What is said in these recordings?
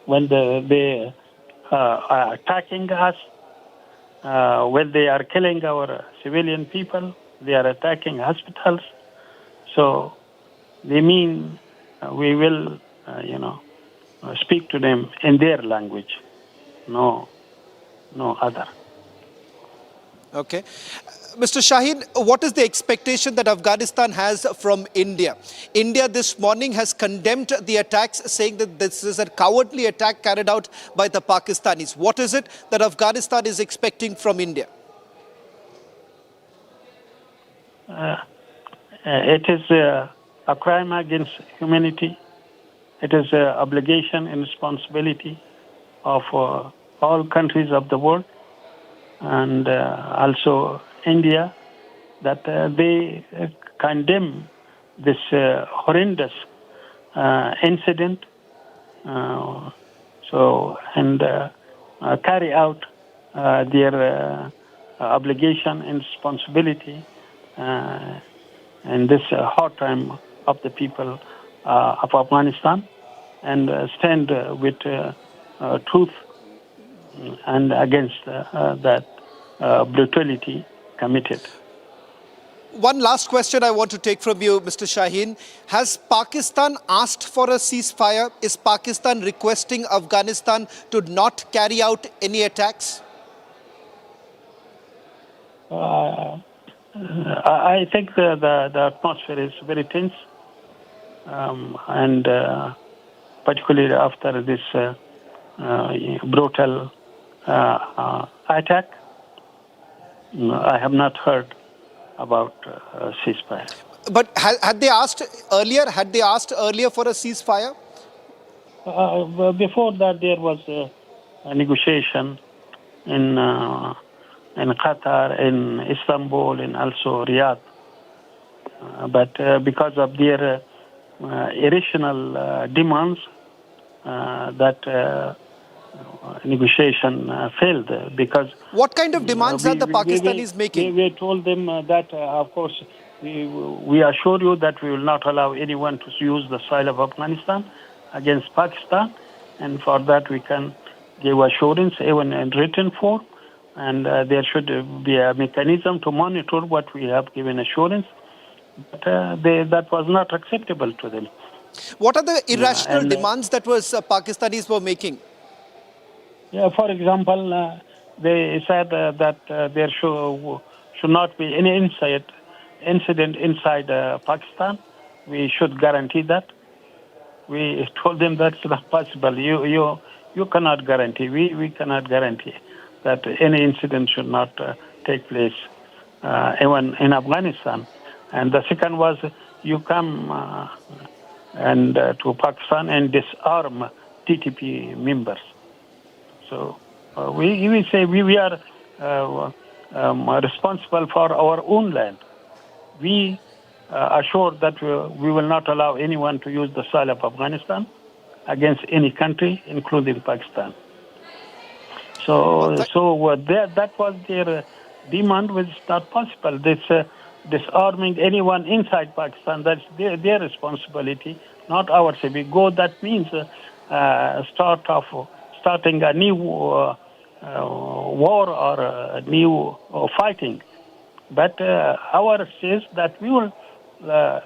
when they are attacking us, when they are killing our civilian people, they are attacking hospitals. So they mean we will, speak to them in their language, no other. Okay. Mr. Shaheen, what is the expectation that Afghanistan has from India? India this morning has condemned the attacks, saying that this is a cowardly attack carried out by the Pakistanis. What is it that Afghanistan is expecting from India? It is a crime against humanity. It is an obligation and responsibility of all countries of the world, and also India, that they condemn this horrendous incident, and carry out their obligation and responsibility in this hard time of the people of Afghanistan, and stand with truth and against that brutality committed. One last question I want to take from you, Mr. Shaheen. Has Pakistan asked for a ceasefire? Is Pakistan requesting Afghanistan to not carry out any attacks? I think the atmosphere is very tense, and particularly after this brutal attack, I have not heard about ceasefire. But had they asked earlier? Had they asked earlier for a ceasefire? Before that, there was a negotiation in Qatar, in Istanbul, and also Riyadh. But because of their irrational demands, that negotiation failed. Because what kind of demands are the Pakistanis making? We told them that, of course, we assure you that we will not allow anyone to use the soil of Afghanistan against Pakistan, and for that we can give assurance even in written form, and there should be a mechanism to monitor what we have given assurance. But that was not acceptable to them. What are the irrational demands that Pakistanis were making? Yeah, for example, they said that there should not be any incident inside Pakistan. We should guarantee that. We told them that's not possible. You cannot guarantee. We cannot guarantee that any incident should not take place, even in Afghanistan. And the second was, you come to Pakistan and disarm TTP members. So we say we are responsible for our own land. We assure that we will not allow anyone to use the soil of Afghanistan against any country, including Pakistan. So that was their demand, which is not possible. This disarming anyone inside Pakistan, that's their responsibility, not ours. If we go, that means starting a new war or a new fighting. But ours says that we will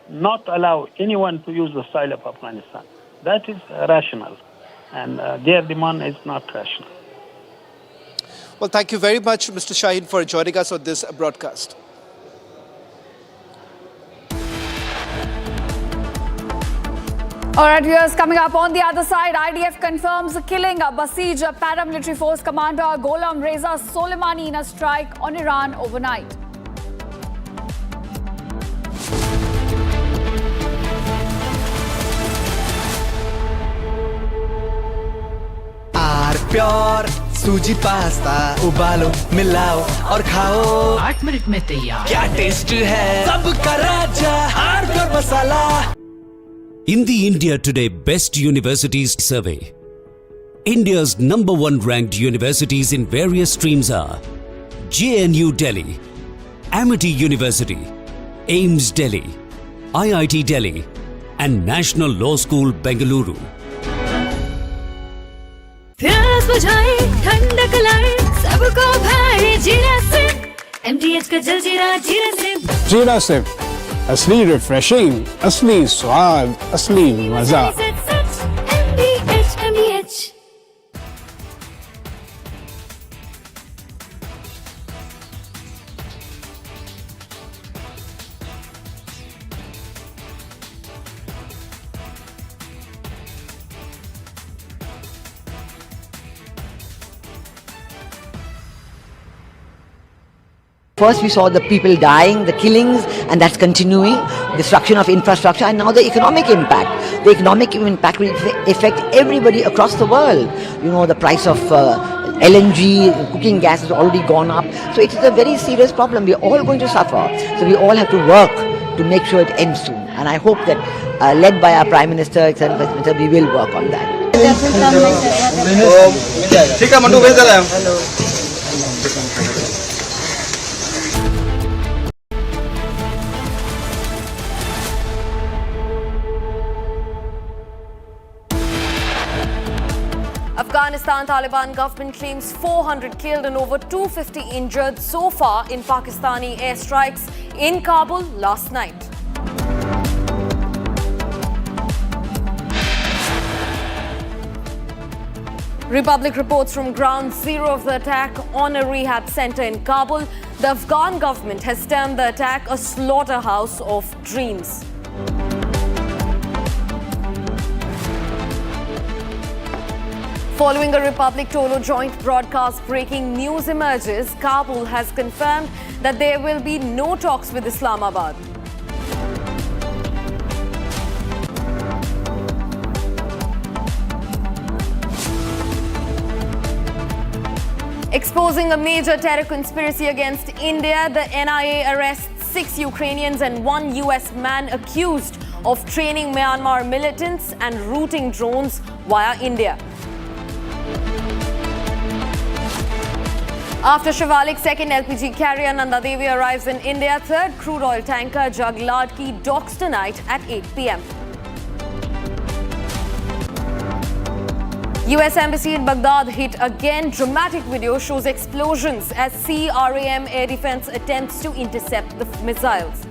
not allow anyone to use the soil of Afghanistan. That is rational, and their demand is not rational. Well, thank you very much, Mr. Shaheen, for joining us on this broadcast. All right, viewers, coming up on the other side, IDF confirms killing a Basij paramilitary force commander Gholam Reza Soleimani in a strike on Iran overnight. Pure suji pasta उबालो मिलाओ और खाओ 8 minute में तैयार क्या taste है सबका राजा हार्डकोर मसाला In the India Today Best Universities Survey, India's #1 ranked universities in various streams are JNU Delhi, Amity University, AIMS Delhi, IIT Delhi and National Law School Bengaluru. Colour सबको भाई जीरा से MTH का जलजीरा जीरा से जीरा से असली रिफ्रेशिंग, असली स्वाद, असली मजा। MTH First we saw the people dying, the killings, and that's continuing, destruction of infrastructure, and now the economic impact. The economic impact will affect everybody across the world. You know, the price of LNG, cooking gas has already gone up. So it is a very serious problem. We are all going to suffer. So we all have to work to make sure it ends soon. And I hope that, led by our Prime Minister, etc., we will work on that. Afghanistan Taliban government claims 400 killed and over 250 injured so far in Pakistani airstrikes in Kabul last night. Republic reports from ground zero of the attack on a rehab center in Kabul. The Afghan government has termed the attack a slaughterhouse of dreams. Following a Republic Tolo joint broadcast, breaking news emerges. Kabul has confirmed that there will be no talks with Islamabad. Exposing a major terror conspiracy against India, the NIA arrests 6 Ukrainians and 1 US man accused of training Myanmar militants and routing drones via India. After Shivalik's second LPG carrier Nanda Devi arrives in India, third crude oil tanker Jagladki docks tonight at 8 p.m. US Embassy in Baghdad hit again. Dramatic video shows explosions as CRAM air defense attempts to intercept the missiles.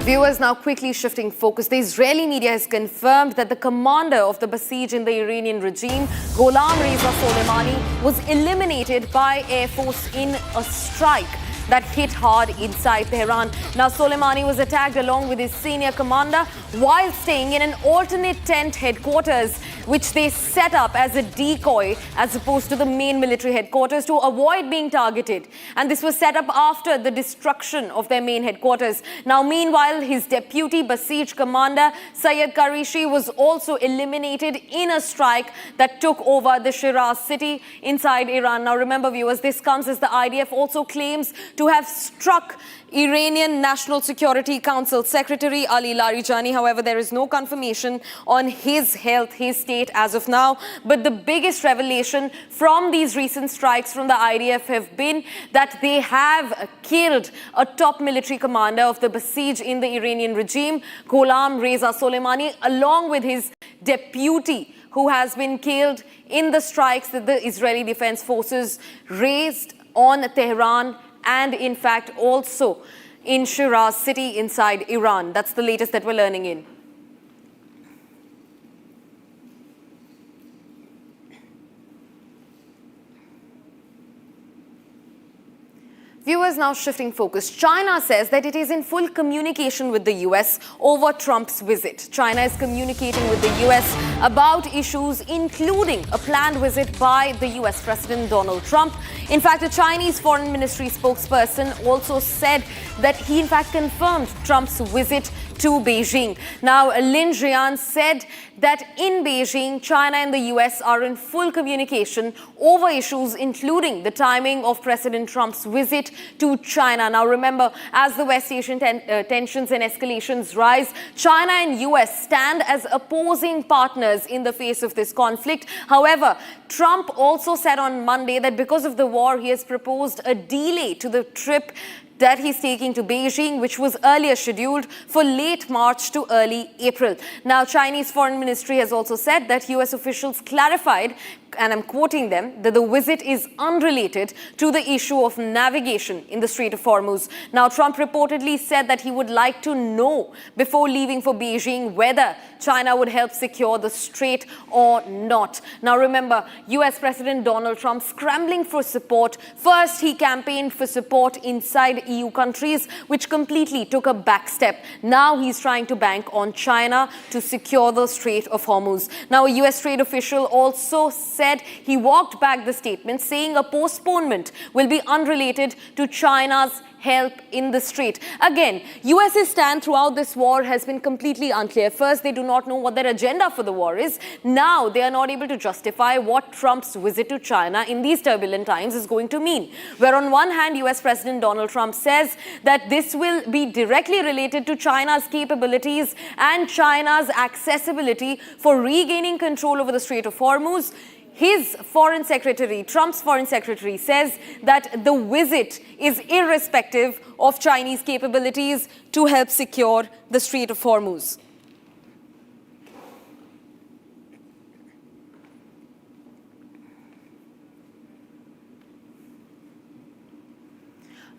Viewers, now quickly shifting focus. The Israeli media has confirmed that the commander of the Basij in the Iranian regime, Gholam Reza Soleimani, was eliminated by Air Force in a strike that hit hard inside Tehran. Now, Soleimani was attacked along with his senior commander while staying in an alternate tent headquarters, which they set up as a decoy as opposed to the main military headquarters to avoid being targeted. And this was set up after the destruction of their main headquarters. Now, meanwhile, his deputy Basij commander, Sayyid Qarishi, was also eliminated in a strike that took over the Shiraz city inside Iran. Now, remember, viewers, this comes as the IDF also claims to have struck Iranian National Security Council Secretary Ali Larijani. However, there is no confirmation on his health, his state as of now. But the biggest revelation from these recent strikes from the IDF have been that they have killed a top military commander of the Basij in the Iranian regime, Gholam Reza Soleimani, along with his deputy, who has been killed in the strikes that the Israeli Defense Forces raised on Tehran and in fact also in Shiraz city inside Iran. That's the latest that we're learning in. Viewers, now shifting focus. China says that it is in full communication with the US over Trump's visit. China is communicating with the US about issues including a planned visit by the US President Donald Trump. In fact, a Chinese Foreign Ministry spokesperson also said that he in fact confirmed Trump's visit to Beijing. Now, Lin Jian said that in Beijing, China and the US are in full communication over issues including the timing of President Trump's visit to China. Now, remember, as the West Asian tensions and escalations rise, China and US stand as opposing partners in the face of this conflict. However, Trump also said on Monday that because of the war, he has proposed a delay to the trip that he's taking to Beijing, which was earlier scheduled for late March to early April. Now, Chinese Foreign Ministry has also said that US officials clarified, and I'm quoting them, that the visit is unrelated to the issue of navigation in the Strait of Hormuz. Now, Trump reportedly said that he would like to know before leaving for Beijing whether China would help secure the strait or not. Now, remember, US President Donald Trump scrambling for support. First, he campaigned for support inside EU countries, which completely took a back step. Now, he's trying to bank on China to secure the Strait of Hormuz. Now, a US trade official also said he walked back the statement, saying a postponement will be unrelated to China's help in the strait. Again, US's stand throughout this war has been completely unclear. First, they do not know what their agenda for the war is. Now, they are not able to justify what Trump's visit to China in these turbulent times is going to mean. Where on one hand, US President Donald Trump says that this will be directly related to China's capabilities and China's accessibility for regaining control over the Strait of Hormuz. His foreign secretary, Trump's foreign secretary, says that the visit is irrespective of Chinese capabilities to help secure the Strait of Hormuz.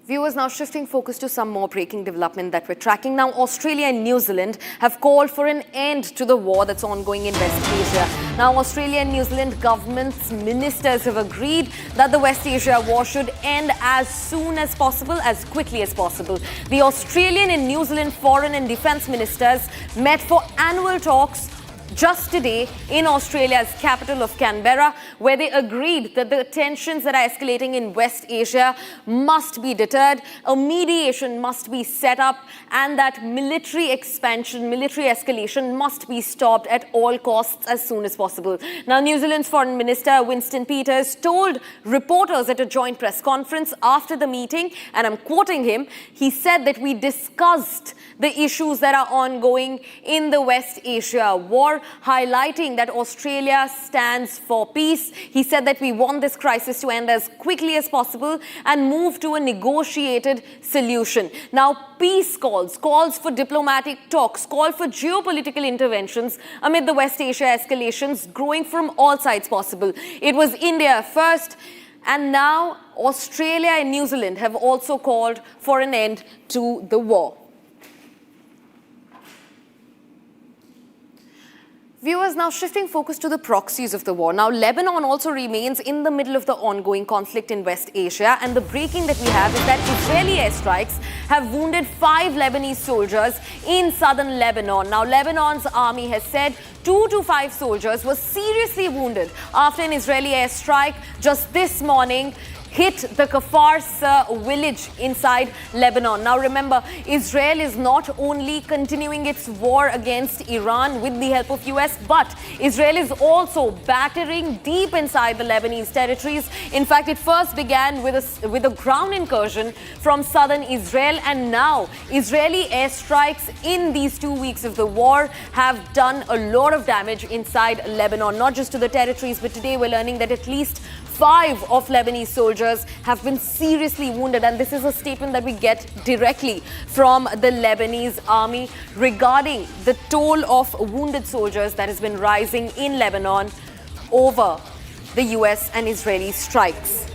Viewers, now shifting focus to some more breaking development that we're tracking. Now, Australia and New Zealand have called for an end to the war that's ongoing in West Asia. Now, Australia and New Zealand government's ministers have agreed that the West Asia war should end as soon as possible, as quickly as possible. The Australian and New Zealand foreign and defense ministers met for annual talks just today in Australia's capital of Canberra, where they agreed that the tensions that are escalating in West Asia must be deterred, a mediation must be set up, and that military expansion, military escalation must be stopped at all costs as soon as possible. Now, New Zealand's Foreign Minister Winston Peters told reporters at a joint press conference after the meeting, and I'm quoting him, he said that we discussed the issues that are ongoing in the West Asia war, highlighting that Australia stands for peace. He said that we want this crisis to end as quickly as possible and move to a negotiated solution. Now, peace calls for diplomatic talks, call for geopolitical interventions amid the West Asia escalations growing from all sides possible. It was India first, and now Australia and New Zealand have also called for an end to the war. Viewers, now shifting focus to the proxies of the war. Now, Lebanon also remains in the middle of the ongoing conflict in West Asia, and the breaking that we have is that Israeli airstrikes have wounded 5 Lebanese soldiers in southern Lebanon. Now, Lebanon's army has said 2 to 5 soldiers were seriously wounded after an Israeli airstrike just this morning hit the Kafars village inside Lebanon. Now remember, Israel is not only continuing its war against Iran with the help of US, but Israel is also battering deep inside the Lebanese territories. In fact, it first began with a ground incursion from southern Israel, and now Israeli airstrikes in these 2 weeks of the war have done a lot of damage inside Lebanon, not just to the territories, but today we're learning that at least 5 of Lebanese soldiers have been seriously wounded, and this is a statement that we get directly from the Lebanese army regarding the toll of wounded soldiers that has been rising in Lebanon over the US and Israeli strikes.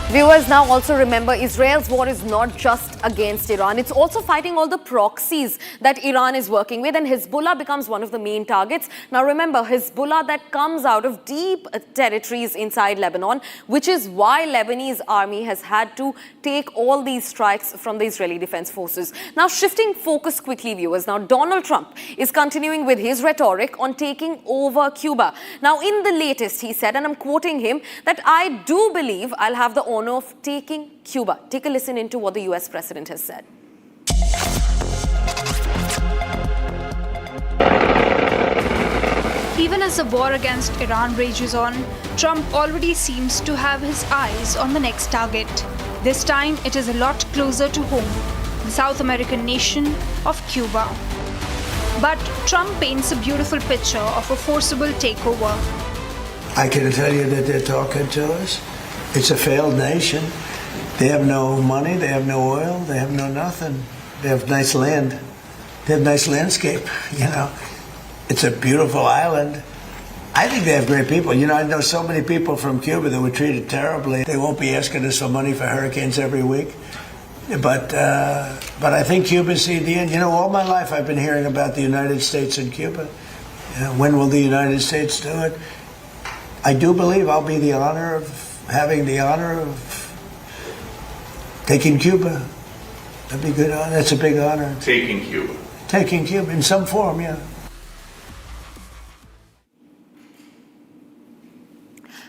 Viewers, now also remember, Israel's war is not just against Iran. It's also fighting all the proxies that Iran is working with, and Hezbollah becomes one of the main targets. Now remember, Hezbollah that comes out of deep territories inside Lebanon, which is why Lebanese army has had to take all these strikes from the Israeli Defense Forces. Now shifting focus quickly, viewers. Now Donald Trump is continuing with his rhetoric on taking over Cuba. Now in the latest, he said, and I'm quoting him, that I do believe I'll have the honor of taking Cuba. Take a listen into what the US president has said. Even as the war against Iran rages on, Trump already seems to have his eyes on the next target. This time, it is a lot closer to home, the South American nation of Cuba. But Trump paints a beautiful picture of a forcible takeover. I can tell you that they're talking to us. It's a failed nation. They have no money, they have no oil, they have no nothing. They have nice land. They have nice landscape, you know. It's a beautiful island. I think they have great people. You know, I know so many people from Cuba that were treated terribly. They won't be asking us for money for hurricanes every week. But I think Cuba's the end. You know, all my life I've been hearing about the United States and Cuba. When will the United States do it? I do believe I'll be having the honor of taking Cuba. That'd be good. That's a big honor. Taking Cuba. Taking Cuba in some form, yeah.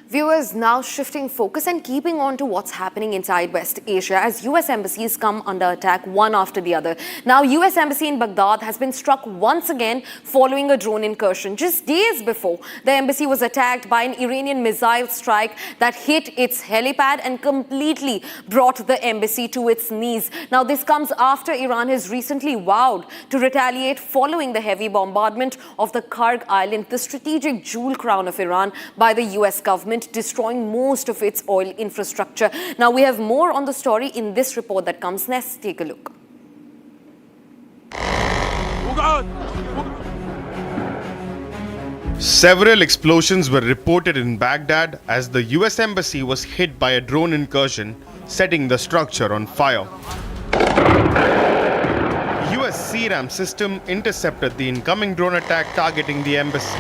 Viewers, now shifting focus and keeping on to what's happening inside West Asia as US embassies come under attack one after the other. Now, US embassy in Baghdad has been struck once again following a drone incursion. Just days before, the embassy was attacked by an Iranian missile strike that hit its helipad and completely brought the embassy to its knees. Now, this comes after Iran has recently vowed to retaliate following the heavy bombardment of the Karg Island, the strategic jewel crown of Iran, by the US government, destroying most of its oil infrastructure. Now, we have more on the story in this report that comes next. Take a look. Several explosions were reported in Baghdad as the US embassy was hit by a drone incursion, setting the structure on fire. US CRAM system intercepted the incoming drone attack targeting the embassy.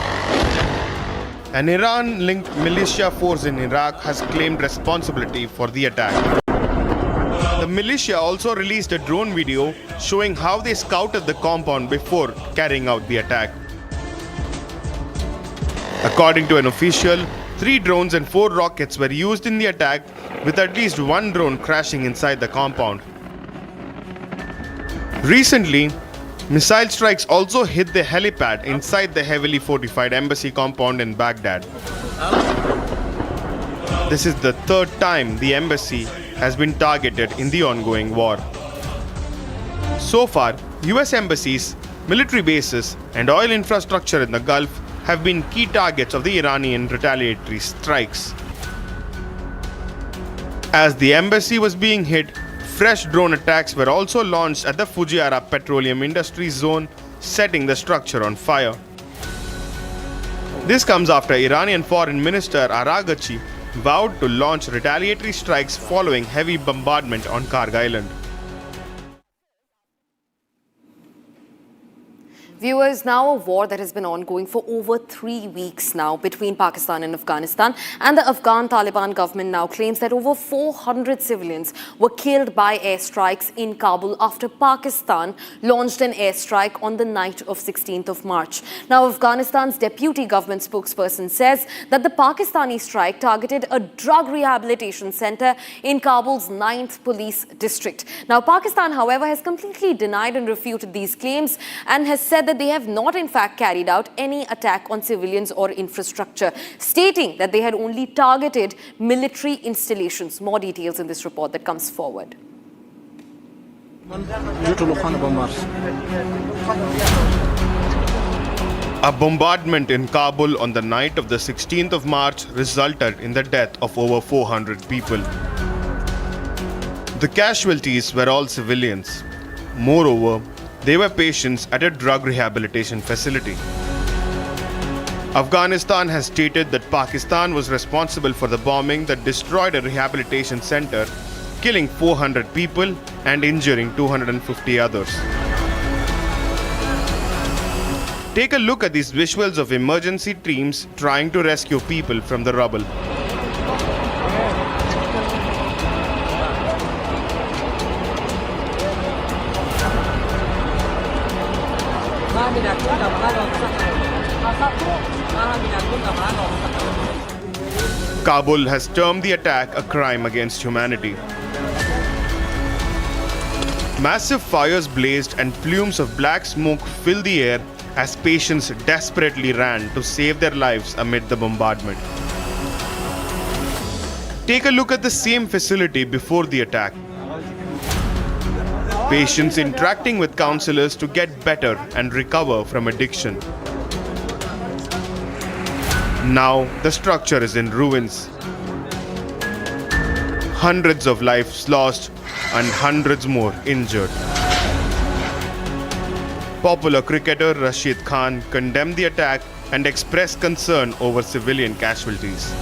An Iran-linked militia force in Iraq has claimed responsibility for the attack. The militia also released a drone video showing how they scouted the compound before carrying out the attack. According to an official, 3 drones and 4 rockets were used in the attack, with at least 1 drone crashing inside the compound. Recently, missile strikes also hit the helipad inside the heavily fortified embassy compound in Baghdad. This is the 3rd time the embassy has been targeted in the ongoing war. So far, US embassies, military bases, and oil infrastructure in the Gulf have been key targets of the Iranian retaliatory strikes. As the embassy was being hit, fresh drone attacks were also launched at the Fujairah Petroleum Industries Zone, setting the structure on fire. This comes after Iranian Foreign Minister Araghchi vowed to launch retaliatory strikes following heavy bombardment on Karg Island. Viewers, now a war that has been ongoing for over 3 weeks now between Pakistan and Afghanistan, and the Afghan Taliban government now claims that over 400 civilians were killed by airstrikes in Kabul after Pakistan launched an airstrike on the night of 16th of March. Now, Afghanistan's deputy government spokesperson says that the Pakistani strike targeted a drug rehabilitation center in Kabul's 9th police district. Now, Pakistan, however, has completely denied and refuted these claims and has said that they have not in fact carried out any attack on civilians or infrastructure, stating that they had only targeted military installations. More details in this report that comes forward. A bombardment in Kabul on the night of the 16th of March resulted in the death of over 400 people. The casualties were all civilians. Moreover, they were patients at a drug rehabilitation facility. Afghanistan has stated that Pakistan was responsible for the bombing that destroyed a rehabilitation center, killing 400 people and injuring 250 others. Take a look at these visuals of emergency teams trying to rescue people from the rubble. Kabul has termed the attack a crime against humanity. Massive fires blazed and plumes of black smoke filled the air as patients desperately ran to save their lives amid the bombardment. Take a look at the same facility before the attack. Patients interacting with counselors to get better and recover from addiction. Now the structure is in ruins. Hundreds of lives lost and hundreds more injured. Popular cricketer Rashid Khan condemned the attack and expressed concern over civilian casualties.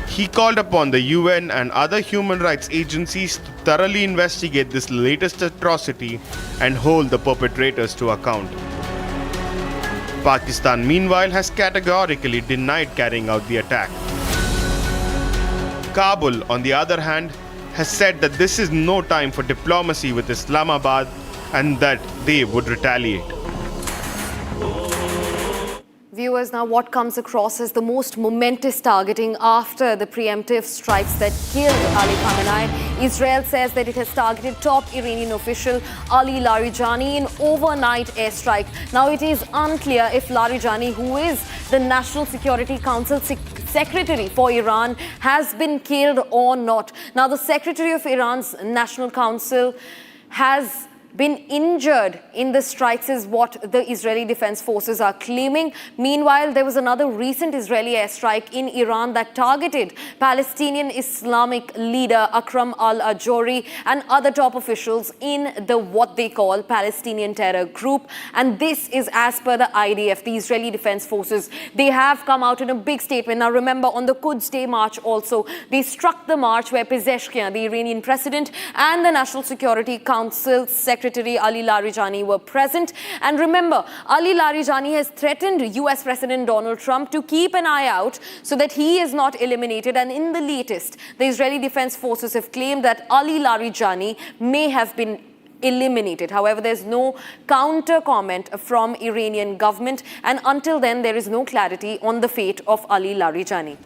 He called upon the UN and other human rights agencies to thoroughly investigate this latest atrocity and hold the perpetrators to account. Pakistan, meanwhile, has categorically denied carrying out the attack. Kabul, on the other hand, has said that this is no time for diplomacy with Islamabad and that they would retaliate. Viewers, now what comes across as the most momentous targeting after the preemptive strikes that killed Ali Khamenei. Israel says that it has targeted top Iranian official Ali Larijani in overnight airstrike. Now it is unclear if Larijani, who is the National Security Council Secretary for Iran, has been killed or not. Now the Secretary of Iran's National Council has been injured in the strikes is what the Israeli Defense Forces are claiming. Meanwhile, there was another recent Israeli airstrike in Iran that targeted Palestinian Islamic leader Akram al-Ajuri and other top officials in the what they call Palestinian terror group. And this is as per the IDF, the Israeli Defense Forces. They have come out in a big statement. Now remember, on the Quds Day march also, they struck the march where Pezeshkian, the Iranian president, and the National Security Council Secretary Ali Larijani were present. And remember, Ali Larijani has threatened US President Donald Trump to keep an eye out so that he is not eliminated. And in the latest, the Israeli Defense Forces have claimed that Ali Larijani may have been eliminated. However, there's no counter comment from Iranian government, and until then there is no clarity on the fate of Ali Larijani.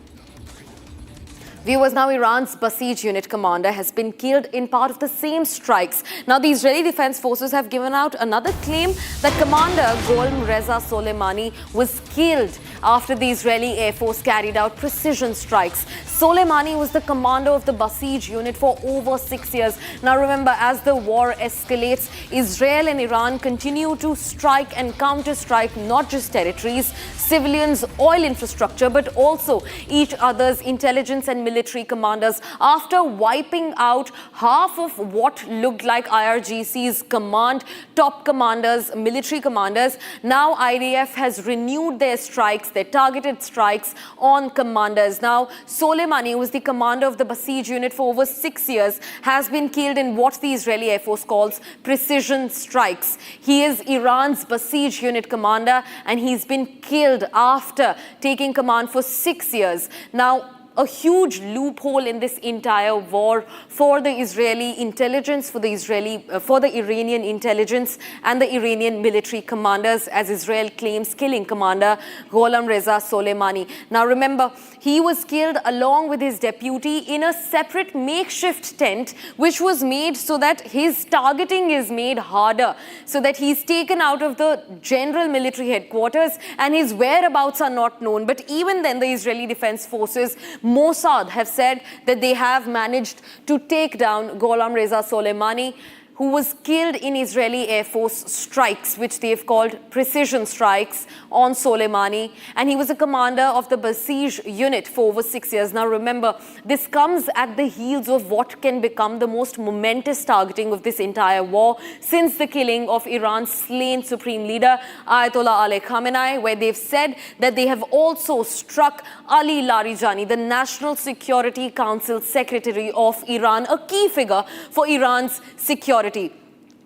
Viewers, now Iran's Basij unit commander has been killed in part of the same strikes. Now the Israeli Defense Forces have given out another claim that Commander Gholam Reza Soleimani was killed after the Israeli Air Force carried out precision strikes. Soleimani was the commander of the Basij unit for over 6 years. Now remember, as the war escalates, Israel and Iran continue to strike and counter-strike not just territories, civilians, oil infrastructure, but also each other's intelligence and military commanders. After wiping out half of what looked like IRGC's command, top commanders, military commanders, now IDF has renewed their strikes, their targeted strikes on commanders. Now, Soleimani, who was the commander of the Basij unit for over 6 years, has been killed in what the Israeli Air Force calls precision strikes. He is Iran's Basij unit commander, and he's been killed after taking command for 6 years. Now, a huge loophole in this entire war for the Israeli intelligence, for the Iranian intelligence and the Iranian military commanders, as Israel claims killing Commander Gholam Reza Soleimani. Now remember, he was killed along with his deputy in a separate makeshift tent, which was made so that his targeting is made harder, so that he's taken out of the general military headquarters and his whereabouts are not known. But even then, the Israeli Defense Forces, Mossad, have said that they have managed to take down Gholam Reza Soleimani, who was killed in Israeli Air Force strikes, which they've called precision strikes on Soleimani. And he was a commander of the Basij unit for over 6 years. Now remember, this comes at the heels of what can become the most momentous targeting of this entire war since the killing of Iran's slain supreme leader, Ayatollah Ali Khamenei, where they've said that they have also struck Ali Larijani, the National Security Council Secretary of Iran, a key figure for Iran's security.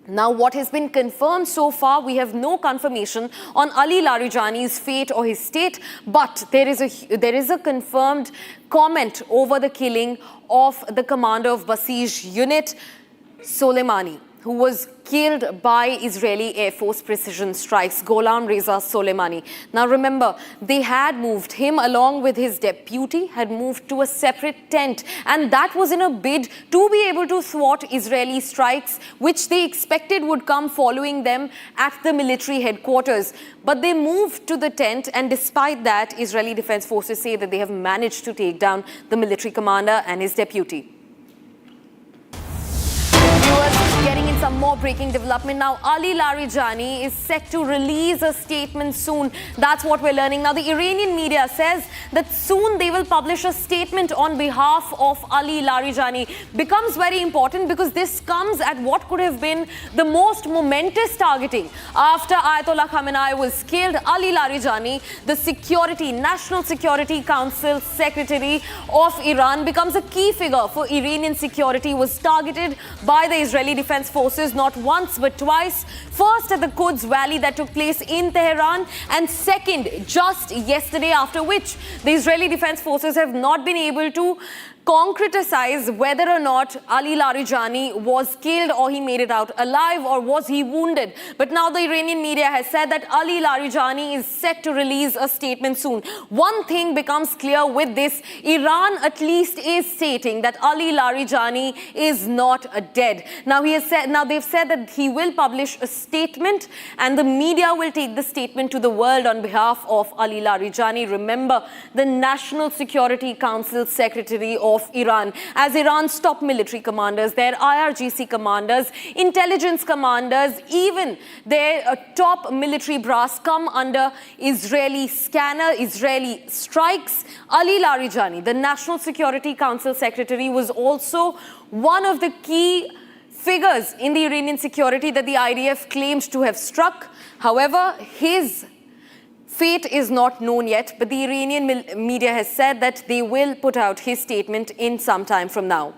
Now, what has been confirmed so far, we have no confirmation on Ali Larijani's fate or his state, but there is a confirmed comment over the killing of the commander of Basij unit, Soleimani, who was killed by Israeli Air Force precision strikes, Gholam Reza Soleimani. Now remember, they had moved him along with his deputy, had moved to a separate tent, and that was in a bid to be able to thwart Israeli strikes, which they expected would come following them at the military headquarters. But they moved to the tent, and despite that, Israeli Defense Forces say that they have managed to take down the military commander and his deputy. Viewers, getting inside some more breaking development now. Ali Larijani is set to release a statement soon. That's what we're learning. Now, the Iranian media says that soon they will publish a statement on behalf of Ali Larijani. Becomes very important because this comes at what could have been the most momentous targeting. After Ayatollah Khamenei was killed, Ali Larijani, the National Security Council Secretary of Iran, becomes a key figure for Iranian security, was targeted by the Israeli Defense Forces not once but twice. First at the Quds Valley that took place in Tehran, and second just yesterday, after which the Israeli Defense Forces have not been able to concretize whether or not Ali Larijani was killed or he made it out alive or was he wounded. But now the Iranian media has said that Ali Larijani is set to release a statement soon. One thing becomes clear with this: Iran at least is stating that Ali Larijani is not dead. Now they've said that he will publish a statement and the media will take the statement to the world on behalf of Ali Larijani. Remember, the National Security Council Secretary of Iran. As Iran's top military commanders, their IRGC commanders, intelligence commanders, even their top military brass come under Israeli scanner, Israeli strikes. Ali Larijani, the National Security Council Secretary, was also one of the key figures in the Iranian security that the IDF claimed to have struck. However, his fate is not known yet, but the Iranian media has said that they will put out his statement in some time from now.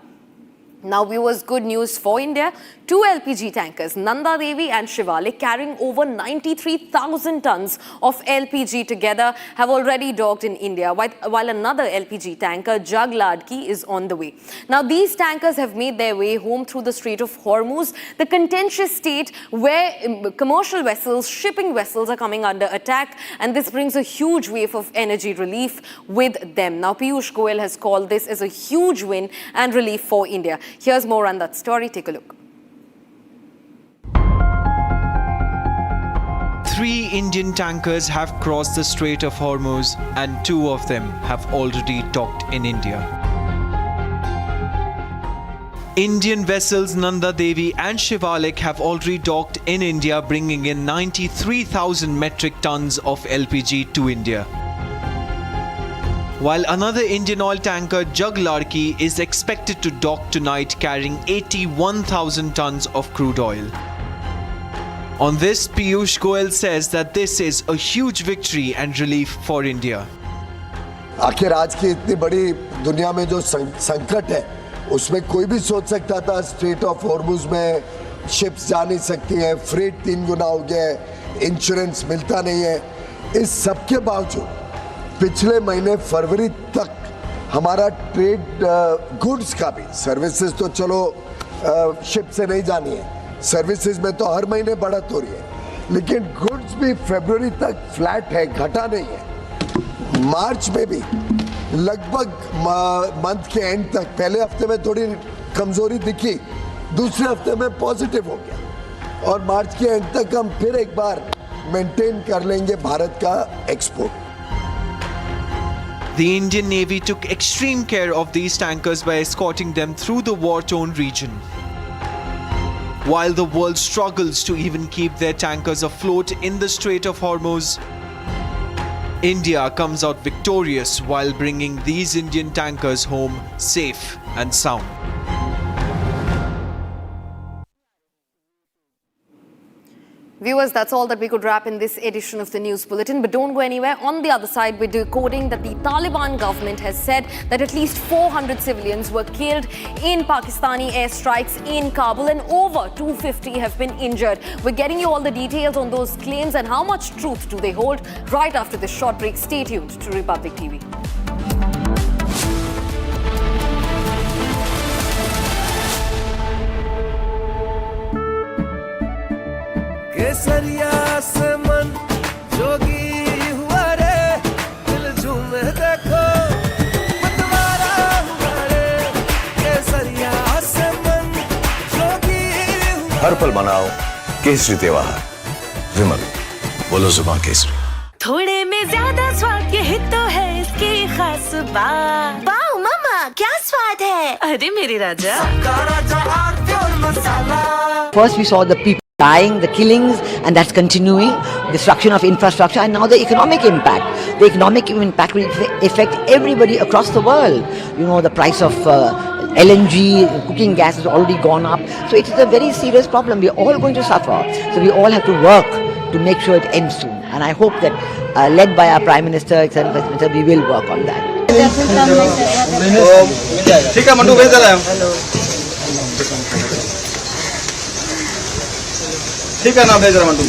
Now, viewers, good news for India. 2 LPG tankers, Nanda Devi and Shivalik, carrying over 93,000 tons of LPG together, have already docked in India, while another LPG tanker, Jug Ladki, is on the way. Now, these tankers have made their way home through the Strait of Hormuz, the contentious state where commercial vessels, shipping vessels are coming under attack, and this brings a huge wave of energy relief with them. Now, Piyush Goyal has called this as a huge win and relief for India. Here's more on that story. Take a look. 3 Indian tankers have crossed the Strait of Hormuz and 2 of them have already docked in India. Indian vessels Nanda Devi and Shivalik have already docked in India, bringing in 93,000 metric tons of LPG to India. While another Indian oil tanker, Jug Ladki, is expected to dock tonight, carrying 81,000 tons of crude oil. On this, Piyush Goyal says that this is a huge victory and relief for India. आखिर आज की इतनी बड़ी दुनिया में जो संकट है, उसमें कोई भी सोच सकता था स्ट्रेट ऑफ हॉर्मुज में शिप्स जा नहीं सकती हैं, फ्रेट 3 गुना हो गया है, इंश्योरेंस मिलता नहीं है। इस सब के बावजूद पिछले महीने फरवरी तक हमारा ट्रेड गुड्स का भी, सर्विसेज तो चलो शिप से नहीं जानी है, सर्विसेज में तो हर महीने बढ़त हो रही है, लेकिन गुड्स भी फरवरी तक फ्लैट है, घटा नहीं है। मार्च में भी लगभग मंथ के एंड तक, पहले हफ्ते में थोड़ी कमजोरी दिखी, दूसरे हफ्ते में पॉजिटिव हो गया, और मार्च के एंड तक हम फिर एक बार मेंटेन कर लेंगे भारत का export. The Indian Navy took extreme care of these tankers by escorting them through the war-torn region. While the world struggles to even keep their tankers afloat in the Strait of Hormuz, India comes out victorious while bringing these Indian tankers home safe and sound. Viewers, that's all that we could wrap in this edition of the News Bulletin. But don't go anywhere. On the other side, we're decoding that the Taliban government has said that at least 400 civilians were killed in Pakistani airstrikes in Kabul and over 250 have been injured. We're getting you all the details on those claims and how much truth do they hold right after this short break. Stay tuned to Republic TV. केसरिया से मन जोगी हुआ रे, दिल झूमे देखो मतवारा हुआ रे, केसरिया से मन जोगी हुआ। हर पल मनाओ केसरी त्योहार। विमल, बोलो जुबान केसरी। थोड़े में ज्यादा स्वाद, यही तो है इसकी खास बात। वाओ मम्मा, क्या स्वाद है? अरे मेरे राजा। First we saw the people dying, the killings, and that's continuing, destruction of infrastructure, and now the economic impact. The economic impact will affect everybody across the world. You know, the price of LNG, cooking gas has already gone up. So it is a very serious problem. We're all going to suffer. So we all have to work to make sure it ends soon. And I hope that, led by our Prime Minister, etc., we will work on that. ठीक है mandu भेज रहा है ठीक है ना भेज रहा मंडू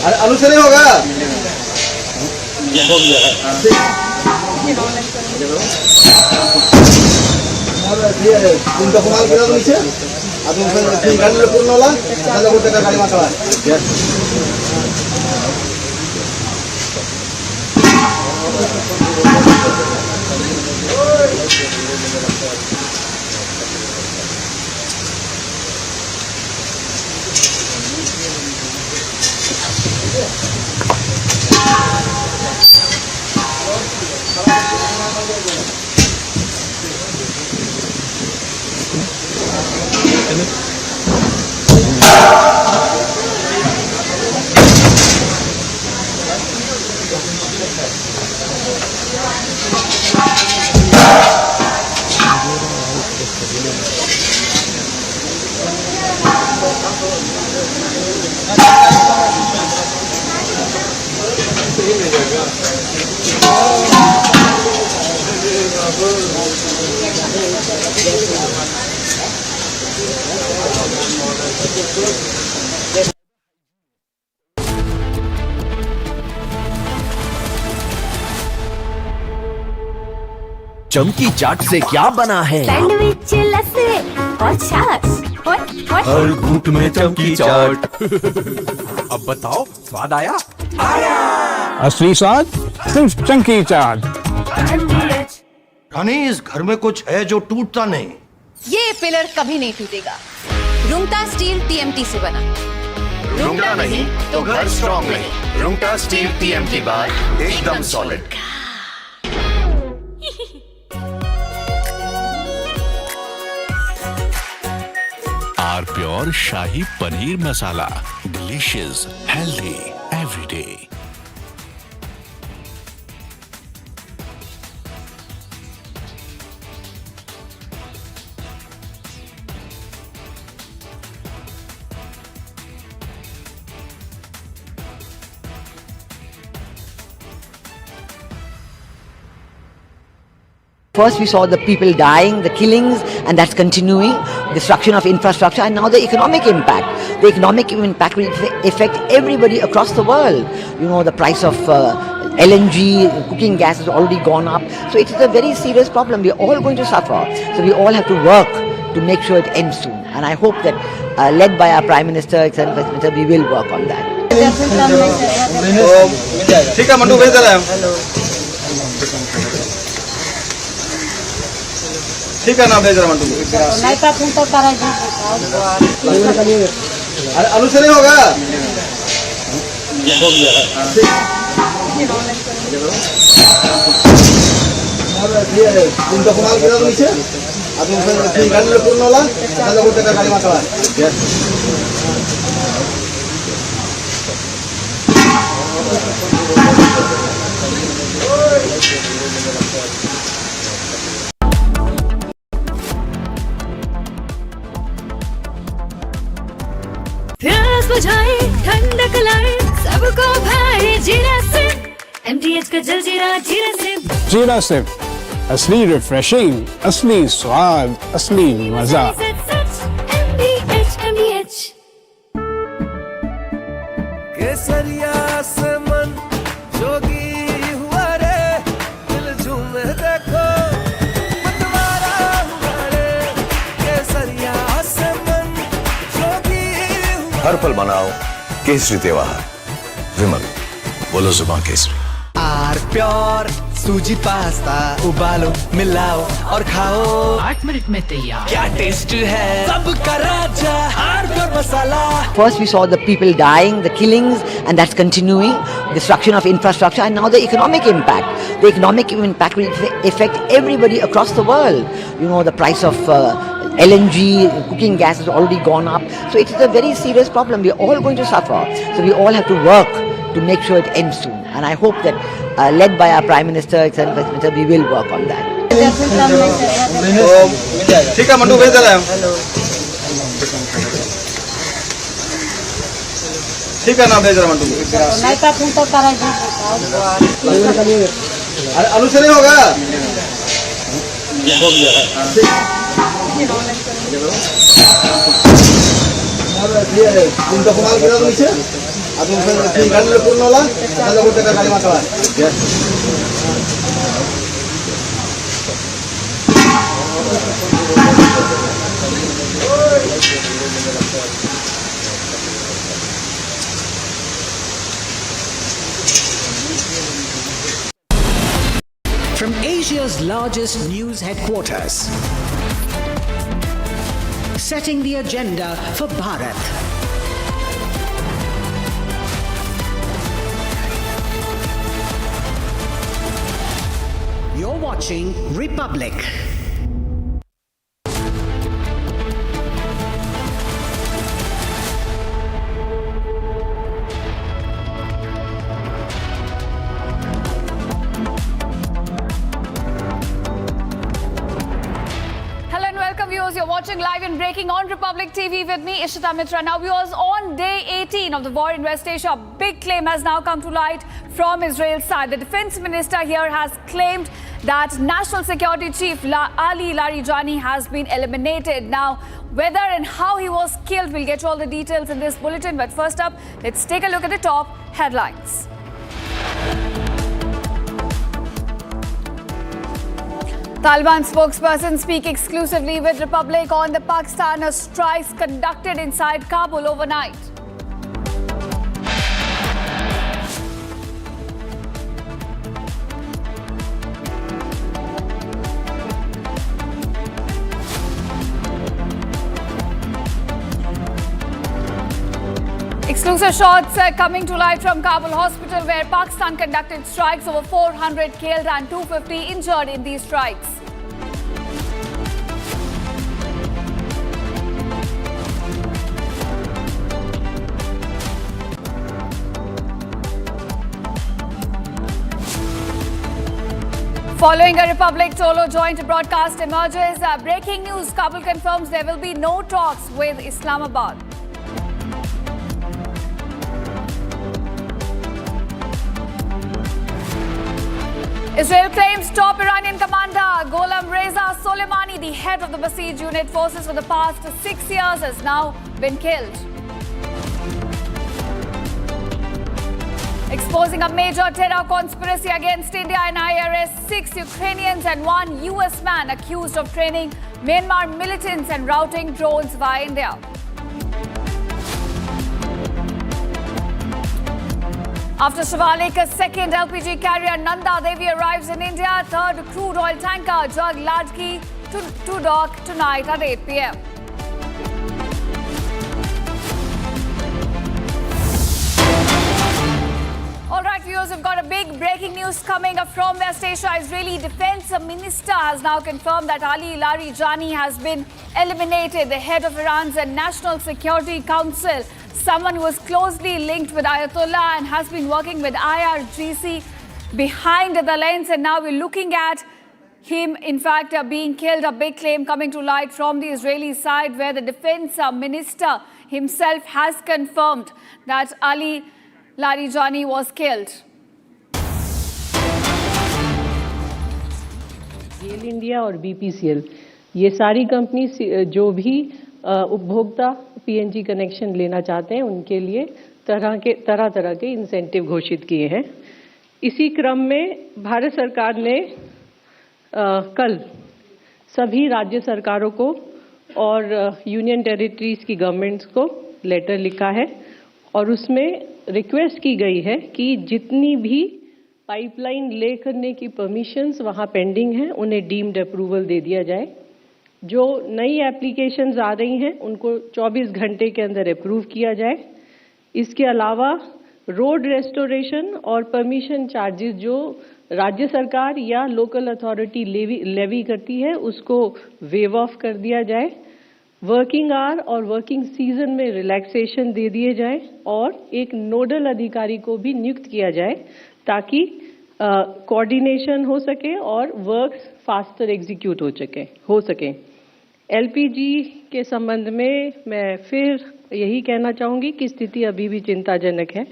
अरे आलू से नहीं होगा तुमका कुमार गिरा दो नीचे अब तुम गाड़ी पूर्ण वाला 1000 रुपये का गाड़ी माता है चमकी चाट से क्या बना है? सैंडविच लस्सी और छाछ हर घूंट में चमकी चाट। अब बताओ स्वाद आया? असली स्वाद सिर्फ चंकी चाट। रानी इस घर में कुछ है जो टूटता नहीं। ये पिलर कभी नहीं टूटेगा। रुंगटा स्टील TMT से बना। रुंगटा नहीं तो घर स्ट्रॉन्ग नहीं। रुंगटा स्टील TMT बार एकदम solid. R pure shahi paneer masala, delicious, healthy every day. First we saw the people dying, the killings, and that's continuing, destruction of infrastructure, and now the economic impact. The economic impact will affect everybody across the world. You know, the price of LNG, cooking gas has already gone up. So it is a very serious problem. We're all going to suffer. So we all have to work to make sure it ends soon. And I hope that, led by our Prime Minister, etc., we will work on that. ठीक है mandu भेज रहा है ठीक है ना भेज रहा मंडू अरे आलू से नहीं होगा तुमका कुमार गिरा दो नीचे अब तुम गाड़ी पूर्ण वाला 1000 रुपये का गाड़ी माता है प्यास बुझाए ठंडक लाए सबको भाई जीरा से MTH का जलजीरा जीरा से जीरा से असली रिफ्रेशिंग, असली स्वाद, असली मजा। MTH केसरिया से मन जोगी हुआ रे, दिल झूमे देखो मतवारा हुआ रे। केसरिया से मन जोगी हुआ। हर पल मनाओ केसरी त्योहार। विमल बोलो जुबान केसरी। आर प्योर सूजी पास्ता उबालो मिलाओ और खाओ 8 मिनट में तैयार। क्या टेस्ट है सबका राजा आर प्योर मसाला। First we saw the people dying, the killings, and that's continuing, destruction of infrastructure, and now the economic impact. The economic impact will affect everybody across the world. You know, the price of LNG, cooking gas has already gone up. So it is a very serious problem. We are all going to suffer. So we all have to work to make sure it ends soon. And I hope that led by our Prime Minister, Excellency Vice Minister, we will work on that. ठीक है mandu भेज दे रहे हैं। ठीक है ना भेज रहे हैं मंडू। अरे अनुसरी होगा। तुमको कुमार गिरा दो नीचे। अब तुम गाड़ी में पूर्ण वाला 1000 रुपए का गाड़ी मारता है। From Asia's largest news headquarters, setting the agenda for Bharat. You're watching Republic. You're watching live and breaking on Republic TV with me, Ishita Mitra. Now, viewers, on day 18 of the war in West Asia, a big claim has now come to light from Israel's side. The defense minister here has claimed that National Security Chief Ali Larijani has been eliminated. Now, whether and how he was killed, we'll get you all the details in this bulletin. But first up, let's take a look at the top headlines. Taliban spokesperson speak exclusively with Republic on the Pakistan strikes conducted inside Kabul overnight. Exclusive shots coming to light from Kabul hospital where Pakistan conducted strikes. Over 400 killed and 250 injured in these strikes. Following a Republic Tolo joint broadcast emerges. Breaking news, Kabul confirms there will be no talks with Islamabad. Israel claims top Iranian commander Gholam Reza Soleimani, the head of the besieged unit forces for the past 6 years, has now been killed. Exposing a major terror conspiracy against India and IRS, 6 Ukrainians and 1 US man accused of training Myanmar militants and routing drones via India. After Shivalik's second LPG carrier Nanda Devi arrives in India, third crude oil tanker Jug Ladki to dock tonight at 8 p.m. All right, viewers, we've got a big breaking news coming up from West Asia. Israeli Defense Minister has now confirmed that Ali Larijani has been eliminated, the head of Iran's National Security Council. Someone who was closely linked with Ayatollah and has been working with IRGC behind the lens. And now we're looking at him, in fact, being killed. A big claim coming to light from the Israeli side where the defense minister himself has confirmed that Ali Larijani was killed. GAIL India और BPCL ये सारी company जो भी उपभोक्ता PNG connection लेना चाहते हैं उनके लिए तरह तरह के इंसेंटिव घोषित किए हैं। इसी क्रम में भारत सरकार ने कल सभी राज्य सरकारों को और यूनियन टेरिटरीज की गवर्नमेंट्स को लेटर लिखा है और उसमें रिक्वेस्ट की गई है कि जितनी भी पाइपलाइन ले करने की परमिशंस वहाँ पेंडिंग हैं, उन्हें डीम्ड अप्रूवल दे दिया जाए। जो नई एप्लीकेशंस आ रही हैं उनको 24 घंटे के अंदर अप्रूव किया जाए। इसके अलावा रोड रेस्टोरेशन और परमिशन चार्जेस जो राज्य सरकार या लोकल अथॉरिटी लेवी करती है उसको वेव ऑफ कर दिया जाए। वर्किंग आवर और वर्किंग सीजन में रिलैक्सेशन दे दिए जाए और एक नोडल अधिकारी को भी नियुक्त किया जाए ताकि कोऑर्डिनेशन हो सके और वर्क फास्टर एग्जीक्यूट हो सके। एलपीजी के संबंध में मैं फिर यही कहना चाहूँगी कि स्थिति अभी भी चिंताजनक है,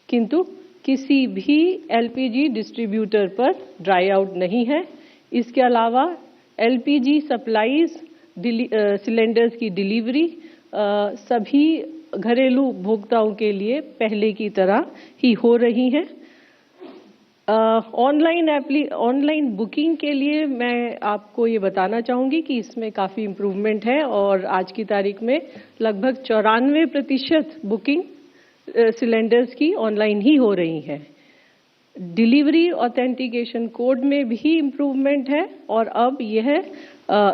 किंतु किसी भी एलपीजी डिस्ट्रीब्यूटर पर ड्राई आउट नहीं है। इसके अलावा एलपीजी सप्लाईज सिलेंडर्स की डिलीवरी सभी घरेलू उपभोक्ताओं के लिए पहले की तरह ही हो रही है। ऑनलाइन बुकिंग के लिए मैं आपको ये बताना चाहूँगी कि इसमें काफ़ी इम्प्रूवमेंट है और आज की तारीख में लगभग 94% बुकिंग सिलेंडर्स की ऑनलाइन ही हो रही है। डिलीवरी ऑथेंटिकेशन कोड में भी इम्प्रूवमेंट है और अब यह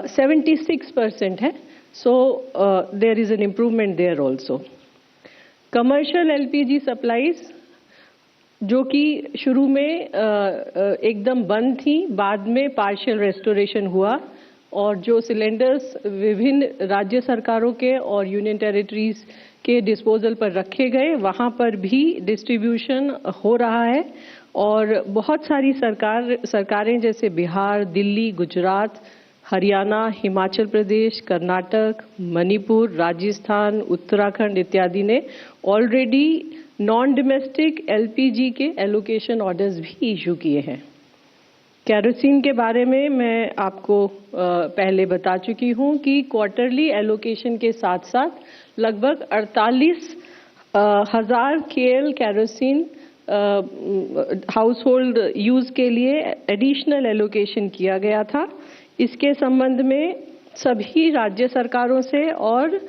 76% है। So there is an improvement there also. Commercial LPG supplies जो कि शुरू में एकदम बंद थी, बाद में पार्शियल रेस्टोरेशन हुआ और जो सिलेंडर्स विभिन्न राज्य सरकारों के और यूनियन टेरिटरीज के डिस्पोजल पर रखे गए वहाँ पर भी डिस्ट्रीब्यूशन हो रहा है। और बहुत सारी सरकारें जैसे बिहार, दिल्ली, गुजरात, हरियाणा, हिमाचल प्रदेश, कर्नाटक, मणिपुर, राजस्थान, उत्तराखंड इत्यादि ने ऑलरेडी नॉन डोमेस्टिक एलपीजी के एलोकेशन ऑर्डर्स भी इशू किए हैं। केरोसिन के बारे में मैं आपको पहले बता चुकी हूं कि क्वार्टरली एलोकेशन के साथ साथ लगभग 48,000 KL kerosene house hold use के लिए एडिशनल एलोकेशन किया गया था। इसके संबंध में सभी राज्य सरकारों से और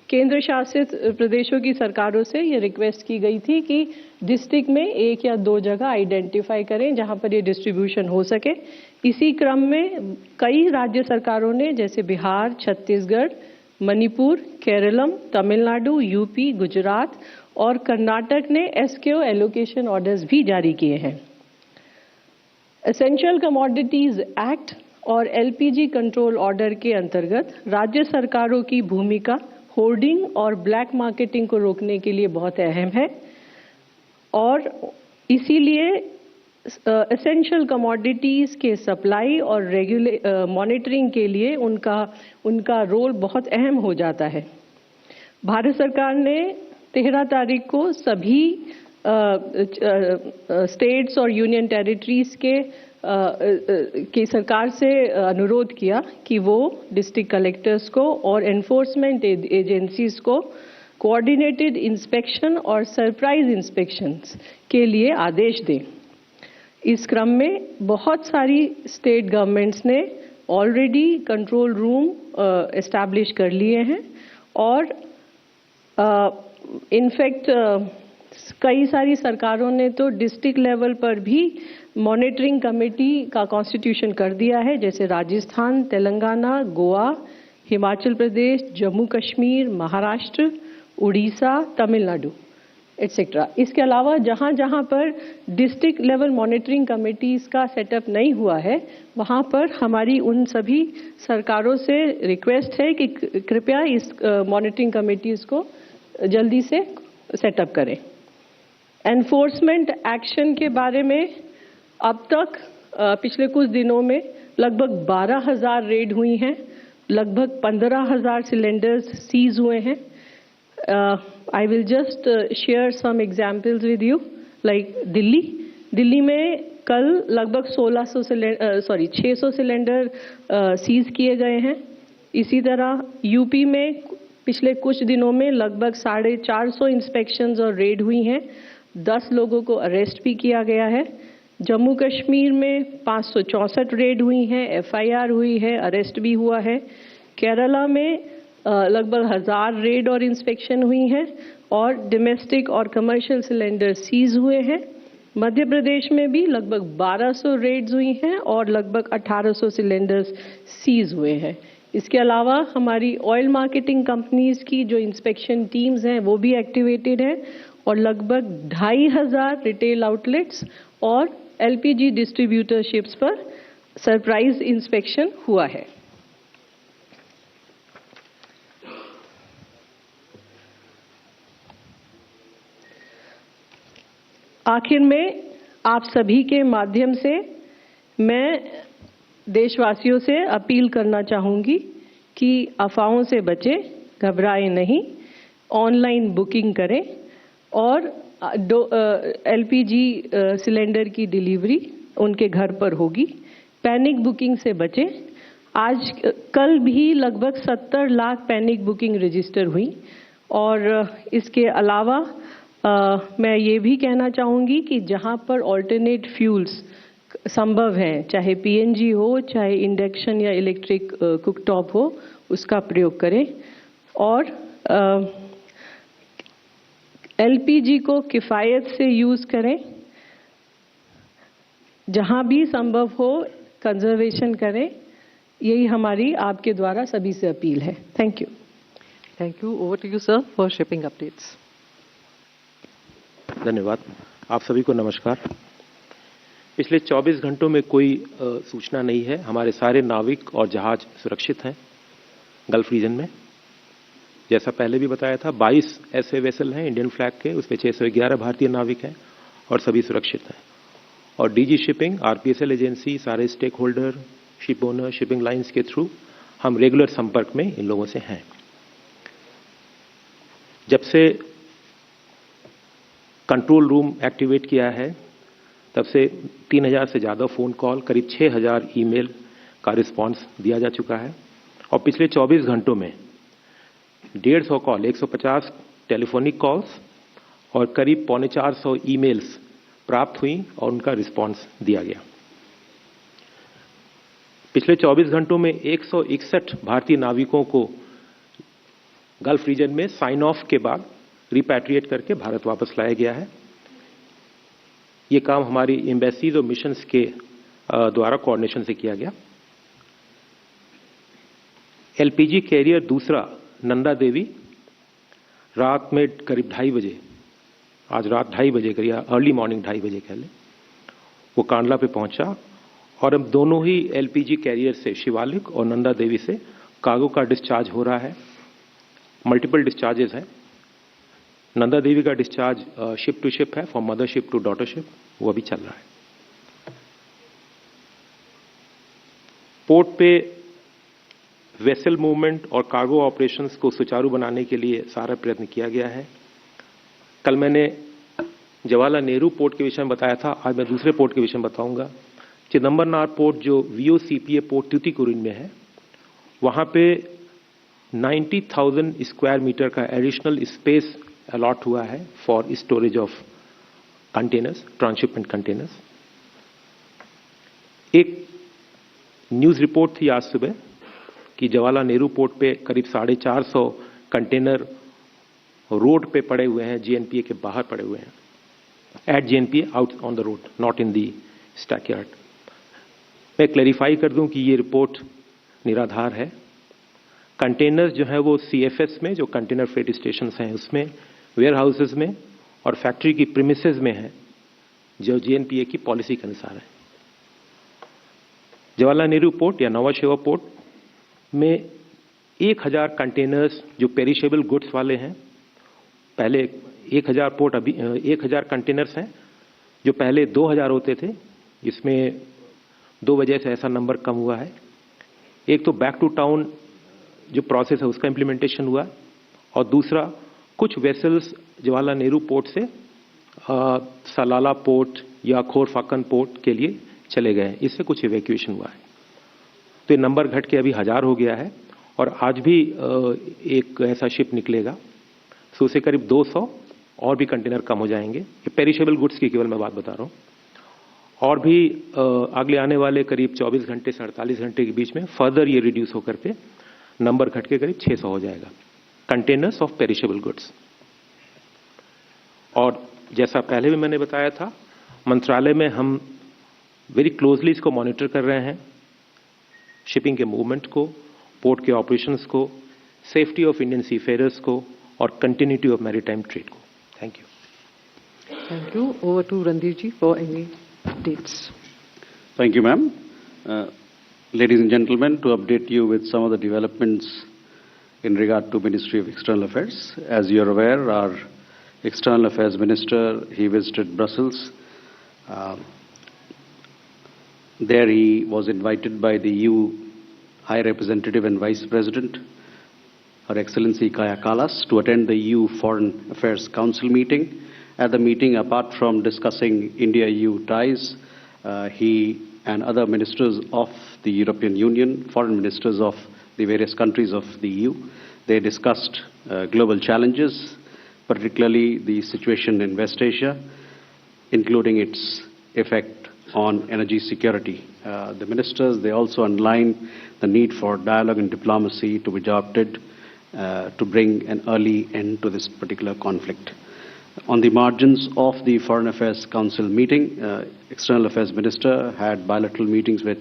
केंद्र शासित प्रदेशों की सरकारों से ये रिक्वेस्ट की गई थी कि डिस्ट्रिक्ट में 1 या 2 जगह आइडेंटिफाई करें जहां पर ये डिस्ट्रीब्यूशन हो सके। इसी क्रम में कई राज्य सरकारों ने जैसे बिहार, छत्तीसगढ़, मणिपुर, केरलम, तमिलनाडु, यूपी, गुजरात और कर्नाटक ने एसकेओ एलोकेशन ऑर्डर्स भी जारी किए हैं। एसेंशियल कमोडिटीज एक्ट और एलपीजी कंट्रोल ऑर्डर के अंतर्गत राज्य सरकारों की भूमिका होर्डिंग और ब्लैक मार्केटिंग को रोकने के लिए बहुत अहम है और इसीलिए एसेंशियल कमोडिटीज के सप्लाई और मॉनिटरिंग के लिए उनका रोल बहुत अहम हो जाता है। भारत सरकार ने 13 तारीख को सभी स्टेट्स और यूनियन टेरिटरीज की सरकार से अनुरोध किया कि वो डिस्ट्रिक्ट कलेक्टर्स को और एनफोर्समेंट एजेंसीज को कोऑर्डिनेटेड इंस्पेक्शन और सरप्राइज इंस्पेक्शंस के लिए आदेश दें। इस क्रम में बहुत सारी स्टेट गवर्नमेंट्स ने ऑलरेडी कंट्रोल रूम एस्टैब्लिश कर लिए हैं और इनफैक्ट कई सारी सरकारों ने तो डिस्ट्रिक्ट लेवल पर भी मॉनिटरिंग कमेटी का कॉन्स्टिट्यूशन कर दिया है, जैसे राजस्थान, तेलंगाना, गोवा, हिमाचल प्रदेश, जम्मू कश्मीर, महाराष्ट्र, उड़ीसा, तमिलनाडु एटसेट्रा। इसके अलावा जहां जहां पर डिस्ट्रिक्ट लेवल मॉनिटरिंग कमेटीज का सेटअप नहीं हुआ है वहां पर हमारी उन सभी सरकारों से रिक्वेस्ट है कि कृपया इस मॉनिटरिंग कमेटीज को जल्दी से सेटअप करें। एनफोर्समेंट एक्शन के बारे में अब तक पिछले कुछ दिनों में लगभग 12,000 रेड हुई हैं, लगभग 15,000 सिलेंडर्स सीज हुए हैं। I will just share some examples with you. Like Delhi में कल लगभग 600 सिलेंडर सीज किए गए हैं। इसी तरह यूपी में पिछले कुछ दिनों में लगभग 450 इंस्पेक्शंस और रेड हुई हैं, 10 लोगों को अरेस्ट भी किया गया है। जम्मू कश्मीर में 564 रेड हुई हैं, एफआईआर हुई है, अरेस्ट भी हुआ है। केरला में लगभग 1000 रेड और इंस्पेक्शन हुई हैं और डोमेस्टिक और कमर्शियल सिलेंडर सीज हुए हैं। मध्य प्रदेश में भी लगभग 1200 रेड्स हुई हैं और लगभग 1800 सिलेंडर्स सीज हुए हैं। इसके अलावा हमारी ऑयल मार्केटिंग कंपनीज की जो इंस्पेक्शन टीम्स हैं वो भी एक्टिवेटेड हैं और लगभग 2500 रिटेल आउटलेट्स और एलपीजी डिस्ट्रीब्यूटरशिप्स पर सरप्राइज इंस्पेक्शन हुआ है। आखिर में आप सभी के माध्यम से मैं देशवासियों से अपील करना चाहूँगी कि अफवाहों से बचें, घबराएं नहीं, ऑनलाइन बुकिंग करें और एलपीजी सिलेंडर की डिलीवरी उनके घर पर होगी। पैनिक बुकिंग से बचें। आज कल भी लगभग 70 लाख पैनिक बुकिंग रजिस्टर हुई और इसके अलावा मैं ये भी कहना चाहूँगी कि जहाँ पर ऑल्टरनेट फ्यूल्स संभव हैं, चाहे पीएनजी हो, चाहे इंडक्शन या इलेक्ट्रिक कुकटॉप हो, उसका प्रयोग करें और एलपीजी को किफ़ायत से यूज़ करें। जहाँ भी संभव हो कंजर्वेशन करें। यही हमारी आपके द्वारा सभी से अपील है। Thank you. Thank you. Over to you sir for shipping updates. धन्यवाद। आप सभी को नमस्कार। पिछले 24 घंटों में कोई सूचना नहीं है। हमारे सारे नाविक और जहाज सुरक्षित हैं गल्फ रीजन में। जैसा पहले भी बताया था, 22 ऐसे वेसल हैं इंडियन फ्लैग के, उसमें 611 भारतीय नाविक हैं और सभी सुरक्षित हैं। और डीजी शिपिंग, आरपीएसएल एजेंसी, सारे stakeholder, ship owner, shipping lines के थ्रू हम रेगुलर संपर्क में इन लोगों से हैं। जब से कंट्रोल रूम एक्टिवेट किया है तब से 3000 से ज़्यादा फ़ोन कॉल, करीब 6000 ईमेल का रिस्पांस दिया जा चुका है और पिछले 24 घंटों में 150 कॉल, 150 टेलीफोनिक कॉल्स और करीब 450 ईमेल्स प्राप्त हुई और उनका रिस्पांस दिया गया। पिछले 24 घंटों में 161 भारतीय नाविकों को गल्फ रीजन में साइन ऑफ के बाद रिपैट्रिएट करके भारत वापस लाया गया है। ये काम हमारी एम्बेसीज और मिशंस के द्वारा कोऑर्डिनेशन से किया गया। एलपीजी कैरियर दूसरा नंदा देवी रात में करीब 2:30 बजे, आज रात 2:30 बजे करीब अर्ली मॉर्निंग 2:30 बजे कह लें, वो कांडला पे पहुंचा और अब दोनों ही एलपीजी कैरियर से, शिवालिक और नंदा देवी से कार्गो का डिस्चार्ज हो रहा है। मल्टीपल डिस्चार्जेस हैं। नंदा देवी का डिस्चार्ज शिप टू शिप है, from mother ship to daughter ship, वो अभी चल रहा है। पोर्ट पे वेसल मूवमेंट और कार्गो ऑपरेशंस को सुचारू बनाने के लिए सारा प्रयत्न किया गया है। कल मैंने जवाहरलाल नेहरू पोर्ट के विषय में बताया था, आज मैं दूसरे पोर्ट के विषय में बताऊंगा। चिदम्बरनार पोर्ट जो वीओसीपीए पोर्ट तूतीकोरिन में है, वहां पे 90,000 स्क्वायर मीटर का एडिशनल स्पेस अलॉट हुआ है for storage of containers, transshipment containers. एक न्यूज रिपोर्ट थी आज सुबह कि जवाहरलाल नेहरू पोर्ट पे करीब 450 कंटेनर रोड पे पड़े हुए हैं, जीएनपीए के बाहर पड़े हुए हैं, at JNPA, out on the road, not in the stackyard. मैं क्लैरिफाई कर दूं कि ये रिपोर्ट निराधार है। कंटेनर्स जो है वो सीएफएस में, जो कंटेनर फ्रेट स्टेशन हैं, उसमें, वेयर हाउसेज में और फैक्ट्री की प्रीमिसेस में है, जो जीएनपीए की पॉलिसी के अनुसार है। जवाहरलाल नेहरू पोर्ट या नवा शेवा पोर्ट में 1000 कंटेनर्स जो पेरिशेबल गुड्स वाले हैं, पहले 1000 कंटेनर्स हैं जो पहले 2000 होते थे। इसमें 2 वजह से ऐसा नंबर कम हुआ है। एक तो बैक टू टाउन जो प्रोसेस है उसका इम्प्लीमेंटेशन हुआ और दूसरा कुछ वेसल्स जवाहरलाल नेहरू पोर्ट से सलाला पोर्ट या खोरफाकन पोर्ट के लिए चले गए, इससे कुछ इवैक्यूएशन हुआ है। तो ये नंबर घट के अभी 1000 हो गया है और आज भी एक ऐसा शिप निकलेगा, तो उसे करीब 200 और भी कंटेनर कम हो जाएंगे। ये पेरिशेबल गुड्स की केवल मैं बात बता रहा हूँ। और भी अगले आने वाले करीब 24 घंटे से 48 घंटे के बीच में फर्दर ये रिड्यूस होकर के नंबर घट के करीब 600 हो जाएगा, कंटेनर्स ऑफ पेरिशेबल गुड्स। और जैसा पहले भी मैंने बताया था, मंत्रालय में हम वेरी क्लोजली इसको मॉनिटर कर रहे हैं, शिपिंग के मूवमेंट को, पोर्ट के ऑपरेशंस को, सेफ्टी ऑफ इंडियन सीफेयरर्स को और कंटिन्यूटी ऑफ मैरीटाइम ट्रेड को। Thank you. Thank you. Over to Randir ji for any updates. Thank you, ma'am. Ladies and gentlemen, to update you with some of the developments in regard to Ministry of External Affairs. As you are aware, our External Affairs Minister, he visited Brussels. There he was invited by the EU High Representative and Vice President, Her Excellency Kaja Kallas, to attend the EU Foreign Affairs Council meeting. At the meeting, apart from discussing India-EU ties, he and other ministers of the European Union, foreign ministers of the various countries of the EU, they discussed global challenges, particularly the situation in West Asia, including its effect on energy security. The ministers, they also underlined the need for dialogue and diplomacy to be adopted to bring an early end to this particular conflict. On the margins of the Foreign Affairs Council meeting, External Affairs Minister had bilateral meetings with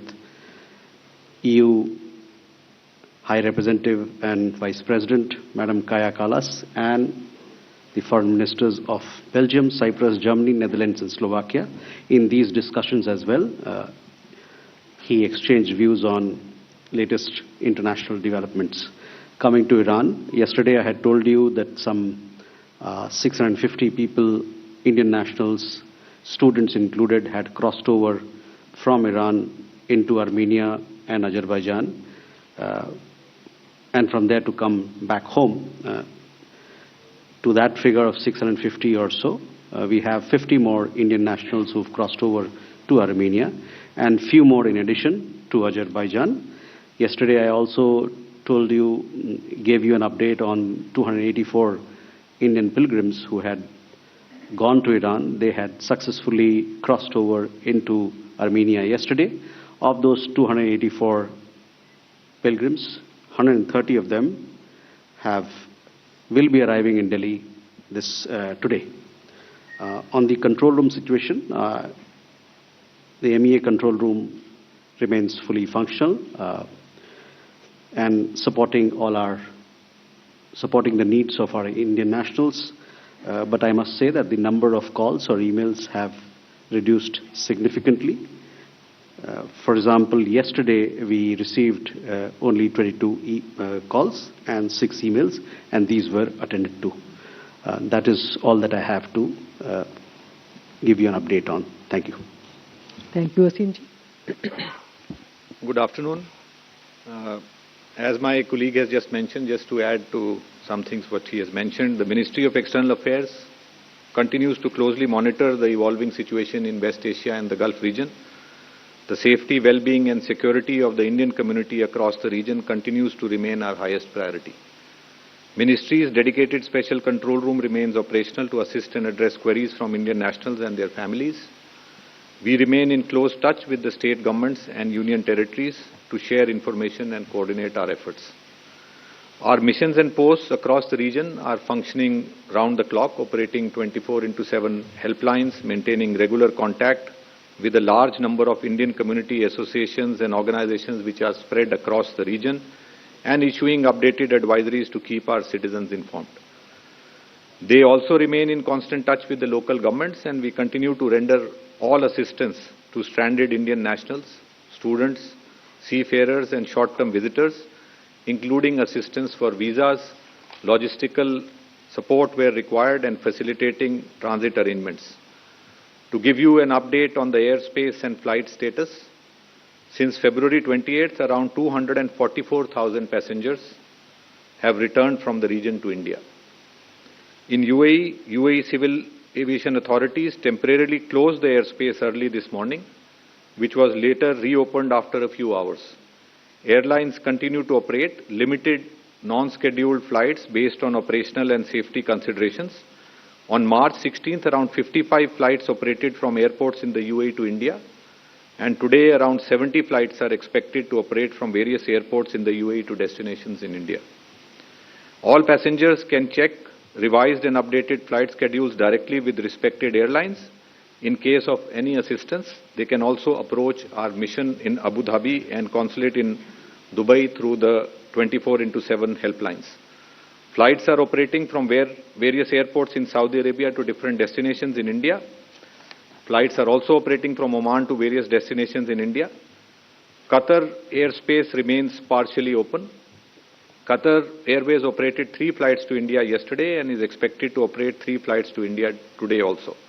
EU High Representative and Vice President, Madam Kaja Kallas, and the Foreign Ministers of Belgium, Cyprus, Germany, Netherlands and Slovakia. In these discussions as well, he exchanged views on latest international developments. Coming to Iran, yesterday I had told you that some 650 people, Indian nationals, students included, had crossed over from Iran into Armenia and Azerbaijan, and from there to come back home. To that figure of 650 or so, we have 50 more Indian nationals who've crossed over to Armenia, and few more in addition to Azerbaijan. Yesterday I also told you, gave you an update on 284 Indian pilgrims who had gone to Iran. They had successfully crossed over into Armenia yesterday. Of those 284 pilgrims, 130 of them will be arriving in Delhi today. On the control room situation, the MEA control room remains fully functional and supporting the needs of our Indian nationals. But I must say that the number of calls or emails have reduced significantly. For example, yesterday we received only 22 calls and 6 emails, and these were attended to. That is all that I have to give you an update on. Thank you. Thank you, Asim ji. Good afternoon. As my colleague has just mentioned, just to add to some things what he has mentioned, the Ministry of External Affairs continues to closely monitor the evolving situation in West Asia and the Gulf region. The safety, well-being and security of the Indian community across the region continues to remain our highest priority. Ministry's dedicated special control room remains operational to assist and address queries from Indian nationals and their families. We remain in close touch with the state governments and union territories to share information and coordinate our efforts. Our missions and posts across the region are functioning round the clock, operating 24/7 helplines, maintaining regular contact with a large number of Indian community associations and organizations which are spread across the region, and issuing updated advisories to keep our citizens informed. They also remain in constant touch with the local governments, and we continue to render all assistance to stranded Indian nationals, students, seafarers and short-term visitors, including assistance for visas, logistical support where required, and facilitating transit arrangements. To give you an update on the airspace and flight status, since February 28th, around 244,000 passengers have returned from the region to India. In UAE Civil Aviation authorities temporarily closed the airspace early this morning, which was later reopened after a few hours. Airlines continue to operate limited non-scheduled flights based on operational and safety considerations. On March 16th, around 55 flights operated from airports in the UAE to India, and today around 70 flights are expected to operate from various airports in the UAE to destinations in India. All passengers can check revised and updated flight schedules directly with respected airlines, In case of any assistance, they can also approach our mission in Abu Dhabi and consulate in Dubai through the 24/7 helplines. Flights are operating from various airports in Saudi Arabia to different destinations in India. Flights are also operating from Oman to various destinations in India. Qatar airspace remains partially open. Qatar Airways operated 3 flights to India yesterday and is expected to operate 3 flights to India today also.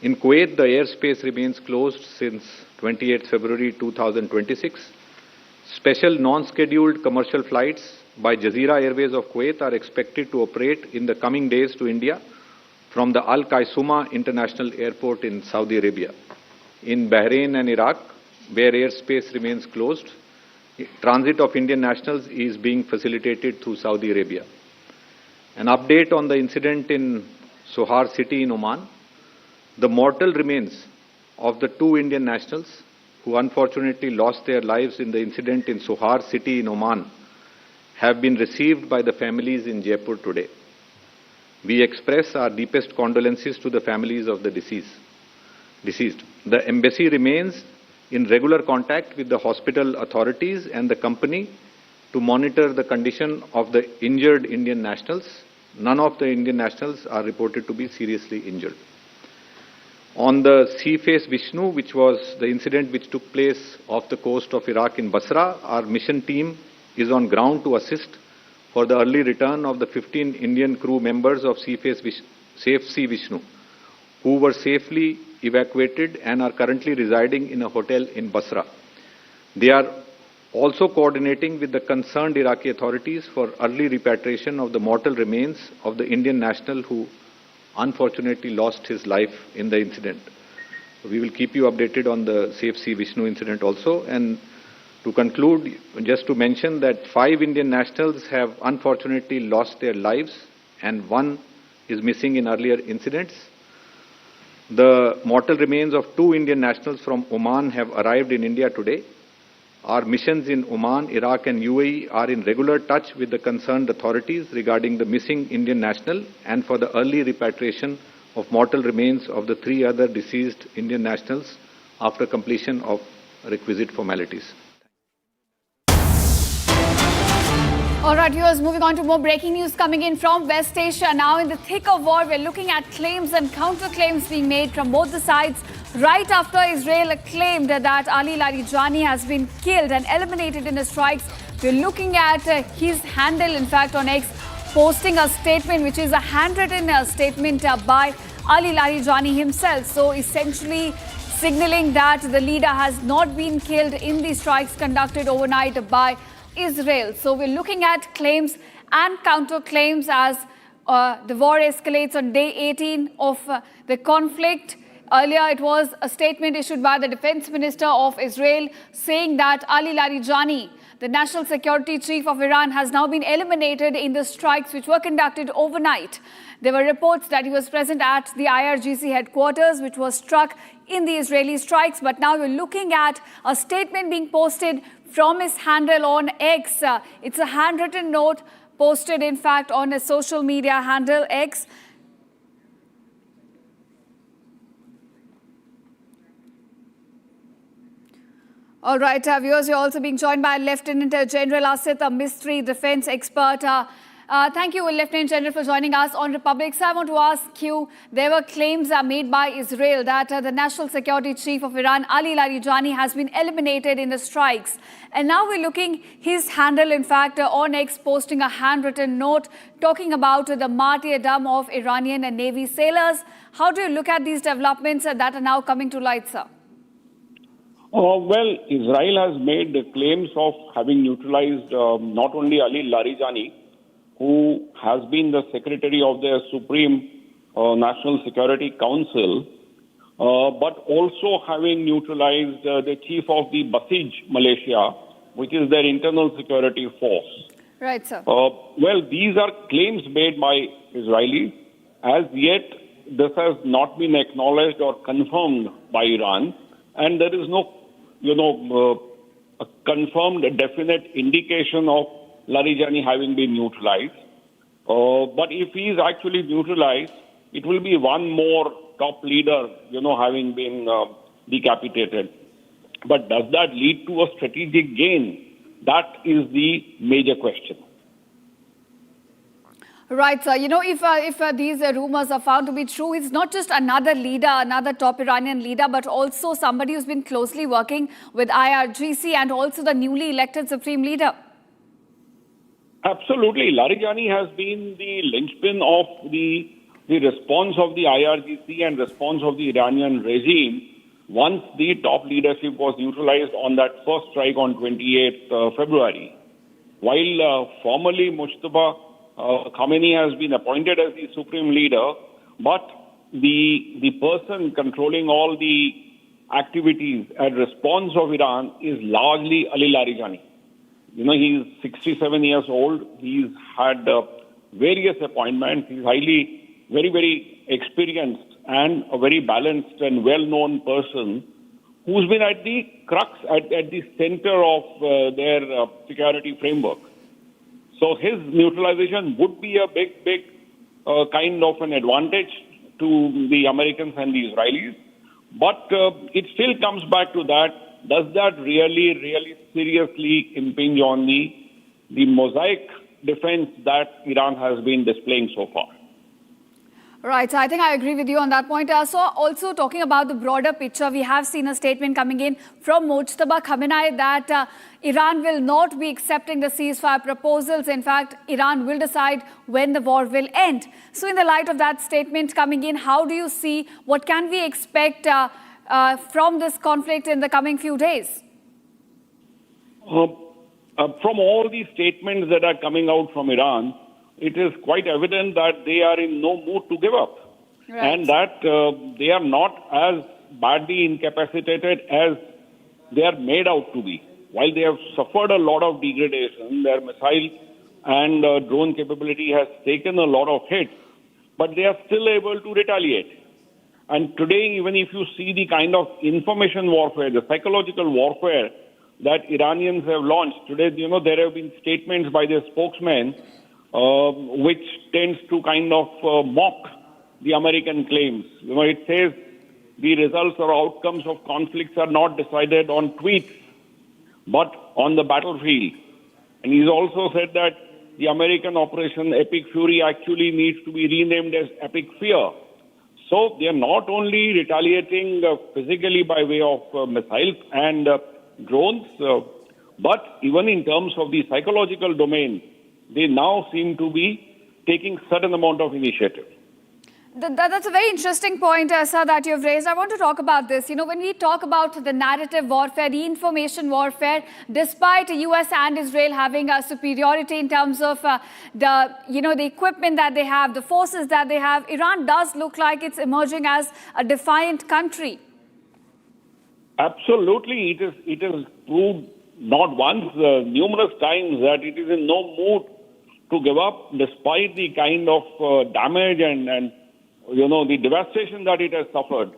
In Kuwait, the airspace remains closed since 28 February 2026. Special non-scheduled commercial flights by Jazeera Airways of Kuwait are expected to operate in the coming days to India from the Al Qaisuma International Airport in Saudi Arabia. In Bahrain and Iraq, where airspace remains closed, transit of Indian nationals is being facilitated through Saudi Arabia. An update on the incident in Sohar city in Oman. The mortal remains of the 2 Indian nationals who unfortunately lost their lives in the incident in Sohar city in Oman have been received by the families in Jaipur today. We express our deepest condolences to the families of the deceased. The embassy remains in regular contact with the hospital authorities and the company to monitor the condition of the injured Indian nationals. None of the Indian nationals are reported to be seriously injured. On the Seaface Vishnu, which was the incident which took place off the coast of Iraq in Basra, our mission team is on ground to assist for the early return of the 15 Indian crew members of Safe Sea Vishnu, who were safely evacuated and are currently residing in a hotel in Basra. They are also coordinating with the concerned Iraqi authorities for early repatriation of the mortal remains of the Indian national who unfortunately lost his life in the incident. We will keep you updated on the Safe Sea Vishnu incident also. And to conclude, just to mention that 5 Indian nationals have unfortunately lost their lives and 1 is missing in earlier incidents. The mortal remains of 2 Indian nationals from Oman have arrived in India today. Our missions in Oman, Iraq and UAE are in regular touch with the concerned authorities regarding the missing Indian national and for the early repatriation of mortal remains of the 3 other deceased Indian nationals after completion of requisite formalities. All right, viewers, moving on to more breaking news coming in from West Asia. Now, in the thick of war, we're looking at claims and counterclaims being made from both the sides. Right after Israel claimed that Ali Larijani has been killed and eliminated in the strikes, we're looking at his handle, in fact, on X, posting a statement which is a handwritten statement by Ali Larijani himself. So, essentially signaling that the leader has not been killed in the strikes conducted overnight by Israel. So we're looking at claims and counterclaims as the war escalates on day 18 of the conflict. Earlier, it was a statement issued by the Defense Minister of Israel saying that Ali Larijani, the National Security Chief of Iran, has now been eliminated in the strikes which were conducted overnight. There were reports that he was present at the IRGC headquarters, which was struck in the Israeli strikes. But now we're looking at a statement being posted from his handle on X. It's a handwritten note posted, in fact, on a social media handle X. All right, viewers, you're also being joined by Lieutenant General Asit, a mystery defense expert. Thank you, Lieutenant General, for joining us on Republic. So I want to ask you, there were claims made by Israel that the National Security Chief of Iran, Ali Larijani, has been eliminated in the strikes. And now we're looking his handle, in fact, on X, posting a handwritten note talking about the martyrdom of Iranian and Navy sailors. How do you look at these developments that are now coming to light, sir? Well, Israel has made claims of having neutralized not only Ali Larijani, who has been the Secretary of the Supreme National Security Council, but also having neutralized the Chief of the Basij militia, which is their internal security force. Right, sir. Well, these are claims made by Israelis. As yet, this has not been acknowledged or confirmed by Iran, and there is no a confirmed definite indication of Larijani having been neutralized. But if he is actually neutralized, it will be one more top leader, having been decapitated. But does that lead to a strategic gain? That is the major question. Right, sir. If these rumors are found to be true, it's not just another leader, another top Iranian leader, but also somebody who's been closely working with IRGC and also the newly elected supreme leader. Absolutely. Larijani has been the linchpin of the response of the IRGC and response of the Iranian regime once the top leadership was neutralized on that first strike on 28th February. While formally Mujtaba Khamenei has been appointed as the supreme leader, but the person controlling all the activities and response of Iran is largely Ali Larijani. He's 67 years old. He's had various appointments. He's very, very experienced and a very balanced and well-known person who's been at the crux, at the center of their security framework. So his neutralization would be a big kind of an advantage to the Americans and the Israelis. But it still comes back to that. Does that really seriously impinge on the mosaic defense that Iran has been displaying so far? Right, so I think I agree with you on that point. So also talking about the broader picture, we have seen a statement coming in from Mujtaba Khamenei that Iran will not be accepting the ceasefire proposals. In fact, Iran will decide when the war will end. So in the light of that statement coming in, how do you see, what can we expect from this conflict in the coming few days? From all these statements that are coming out from Iran, it is quite evident that they are in no mood to give up. Right. And that they are not as badly incapacitated as they are made out to be. While they have suffered a lot of degradation, their missile and drone capability has taken a lot of hits, but they are still able to retaliate. And today, even if you see the kind of information warfare, the psychological warfare that Iranians have launched, today, there have been statements by their spokesman which tends to kind of mock the American claims. It says the results or outcomes of conflicts are not decided on tweets, but on the battlefield. And he's also said that the American Operation Epic Fury actually needs to be renamed as Epic Fear. So they are not only retaliating physically by way of missiles and drones, but even in terms of the psychological domain, they now seem to be taking certain amount of initiative. That's a very interesting point, sir, that you've raised. I want to talk about this. When we talk about the narrative warfare, the information warfare, despite the US and Israel having a superiority in terms of the equipment that they have, the forces that they have, Iran does look like it's emerging as a defiant country. Absolutely. It is proved not once, numerous times that it is in no mood to give up despite the kind of damage and the devastation that it has suffered.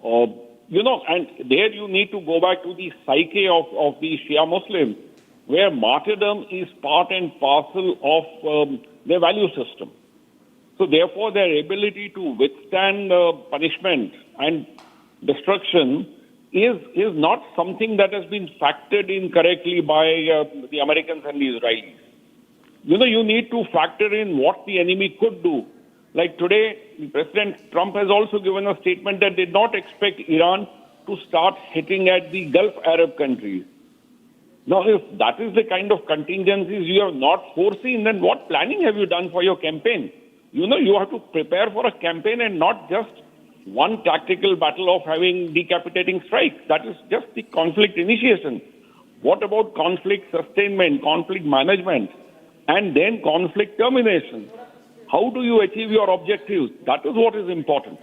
And there you need to go back to the psyche of the Shia Muslims, where martyrdom is part and parcel of their value system. So therefore, their ability to withstand punishment and destruction is not something that has been factored in correctly by the Americans and the Israelis. You need to factor in what the enemy could do. Like today, President Trump has also given a statement that did not expect Iran to start hitting at the Gulf Arab countries. Now, if that is the kind of contingencies you have not foreseen, then what planning have you done for your campaign? You have to prepare for a campaign and not just one tactical battle of having decapitating strikes. That is just the conflict initiation. What about conflict sustainment, conflict management, and then conflict termination? How do you achieve your objectives? That is what is important.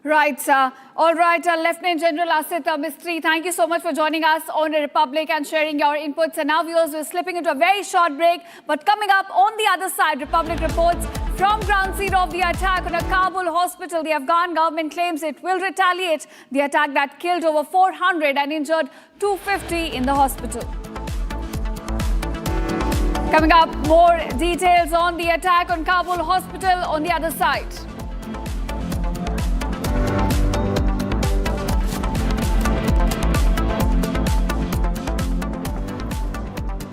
Right, sir. All right, Lieutenant General Asit Mistry, thank you so much for joining us on the Republic and sharing your inputs. And now, viewers, we're slipping into a very short break. But coming up on the other side, Republic reports from ground zero of the attack on a Kabul hospital. The Afghan government claims it will retaliate the attack that killed over 400 and injured 250 in the hospital. Coming up, more details on the attack on Kabul hospital on the other side.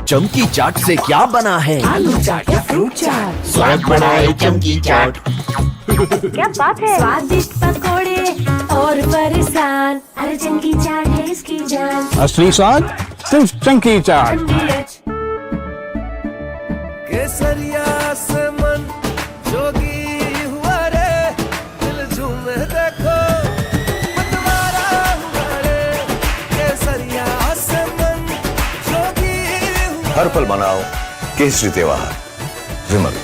चमकी चाट से क्या बना है? आलू चाट या fruit चाट, स्वाद बढ़ाए चमकी चाट। क्या बात है? स्वादिष्ट पकोड़े और परेशान, अरे चमकी चाट है इसकी जान। असली स्वाद सिर्फ चमकी चाट। केसरिया से मन जोगी हुआ रे, दिल झूमे देखो मतवारा हुआ रे। केसरिया से मन जोगी हुआ। हर पल मनाओ केसरी त्योहार। विमल,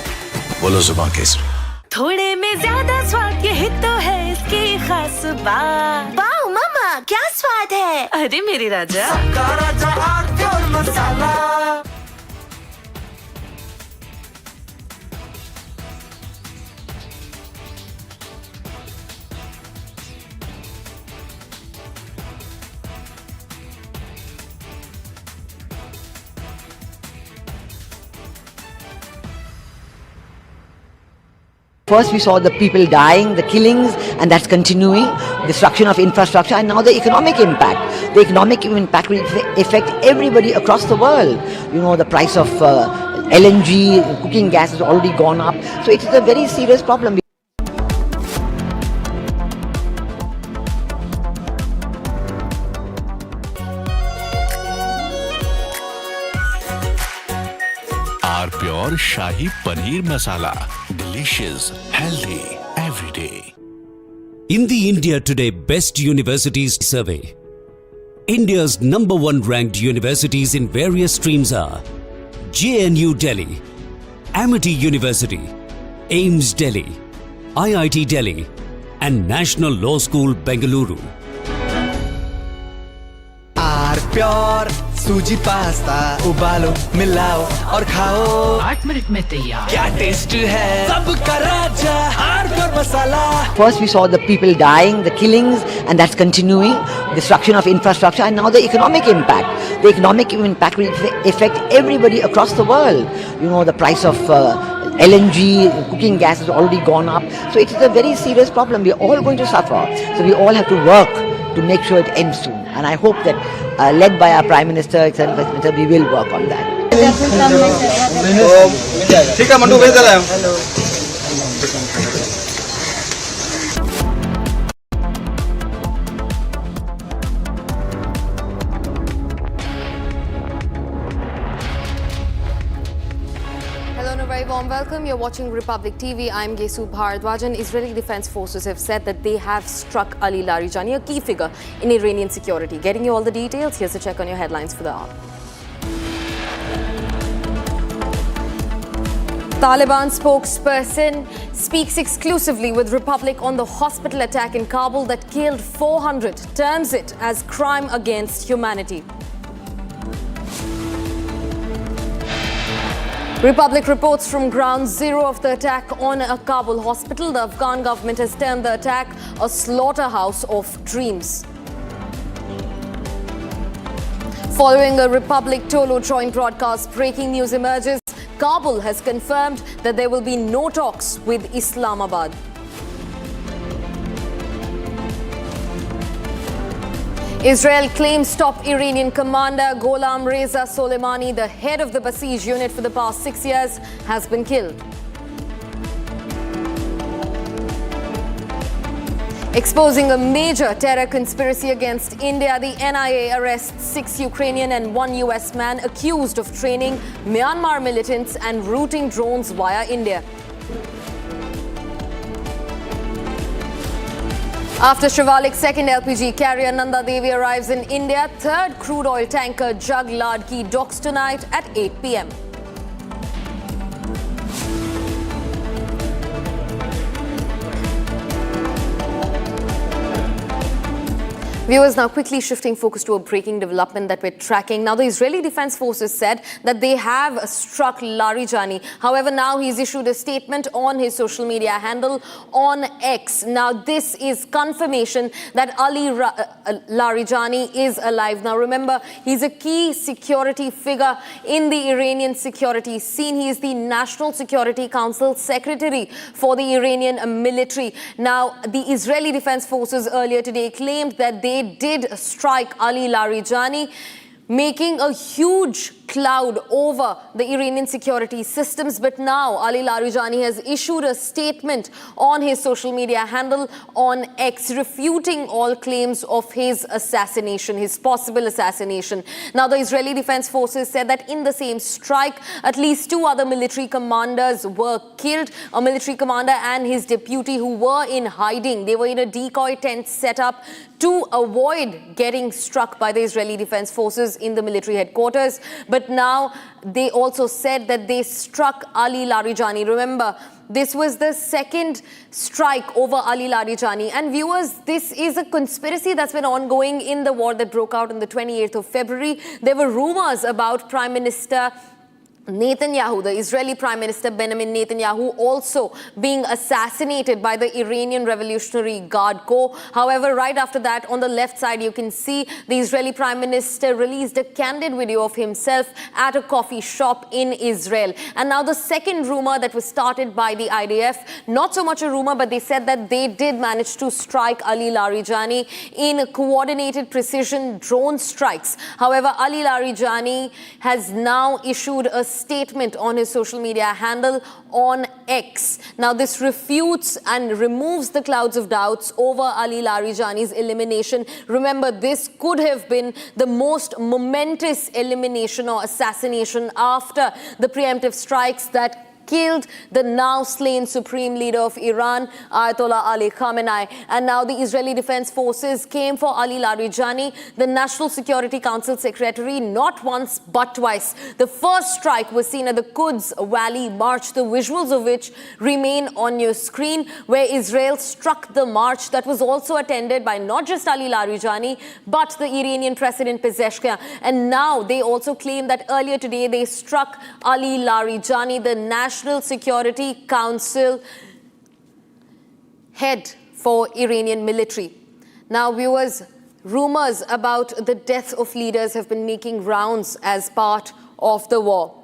बोलो जुबान केसरी। थोड़े में ज्यादा स्वाद, यही तो है इसकी खास बात। वाओ मामा, क्या स्वाद है? अरे मेरे राजा, सबका राजा आरती और मसाला। First we saw the people dying, the killings, and that's continuing, destruction of infrastructure, and now the economic impact. The economic impact will affect everybody across the world. You know, the price of LNG, cooking gas has already gone up. So it is a very serious problem. Pure shahi paneer masala, delicious, healthy, every day. In the India Today Best Universities Survey, India's #1 ranked universities in various streams are JNU Delhi, Amity University, AIMS Delhi, IIT Delhi, and National Law School Bengaluru. Pure suji pasta, उबालो मिलाओ और खाओ, 8 minute में तैयार। क्या taste है सबका राजा आर प्योर मसाला। First we saw the people dying, the killings, and that's continuing, destruction of infrastructure, and now the economic impact. The economic impact will affect everybody across the world. You know, the price of LNG, cooking gas has already gone up. So it is a very serious problem. We're all going to suffer. So we all have to work to make sure it ends soon. And I hope that, led by our Prime Minister, etc., we will work on that. ठीक है mandu, भेज दे रहा हूं। Warm welcome. You're watching Republic TV. I'm Gesu Bharadwajan. Israeli Defense Forces have said that they have struck Ali Larijani, a key figure in Iranian security. Getting you all the details. Here's a check on your headlines for the hour. Taliban spokesperson speaks exclusively with Republic on the hospital attack in Kabul that killed 400, terms it as crime against humanity. Republic reports from ground zero of the attack on a Kabul hospital. The Afghan government has termed the attack a slaughterhouse of dreams. Following a Republic Tolo joint broadcast, breaking news emerges. Kabul has confirmed that there will be no talks with Islamabad. Israel claims top Iranian commander Gholam Reza Soleimani, the head of the Basij unit for the past 6 years, has been killed. Exposing a major terror conspiracy against India, the NIA arrests 6 Ukrainian and 1 US man accused of training Myanmar militants and routing drones via India. After Shivalik's second LPG carrier Nanda Devi arrives in India, third crude oil tanker Jug Ladki docks tonight at 8 p.m. Viewers, now quickly shifting focus to a breaking development that we're tracking. Now, the Israeli Defense Forces said that they have struck Larijani. However, now he's issued a statement on his social media handle on X. Now, this is confirmation that Ali Larijani is alive. Now, remember, he's a key security figure in the Iranian security scene. He is the National Security Council Secretary for the Iranian military. Now, the Israeli Defense Forces earlier today claimed that they did strike Ali Larijani, making a huge cloud over the Iranian security systems. But now Ali Larijani has issued a statement on his social media handle on X, refuting all claims of his assassination, his possible assassination. Now, the Israeli Defense Forces said that in the same strike, at least 2 other military commanders were killed, a military commander and his deputy who were in hiding. They were in a decoy tent set up to avoid getting struck by the Israeli Defense Forces in the military headquarters. But now they also said that they struck Ali Larijani. Remember, this was the second strike over Ali Larijani. And viewers, this is a conspiracy that's been ongoing in the war that broke out on the 28th of February. There were rumors about Prime Minister Netanyahu, the Israeli Prime Minister Benjamin Netanyahu, also being assassinated by the Iranian Revolutionary Guard Corps. However, right after that, on the left side, you can see the Israeli Prime Minister released a candid video of himself at a coffee shop in Israel. And now the second rumor that was started by the IDF, not so much a rumor, but they said that they did manage to strike Ali Larijani in coordinated precision drone strikes. However, Ali Larijani has now issued a statement on his social media handle on X. Now, this refutes and removes the clouds of doubts over Ali Larijani's elimination. Remember, this could have been the most momentous elimination or assassination after the preemptive strikes that killed the now slain supreme leader of Iran, Ayatollah Ali Khamenei. And now the Israeli Defense Forces came for Ali Larijani, the National Security Council secretary, not once but twice. The first strike was seen at the Quds Valley March, the visuals of which remain on your screen, where Israel struck the march that was also attended by not just Ali Larijani, but the Iranian President Pezeshkian. And now they also claim that earlier today they struck Ali Larijani, the National Security Council head for Iranian military. Now, viewers, rumors about the death of leaders have been making rounds as part of the war.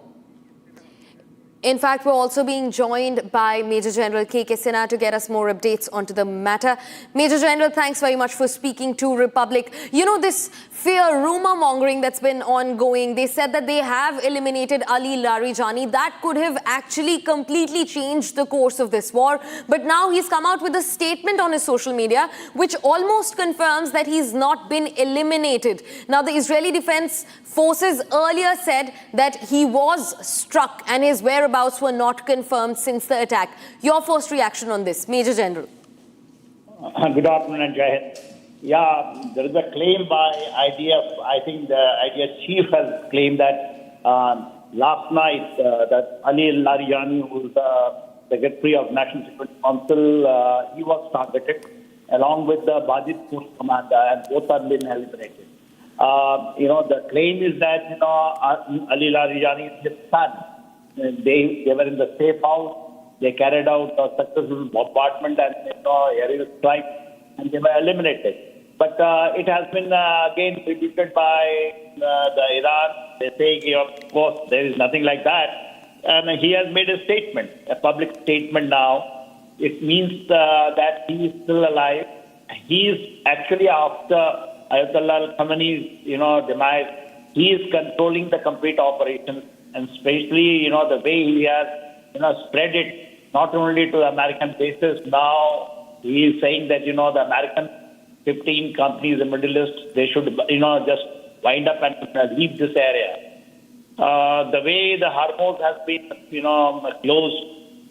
In fact, we're also being joined by Major General K.K. Sinha to get us more updates onto the matter. Major General, thanks very much for speaking to Republic. You know, this fear, rumor mongering that's been ongoing, they said that they have eliminated Ali Larijani. That could have actually completely changed the course of this war. But now he's come out with a statement on his social media, which almost confirms that he's not been eliminated. Now, the Israeli Defense Forces earlier said that he was struck and his whereabouts were not confirmed since the attack. Your first reaction on this, Major General? Good afternoon and Jai Hind. Yeah, there is a claim by IDF. I think the IDF chief has claimed that last night that Ali Larijani, who is the Secretary of National Security Council, he was targeted along with the Bajid Force Commander, and both have been eliminated. The claim is that, Ali Larijani is his son. They were in the safe house. They carried out a successful bombardment and aerial strike, and they were eliminated. But it has been again repeated by the Iran. They say, of course, there is nothing like that. And he has made a statement, a public statement now. It means that he is still alive. He is actually, after Ayatollah Khamenei's, demise, he is controlling the complete operation, and especially, the way he has, spread it not only to the American bases. Now he is saying that, the American 15 companies in the Middle East, they should, just wind up and leave this area. The way the Hormuz has been, closed,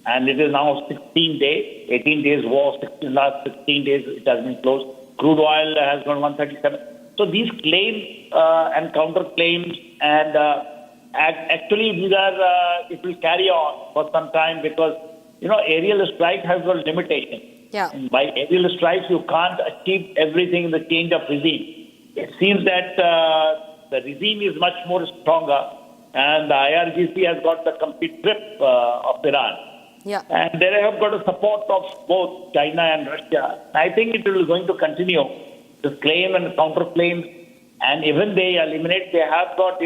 and it is now 16 days, 18 days war, last 16 days it has been closed. Crude oil has gone 137. So these claims and counterclaims, and actually these are, it will carry on for some time because, aerial strike has got limitation. Yeah. And by aerial strikes, you can't achieve everything in the change of regime. It seems that the regime is much more stronger, and the IRGC has got the complete grip of Iran. Yeah. And they have got the support of both China and Russia. I think it is going to continue, this claim and counterclaims. And even they eliminate, they have got,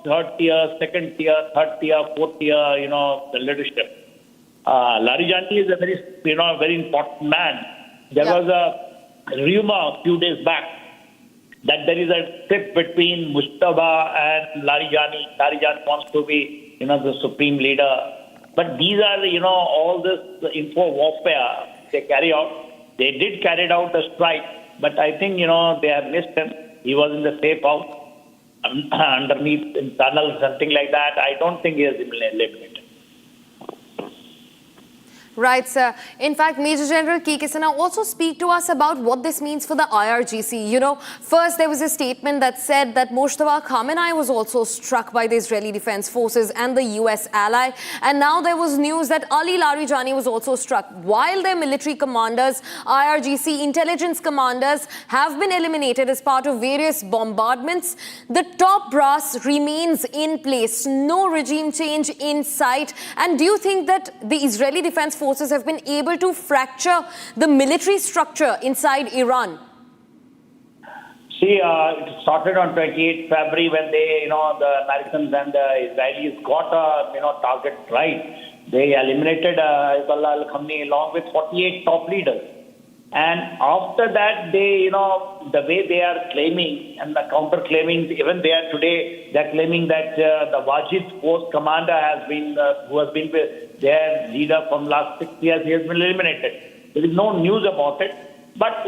third tier, second tier, third tier, fourth tier, the leadership. Larijani is a very important man. There was a rumor a few days back that there is a trip between Mustafa and Larijani. Larijani wants to be, the supreme leader. But these are, all this info warfare they carry out. They did carry out a strike, but I think, they have missed him. He was in the safe house, underneath in tunnels, something like that. I don't think he has been eliminated. Right, sir. In fact, Major General K. Kisana also speak to us about what this means for the IRGC. First there was a statement that said that Mustafa Khamenei was also struck by the Israeli Defense Forces and the US ally. And now there was news that Ali Larijani was also struck. While their military commanders, IRGC intelligence commanders have been eliminated as part of various bombardments, the top brass remains in place. No regime change in sight. And do you think that the Israeli Defense Forces have been able to fracture the military structure inside Iran? See, it started on 28th February when they, the Americans and the Israelis got a, target right. They eliminated Ayatollah al-Khamenei along with 48 top leaders. And after that, they, the way they are claiming and the counter-claiming, even they are today, they're claiming that the Wajid force commander has been, who has been their leader from last 6 years, he has been eliminated. There is no news about it. But,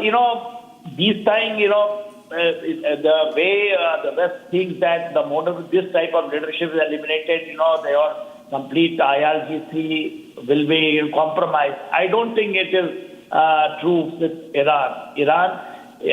this time, the way the West thinks that the model of this type of leadership is eliminated, their complete IRGC will be compromised. I don't think it is true with Iran. Iran,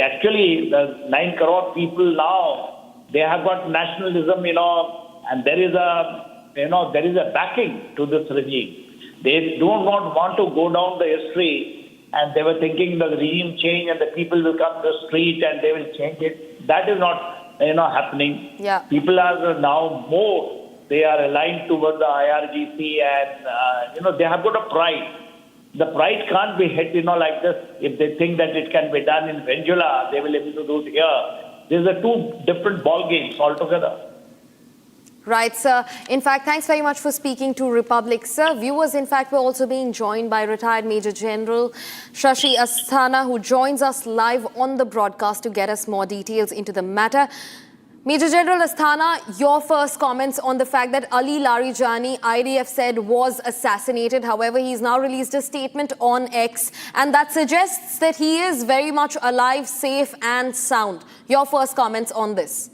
actually, the 9 crore people now, they have got nationalism, and there is a backing to this regime. They do not want to go down the history, and they were thinking the regime change and the people will come to the street and they will change it. That is not, happening. Yeah. People are now more, they are aligned towards the IRGC and, they have got a pride. The pride can't be hit, like this. If they think that it can be done in Venezuela, they will be able to do it here. These are two different ball games altogether. Right, sir. In fact, thanks very much for speaking to Republic, sir. Viewers, in fact, we're also being joined by retired Major General Shashi Asthana, who joins us live on the broadcast to get us more details into the matter. Major General Asthana, your first comments on the fact that Ali Larijani, IDF said, was assassinated. However, he's now released a statement on X, and that suggests that he is very much alive, safe and sound. Your first comments on this?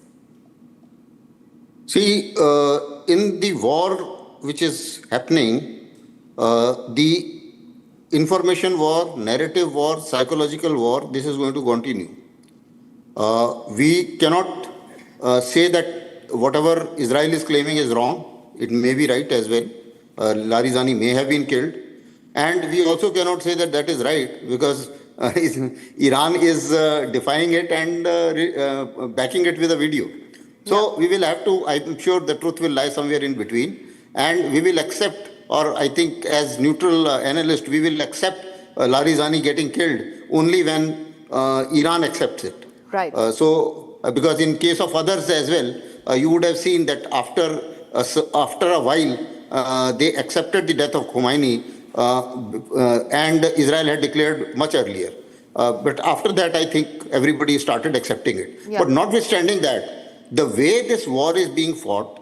See, in the war which is happening, the information war, narrative war, psychological war, this is going to continue. We cannot say that whatever Israel is claiming is wrong. It may be right as well. Larijani may have been killed. And we also cannot say that that is right because Iran is defying it and backing it with a video. So we will have to, I'm sure the truth will lie somewhere in between. And we will accept, or I think as neutral analyst, we will accept Larijani getting killed only when Iran accepts it. Right. Because in case of others as well, you would have seen that after a while, they accepted the death of Khomeini and Israel had declared much earlier. But after that, I think everybody started accepting it. Yeah. But notwithstanding that, the way this war is being fought,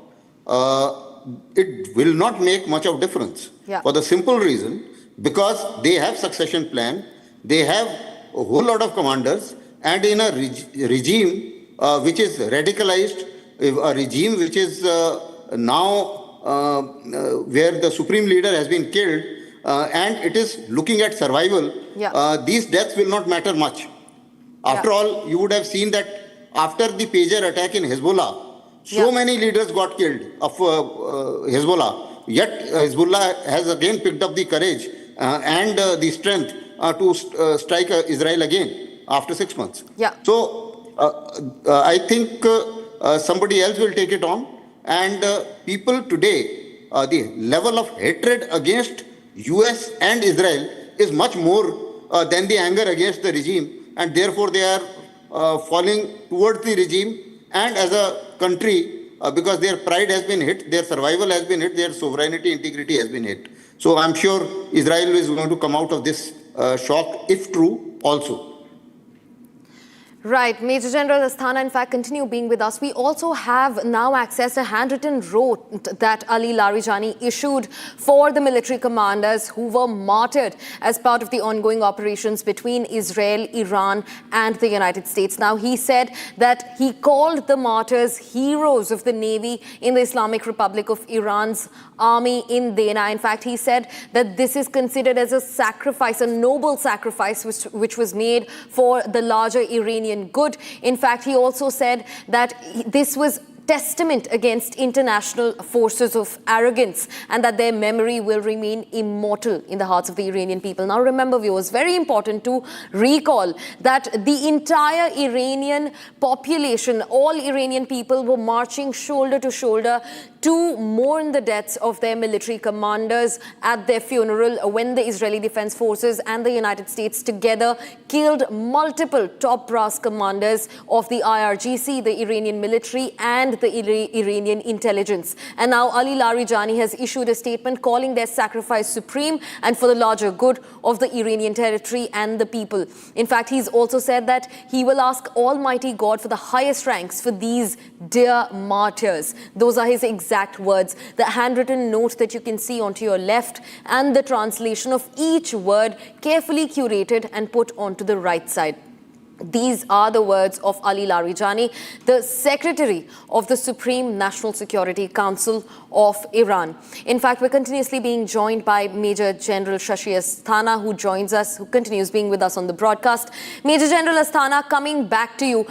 it will not make much of difference. Yeah. For the simple reason, because they have succession plan, they have a whole lot of commanders, and in a regime which is radicalized, a regime which is now where the supreme leader has been killed and it is looking at survival, these deaths will not matter much. After all, you would have seen that after the pager attack in Hezbollah, so many leaders got killed of Hezbollah. Yet Hezbollah has again picked up the courage and the strength to strike Israel again after 6 months. Yeah. So I think somebody else will take it on. And people today, the level of hatred against US and Israel is much more than the anger against the regime. And therefore they are falling towards the regime and as a country because their pride has been hit, their survival has been hit, their sovereignty, integrity has been hit. So I'm sure Israel is going to come out of this shock, if true, also. Right. Major General Asthana, in fact, continue being with us. We also have now accessed a handwritten note that Ali Larijani issued for the military commanders who were martyred as part of the ongoing operations between Israel, Iran and the United States. Now, he said that he called the martyrs heroes of the Navy in the Islamic Republic of Iran's army in Dena. In fact, he said that this is considered as a sacrifice, a noble sacrifice which was made for the larger Iranian good. In fact, he also said that this was testament against international forces of arrogance and that their memory will remain immortal in the hearts of the Iranian people. Now remember, viewers, very important to recall that the entire Iranian population, all Iranian people were marching shoulder to shoulder to mourn the deaths of their military commanders at their funeral when the Israeli Defense Forces and the United States together killed multiple top brass commanders of the IRGC, the Iranian military and the Iranian intelligence. And now Ali Larijani has issued a statement calling their sacrifice supreme and for the larger good of the Iranian territory and the people. In fact, he's also said that he will ask Almighty God for the highest ranks for these dear martyrs. Those are his exact words. The handwritten note that you can see onto your left and the translation of each word carefully curated and put onto the right side. These are the words of Ali Larijani, the Secretary of the Supreme National Security Council of Iran. In fact, we're continuously being joined by Major General Shashi Asthana, who joins us, who continues being with us on the broadcast. Major General Asthana, coming back to you,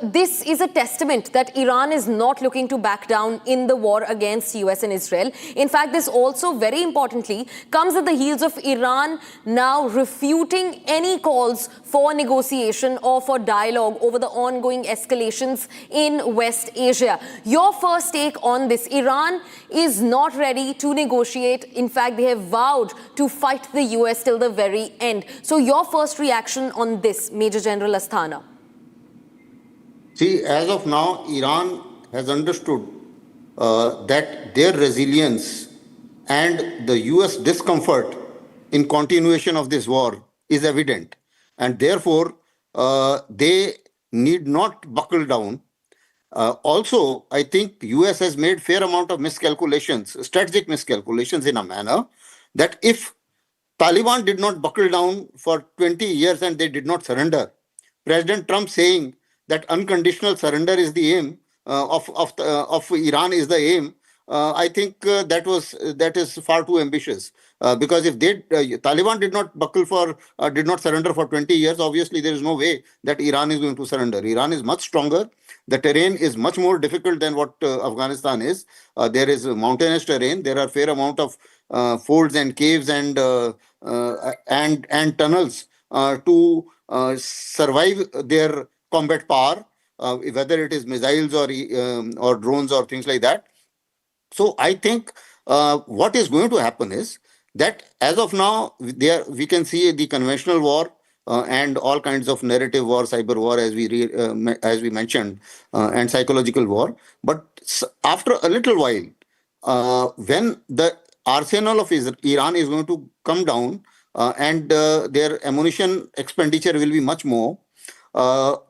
this is a testament that Iran is not looking to back down in the war against US and Israel. In fact, this also very importantly comes at the heels of Iran now refuting any calls for negotiation or for dialogue over the ongoing escalations in West Asia. Your first take on this? Iran is not ready to negotiate. In fact, they have vowed to fight the US till the very end. So your first reaction on this, Major General Asthana? See, as of now, Iran has understood that their resilience and the US discomfort in continuation of this war is evident. And therefore, they need not buckle down. Also, I think US has made fair amount of miscalculations, strategic miscalculations in a manner that if Taliban did not buckle down for 20 years and they did not surrender, President Trump saying that unconditional surrender is the aim of Iran is the aim, I think that is far too ambitious. Because if Taliban did not surrender for 20 years, obviously there is no way that Iran is going to surrender. Iran is much stronger. The terrain is much more difficult than what Afghanistan is. There is mountainous terrain. There are fair amount of folds and caves and tunnels to survive their combat power, whether it is missiles or drones or things like that. So I think what is going to happen is that as of now, we can see the conventional war and all kinds of narrative war, cyber war, as we mentioned, and psychological war. But after a little while, when the arsenal of Iran is going to come down and their ammunition expenditure will be much more,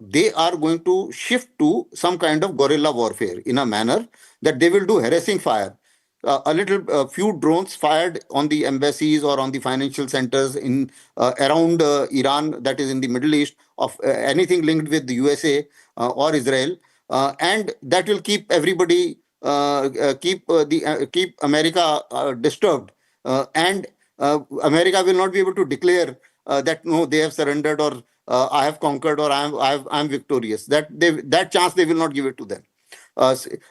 they are going to shift to some kind of guerrilla warfare in a manner that they will do harassing fire. A few drones fired on the embassies or on the financial centers in around Iran, that is in the Middle East, of anything linked with the USA or Israel, and that will keep everybody, keep America disturbed, and America will not be able to declare that no, they have surrendered or I have conquered or I am victorious. That chance they will not give it to them.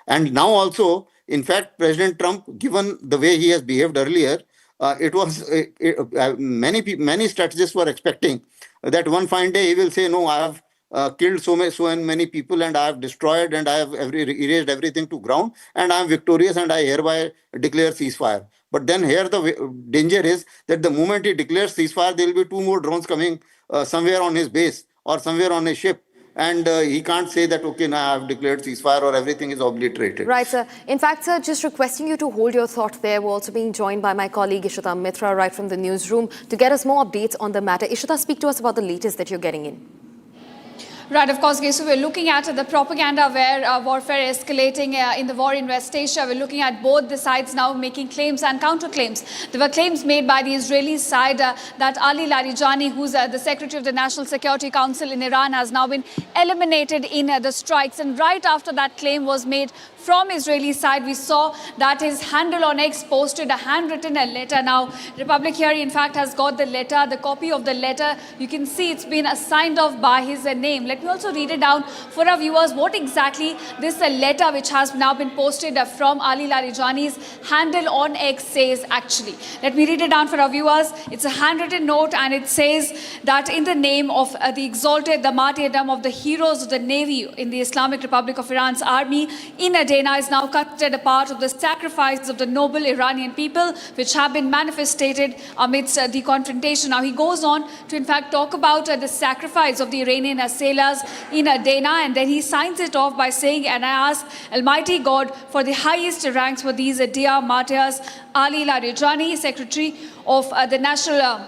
And now also, in fact, President Trump, given the way he has behaved earlier, many strategists were expecting that one fine day he will say, no, I have killed so many people and I have destroyed and I have erased everything to ground and I am victorious and I hereby declare ceasefire. But then here the danger is that the moment he declares ceasefire, there will be 2 more drones coming somewhere on his base or somewhere on his ship. And he can't say that, okay, now I have declared ceasefire or everything is obliterated. Right, sir. In fact, sir, just requesting you to hold your thought there. We're also being joined by my colleague Ishita Mitra right from the newsroom to get us more updates on the matter. Ishita, speak to us about the latest that you're getting in. Right, of course, Gesu, we're looking at the propaganda where warfare escalating in the war in West Asia. We're looking at both the sides now making claims and counterclaims. There were claims made by the Israeli side that Ali Larijani, who's the Secretary of the National Security Council in Iran, has now been eliminated in the strikes. And right after that claim was made from Israeli side, we saw that his handle on X posted a handwritten letter. Now, Republic here, in fact, has got the letter, the copy of the letter. You can see it's been signed off by his name. Let me also read it down for our viewers what exactly this letter, which has now been posted from Ali Larijani's handle on X, says actually. Let me read it down for our viewers. It's a handwritten note, and it says that in the name of the exalted, the martyrdom of the heroes of the Navy in the Islamic Republic of Iran's army, in Dana is now considered a part of the sacrifices of the noble Iranian people, which have been manifested amidst the confrontation. Now, he goes on to, in fact, talk about the sacrifice of the Iranian sailors in Dana, and then he signs it off by saying, and I ask Almighty God for the highest ranks for these dear martyrs. Ali Larijani, Secretary of the National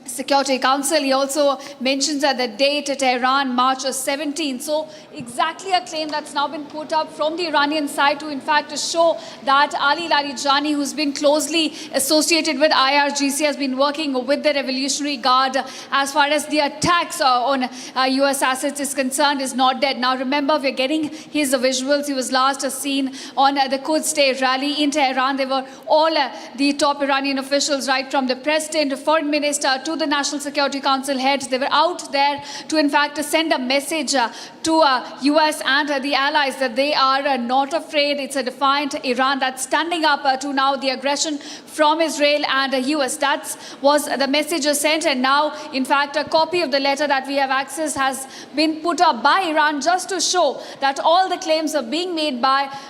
Security Council. He also mentions the date, Tehran, March 17. So exactly a claim that's now been put up from the Iranian side to, in fact, to show that Ali Larijani, who's been closely associated with IRGC, has been working with the Revolutionary Guard as far as the attacks on US assets is concerned, is not dead. Now remember, we're getting his visuals. He was last seen on the Quds Day rally in Tehran. They were all the top Iranian officials, right from the president, foreign minister, to the National Security Council heads. They were out there to, in fact, send a message to US and the allies that they are not afraid. It's a defiant Iran that's standing up to now the aggression from Israel and US. That was the message sent, and now, in fact, a copy of the letter that we have accessed has been put up by Iran just to show that all the claims are being made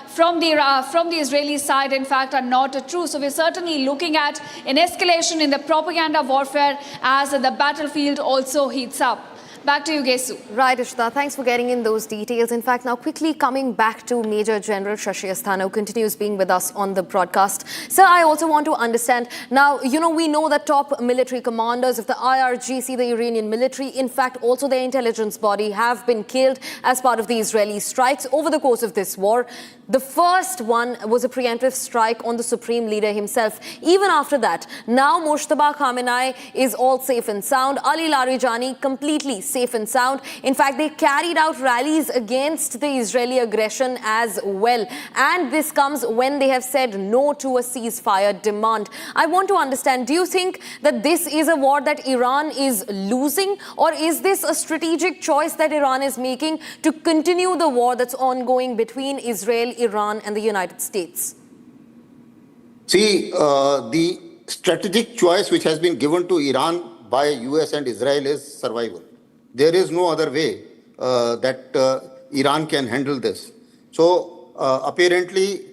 from the Israeli side, in fact, are not true. So we're certainly looking at an escalation in the propaganda warfare as the battlefield also heats up. Back to you, Gesu. Right, Ishita. Thanks for getting in those details. In fact, now quickly coming back to Major General Shashi Asthana, who continues being with us on the broadcast. Sir, I also want to understand, now, we know that top military commanders of the IRGC, the Iranian military, in fact, also their intelligence body, have been killed as part of the Israeli strikes over the course of this war. The first one was a preemptive strike on the supreme leader himself. Even after that, now Mojtaba Khamenei is all safe and sound. Ali Larijani completely safe and sound. In fact, they carried out rallies against the Israeli aggression as well. And this comes when they have said no to a ceasefire demand. I want to understand, do you think that this is a war that Iran is losing? Or is this a strategic choice that Iran is making to continue the war that's ongoing between Israel, Iran and the United States? See, the strategic choice which has been given to Iran by US and Israel is survival. There is no other way that Iran can handle this. So apparently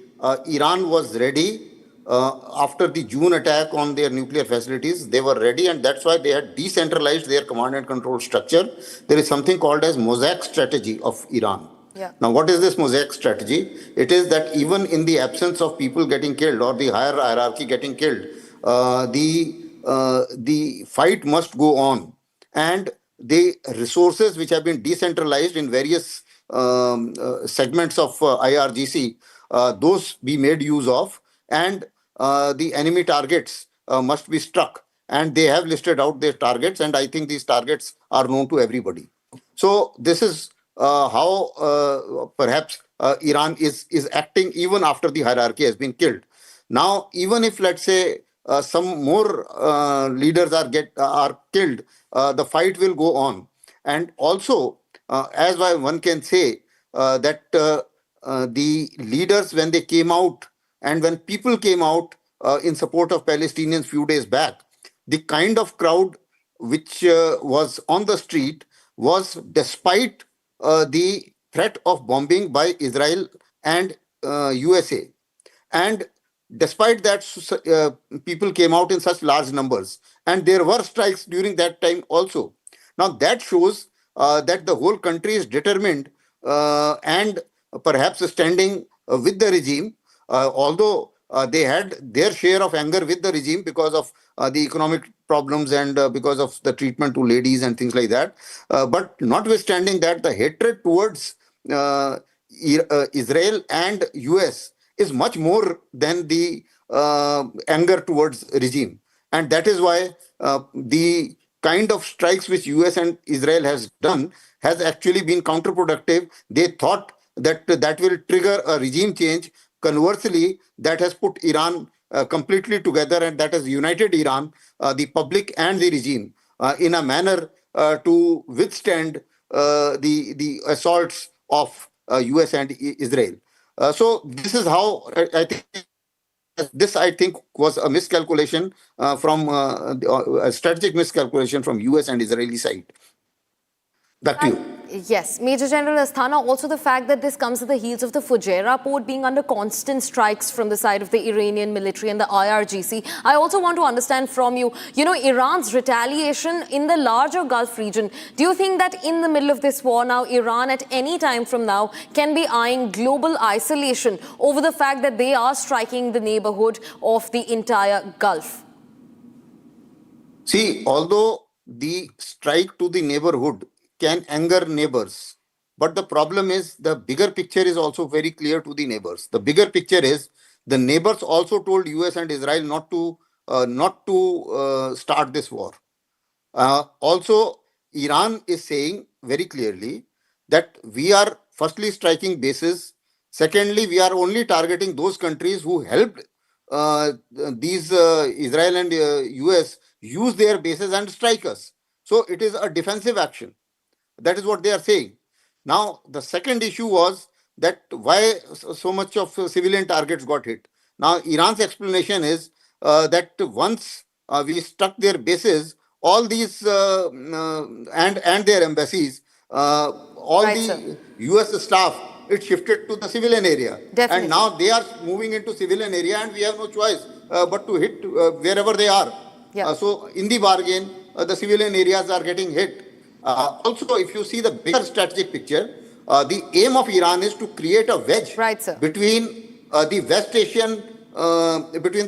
Iran was ready after the June attack on their nuclear facilities. They were ready, and that's why they had decentralized their command and control structure. There is something called as mosaic strategy of Iran. Yeah. Now, what is this mosaic strategy? It is that even in the absence of people getting killed or the higher hierarchy getting killed, the fight must go on. And the resources which have been decentralized in various segments of IRGC, those be made use of, and the enemy targets must be struck. And they have listed out their targets, and I think these targets are known to everybody. So this is how perhaps Iran is acting even after the hierarchy has been killed. Now, even if, let's say, some more leaders are killed, the fight will go on. And also, as one can say, that the leaders, when they came out and when people came out in support of Palestinians few days back, the kind of crowd which was on the street was despite the threat of bombing by Israel and USA. And despite that, people came out in such large numbers. And there were strikes during that time also. Now, that shows that the whole country is determined and perhaps standing with the regime, although they had their share of anger with the regime because of the economic problems and because of the treatment to ladies and things like that. But notwithstanding that, the hatred towards Israel and US is much more than the anger towards regime. And that is why the kind of strikes which US and Israel has done has actually been counterproductive. They thought that that will trigger a regime change. Conversely, that has put Iran completely together, and that has united Iran, the public and the regime, in a manner to withstand the assaults of US and Israel. So this is how I think. This, I think, was a miscalculation from a strategic miscalculation from US and Israeli side. Back to you. Yes, Major General Asthana, also the fact that this comes at the heels of the Fujairah port being under constant strikes from the side of the Iranian military and the IRGC. I also want to understand from you, Iran's retaliation in the larger Gulf region. Do you think that in the middle of this war now, Iran at any time from now can be eyeing global isolation over the fact that they are striking the neighborhood of the entire Gulf? See, although the strike to the neighborhood can anger neighbors, but the problem is the bigger picture is also very clear to the neighbors. The bigger picture is the neighbors also told US and Israel not to start this war. Also, Iran is saying very clearly that we are firstly striking bases. Secondly, we are only targeting those countries who helped these Israel and US use their bases and strike us. So it is a defensive action. That is what they are saying. Now, the second issue was that why so much of civilian targets got hit. Now, Iran's explanation is that once we struck their bases, all these and their embassies, all the US staff, it shifted to the civilian area. Definitely. And now they are moving into civilian area, and we have no choice but to hit wherever they are. Yeah. So in the bargain, the civilian areas are getting hit. Also, if you see the bigger strategic picture, the aim of Iran is to create a wedge between the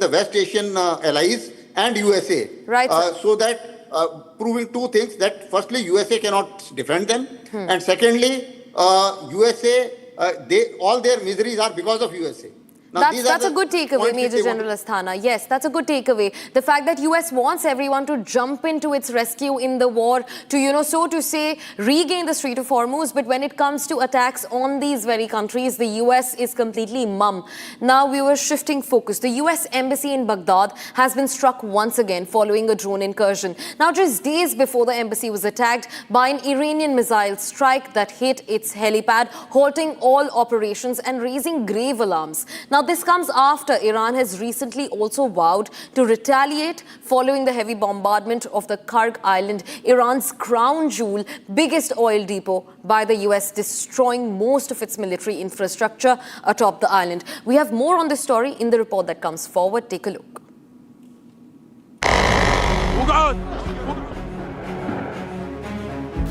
West Asian allies and USA. So that proving two things: that firstly, USA cannot defend them, and secondly, USA, all their miseries are because of USA. Now, that's a good takeaway, Major General Asthana. Yes, that's a good takeaway. The fact that US wants everyone to jump into its rescue in the war to, so to say, regain the Strait of Hormuz. But when it comes to attacks on these very countries, the US is completely mum. Now we were shifting focus. The US embassy in Baghdad has been struck once again following a drone incursion. Now, just days before the embassy was attacked by an Iranian missile strike that hit its helipad, halting all operations and raising grave alarms. Now, this comes after Iran has recently also vowed to retaliate following the heavy bombardment of the Karg Island, Iran's crown jewel, biggest oil depot, by the US, destroying most of its military infrastructure atop the island. We have more on this story in the report that comes forward. Take a look.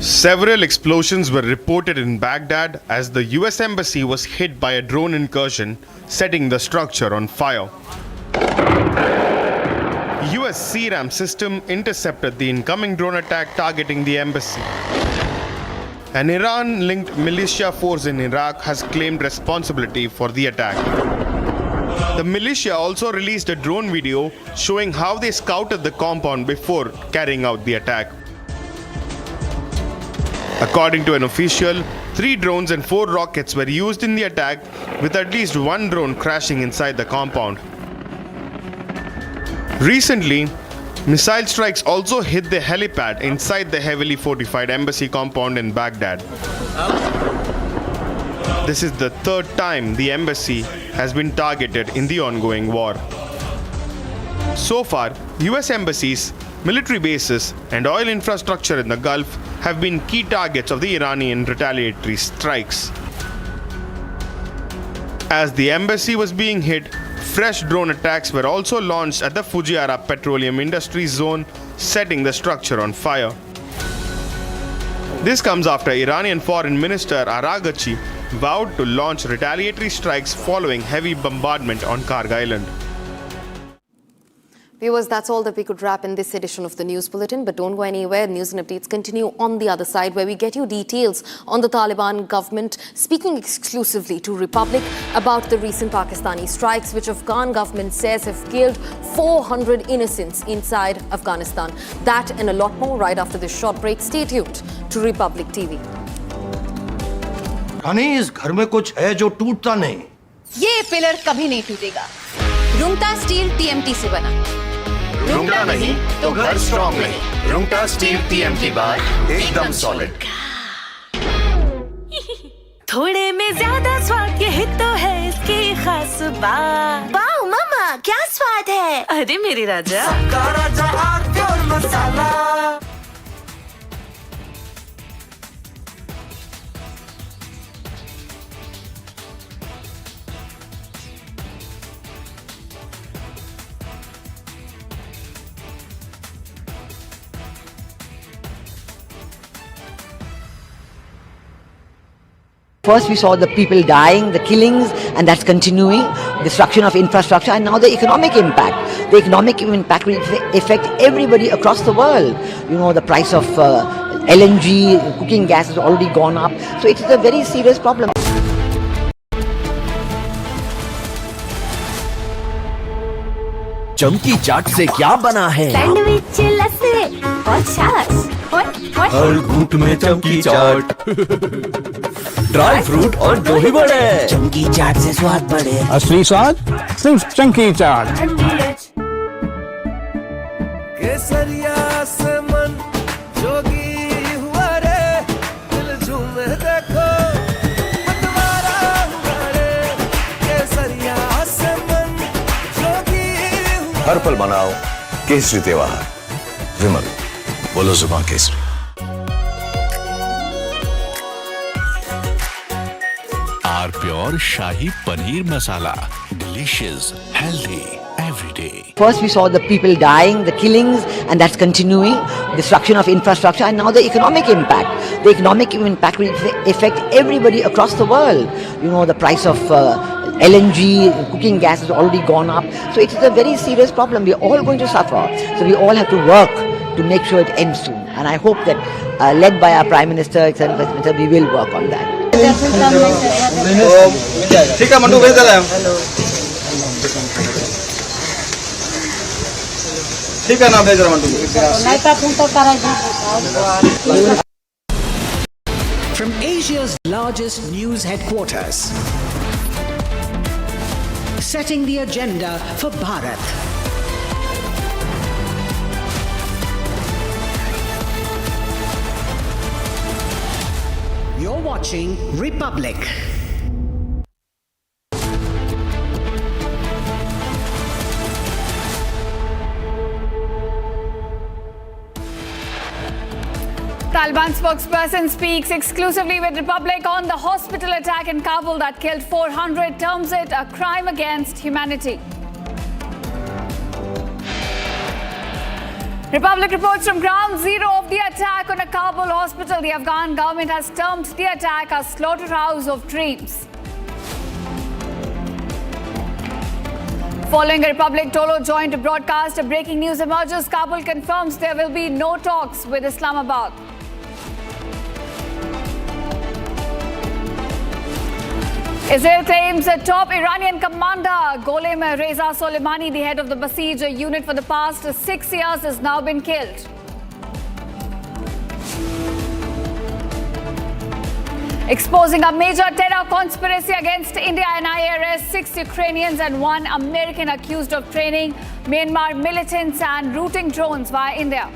Several explosions were reported in Baghdad as the US embassy was hit by a drone incursion, setting the structure on fire. US CRAM system intercepted the incoming drone attack targeting the embassy. An Iran-linked militia force in Iraq has claimed responsibility for the attack. The militia also released a drone video showing how they scouted the compound before carrying out the attack. According to an official, 3 drones and 4 rockets were used in the attack, with at least 1 drone crashing inside the compound. Recently, missile strikes also hit the helipad inside the heavily fortified embassy compound in Baghdad. This is the 3rd time the embassy has been targeted in the ongoing war. So far, US embassies, military bases, and oil infrastructure in the Gulf have been key targets of the Iranian retaliatory strikes. As the embassy was being hit, fresh drone attacks were also launched at the Fujairah Petroleum Industries Zone, setting the structure on fire. This comes after Iranian Foreign Minister Araghchi vowed to launch retaliatory strikes following heavy bombardment on Karg Island. Viewers, that's all that we could wrap in this edition of the News Bulletin. But don't go anywhere. News and updates continue on the other side, where we get you details on the Taliban government speaking exclusively to Republic about the recent Pakistani strikes, which Afghan government says have killed 400 innocents inside Afghanistan. That and a lot more right after this short break. Stay tuned to Republic TV. रानी, इस घर में कुछ है जो टूटता नहीं। ये pillar कभी नहीं टूटेगा। रुंगटा स्टील TMT से बना। रुंगटा नहीं तो घर स्ट्रॉन्ग नहीं। रुंगटा स्टील TMT बार एकदम सॉलिड। थोड़े में ज्यादा स्वाद, यही तो है इसकी खास बात। वाओ मामा, क्या स्वाद है? अरे मेरे राजा, सबका राजा आरती और मसाला। First we saw the people dying, the killings, and that's continuing, destruction of infrastructure, and now the economic impact. The economic impact will affect everybody across the world. You know, the price of LNG, cooking gas has already gone up. So it is a very serious problem. चमकी चाट से क्या बना है? Sandwich, लस्सी और छाछ। हर घूंट में चमकी चाट, ड्राई फ्रूट और दही बड़े। चमकी चाट से स्वाद बढ़े। असली स्वाद सिर्फ चमकी चाट। केसरिया से मन जोगी हुआ रे, दिल झूमे देखो मतवारा हुआ रे। केसरिया से मन जोगी हुआ। हर पल मनाओ केसरी त्योहार। विमल, बोलो जुबान Kesari. Pure shahi paneer masala, delicious, healthy, every day. First we saw the people dying, the killings, and that's continuing, destruction of infrastructure, and now the economic impact. The economic impact will affect everybody across the world. You know, the price of LNG, cooking gas has already gone up. So it is a very serious problem. We are all going to suffer. So we all have to work to make sure it ends soon. And I hope that, led by our Prime Minister, Excellency Vice Minister, we will work on that. ठीक है mandu, भेज दे रहे हैं। ठीक है ना, भेज रहे mandu. From Asia's largest news headquarters, setting the agenda for Bharat. You're watching Republic. Taliban spokesperson speaks exclusively with Republic on the hospital attack in Kabul that killed 400, terms it a crime against humanity. Republic reports from ground zero of the attack on a Kabul hospital. The Afghan government has termed the attack a slaughterhouse of dreams. Following a Republic Tolo joint broadcast, a breaking news emerges. Kabul confirms there will be no talks with Islamabad. Israel claims a top Iranian commander, Golem Reza Soleimani, the head of the Basij unit for the past 6 years, has now been killed. Exposing a major terror conspiracy against India, NIA arrests 6 Ukrainians and 1 American accused of training Myanmar militants and routing drones via India.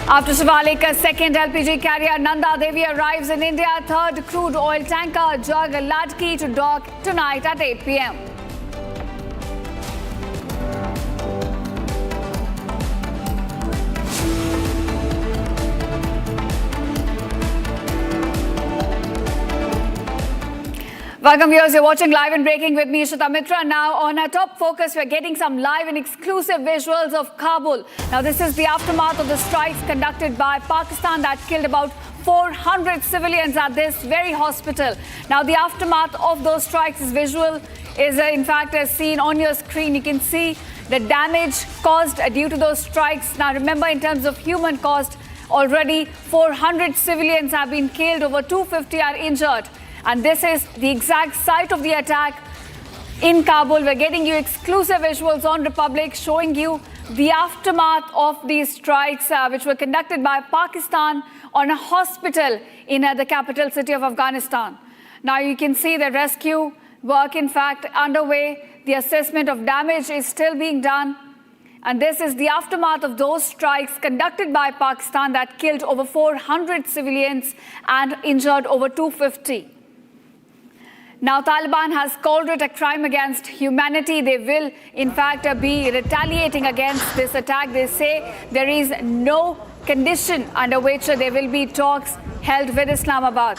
After Shivalik, a second LPG carrier Nanda Devi arrives in India. Third crude oil tanker Jag Ladki to dock tonight at 8 p.m. Welcome viewers, you're watching Live and Breaking with me, Ishita Mitra. Now on our top focus, we're getting some live and exclusive visuals of Kabul. Now this is the aftermath of the strikes conducted by Pakistan that killed about 400 civilians at this very hospital. Now the aftermath of those strikes is visual, is in fact as seen on your screen. You can see the damage caused due to those strikes. Now remember, in terms of human cost, already 400 civilians have been killed, over 250 are injured. And this is the exact site of the attack in Kabul. We're getting you exclusive visuals on Republic showing you the aftermath of these strikes which were conducted by Pakistan on a hospital in the capital city of Afghanistan. Now you can see the rescue work in fact underway. The assessment of damage is still being done. And this is the aftermath of those strikes conducted by Pakistan that killed over 400 civilians and injured over 250. Now, Taliban has called it a crime against humanity. They will, in fact, be retaliating against this attack. They say there is no condition under which there will be talks held with Islamabad.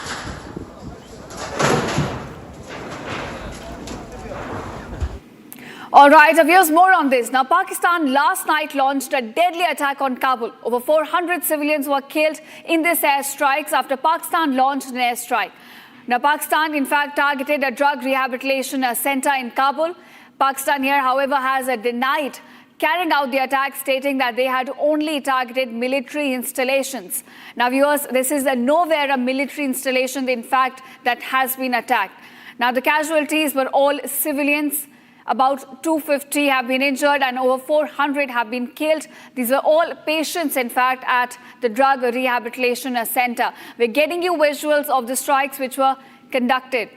All right, viewers, more on this. Now, Pakistan last night launched a deadly attack on Kabul. Over 400 civilians were killed in this airstrikes after Pakistan launched an airstrike. Now, Pakistan, in fact, targeted a drug rehabilitation center in Kabul. Pakistan here, however, has denied carrying out the attack, stating that they had only targeted military installations. Now, viewers, this is nowhere a military installation, in fact, that has been attacked. Now, the casualties were all civilians. About 250 have been injured and over 400 have been killed. These are all patients, in fact, at the drug rehabilitation center. We're getting you visuals of the strikes which were conducted.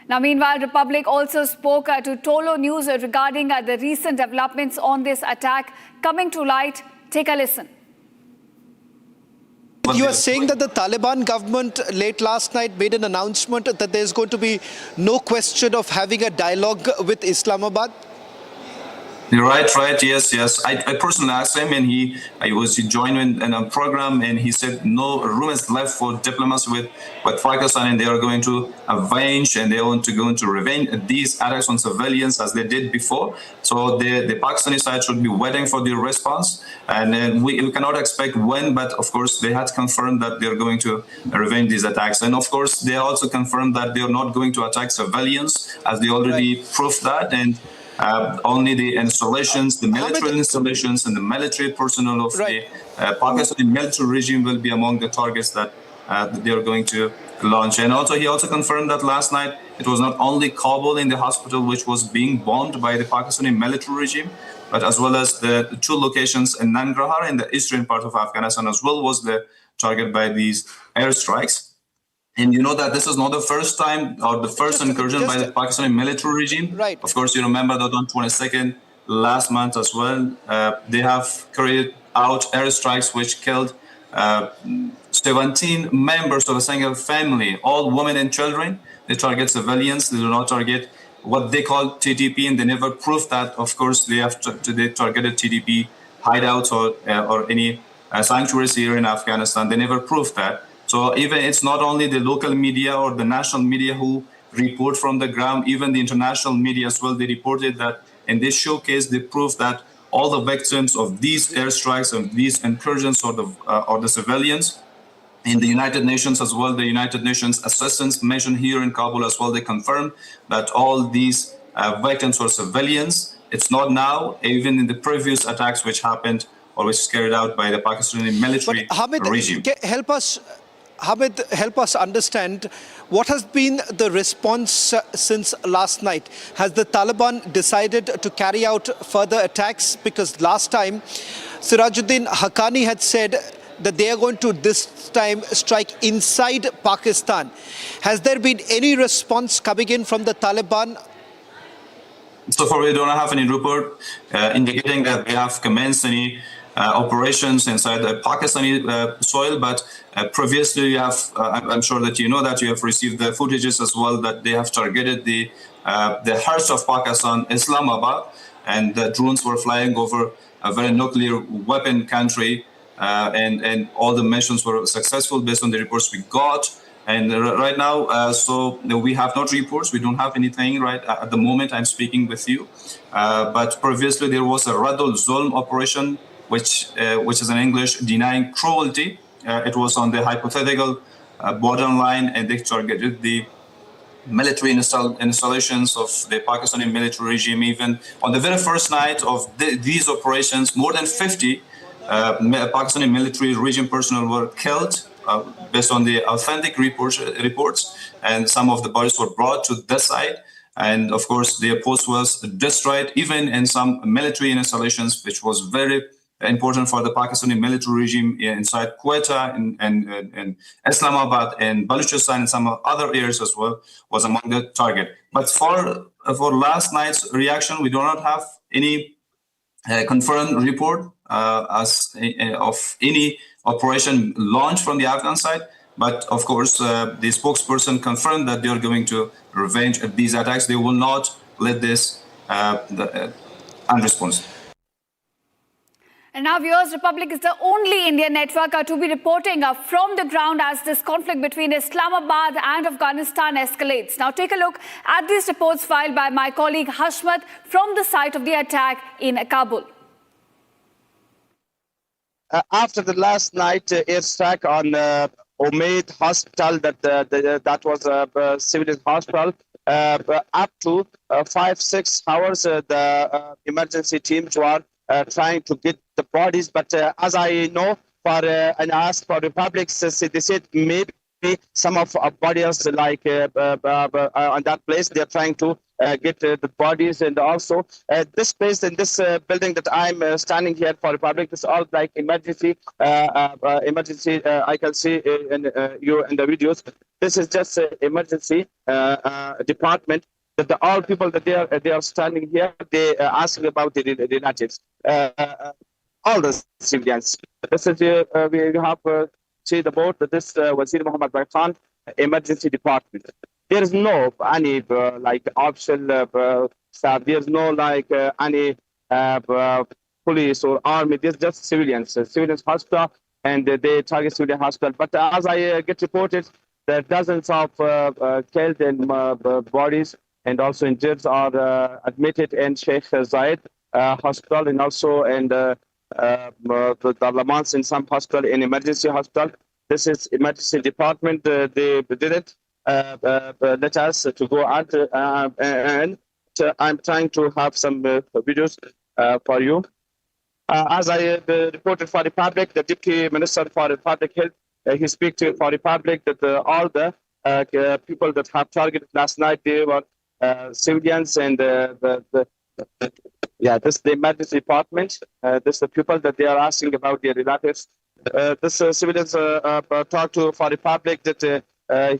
Now, meanwhile, Republic also spoke to Tolo News regarding the recent developments on this attack coming to light. Take a listen. You are saying that the Taliban government late last night made an announcement that there's going to be no question of having a dialogue with Islamabad? You're right, yes. I personally asked him, and he joined in a program, and he said no room is left for diplomacy with Pakistan, and they are going to avenge, and they want to go into revenge these attacks on civilians as they did before. So the Pakistani side should be waiting for the response, and we cannot expect when, but of course they had confirmed that they are going to revenge these attacks, and of course they also confirmed that they are not going to attack civilians, as they already proved that, and only the installations, the military installations, and the military personnel of the Pakistani military regime will be among the targets that they are going to launch. And also, he also confirmed that last night it was not only Kabul in the hospital which was being bombed by the Pakistani military regime, but as well as the two locations in Nangarhar in the eastern part of Afghanistan as well was the target by these airstrikes. And you know that this is not the first time or the first incursion by the Pakistani military regime. Right. Of course, you remember that on 22nd last month as well, they have carried out airstrikes which killed 17 members of a single family, all women and children. They target civilians. They do not target what they call TTP, and they never proved that. Of course, they targeted TTP hideouts or any sanctuaries here in Afghanistan. They never proved that. So even it's not only the local media or the national media who report from the ground, even the international media as well, they reported that in this showcase, they proved that all the victims of these airstrikes and these incursions or the civilians in the United Nations as well, the United Nations assistance mission here in Kabul as well, they confirmed that all these victims were civilians. It's not now, even in the previous attacks which happened or which was carried out by the Pakistani military regime. Hamid, help us understand what has been the response since last night. Has the Taliban decided to carry out further attacks? Because last time, Sirajuddin Haqqani had said that they are going to this time strike inside Pakistan. Has there been any response coming in from the Taliban? So far, we don't have any report indicating that they have commenced any operations inside the Pakistani soil, but previously you have, I'm sure that you know that you have received the footages as well that they have targeted the heart of Pakistan, Islamabad, and the drones were flying over a very nuclear weapon country, and all the missions were successful based on the reports we got. And right now, so we have not reports. We don't have anything right at the moment I'm speaking with you. But previously there was a Radul Zulm operation, which is in English denying cruelty. It was on the hypothetical borderline, and they targeted the military installations of the Pakistani military regime. Even on the very first night of these operations, more than 50 Pakistani military regime personnel were killed based on the authentic reports, and some of the bodies were brought to this site. And of course, their post was destroyed, even in some military installations, which was very important for the Pakistani military regime inside Quetta and Islamabad and Balochistan and some other areas as well was among the target. But for last night's reaction, we do not have any confirmed report of any operation launched from the Afghan side. But of course, the spokesperson confirmed that they are going to revenge these attacks. They will not let this unresponsive. And now, viewers, Republic is the only Indian network to be reporting from the ground as this conflict between Islamabad and Afghanistan escalates. Now, take a look at these reports filed by my colleague Hashmat from the site of the attack in Kabul. After the last night airstrike on Omid hospital, that was a civilian hospital, up to 5-6 hours, the emergency teams were trying to get the bodies. But as I know, and asked for Republics, they said maybe some of our bodies like on that place, they're trying to get the bodies. And also this place in this building that I'm standing here for Republic, this is all like emergency. I can see in the videos. This is just emergency department. That all people that they are standing here, they asking about the relatives, all the civilians. This is we have see the boat that this Wazir Muhammad Khan emergency department. There is no any like optional staff. There is no like any police or army. There's just civilians. Civilians hospital, and they target civilian hospital. But as I get reported, there are dozens of killed and bodies and also injured are admitted in Sheikh Zayed hospital, and also in the Lamans in some hospital, in emergency hospital. This is emergency department. They did it. Let us to go out, and I'm trying to have some videos for you. As I reported for the public, the Deputy Minister for the Public Health, he speaks for the public that all the people that have targeted last night, they were civilians, and this is the emergency department. This is the people that they are asking about their relatives. This civilians talked to for the public that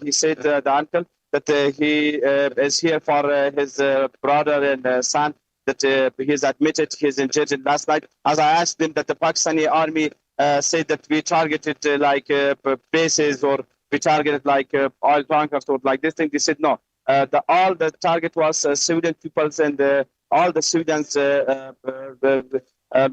he said the uncle that he is here for his brother and son, that he's admitted he's injured last night. As I asked them that the Pakistani army said that we targeted like bases, or we targeted like oil tankers or like this thing, they said no. All the target was civilian peoples, and all the civilians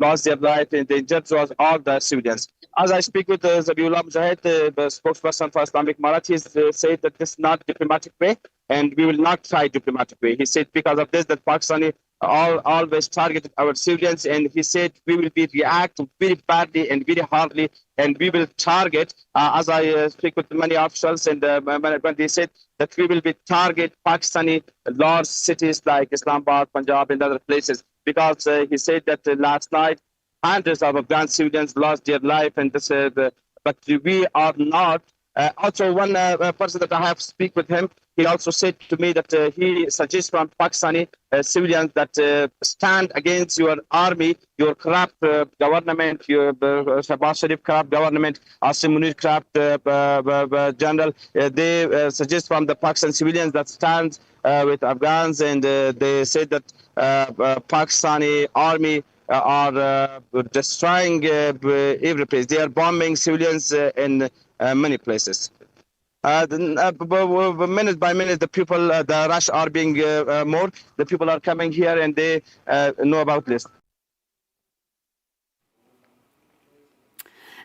lost their life, and the injured was all the civilians. As I speak with Zabiullah Mujahid, the spokesperson for Islamic Marathis, said that this is not diplomatic way, and we will not try diplomatic way. He said because of this, that Pakistani always targeted our civilians, and he said we will be react very badly and very hardly, and we will target, as I speak with many officials, and when they said that we will be target Pakistani large cities like Islamabad, Punjab, and other places, because he said that last night hundreds of Afghan civilians lost their life, and this, but we are not. Also, one person that I have speak with him, he also said to me that he suggests from Pakistani civilians that stand against your army, your corrupt government, your Shahbaz Sharif corrupt government, Asim Munir corrupt general. They suggest from the Pakistan civilians that stands with Afghans, and they said that Pakistani army are destroying every place. They are bombing civilians in many places. Minute by minute, the people, the rush are being more. The people are coming here, and they know about this.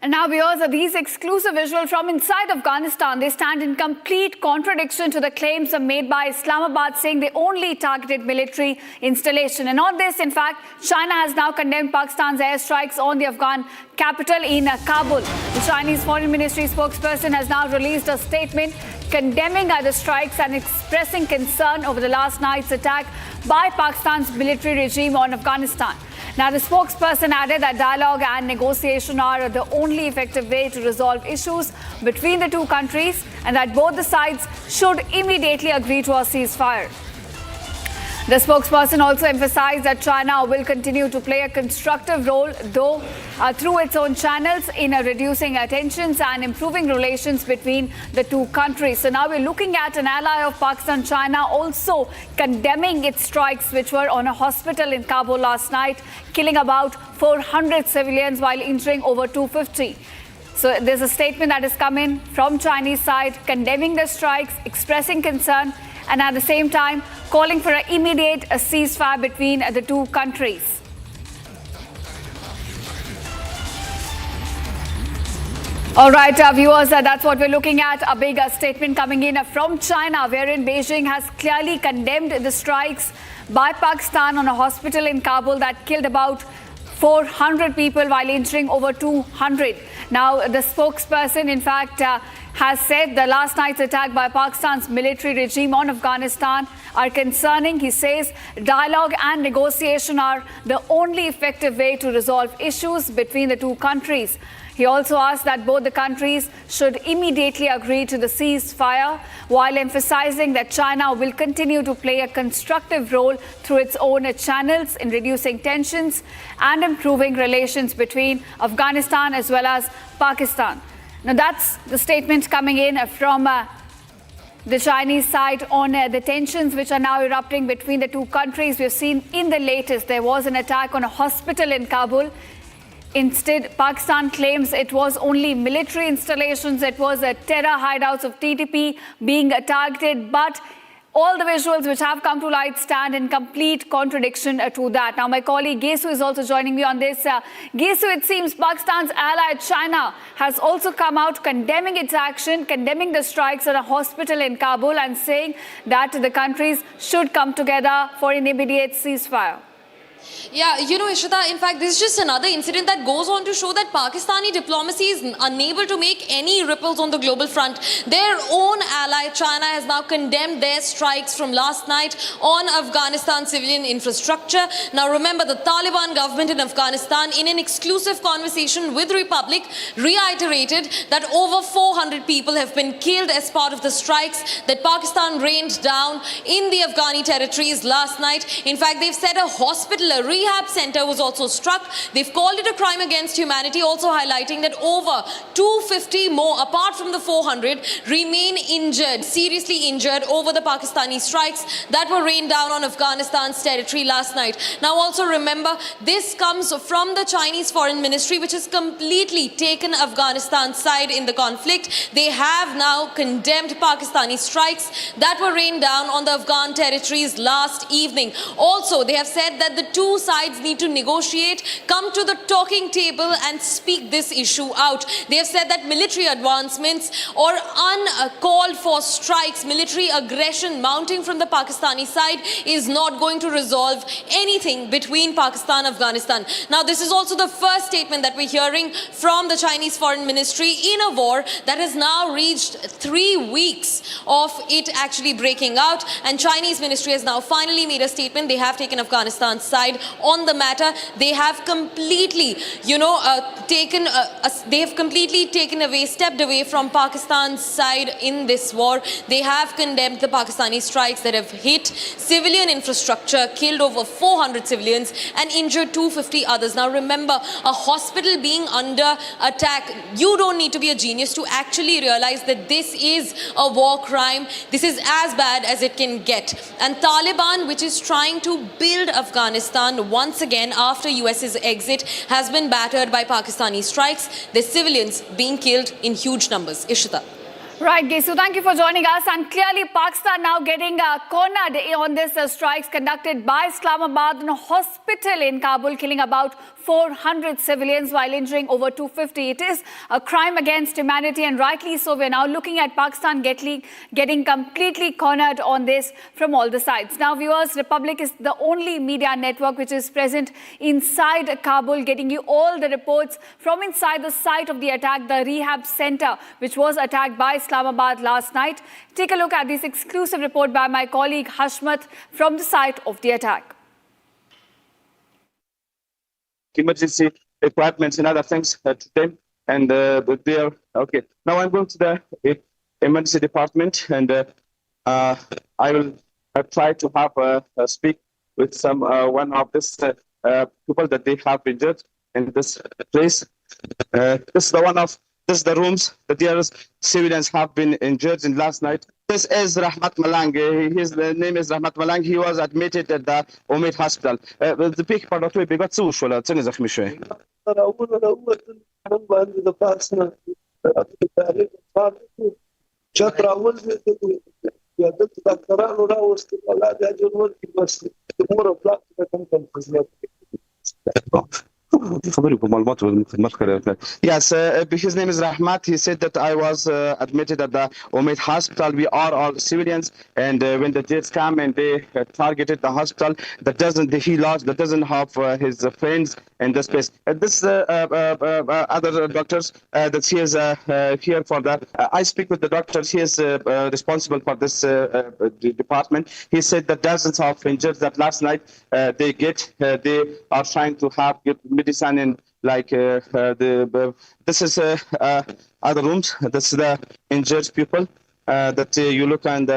And now, viewers, these exclusive visuals from inside Afghanistan, they stand in complete contradiction to the claims made by Islamabad, saying they only targeted military installation. And on this, in fact, China has now condemned Pakistan's airstrikes on the Afghan capital in Kabul. The Chinese Foreign Ministry spokesperson has now released a statement condemning the strikes and expressing concern over the last night's attack by Pakistan's military regime on Afghanistan. Now, the spokesperson added that dialogue and negotiation are the only effective way to resolve issues between the two countries and that both the sides should immediately agree to a ceasefire. The spokesperson also emphasized that China will continue to play a constructive role, though through its own channels, in reducing tensions and improving relations between the two countries. So now we're looking at an ally of Pakistan, China, also condemning its strikes, which were on a hospital in Kabul last night, killing about 400 civilians while injuring over 250. So there's a statement that has come in from Chinese side condemning the strikes, expressing concern, and at the same time calling for an immediate ceasefire between the two countries. All right, viewers, that's what we're looking at. A big statement coming in from China, wherein Beijing has clearly condemned the strikes by Pakistan on a hospital in Kabul that killed about 400 people while injuring over 200. Now, the spokesperson, in fact, has said the last night's attack by Pakistan's military regime on Afghanistan are concerning. He says dialogue and negotiation are the only effective way to resolve issues between the two countries. He also asked that both the countries should immediately agree to the ceasefire, while emphasizing that China will continue to play a constructive role through its own channels in reducing tensions and improving relations between Afghanistan as well as Pakistan. Now, that's the statement coming in from the Chinese side on the tensions which are now erupting between the two countries. We've seen in the latest there was an attack on a hospital in Kabul. Instead, Pakistan claims it was only military installations. It was terror hideouts of TTP being targeted. But all the visuals which have come to light stand in complete contradiction to that. Now, my colleague Gesu is also joining me on this. Gesu, it seems Pakistan's ally China has also come out condemning its action, condemning the strikes at a hospital in Kabul and saying that the countries should come together for an immediate ceasefire. Yeah, you know, Ishita, in fact, this is just another incident that goes on to show that Pakistani diplomacy is unable to make any ripples on the global front. Their own ally, China, has now condemned their strikes from last night on Afghanistan civilian infrastructure. Now, remember, the Taliban government in Afghanistan, in an exclusive conversation with Republic, reiterated that over 400 people have been killed as part of the strikes that Pakistan rained down in the Afghani territories last night. In fact, they've said a hospital, a rehab center was also struck. They've called it a crime against humanity, also highlighting that over 250 more, apart from the 400, remain injured, seriously injured over the Pakistani strikes that were rained down on Afghanistan's territory last night. Now, also remember, this comes from the Chinese Foreign Ministry, which has completely taken Afghanistan's side in the conflict. They have now condemned Pakistani strikes that were rained down on the Afghan territories last evening. Also, they have said that the two sides need to negotiate, come to the talking table and speak this issue out. They have said that military advancements or uncalled for strikes, military aggression mounting from the Pakistani side is not going to resolve anything between Pakistan and Afghanistan. Now, this is also the first statement that we're hearing from the Chinese Foreign Ministry in a war that has now reached 3 weeks of it actually breaking out, and Chinese ministry has now finally made a statement. They have taken Afghanistan's side on the matter. They have completely, stepped away from Pakistan's side in this war. They have condemned the Pakistani strikes that have hit civilian infrastructure, killed over 400 civilians and injured 250 others. Now, remember, a hospital being under attack, you don't need to be a genius to actually realize that this is a war crime. This is as bad as it can get. And Taliban, which is trying to build Afghanistan once again after US's exit, has been battered by Pakistani strikes. The civilians being killed in huge numbers. Ishita. Right, Gesu, thank you for joining us. And clearly, Pakistan now getting cornered on this strikes conducted by Islamabad in a hospital in Kabul, killing about 400 civilians while injuring over 250. It is a crime against humanity, and rightly so. We're now looking at Pakistan getting completely cornered on this from all the sides. Now, viewers, Republic is the only media network which is present inside Kabul, getting you all the reports from inside the site of the attack, the rehab center, which was attacked by Islamabad last night. Take a look at this exclusive report by my colleague Hashmat from the site of the attack. Emergency equipment and other things to them, and they're okay. Now I'm going to the emergency department, and I will try to have speak with some one of this people that they have injured in this place. This is the rooms that the civilians have been injured in last night. This is Rahmat Malang. His name is Rahmat Malang. He was admitted at the Omid hospital. The big part of it, we got so short. It's in the show. Yes, his name is Rahmat. He said that I was admitted at the Omid hospital. We are all civilians, and when the jets come and they targeted the hospital, he lost the dozen of his friends in this place. This other doctors that he is here for that. I speak with the doctors. He is responsible for this department. He said that dozens of injured that last night they are trying to have medicine and like this is other rooms. This is the injured people that you look and he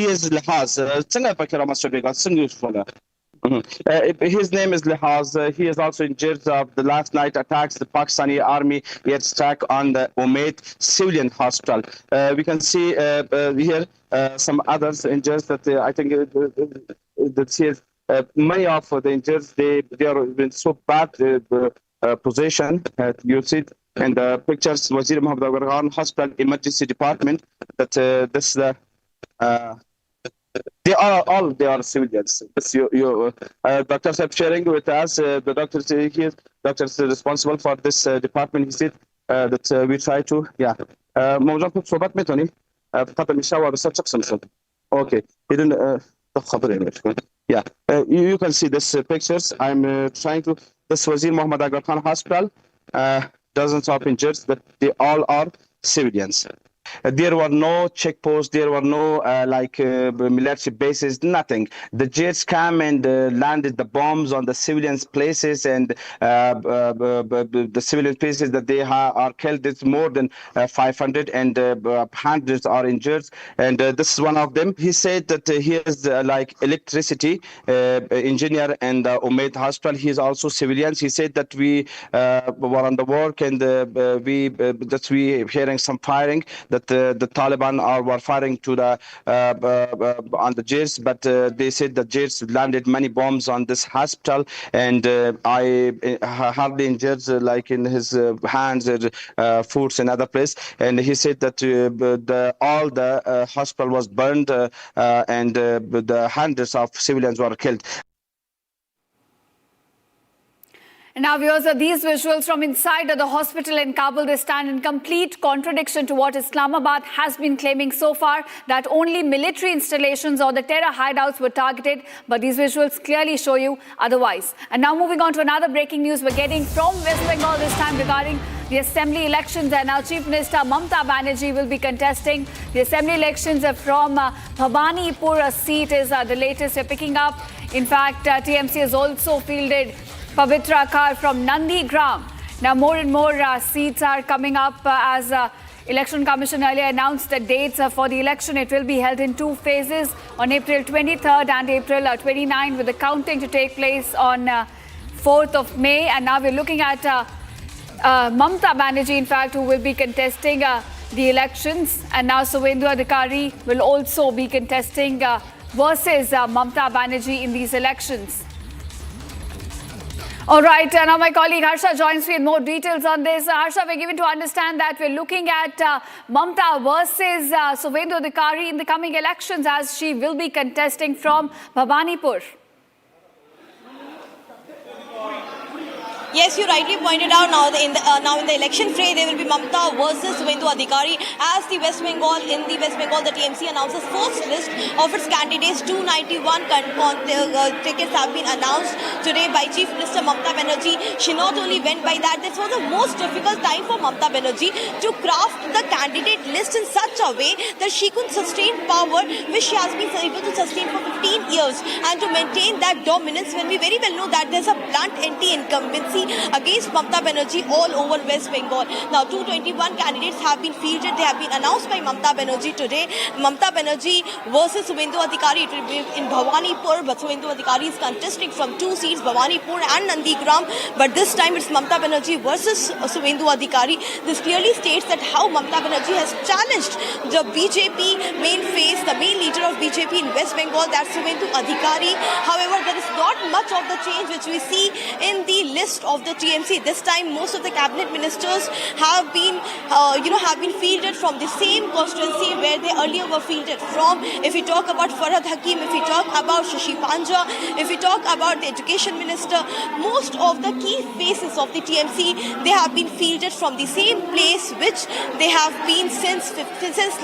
is Lihaz. His name is Lihaz. He is also injured of the last night attacks, the Pakistani army airstrike on the Omid civilian hospital. We can see here some others injured that I think that he is. Many of the injured, they are in so bad position. You see it in the pictures, Wazir Muhammad Al Hospital Emergency Department. That this they are civilians. This doctors are sharing with us. The doctors here, doctors responsible for this department. He said that we try to okay. He didn't. Yeah, you can see this pictures. I'm trying to. This Wazir Muhammad Al Khan Hospital. Dozens of injured, but they all are civilians. There were no checkposts, there were no military bases, nothing. The jets came and landed the bombs on the civilians' places, and the civilian places that they are killed. It's more than 500, and hundreds are injured. And this is one of them. He said that he is electricity engineer and Omid Hospital. He is also civilians. He said that we were on the work, and we hearing some firing. That the Taliban were firing to the on the jets, but they said the jets landed many bombs on this hospital, and I hardly injured like in his hands, foot, and other place. And he said that all the hospital was burned, and the hundreds of civilians were killed. And now, viewers, these visuals from inside the hospital in Kabul, they stand in complete contradiction to what Islamabad has been claiming so far, that only military installations or the terror hideouts were targeted. But these visuals clearly show you otherwise. And now moving on to another breaking news we're getting from West Bengal, this time regarding the assembly elections. And now Chief Minister Mamta Banerjee will be contesting the assembly elections from Bhabanipur seat is the latest we're picking up. In fact, TMC has also fielded Pavitra Kar from Nandigram. Now more and more seats are coming up as Election Commission earlier announced the dates for the election. It will be held in two phases on April 23rd and April 29th, with the counting to take place on 4th of May. And now we're looking at Mamta Banerjee, in fact, who will be contesting the elections. And now Suvendu Adhikari will also be contesting versus Mamta Banerjee in these elections. All right, now my colleague Harsha joins me with more details on this. Harsha, we're given to understand that we're looking at Mamta versus Suvendu Adhikari in the coming elections, as she will be contesting from Bhawanipur. Yes, you rightly pointed out. Now in the election fray, there will be Mamta versus Suvendu Adhikari. As the West Bengal, the TMC announces first list of its candidates. 291 tickets have been announced today by Chief Minister Mamta Banerjee. She not only went by that, this was the most difficult time for Mamta Banerjee to craft the candidate list in such a way that she could sustain power, which she has been able to sustain for 15 years, and to maintain that dominance when we very well know that there's a blunt anti-incumbency against Mamta Banerjee all over West Bengal. Now 221 candidates have been fielded. They have been announced by Mamta Banerjee today. Mamta Banerjee versus Suvendu Adhikari. It will be in Bhawanipur, but Suvendu Adhikari is contesting from two seats, Bhawanipur and Nandigram. But this time it's Mamta Banerjee versus Suvendu Adhikari. This clearly states that how Mamta Banerjee has challenged the BJP main face, the main leader of BJP in West Bengal, that's Suvendu Adhikari. However, there is not much of the change which we see in the list of the TMC. This time, most of the cabinet ministers have been fielded from the same constituency where they earlier were fielded from. If we talk about Farhad Hakim, if we talk about Shashi Panja, if we talk about the education minister, most of the key faces of the TMC, they have been fielded from the same place which they have been since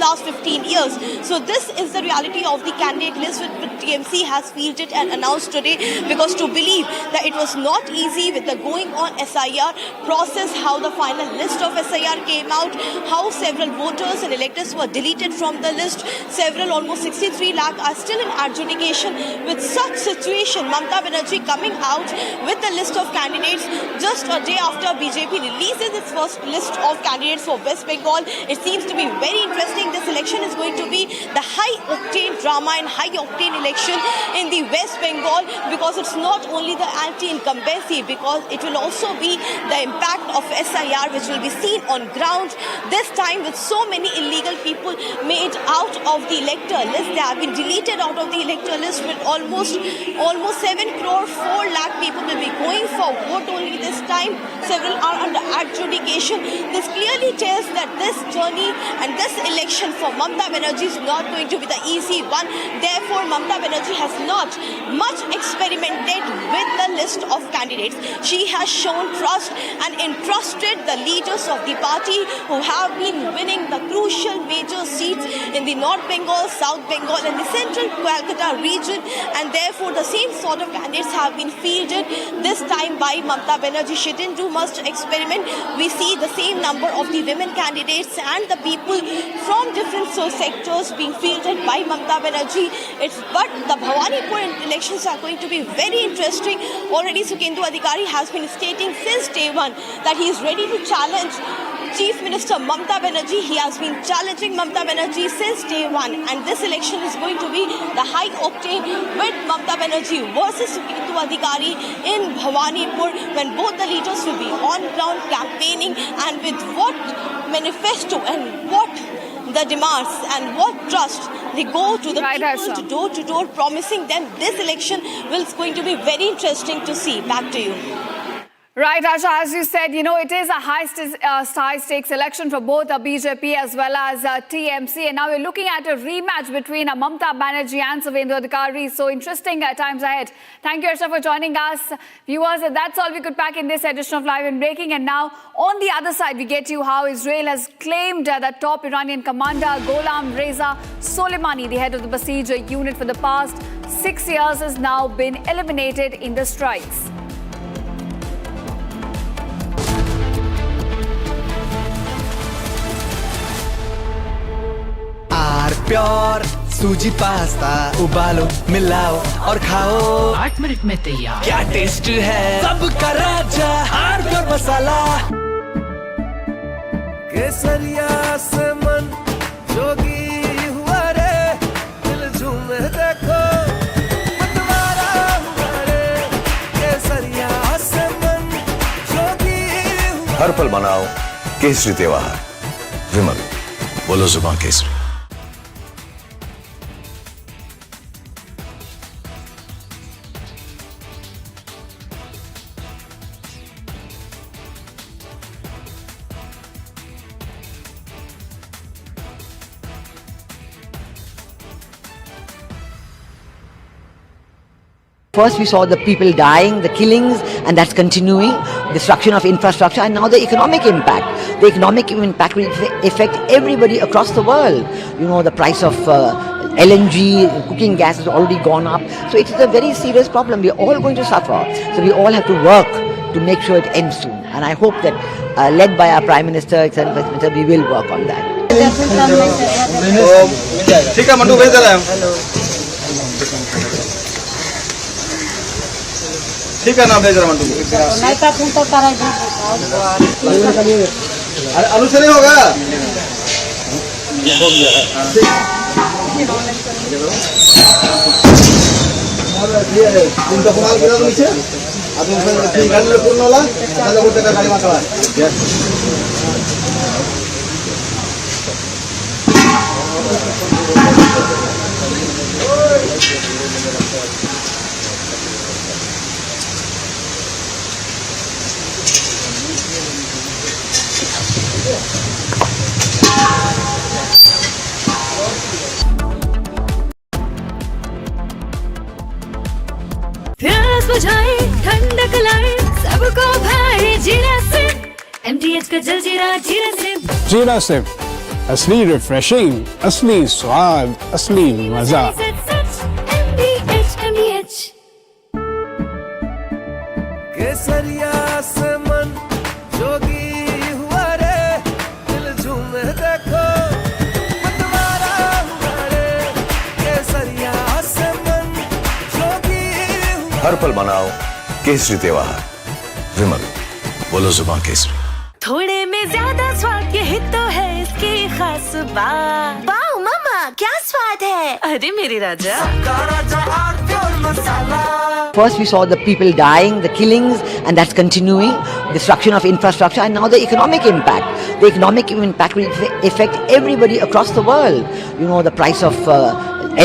last 15 years. So this is the reality of the candidate list which TMC has fielded and announced today, because to believe that it was not easy with the going on SIR process, how the final list of SIR came out, how several voters and electors were deleted from the list, several, almost 63 lakh are still in adjudication. With such situation, Mamta Banerjee coming out with the list of candidates just a day after BJP releases its first list of candidates for West Bengal. It seems to be very interesting. This election is going to be the high-octane drama and high-octane election in the West Bengal, because it's not only the anti-incumbency, because it will also be the impact of SIR which will be seen on ground. This time with so many illegal people made out of the elector list. They have been deleted out of the elector list, with almost 7 crore 4 lakh people will be going for vote only this time. Several are under adjudication. This clearly tells that this journey and this election for Mamta Banerjee is not going to be the easy one. Therefore, Mamta Banerjee has not much experimented with the list of candidates. She has shown trust and entrusted the leaders of the party who have been winning the crucial major seats in the North Bengal, South Bengal and the central Calcutta region, and therefore the same sort of candidates have been fielded this time by Mamta Banerjee. She didn't do much experiment. We see the same number of the women candidates and the people from different sectors being fielded by Mamta Banerjee. But the Bhawanipur elections are going to be very interesting. Already Suvendu Adhikari has been stating since day one that he is ready to challenge Chief Minister Mamta Banerjee. He has been challenging Mamta Banerjee since day one, and this election is going to be the high octane with Mamta Banerjee versus Suvendu Adhikari in Bhawanipur, when both the leaders will be on ground campaigning, and with what manifesto and what the demands and what trust they go to the people to door to door, promising them this election is going to be very interesting to see. Back to you. Right, Asha, as you said, it is a high-stakes election for both the BJP as well as TMC. And now we're looking at a rematch between Mamta Banerjee and Suvendu Adhikari. So interesting times ahead. Thank you, Asha, for joining us. Viewers, that's all we could pack in this edition of Live and Breaking. And now, on the other side, we get to how Israel has claimed the top Iranian commander, Gholam Reza Soleimani, the head of the Basij unit for the past 6 years, has now been eliminated in the strikes. Pure suji pasta उबालो मिलाओ और खाओ 8 minute में तैयार। क्या taste है सबका राजा आर प्योर मसाला। केसरिया से मन जोगी हुआ रे, दिल झूमे देखो मतवारा हुआ रे। केसरिया से मन जोगी हुआ। हर पल मनाओ केसरी त्योहार। विमल बोलो जुबान Kesari. First we saw the people dying, the killings, and that's continuing, destruction of infrastructure, and now the economic impact. The economic impact will affect everybody across the world. You know, the price of LNG, cooking gas has already gone up. So it is a very serious problem. We are all going to suffer. So we all have to work to make sure it ends soon. And I hope that led by our Prime Minister, etc., we will work on that. ठीक है ना भेज रहा mandu नहीं तो phone तो करा अरे अनुसरी होगा हो गया तीन तो कमाल गिरा नीचे अब उसमें गाड़ी ले पूर्ण वाला चलो गोटे का गाड़ी मारवा प्यास बुझाए ठंडक लाए सबको भाए जीरा से MTH का जल जीरा जीरा से जीरा से असली रिफ्रेशिंग, असली स्वाद, असली मजा। MTH केसरिया से मन जोगी हुआ रे दिल झूमे देखो मतवारा हुआ रे केसरिया से मन जोगी हर पल मनाओ केसरी त्योहार। विमल बोलो जुबान केसरी। थोड़े में ज्यादा स्वाद यही तो है इसकी खास बात। वाओ मामा क्या स्वाद है। अरे मेरे राजा First we saw the people dying, the killings, and that's continuing, destruction of infrastructure, and now the economic impact. The economic impact will affect everybody across the world. You know, the price of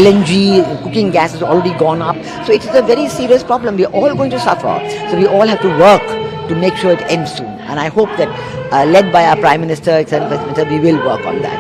LNG, cooking gas has already gone up. So it is a very serious problem. We are all going to suffer. So we all have to work to make sure it ends soon. And I hope that led by our Prime Minister, etc., we will work on that.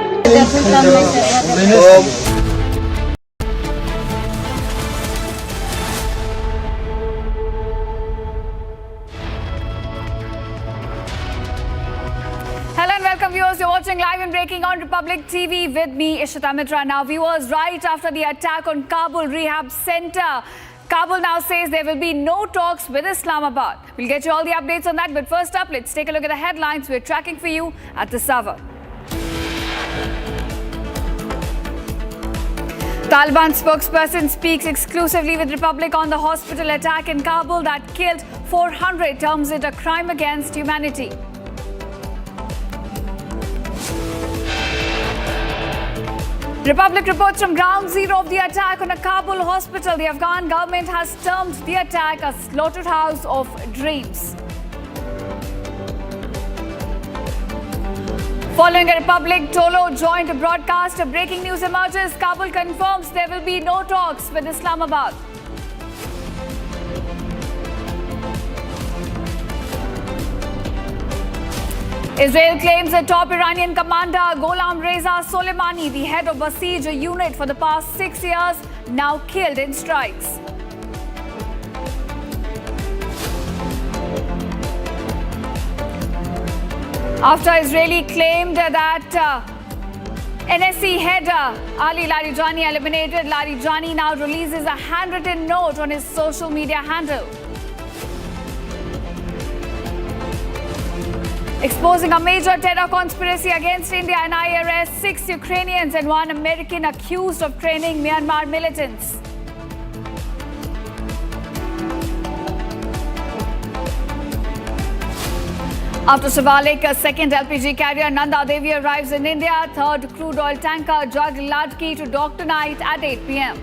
Hello and welcome viewers, you're watching live and breaking on Republic TV with me, Ishita Mitra. Now viewers, right after the attack on Kabul Rehab Center, Kabul now says there will be no talks with Islamabad. We'll get you all the updates on that, but first up, let's take a look at the headlines we're tracking for you at this hour. Taliban spokesperson speaks exclusively with Republic on the hospital attack in Kabul that killed 400, terms it a crime against humanity. Republic reports from ground zero of the attack on a Kabul hospital. The Afghan government has termed the attack a slaughterhouse of dreams. Following a Republic Tolo joint broadcast, breaking news emerges. Kabul confirms there will be no talks with Islamabad. Israel claims a top Iranian commander, Gholam Reza Soleimani, the head of Basij unit for the past 6 years, now killed in strikes. After Israeli claimed that NSC head Ali Larijani eliminated, Larijani now releases a handwritten note on his social media handle, exposing a major terror conspiracy against India. And IRS 6 Ukrainians and 1 American accused of training Myanmar militants. After Shivalik, a second LPG carrier Nanda Devi arrives in India. Third crude oil tanker Jug Ladki to dock tonight at 8 p.m.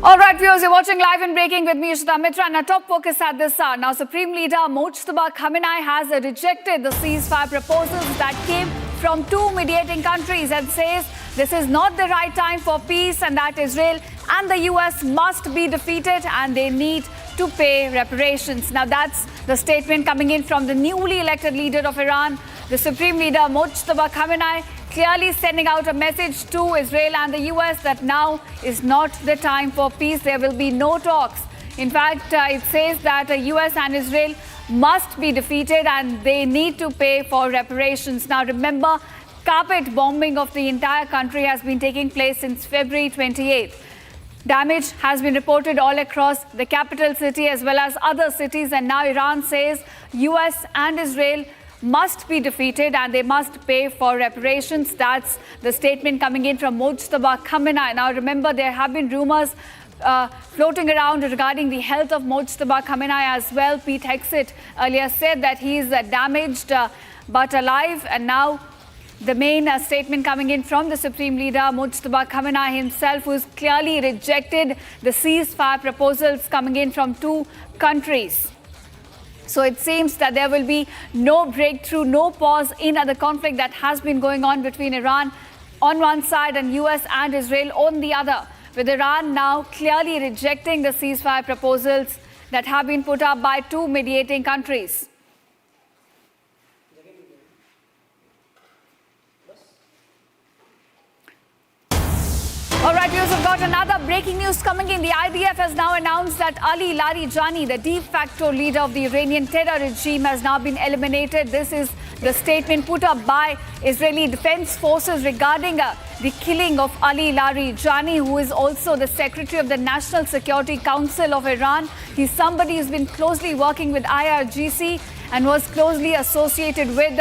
All right, viewers, you're watching live and breaking with me, Ishita Mitra, and our top focus at this hour. Now, Supreme Leader Mujtaba Khamenei has rejected the ceasefire proposals that came from 2 mediating countries and says this is not the right time for peace and that Israel and the US must be defeated and they need to pay reparations. Now that's the statement coming in from the newly elected leader of Iran, the Supreme Leader Mojtaba Khamenei, clearly sending out a message to Israel and the US that now is not the time for peace. There will be no talks. In fact, it says that the US and Israel must be defeated and they need to pay for reparations. Now remember, carpet bombing of the entire country has been taking place since February 28th. Damage has been reported all across the capital city as well as other cities, and now Iran says US and Israel must be defeated and they must pay for reparations. That's the statement coming in from Mojtaba Khamenei. Now remember, there have been rumors floating around regarding the health of Mojtaba Khamenei as well. Pete Hegseth earlier said that he is damaged but alive, and now the main statement coming in from the Supreme Leader Mojtaba Khamenei himself, who's clearly rejected the ceasefire proposals coming in from two countries. So it seems that there will be no breakthrough, no pause in the conflict that has been going on between Iran on one side and US and Israel on the other, with Iran now clearly rejecting the ceasefire proposals that have been put up by two mediating countries. All right, viewers, we've got another breaking news coming in. The IDF has now announced that Ali Larijani, the de facto leader of the Iranian terror regime, has now been eliminated. This is the statement put up by Israeli Defense Forces regarding the killing of Ali Larijani, who is also the Secretary of the National Security Council of Iran. He's somebody who's been closely working with IRGC and was closely associated with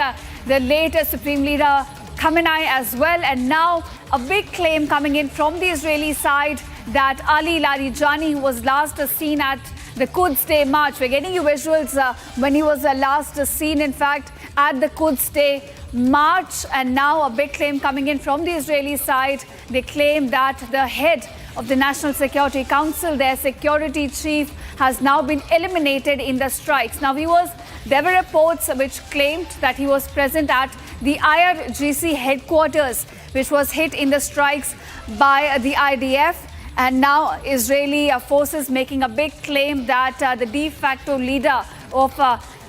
the later Supreme Leader Khamenei as well. And now a big claim coming in from the Israeli side that Ali Larijani, who was last seen at the Quds Day March, we're getting you visuals when he was last seen, in fact, at the Quds Day March. And now a big claim coming in from the Israeli side. They claim that the head of the National Security Council, their security chief, has now been eliminated in the strikes. Now, viewers, there were reports which claimed that he was present at the IRGC headquarters, which was hit in the strikes by the IDF. And now Israeli forces making a big claim that the de facto leader of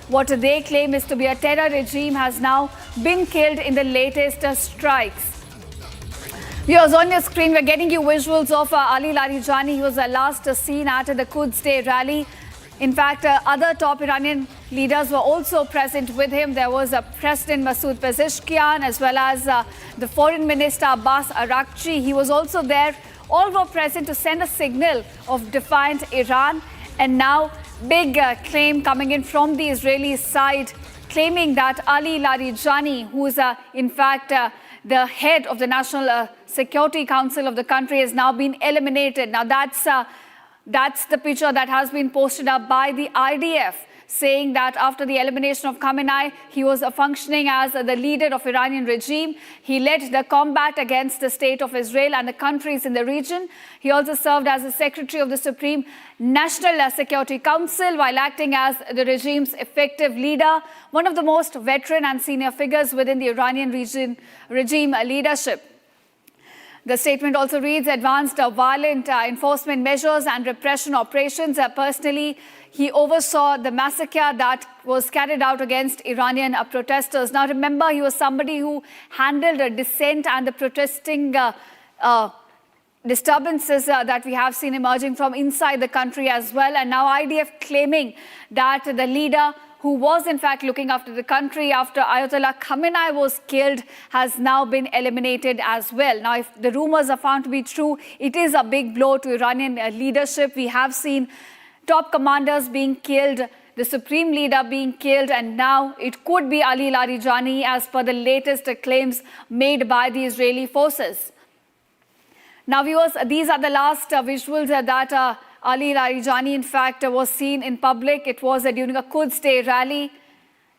what they claim is to be a terror regime has now been killed in the latest strikes. Viewers, on your screen, we're getting you visuals of Ali Larijani. He was last seen at the Quds Day rally. In fact, other top Iranian leaders were also present with him. There was President Masoud Pezeshkian as well as the Foreign Minister Abbas Araghchi. He was also there. All were present to send a signal of defiant Iran. And now, big claim coming in from the Israeli side, claiming that Ali Larijani, who is in fact the head of the National Security Council of the country, has now been eliminated. Now that's the picture that has been posted up by the IDF, saying that after the elimination of Khamenei, he was functioning as the leader of Iranian regime. He led the combat against the state of Israel and the countries in the region. He also served as the secretary of the Supreme National Security Council while acting as the regime's effective leader, one of the most veteran and senior figures within the Iranian regime leadership. The statement also reads, advanced violent enforcement measures and repression operations. Personally, he oversaw the massacre that was carried out against Iranian protesters. Now, remember, he was somebody who handled dissent and the protesting disturbances that we have seen emerging from inside the country as well. And now IDF claiming that the leader who was in fact looking after the country after Ayatollah Khamenei was killed, has now been eliminated as well. Now, if the rumors are found to be true, it is a big blow to Iranian leadership. We have seen top commanders being killed, the supreme leader being killed, and now it could be Ali Larijani as per the latest claims made by the Israeli forces. Now, viewers, these are the last visuals that Ali Larijani, in fact, was seen in public. It was during a Quds Day rally.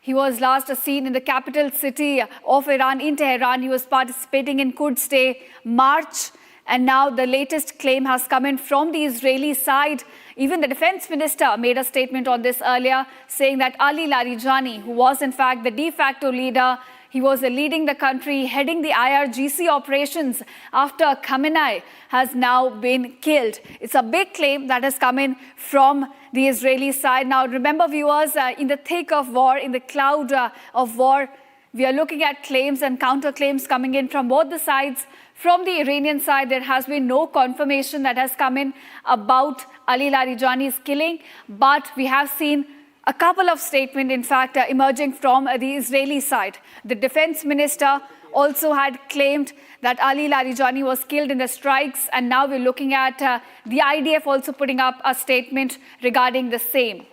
He was last seen in the capital city of Iran, in Tehran. He was participating in Quds Day March. And now the latest claim has come in from the Israeli side. Even the defense minister made a statement on this earlier, saying that Ali Larijani, who was in fact the de facto leader, he was leading the country, heading the IRGC operations after Khamenei has now been killed. It's a big claim that has come in from the Israeli side. Now, remember, viewers, in the thick of war, in the cloud of war, we are looking at claims and counterclaims coming in from both the sides. From the Iranian side, there has been no confirmation that has come in about Ali Larijani's killing, but we have seen a couple of statements, in fact, emerging from the Israeli side. The defense minister also had claimed that Ali Larijani was killed in the strikes, and now we're looking at the IDF also putting up a statement regarding the same.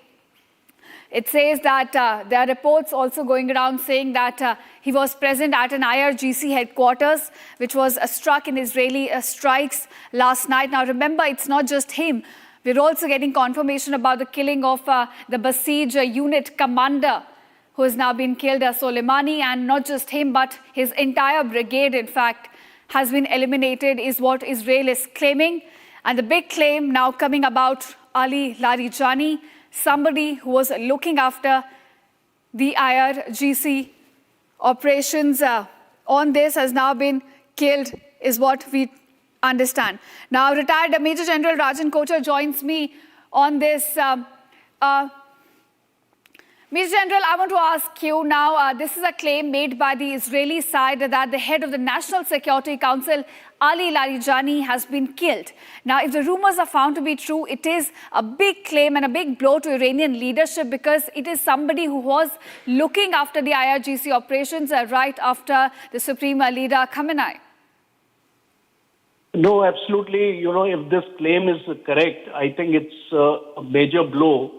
It says that there are reports also going around saying that he was present at an IRGC headquarters, which was struck in Israeli strikes last night. Now, remember, it's not just him. We're also getting confirmation about the killing of the Basij unit commander, who has now been killed, Soleimani, and not just him, but his entire brigade, in fact, has been eliminated, is what Israel is claiming. And the big claim now coming about Ali Larijani, somebody who was looking after the IRGC operations on this, has now been killed, is what we understand. Now, retired Major General Rajan Kochar joins me on this. Major General, I want to ask you now, this is a claim made by the Israeli side that the head of the National Security Council, Ali Larijani, has been killed. Now, if the rumors are found to be true, it is a big claim and a big blow to Iranian leadership, because it is somebody who was looking after the IRGC operations right after the Supreme Leader Khamenei. No, absolutely. You know, if this claim is correct, I think it's a major blow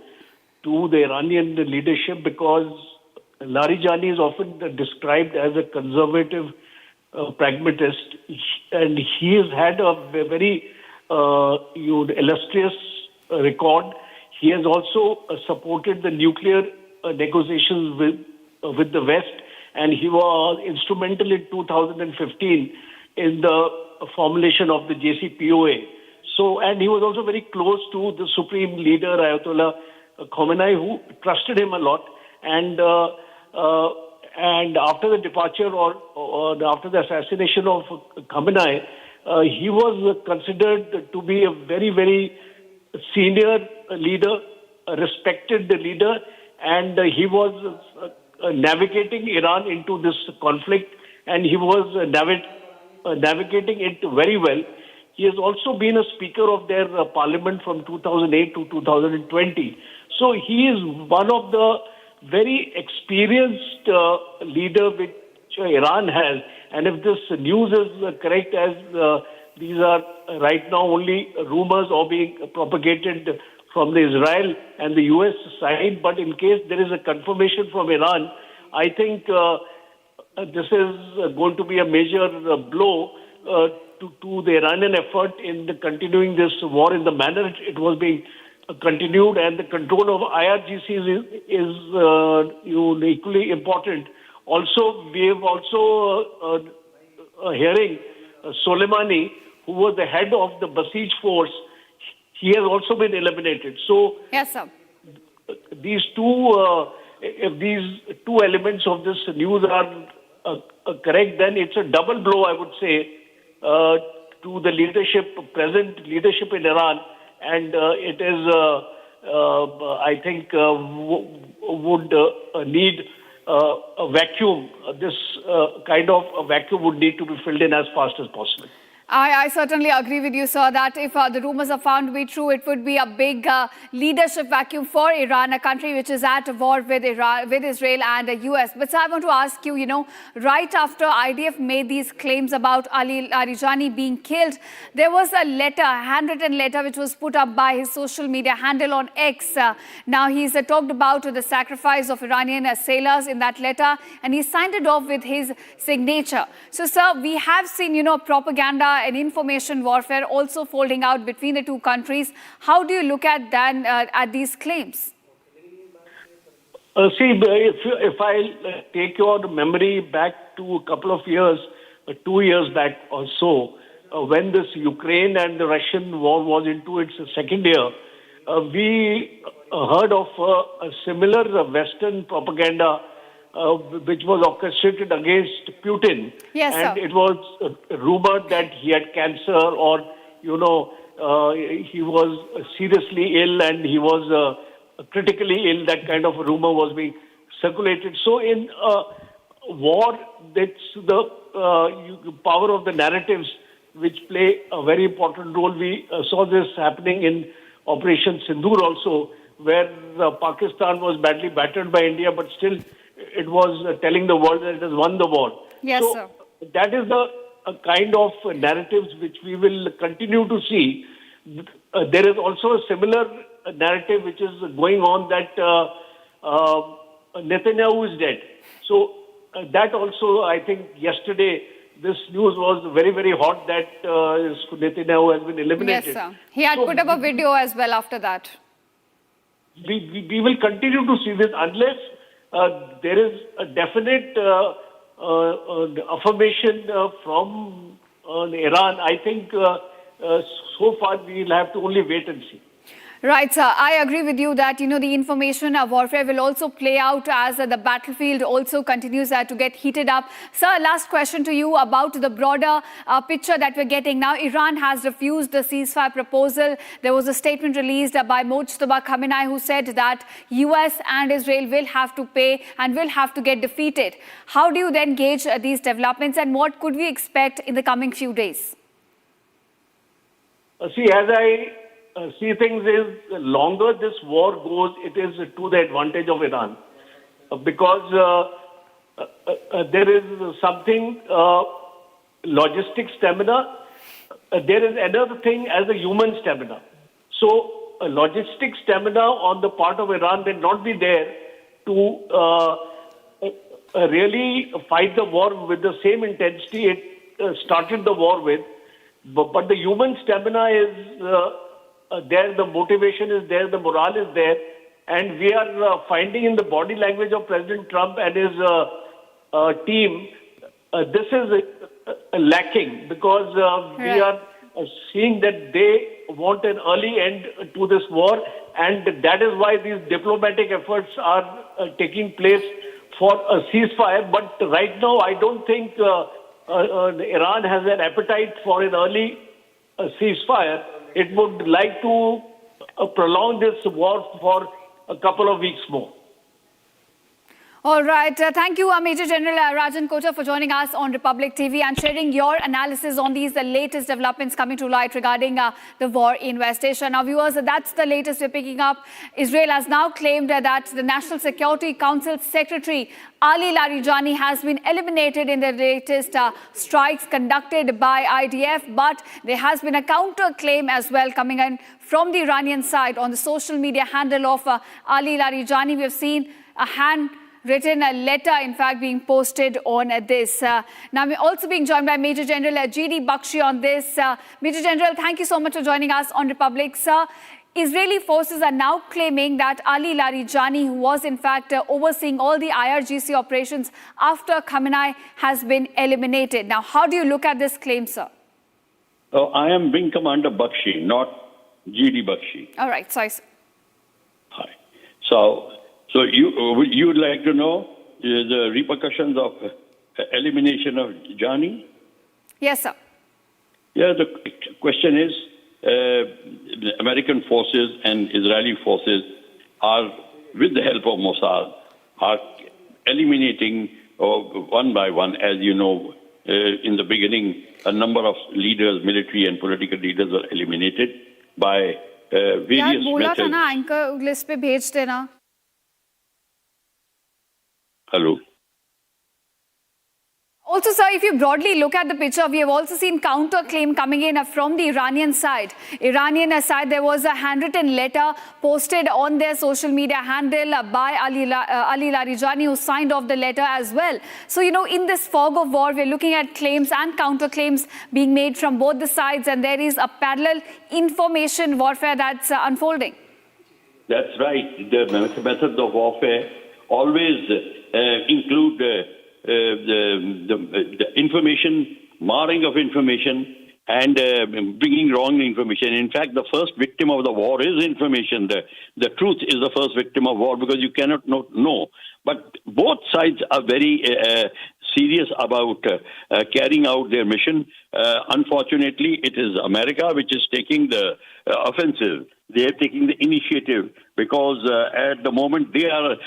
to the Iranian leadership, because Larijani is often described as a conservative pragmatist, and he has had a very illustrious record. He has also supported the nuclear negotiations with the West, and he was instrumental in 2015 in the formulation of the JCPOA. So, and he was also very close to the Supreme Leader, Ayatollah Khamenei, who trusted him a lot. And after the departure or after the assassination of Khamenei, he was considered to be a very, very senior leader, a respected leader, and he was navigating Iran into this conflict, and he was navigating it very well. He has also been a speaker of their parliament from 2008 to 2020. So he is one of the very experienced leader which Iran has. And if this news is correct, as these are right now only rumors or being propagated from the Israel and the US side, but in case there is a confirmation from Iran, I think this is going to be a major blow to the Iranian effort in continuing this war in the manner it was being continued, and the control of IRGCs is equally important. Also, we have also hearing Soleimani, who was the head of the Basij force, he has also been eliminated. So, yes, sir. These two, if these two elements of this news are correct, then it's a double blow, I would say, to the leadership, present leadership in Iran, and it is, I think, would need a vacuum. This kind of a vacuum would need to be filled in as fast as possible. I certainly agree with you, sir, that if the rumors are found to be true, it would be a big leadership vacuum for Iran, a country which is at war with Israel and the US. But sir, I want to ask you, right after IDF made these claims about Ali Larijani being killed, there was a letter, a handwritten letter, which was put up by his social media handle on X. Now, he's talked about the sacrifice of Iranian sailors in that letter, and he signed it off with his signature. So, sir, we have seen, propaganda and information warfare also folding out between the two countries. How do you look at then at these claims? See, if I take your memory back to a couple of years, 2 years back or so, when this Ukraine and the Russian war was into its second year, we heard of a similar Western propaganda which was orchestrated against Putin. Yes, and sir. it was rumored that he had cancer, or he was seriously ill and he was critically ill. That kind of rumor was being circulated. So in war, that's the power of the narratives which play a very important role. We saw this happening in Operation Sindoor also, where Pakistan was badly battered by India, but still it was telling the world that it has won the war. Yes, so sir. that is the kind of narratives which we will continue to see. There is also a similar narrative which is going on that Netanyahu is dead. So that also, I think yesterday, this news was very, very hot that Netanyahu has been eliminated. Yes, sir. He had put up a video as well after that. We will continue to see this unless there is a definite affirmation from Iran. I think so far we will have to only wait and see. Right, sir. I agree with you that, the information warfare will also play out as the battlefield also continues to get heated up. Sir, last question to you about the broader picture that we're getting. Now, Iran has refused the ceasefire proposal. There was a statement released by Mojtaba Khamenei who said that US and Israel will have to pay and will have to get defeated. How do you then gauge these developments, and what could we expect in the coming few days? See, as I see things is, the longer this war goes, it is to the advantage of Iran. Because there is something, logistic stamina. There is another thing as a human stamina. So logistic stamina on the part of Iran will not be there to really fight the war with the same intensity it started the war with. But the human stamina is there, the motivation is there, the morale is there, and we are finding in the body language of President Trump and his team, this is lacking, because we are seeing that they want an early end to this war, and that is why these diplomatic efforts are taking place for a ceasefire. But right now, I don't think Iran has an appetite for an early ceasefire. It would like to prolong this war for a couple of weeks more. All right. Thank you, Major General Rajan Kota, for joining us on Republic TV and sharing your analysis on these latest developments coming to light regarding the war in West Asia. Now, viewers, that's the latest we're picking up. Israel has now claimed that the National Security Council Secretary Ali Larijani has been eliminated in the latest strikes conducted by IDF, but there has been a counter-claim as well coming in from the Iranian side on the social media handle of Ali Larijani. We have seen a handwritten letter, in fact, being posted on this. Now, we're also being joined by Major General G.D. Bakshi on this. Major General, thank you so much for joining us on Republic. Sir, Israeli forces are now claiming that Ali Larijani, who was in fact overseeing all the IRGC operations after Khamenei, has been eliminated. Now, how do you look at this claim, sir? I am Wing Commander Bakshi, not G.D. Bakshi. All right, sorry, sir. Hi. So you'd like to know the repercussions of elimination of Jani? Yes, sir. Yeah, the question is, the American forces and Israeli forces are, with the help of Mossad, are eliminating one by one, as you know, in the beginning, a number of leaders, military and political leaders were eliminated by various methods. Hello. Also, sir, if you broadly look at the picture, we have also seen counter-claim coming in from the Iranian side. There was a handwritten letter posted on their social media handle by Ali Larijani, who signed off the letter as well. So, in this fog of war, we're looking at claims and counter-claims being made from both the sides, and there is a parallel information warfare that's unfolding. That's right. The methods of warfare always include the information, marring of information, and bringing wrong information. In fact, the first victim of the war is information. The truth is the first victim of war, because you cannot know But both sides are very serious about carrying out their mission. Unfortunately, it is America which is taking the offensive. They are taking the initiative because at the moment they are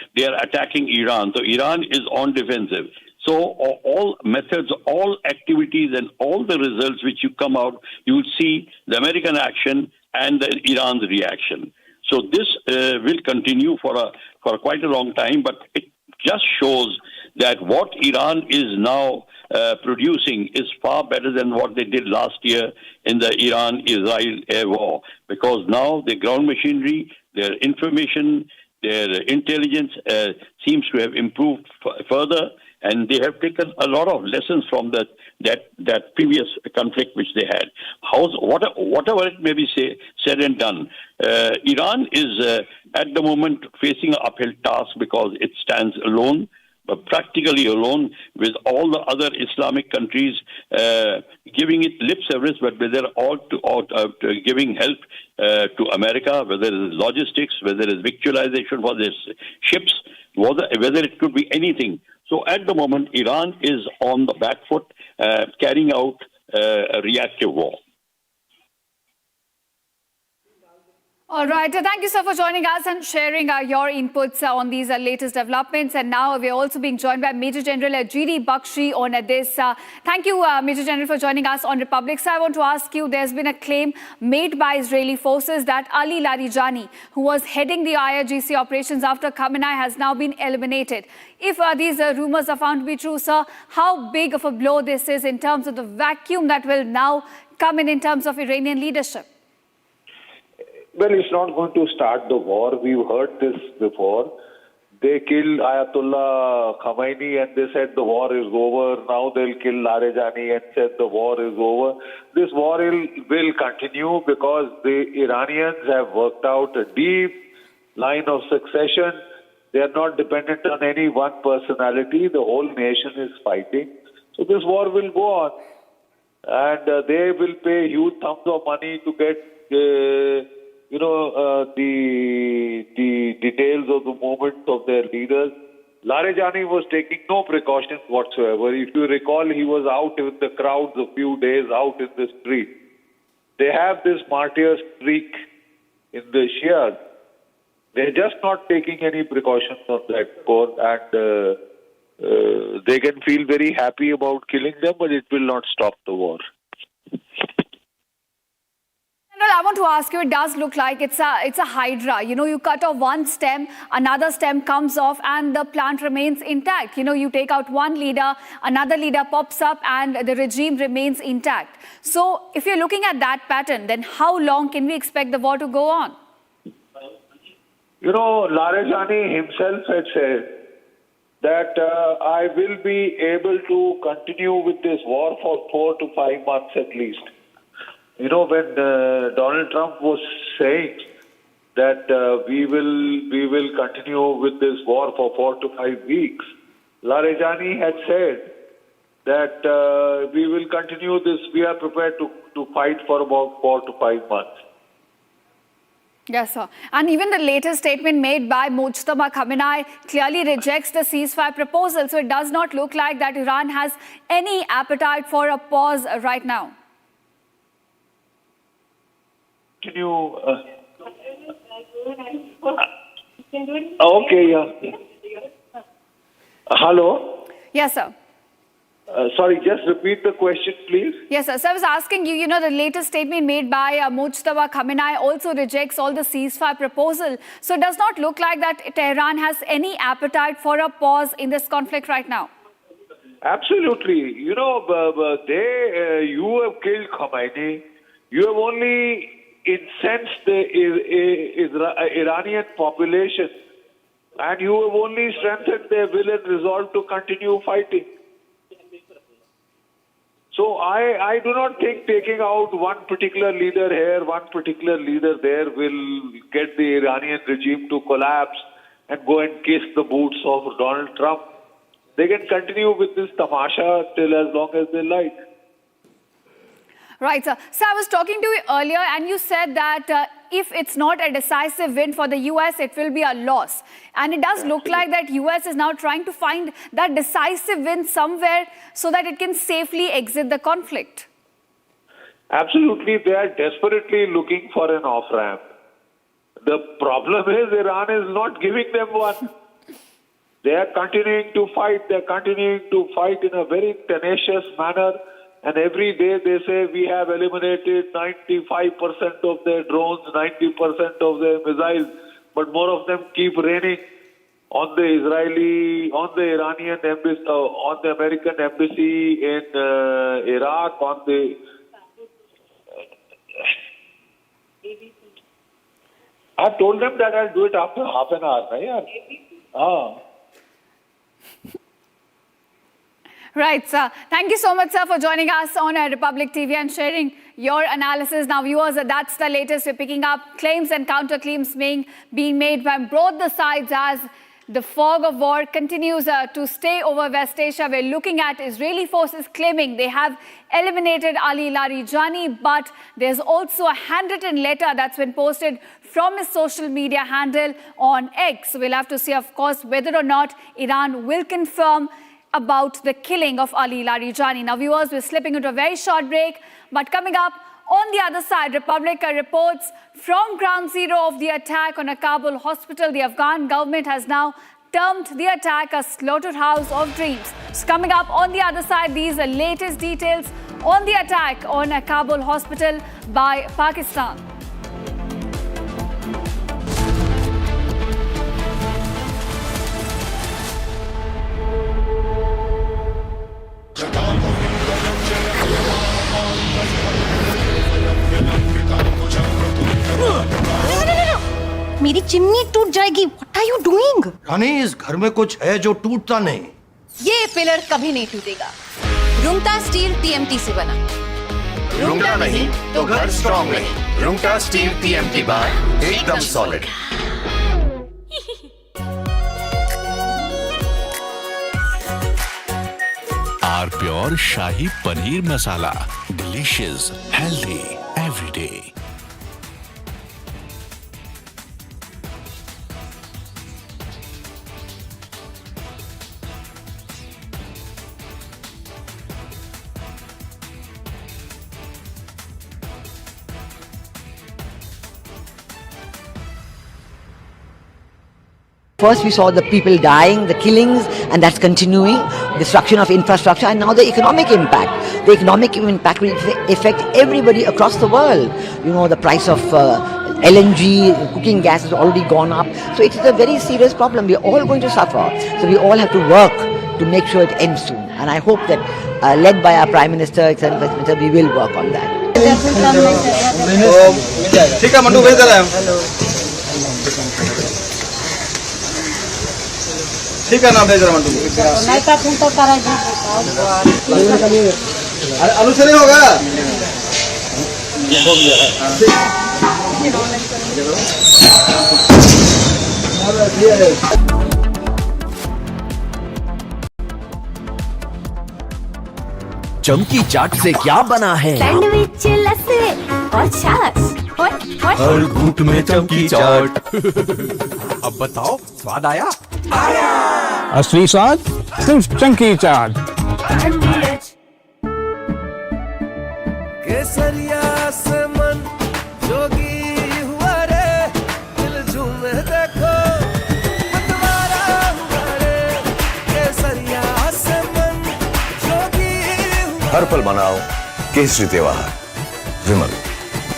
attacking Iran. So Iran is on defensive. So all methods, all activities, and all the results which you come out, you will see the American action and the Iran's reaction. So this will continue for quite a long time, but it just shows that what Iran is now producing is far better than what they did last year in the Iran-Israel air war, because now the ground machinery, their information, their intelligence seems to have improved further, and they have taken a lot of lessons from that previous conflict which they had. Whatever it may be said and done, Iran is at the moment facing an uphill task because it stands alone, but practically alone, with all the other Islamic countries giving it lip service, but they're all giving help to America, whether it is logistics, whether it is victualization for their ships, whether it could be anything. So at the moment, Iran is on the back foot, carrying out a reactive war. All right. Thank you, sir, for joining us and sharing your inputs on these latest developments. And now we're also being joined by Major General G.D. Bakshi on this. Thank you, Major General, for joining us on Republic. So I want to ask you, there's been a claim made by Israeli forces that Ali Larijani, who was heading the IRGC operations after Khamenei, has now been eliminated. If these rumors are found to be true, sir, how big of a blow this is in terms of the vacuum that will now come in terms of Iranian leadership? Well, it's not going to start the war. We've heard this before. They killed Ayatollah Khamenei and they said the war is over. Now they'll kill Larijani and said the war is over. This war will continue because the Iranians have worked out a deep line of succession. They are not dependent on any one personality. The whole nation is fighting. So this war will go on. And they will pay huge sums of money to get the details of the movements of their leaders. Larijani was taking no precautions whatsoever. If you recall, he was out in the crowds a few days, out in the street. They have this martyr streak in the Shias. They're just not taking any precautions on that score, and they can feel very happy about killing them, but it will not stop the war. I want to ask you, it does look like it's a hydra. You cut off one stem, another stem comes off, and the plant remains intact. You take out one leader, another leader pops up, and the regime remains intact. So if you're looking at that pattern, then how long can we expect the war to go on? Larijani himself had said that I will be able to continue with this war for 4 to 5 months at least. When Donald Trump was saying that we will continue with this war for 4 to 5 weeks, Larijani had said that we will continue this. We are prepared to fight for about 4 to 5 months. Yes, sir. And even the latest statement made by Mujtaba Khamenei clearly rejects the ceasefire proposal. So it does not look like that Iran has any appetite for a pause right now. Can you... okay, yeah. Hello? Yes, sir. Sorry, just repeat the question, please. Yes, sir. So I was asking you, the latest statement made by Mujtaba Khamenei also rejects all the ceasefire proposal. So it does not look like that Tehran has any appetite for a pause in this conflict right now. Absolutely. You have killed Khamenei. You have only incensed the Iranian population, and you have only strengthened their will and resolve to continue fighting. So I do not think taking out one particular leader here, one particular leader there will get the Iranian regime to collapse and go and kiss the boots of Donald Trump. They can continue with this tamasha till as long as they like. Right, sir. So I was talking to you earlier and you said that if it's not a decisive win for the US, it will be a loss. And it does look like that US is now trying to find that decisive win somewhere so that it can safely exit the conflict. Absolutely, they are desperately looking for an off-ramp. The problem is Iran is not giving them one. They are continuing to fight. They are continuing to fight in a very tenacious manner. And every day they say we have eliminated 95% of their drones, 90% of their missiles. But more of them keep raining on the Iranian embassy, on the American embassy in Iraq, on the... I told them that I'll do it after half an hour. Right? Right, sir. Thank you so much, sir, for joining us on Republic TV and sharing your analysis. Now, viewers, that's the latest. We're picking up claims and counterclaims being made by both the sides as the fog of war continues to stay over West Asia. We're looking at Israeli forces claiming they have eliminated Ali Larijani, but there's also a handwritten letter that's been posted from his social media handle on X. So we'll have to see, of course, whether or not Iran will confirm about the killing of Ali Larijani. Now, viewers, we're slipping into a very short break, but coming up on the other side, Republic reports from ground zero of the attack on a Kabul hospital. The Afghan government has now termed the attack a slaughterhouse of dreams. So coming up on the other side, these are latest details on the attack on a Kabul hospital by Pakistan. मेरी chimney टूट जाएगी। What are you doing? रानी, इस घर में कुछ है जो टूटता नहीं। ये पिलर कभी नहीं टूटेगा। रुंगटा स्टील TMT से बना। रुंगटा नहीं तो घर स्ट्रॉन्ग नहीं। रुंगटा स्टील TMT बार एकदम solid. R pure shahi paneer masala, delicious, healthy every day. First we saw the people dying, the killings, and that's continuing, destruction of infrastructure, and now the economic impact. The economic impact will affect everybody across the world. You know, the price of LNG, cooking gas has already gone up. So it is a very serious problem. We're all going to suffer. So we all have to work to make sure it ends soon. And I hope that, led by our Prime Minister, we will work on that. ठीक है mandu भेज दे रहे हैं ठीक है ना भेज रहे मंडू नहीं का फोन तो करा अरे आलू से नहीं होगा हो गया चमकी चाट से क्या बना है? सैंडविच, लस्सी और छाछ हर घूंट में चमकी चाट। अब बताओ, स्वाद आया? आया। असली स्वाद सिर्फ चमकी चाट। केसरिया से मन जोगी हुआ रे, दिल झूमे देखो मतवारा हुआ रे। केसरिया से मन जोगी हुआ। हर पल मनाओ केसरी त्योहार। विमल,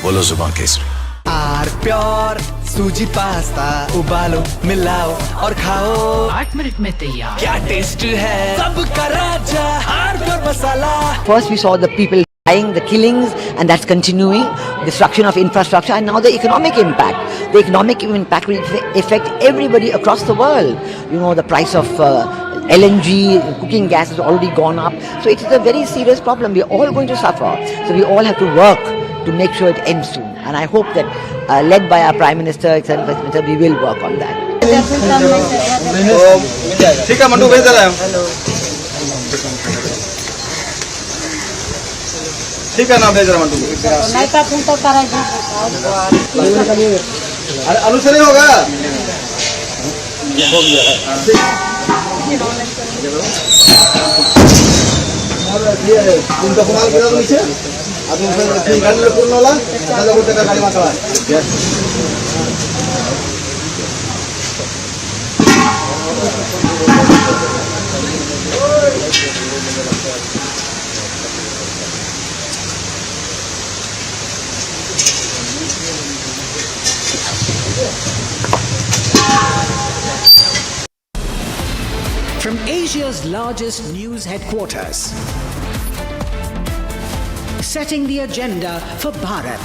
बोलो जुबान केसरी। आर प्योर सूजी पास्ता उबालो, मिलाओ और खाओ 8 मिनट में तैयार। क्या टेस्ट है सबका राजा आर प्योर मसाला। First we saw the people dying, the killings, and that's continuing, destruction of infrastructure, and now the economic impact. The economic impact will affect everybody across the world. You know, the price of LNG, cooking gas has already gone up. So it is a very serious problem. We're all going to suffer. So we all have to work to make sure it ends soon. And I hope that, led by our Prime Minister, we will work on that. ठीक है mandu भेज दे रहे हैं ठीक है ना भेज रहा मंटू अरे आलू से नहीं होगा हो गया तुम तो कमाल गिरा तो नीचे अब तुम गाड़ी में पूर्ण वाला दादा बोलते का गाड़ी माता From Asia's largest news headquarters, setting the agenda for Bharat.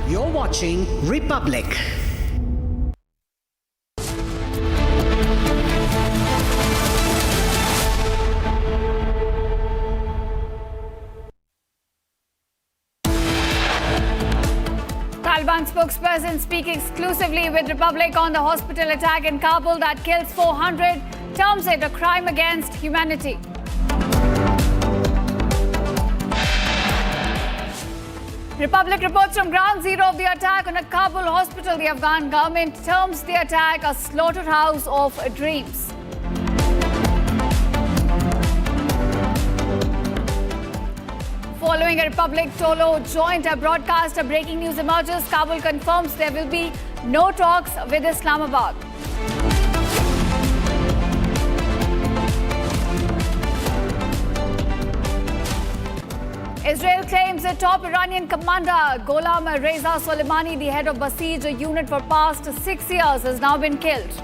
You're watching Republic. Taliban spokesperson speaking exclusively with Republic on the hospital attack in Kabul that kills 400, terms it a crime against humanity. Republic reports from ground zero of the attack on a Kabul hospital. The Afghan government terms the attack a slaughterhouse of dreams. Following a Republic Tolo joint broadcast, a breaking news emerges. Kabul confirms there will be no talks with Islamabad. Israel claims the top Iranian commander Gholam Reza Soleimani, the head of Basij unit for past 6 years, has now been killed.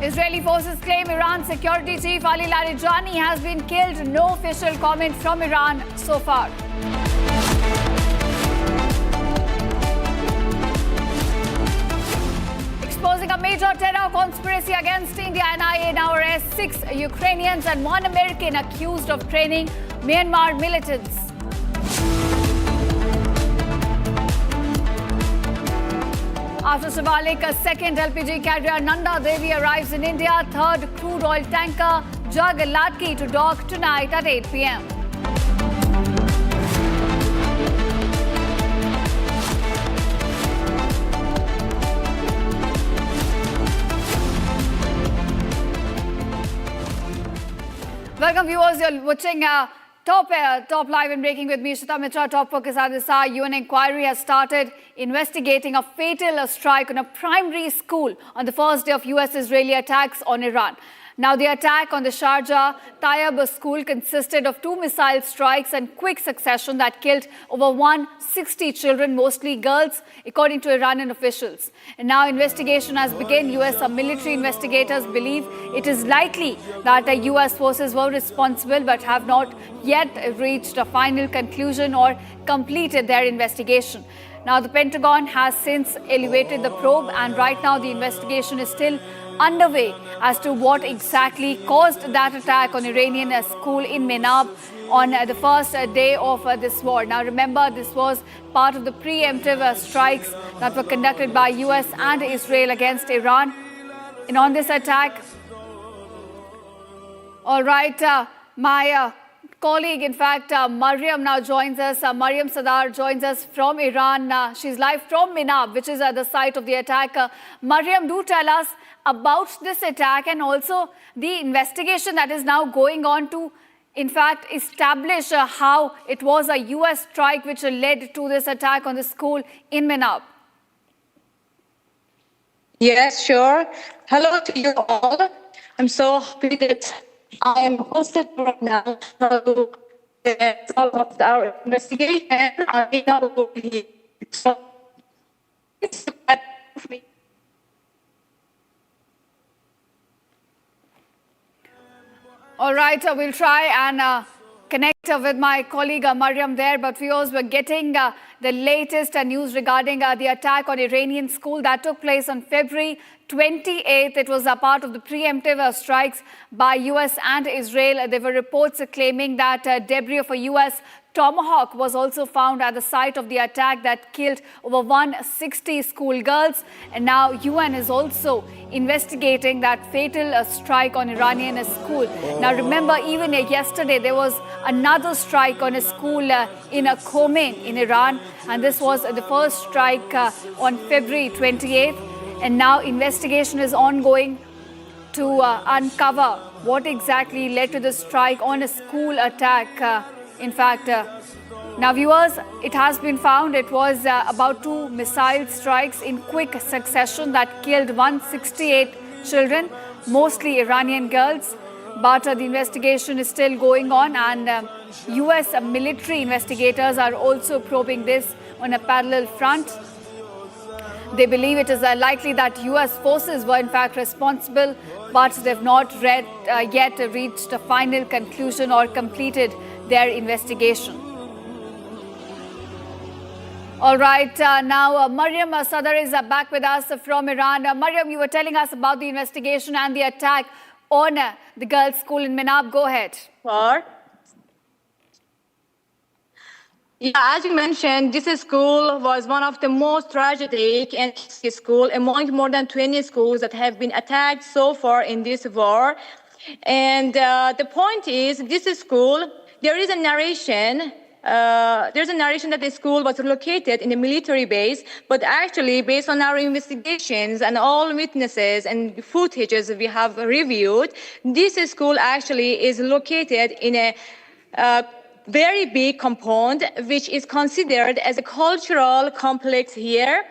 Israeli forces claim Iran's security chief Ali Larijani has been killed. No official comment from Iran so far. Exposing a major terror conspiracy against India, NIA now arrests 6 Ukrainians and 1 American accused of training Myanmar militants. After Savalik, a second LPG carrier Nanda Devi arrives in India. Third crude oil tanker Jag Latki to dock tonight at 8 p.m. Welcome viewers, you're watching Top Live and Breaking with me, Shita Mitra. Top focus at this hour. UN inquiry has started investigating a fatal strike on a primary school on the first day of US-Israeli attacks on Iran. Now, the attack on the Sharjah Tayyab school consisted of 2 missile strikes in quick succession that killed over 160 children, mostly girls, according to Iranian officials. And now investigation has begun. US military investigators believe it is likely that the US forces were responsible but have not yet reached a final conclusion or completed their investigation. Now, the Pentagon has since elevated the probe, and right now the investigation is still underway as to what exactly caused that attack on Iranian school in Menab on the first day of this war. Now, remember, this was part of the preemptive strikes that were conducted by US and Israel against Iran. And on this attack, all right, my colleague, in fact, Mariam now joins us. Mariam Sadar joins us from Iran. She's live from Menab, which is the site of the attack. Mariam, do tell us about this attack and also the investigation that is now going on to, in fact, establish how it was a US strike which led to this attack on the school in Menab. Yes, sure. Hello to you all. I'm so happy that I am hosted right now to talk about our investigation. I know so it's me. All right, we'll try and connect with my colleague Mariam there, but viewers, we're getting the latest news regarding the attack on Iranian school that took place on February 28th. It was a part of the preemptive strikes by US and Israel. There were reports claiming that debris of a US Tomahawk was also found at the site of the attack that killed over 160 schoolgirls. And now UN is also investigating that fatal strike on Iranian school. Now remember, even yesterday there was another strike on a school in Khomein in Iran, and this was the first strike on February 28th. And now investigation is ongoing to uncover what exactly led to the strike on a school attack. In fact, now viewers, it has been found it was about 2 missile strikes in quick succession that killed 168 children, mostly Iranian girls. But the investigation is still going on, and US military investigators are also probing this on a parallel front. They believe it is likely that US forces were in fact responsible, but they've not yet reached a final conclusion or completed their investigation. All right, now Mariam Sadar is back with us from Iran. Mariam, you were telling us about the investigation and the attack on the girls' school in Menab. Go ahead. Yeah, as you mentioned, this school was one of the most tragic and school among more than 20 schools that have been attacked so far in this war. And the point is, this school, there is a narration. There's a narration that the school was located in a military base, but actually, based on our investigations and all witnesses and footages we have reviewed, this school actually is located in a very big compound, which is considered as a cultural complex here.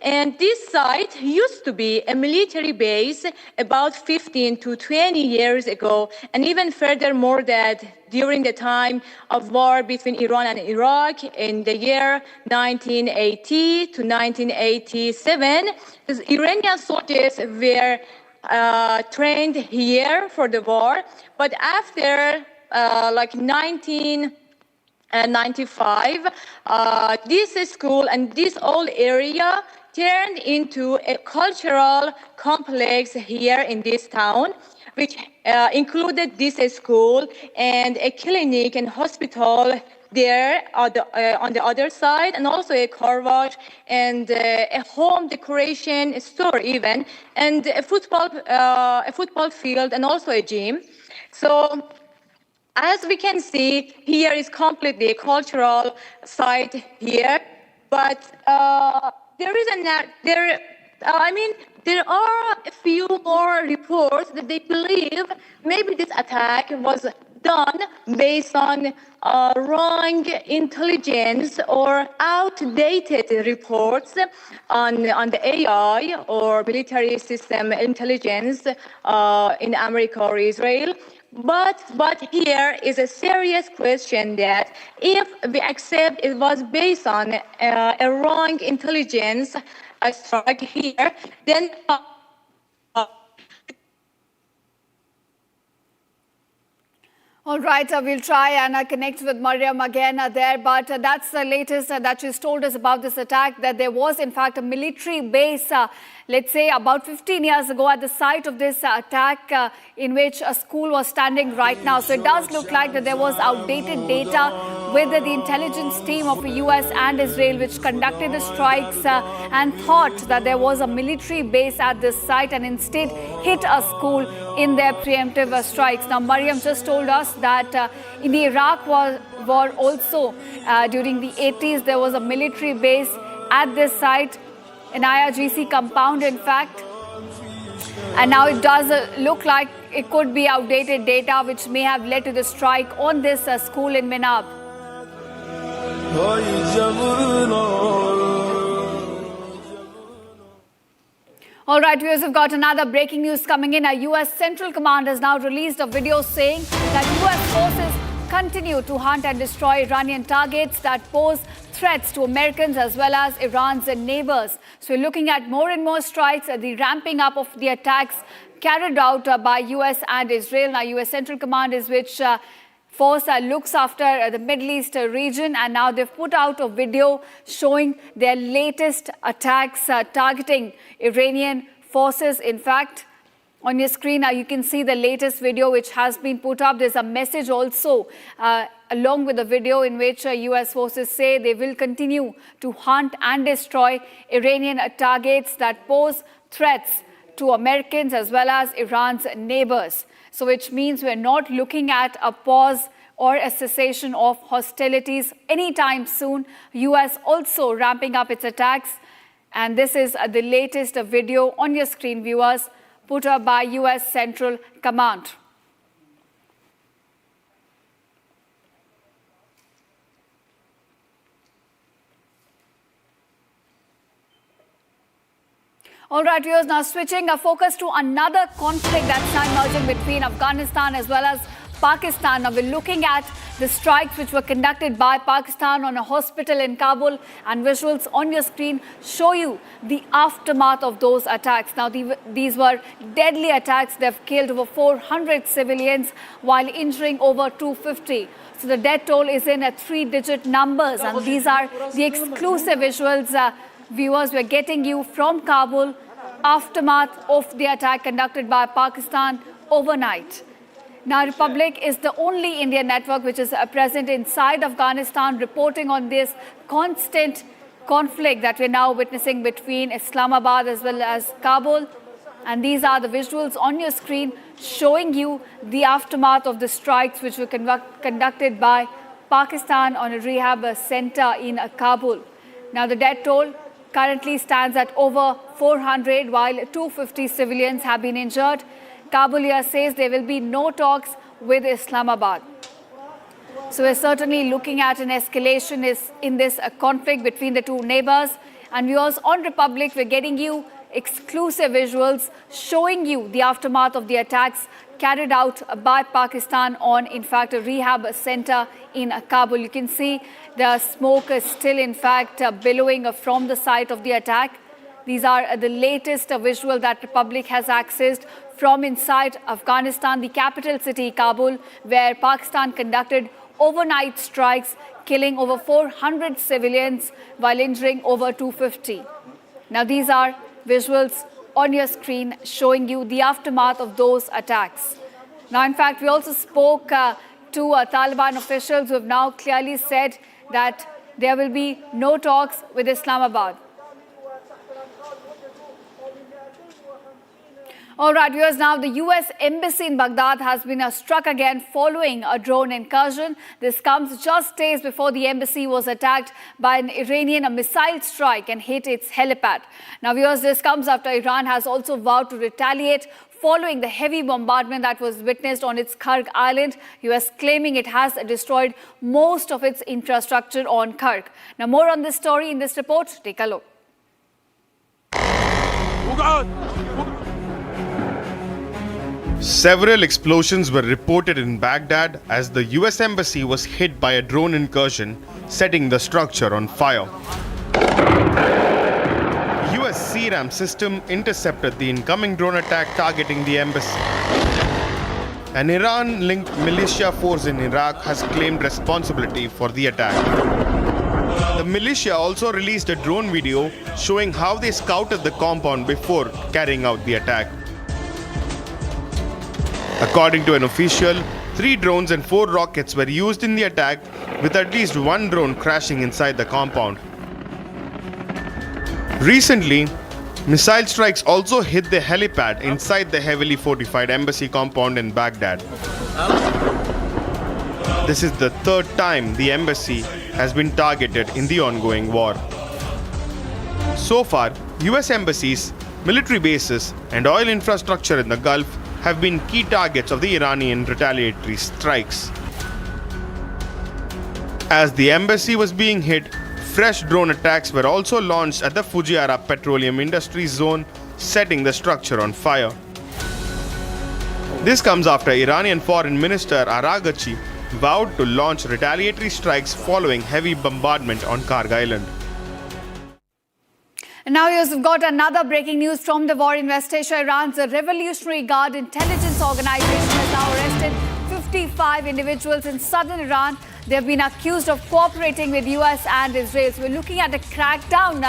And this site used to be a military base about 15 to 20 years ago, and even furthermore that during the time of war between Iran and Iraq in the year 1980 to 1987, the Iranian soldiers were trained here for the war. But after like 1995, this school and this old area turned into a cultural complex here in this town, which included this school and a clinic and hospital there on the other side, and also a car wash and a home decoration store even, and a football field and also a gym. So as we can see, here is completely a cultural site here, but there are a few more reports that they believe maybe this attack was done based on wrong intelligence or outdated reports on the AI or military system intelligence in America or Israel. But here is a serious question that if we accept it was based on a wrong intelligence strike here, then all right, we'll try and connect with Mariam again there, but that's the latest that she's told us about this attack, that there was in fact a military base, let's say about 15 years ago at the site of this attack in which a school was standing right now. So it does look like that there was outdated data with the intelligence team of the US and Israel, which conducted the strikes and thought that there was a military base at this site and instead hit a school in their preemptive strikes. Now, Mariam just told us that in the Iraq war also during the 80s, there was a military base at this site, an IRGC compound in fact. And now it does look like it could be outdated data which may have led to the strike on this school in Menab. All right, viewers, we've got another breaking news coming in. A US Central Command has now released a video saying that US forces continue to hunt and destroy Iranian targets that pose threats to Americans as well as Iran's neighbors. So we're looking at more and more strikes, the ramping up of the attacks carried out by US and Israel. Now, US Central Command is which force that looks after the Middle East region, and now they've put out a video showing their latest attacks targeting Iranian forces. In fact, on your screen now you can see the latest video which has been put up. There's a message also along with the video in which US forces say they will continue to hunt and destroy Iranian targets that pose threats to Americans as well as Iran's neighbors. So which means we're not looking at a pause or a cessation of hostilities anytime soon. US also ramping up its attacks. And this is the latest video on your screen, viewers, put up by US Central Command. All right, viewers, now switching our focus to another conflict that's now emerging between Afghanistan as well as Pakistan. Now we're looking at the strikes which were conducted by Pakistan on a hospital in Kabul, and visuals on your screen show you the aftermath of those attacks. Now these were deadly attacks. They've killed over 400 civilians while injuring over 250. So the death toll is in 3-digit numbers, and these are the exclusive visuals viewers we're getting you from Kabul, aftermath of the attack conducted by Pakistan overnight. Now, Republic is the only Indian network which is present inside Afghanistan, reporting on this constant conflict that we're now witnessing between Islamabad as well as Kabul. And these are the visuals on your screen showing you the aftermath of the strikes which were conducted by Pakistan on a rehab center in Kabul. Now, the death toll currently stands at over 400, while 250 civilians have been injured. Kabulia says there will be no talks with Islamabad. So we're certainly looking at an escalation in this conflict between the two neighbors. And viewers, on Republic, we're getting you exclusive visuals showing you the aftermath of the attacks carried out by Pakistan on, in fact, a rehab center in Kabul. You can see the smoke is still, in fact, billowing from the site of the attack. These are the latest visual that Republic has accessed from inside Afghanistan, the capital city, Kabul, where Pakistan conducted overnight strikes, killing over 400 civilians while injuring over 250. Now, these are visuals on your screen showing you the aftermath of those attacks. Now, in fact, we also spoke to Taliban officials who have now clearly said that there will be no talks with Islamabad. All right, viewers, now the US Embassy in Baghdad has been struck again following a drone incursion. This comes just days before the embassy was attacked by an Iranian missile strike and hit its helipad. Now, viewers, this comes after Iran has also vowed to retaliate following the heavy bombardment that was witnessed on its Karg island. US claiming it has destroyed most of its infrastructure on Karg. Now, more on this story in this report. Take a look. Several explosions were reported in Baghdad as the US Embassy was hit by a drone incursion, setting the structure on fire. US CRAM system intercepted the incoming drone attack targeting the embassy. An Iran-linked militia force in Iraq has claimed responsibility for the attack. The militia also released a drone video showing how they scouted the compound before carrying out the attack. According to an official, 3 drones and 4 rockets were used in the attack, with at least 1 drone crashing inside the compound. Recently, missile strikes also hit the helipad inside the heavily fortified embassy compound in Baghdad. This is the 3rd time the embassy has been targeted in the ongoing war. So far, US embassies, military bases, and oil infrastructure in the Gulf have been key targets of the Iranian retaliatory strikes. As the embassy was being hit, fresh drone attacks were also launched at the Fujairah Petroleum Industries Zone, setting the structure on fire. This comes after Iranian Foreign Minister Araghchi vowed to launch retaliatory strikes following heavy bombardment on Karg Island. And now we've got another breaking news from the war in West Asia. Iran's Revolutionary Guard intelligence organization has now arrested 55 individuals in southern Iran. They've been accused of cooperating with US and Israel. So we're looking at a crackdown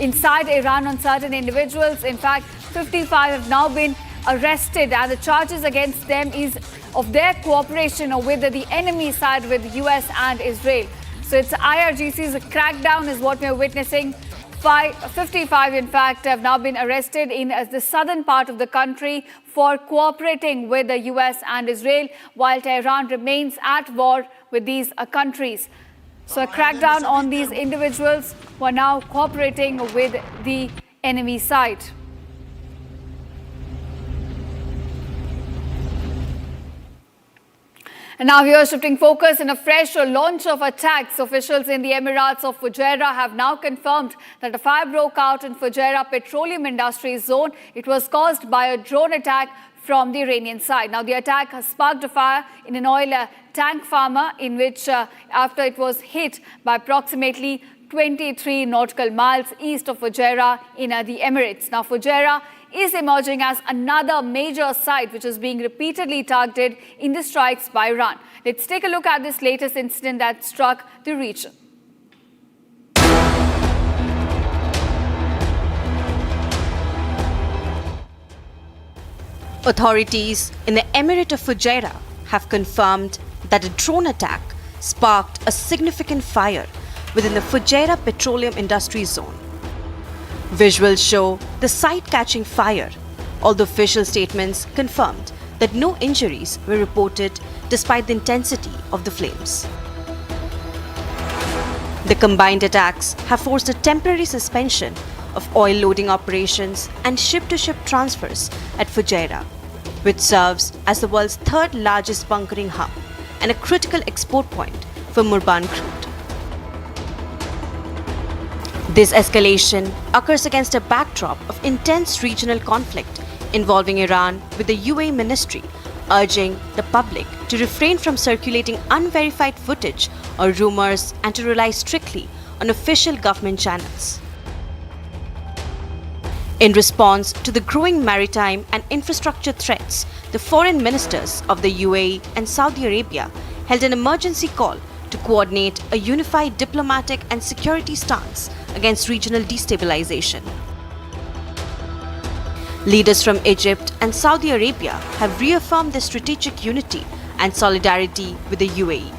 inside Iran on certain individuals. In fact, 55 have now been arrested, and the charges against them is of their cooperation with the enemy side, with US and Israel. So it's IRGC's crackdown is what we're witnessing. 55, in fact, have now been arrested in the southern part of the country for cooperating with the US and Israel, while Tehran remains at war with these countries. So a crackdown on these individuals who are now cooperating with the enemy side. And now here, shifting focus, in a fresh launch of attacks, officials in the Emirates of Fujairah have now confirmed that a fire broke out in Fujairah Petroleum Industries Zone. It was caused by a drone attack from the Iranian side. Now, the attack has sparked a fire in an oil tank farmer, in which after it was hit by approximately 23 nautical miles east of Fujairah in the Emirates. Now, Fujairah is emerging as another major site which is being repeatedly targeted in the strikes by Iran. Let's take a look at this latest incident that struck the region. Authorities in the Emirate of Fujairah have confirmed that a drone attack sparked a significant fire within the Fujairah Petroleum Industries Zone. Visuals show the site catching fire, although official statements confirmed that no injuries were reported despite the intensity of the flames. The combined attacks have forced a temporary suspension of oil loading operations and ship-to-ship transfers at Fujairah, which serves as the world's third largest bunkering hub and a critical export point for Murban crude. This escalation occurs against a backdrop of intense regional conflict involving Iran, with the UAE ministry urging the public to refrain from circulating unverified footage or rumors and to rely strictly on official government channels. In response to the growing maritime and infrastructure threats, the foreign ministers of the UAE and Saudi Arabia held an emergency call to coordinate a unified diplomatic and security stance against regional destabilization. Leaders from Egypt and Saudi Arabia have reaffirmed their strategic unity and solidarity with the UAE,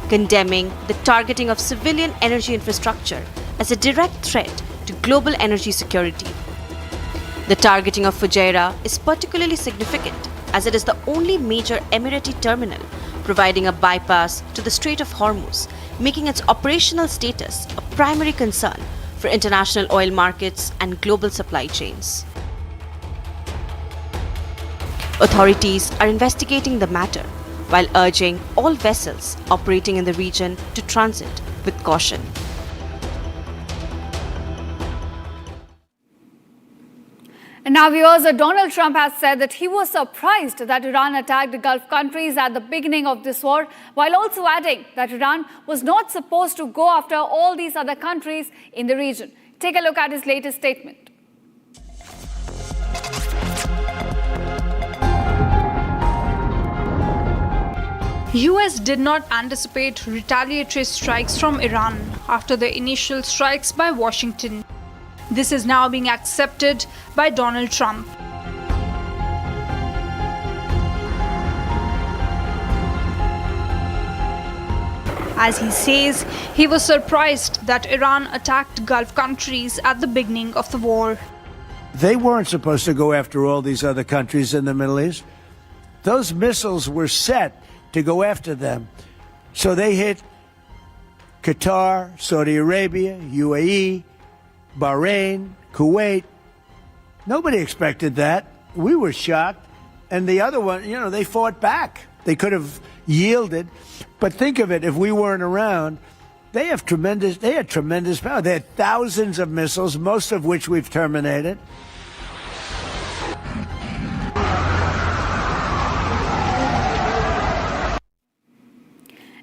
condemning the targeting of civilian energy infrastructure as a direct threat to global energy security. The targeting of Fujairah is particularly significant as it is the only major Emirati terminal providing a bypass to the Strait of Hormuz, making its operational status a primary concern for international oil markets and global supply chains. Authorities are investigating the matter while urging all vessels operating in the region to transit with caution. And now, viewers, Donald Trump has said that he was surprised that Iran attacked the Gulf countries at the beginning of this war, while also adding that Iran was not supposed to go after all these other countries in the region. Take a look at his latest statement. US did not anticipate retaliatory strikes from Iran after the initial strikes by Washington. This is now being accepted by Donald Trump. As he says, he was surprised that Iran attacked Gulf countries at the beginning of the war. They weren't supposed to go after all these other countries in the Middle East. Those missiles were set to go after them. So they hit Qatar, Saudi Arabia, UAE, Bahrain, Kuwait. Nobody expected that. We were shocked. And the other one, they fought back. They could have yielded. But think of it, if we weren't around, they had tremendous power. They had thousands of missiles, most of which we've terminated.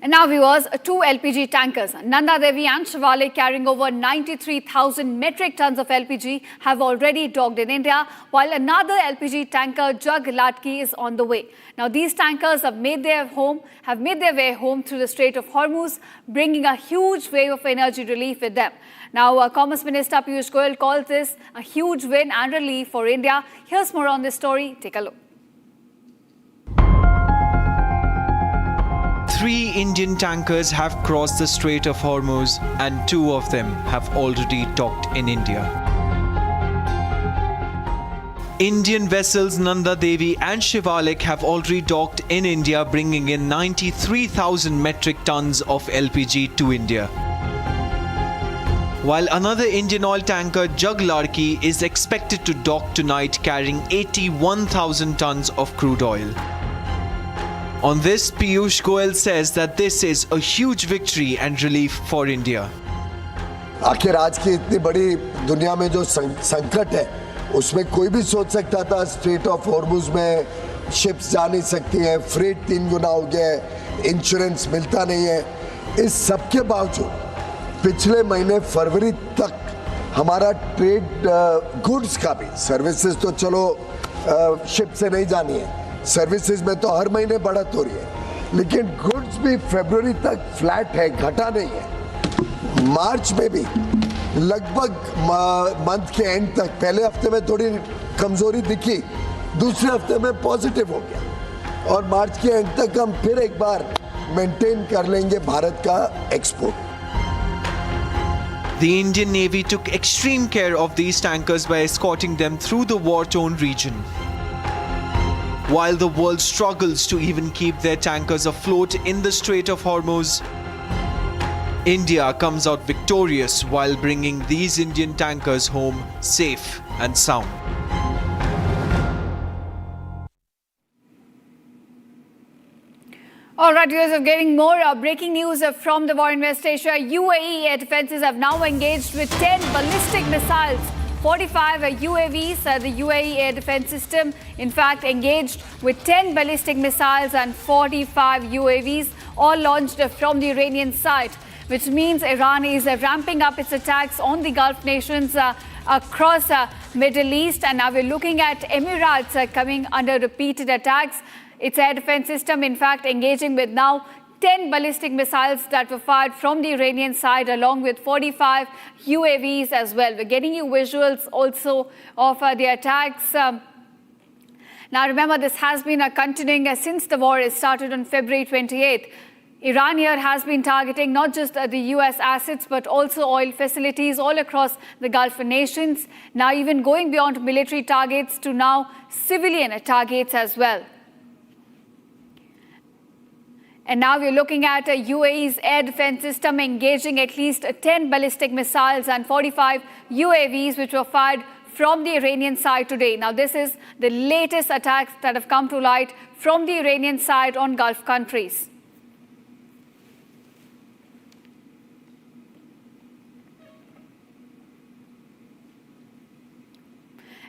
And And now viewers, two LPG tankers, Nanda Devi and Shivalik, carrying over 93,000 metric tons of LPG have already docked in India, while another LPG tanker, Jug Latki, is on the way. Now these tankers have made their way home through the Strait of Hormuz, bringing a huge wave of energy relief with them. Now Commerce Minister Piyush Goyal calls this a huge win and relief for India. Here's more on this story. Take a look. 3 Indian tankers have crossed the Strait of Hormuz and 2 of them have already docked in India. Indian vessels Nanda Devi and Shivalik have already docked in India, bringing in 93,000 metric tons of LPG to India. While another Indian oil tanker, Jug Latki, is expected to dock tonight carrying 81,000 tons of crude oil. On this, Piyush Goyal says that this is a huge victory and relief for India. आखिर आज की इतनी बड़ी दुनिया में जो संकट है, उसमें कोई भी सोच सकता था स्ट्रेट ऑफ हॉर्मुज में शिप्स जा नहीं सकती हैं, फ्रेट 3 गुना हो गया है, इंश्योरेंस मिलता नहीं है। इस सब के बावजूद पिछले महीने फरवरी तक हमारा ट्रेड गुड्स का भी, सर्विसेज तो चलो शिप से नहीं जानी है, सर्विसेज में तो हर महीने बढ़त हो रही है, लेकिन गुड्स भी फरवरी तक फ्लैट है, घटा नहीं है। मार्च में भी लगभग मंथ के एंड तक, पहले हफ्ते में थोड़ी कमजोरी दिखी, दूसरे हफ्ते में पॉजिटिव हो गया और मार्च के एंड तक हम फिर एक बार मेंटेन कर लेंगे भारत का export. The Indian Navy took extreme care of these tankers by escorting them through the war-torn region. While the world struggles to even keep their tankers afloat in the Strait of Hormuz, India comes out victorious while bringing these Indian tankers home safe and sound. All right, viewers, are getting more breaking news from the war in West Asia. UAE air defences have now engaged with 10 ballistic missiles, 45 UAVs. The UAE air defence system, in fact, engaged with 10 ballistic missiles and 45 UAVs, all launched from the Iranian side, which means Iran is ramping up its attacks on the Gulf nations across Middle East. And now we're looking at Emirates coming under repeated attacks. Its air defense system, in fact, engaging with now 10 ballistic missiles that were fired from the Iranian side, along with 45 UAVs as well. We're getting you visuals also of the attacks. Now, remember, this has been continuing since the war started on February 28th. Iran here has been targeting not just the US assets, but also oil facilities all across the Gulf nations. Now, even going beyond military targets to now civilian targets as well. And now we're looking at UAE's air defense system engaging at least 10 ballistic missiles and 45 UAVs, which were fired from the Iranian side today. Now, this is the latest attacks that have come to light from the Iranian side on Gulf countries.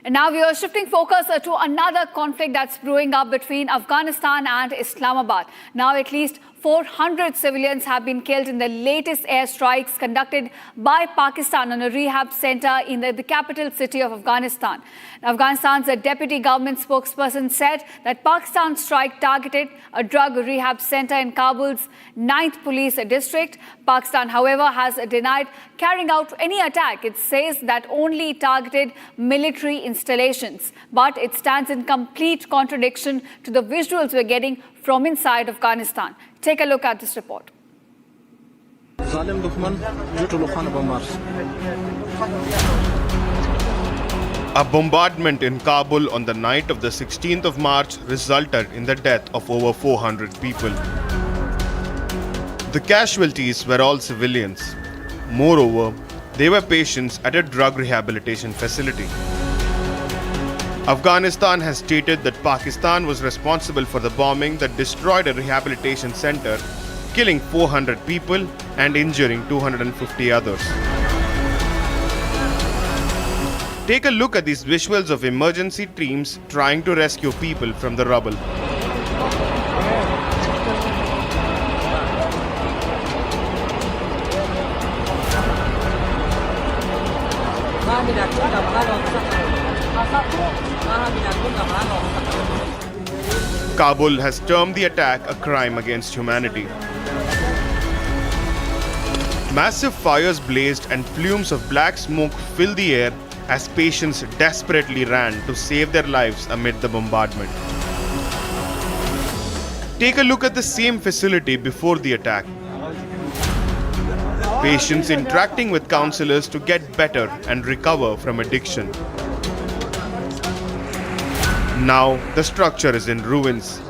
And now we are shifting focus to another conflict that's brewing up between Afghanistan and Islamabad. Now at least 400 civilians have been killed in the latest airstrikes conducted by Pakistan on a rehab center in the capital city of Afghanistan. Afghanistan's deputy government spokesperson said that Pakistan's strike targeted a drug rehab center in Kabul's 9th police district. Pakistan, however, has denied carrying out any attack. It says that only targeted military installations. But it stands in complete contradiction to the visuals we're getting from inside Afghanistan. Take a look at this report. A bombardment in Kabul on the night of the 16th of March resulted in the death of over 400 people. The casualties were all civilians. Moreover, they were patients at a drug rehabilitation facility. Afghanistan has stated that Pakistan was responsible for the bombing that destroyed a rehabilitation center, killing 400 people and injuring 250 others. Take a look at these visuals of emergency teams trying to rescue people from the rubble. Kabul has termed the attack a crime against humanity. Massive fires blazed and plumes of black smoke filled the air as patients desperately ran to save their lives amid the bombardment. Take a look at the same facility before the attack. Patients interacting with counselors to get better and recover from addiction. Now the structure is in ruins.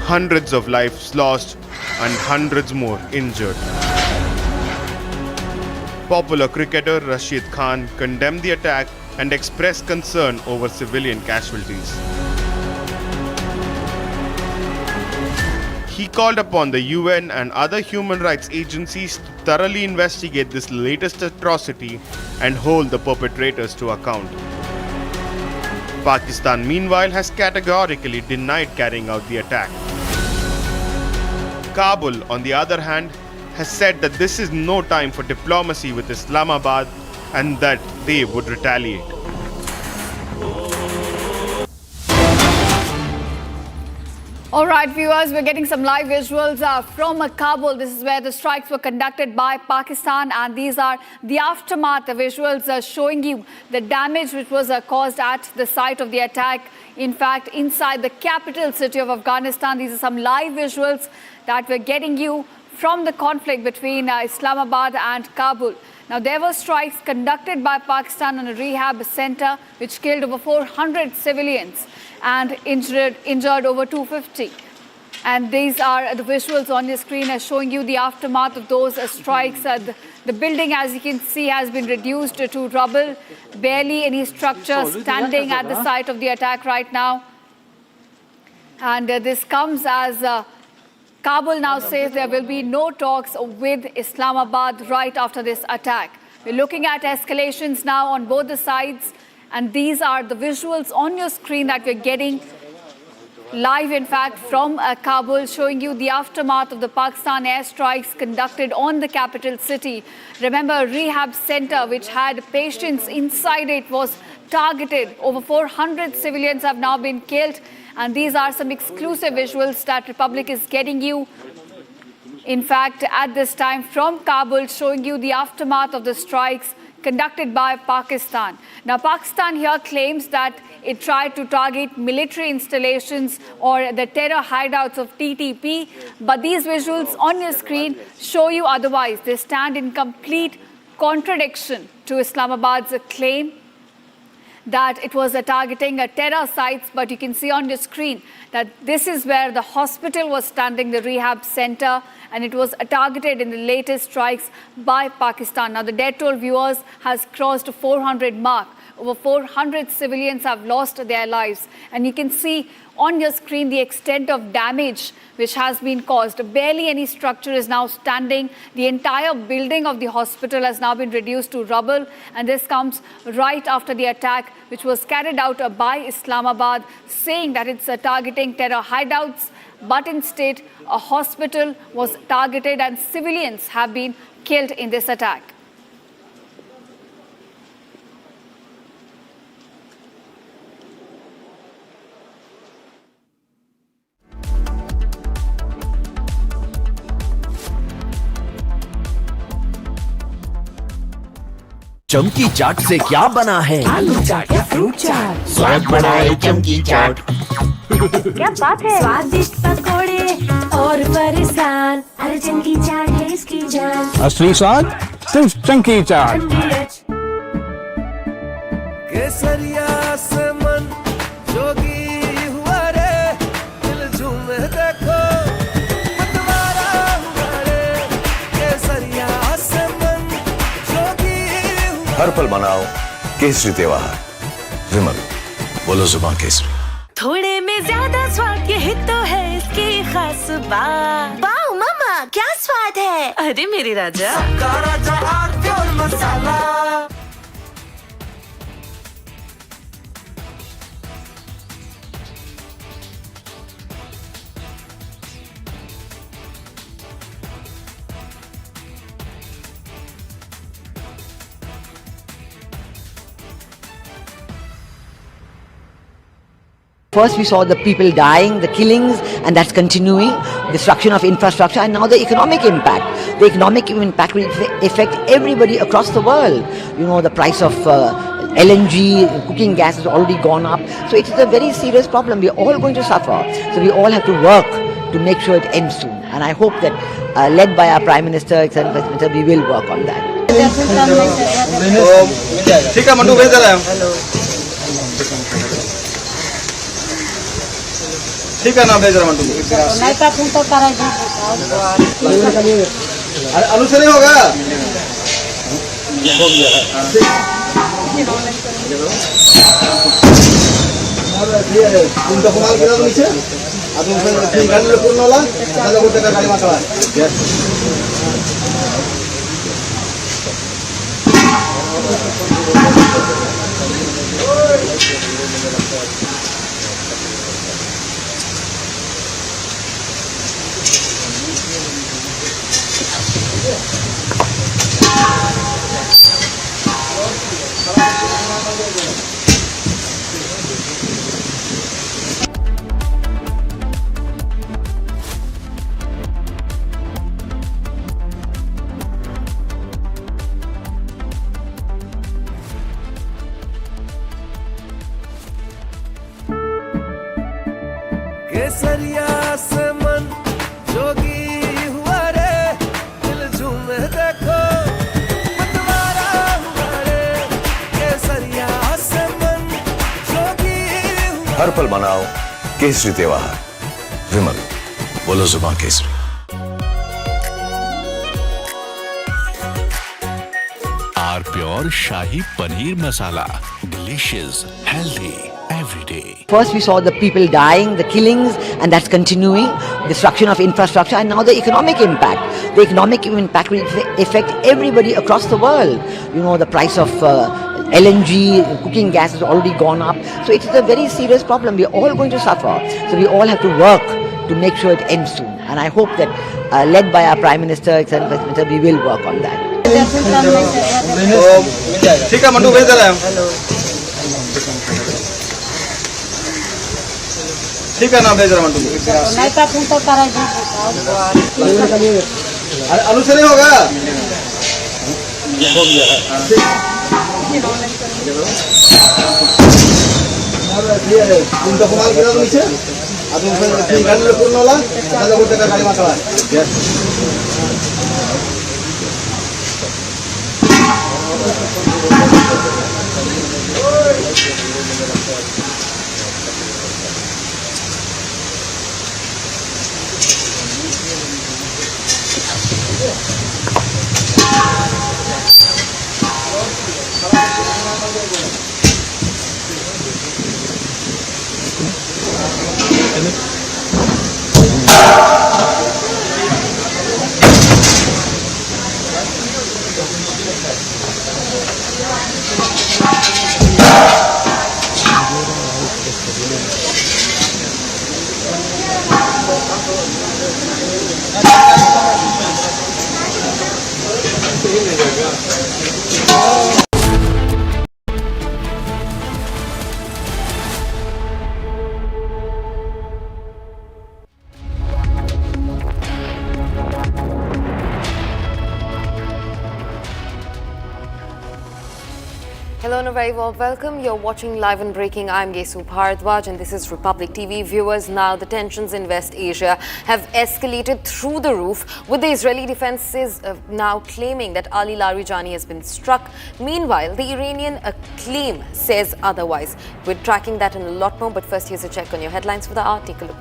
Hundreds of lives lost and hundreds more injured. Popular cricketer Rashid Khan condemned the attack and expressed concern over civilian casualties. He called upon the UN and other human rights agencies to thoroughly investigate this latest atrocity and hold the perpetrators to account. Pakistan, meanwhile, has categorically denied carrying out the attack. Kabul, on the other hand, has said that this is no time for diplomacy with Islamabad and that they would retaliate. All right, viewers, we're getting some live visuals from Kabul. This is where the strikes were conducted by Pakistan, and these are the aftermath. The visuals showing you the damage which was caused at the site of the attack. In fact, inside the capital city of Afghanistan, these are some live visuals that we're getting you from the conflict between Islamabad and Kabul. Now, there were strikes conducted by Pakistan on a rehab center which killed over 400 civilians and injured over 250. And these are the visuals on your screen showing you the aftermath of those strikes. The building, as you can see, has been reduced to rubble. Barely any structure standing at the site of the attack right now. And this comes as Kabul now says there will be no talks with Islamabad right after this attack. We're looking at escalations now on both the sides, and these are the visuals on your screen that we're getting live, in fact, from Kabul, showing you the aftermath of the Pakistan airstrikes conducted on the capital city. Remember, a rehab center which had patients inside it was targeted. Over 400 civilians have now been killed. And these are some exclusive visuals that Republic is getting you. In fact, at this time from Kabul, showing you the aftermath of the strikes conducted by Pakistan. Now, Pakistan here claims that it tried to target military installations or the terror hideouts of TTP. But these visuals on your screen show you otherwise. They stand in complete contradiction to Islamabad's claim that it was targeting terror sites, but you can see on your screen that this is where the hospital was standing, the rehab center, and it was targeted in the latest strikes by Pakistan. Now, the death toll, viewers, has crossed 400 mark. Over 400 civilians have lost their lives. And you can see on your screen the extent of damage which has been caused. Barely any structure is now standing. The entire building of the hospital has now been reduced to rubble. And this comes right after the attack which was carried out by Islamabad, saying that it's targeting terror hideouts. But instead, a hospital was targeted and civilians have been killed in this attack. चमकी चाट से क्या बना है? आलू चाट या fruit चाट, स्वाद बनाए चमकी चाट। क्या बात है? स्वादिष्ट पकोड़े और परेशान, हर चमकी चाट है इसकी जान। असली स्वाद सिर्फ चमकी चाट। केसरिया से मन जोगी हुआ रे, दिल झूमे देखो मतवारा हुआ रे। केसरिया से मन जोगी हर पल मनाओ केसरी त्योहार। विमल, बोलो जुबान केसरी। थोड़े में ज्यादा स्वाद, यही तो है इसकी खास बात। वाओ मामा, क्या स्वाद है? अरे मेरे राजा, सबका राजा आरती और मसाला। First we saw the people dying, the killings, and that's continuing, destruction of infrastructure, and now the economic impact. The economic impact will affect everybody across the world. You know, the price of LNG, cooking gas has already gone up. So it is a very serious problem. We are all going to suffer. So we all have to work to make sure it ends soon. And I hope that, led by our Prime Minister, Excellency Prime Minister, we will work on that. ठीक है mandu भेज दे रहे हैं ठीक है ना भेज रहे हैं मंडू अरे अनुसरी होगा हो गया तुमको कुमार गिरा दो नीचे अब तुम गाड़ी ले पूर्ण वाला चलो गोटे का गाड़ी मारवा केसरिया से मन जोगी हुआ रे दिल झूमे देखो मतवारा हुआ रे केसरिया से मन जोगी हुआ हर पल मनाओ केसरी त्योहार विमल बोलो जुबान केसरी R pure shahi paneer masala delicious healthy every day. First we saw the people dying, the killings, and that's continuing, destruction of infrastructure, and now the economic impact. The economic impact will affect everybody across the world. You know, the price of LNG, cooking gas has already gone up. So it is a very serious problem. We are all going to suffer. So we all have to work to make sure it ends soon. And I hope that, led by our Prime Minister, Excellency Prime Minister, we will work on that. ठीक है mandu भेज दे रहे हैं ठीक है ना भेज रहे हैं मंडू अरे अनुसरी होगा हो गया तुमको कुमार गिरा दो नीचे अब तुम गाड़ी ले पूर्ण वाला चलो गोटे का गाड़ी मारवा Hello and a very warm welcome. You're watching Live and Breaking. I'm Gesu Bharadwaj and this is Republic TV. Viewers, now the tensions in West Asia have escalated through the roof, with the Israeli defenses now claiming that Ali Larijani has been struck. Meanwhile, the Iranian claim says otherwise. We're tracking that and a lot more, but first here's a check on your headlines for the hour. Take a look.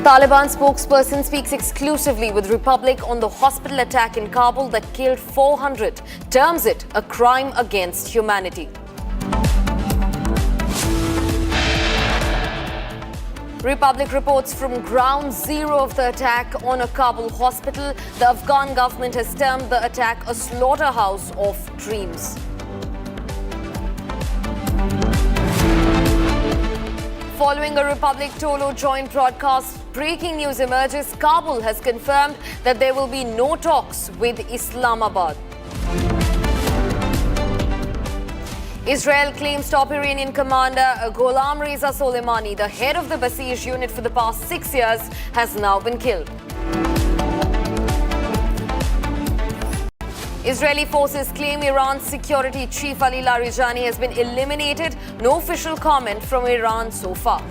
Taliban spokesperson speaks exclusively with Republic on the hospital attack in Kabul that killed 400, terms it a crime against humanity. Republic reports from ground zero of the attack on a Kabul hospital. The Afghan government has termed the attack a slaughterhouse of dreams. Following a Republic Tolo joint broadcast, breaking news emerges. Kabul has confirmed that there will be no talks with Islamabad. Israel claims top Iranian commander Gholam Reza Soleimani, the head of the Basij unit for the past 6 years, has now been killed. Israeli forces claim Iran's security chief Ali Larijani has been eliminated. No official comment from Iran so far.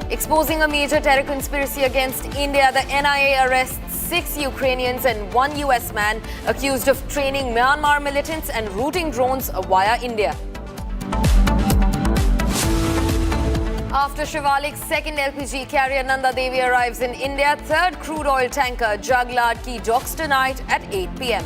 Exposing a major terror conspiracy against India, the NIA arrests 6 Ukrainians and 1 US man accused of training Myanmar militants and routing drones via India. After Shivalik's second LPG carrier Nanda Devi arrives in India, third crude oil tanker Jaglad Ki docks tonight at 8 p.m.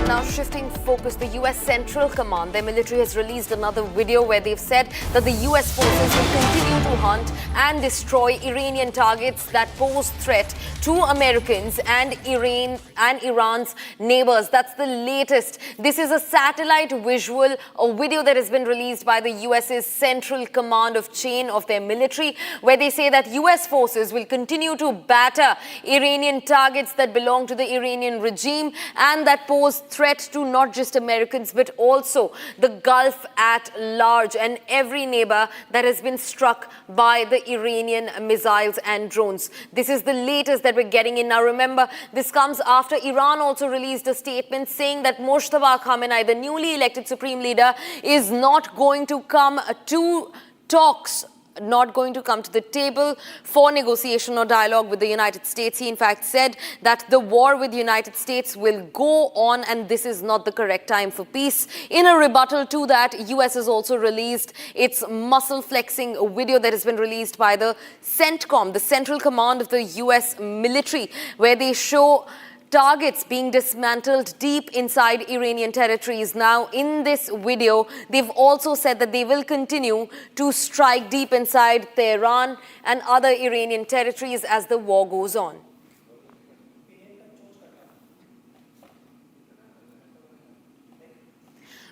Now shifting focus, the US Central Command, their military has released another video where they've said that the US forces will continue to hunt and destroy Iranian targets that pose threat to Americans and Iran's neighbors. That's the latest. This is a satellite visual, a video that has been released by the US's Central Command of chain of their military, where they say that US forces will continue to batter Iranian targets that belong to the Iranian regime and that pose threat to not just Americans but also the Gulf at large and every neighbor that has been struck by the Iranian missiles and drones. This is the latest that we're getting in. Now remember, this comes after Iran also released a statement saying that Moshtaba Khamenei, the newly elected supreme leader, is not going to come to talks, not going to come to the table for negotiation or dialogue with the United States. He in fact said that the war with the United States will go on and this is not the correct time for peace. In a rebuttal to that, US has also released its muscle flexing video that has been released by the CENTCOM, the Central Command of the US military, where they show targets being dismantled deep inside Iranian territories. Now, in this video, they've also said that they will continue to strike deep inside Tehran and other Iranian territories as the war goes on.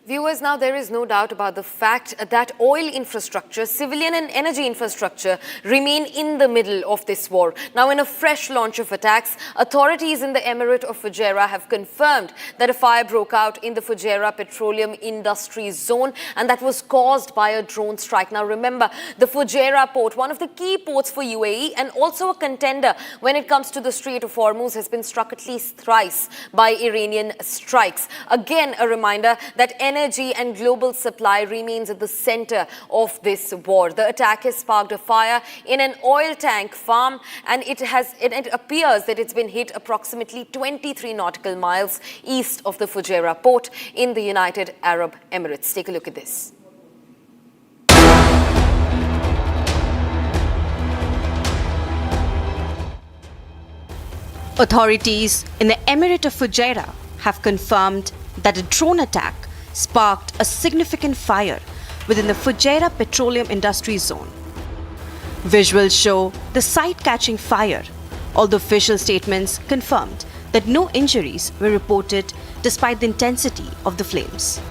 Viewers, now there is no doubt about the fact that oil infrastructure, civilian and energy infrastructure remain in the middle of this war. Now, in a fresh launch of attacks, authorities in the Emirate of Fujairah have confirmed that a fire broke out in the Fujairah Petroleum Industries Zone and that was caused by a drone strike. Now, remember, the Fujairah port, one of the key ports for UAE and also a contender when it comes to the Strait of Hormuz, has been struck at least thrice by Iranian strikes. Again, a reminder that energy and global supply remains at the center of this war. The attack has sparked a fire in an oil tank farm and it appears that it's been hit approximately 23 nautical miles east of the Fujairah port in the United Arab Emirates. Take a look at this. Authorities in the Emirate of Fujairah have confirmed that a drone attack sparked a significant fire within the Fujairah Petroleum Industries Zone. Visuals show the site catching fire, although official statements confirmed that no injuries were reported despite the intensity of the flames.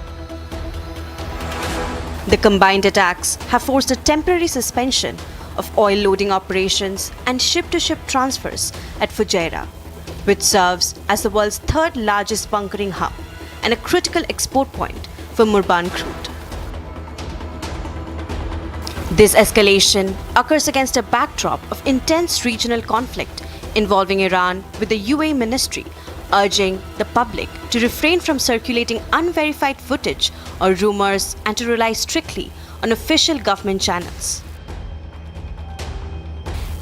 The combined attacks have forced a temporary suspension of oil loading operations and ship-to-ship transfers at Fujairah, which serves as the world's third largest bunkering hub and a critical export point for Murban crude. This escalation occurs against a backdrop of intense regional conflict involving Iran, with the UAE ministry urging the public to refrain from circulating unverified footage or rumors and to rely strictly on official government channels.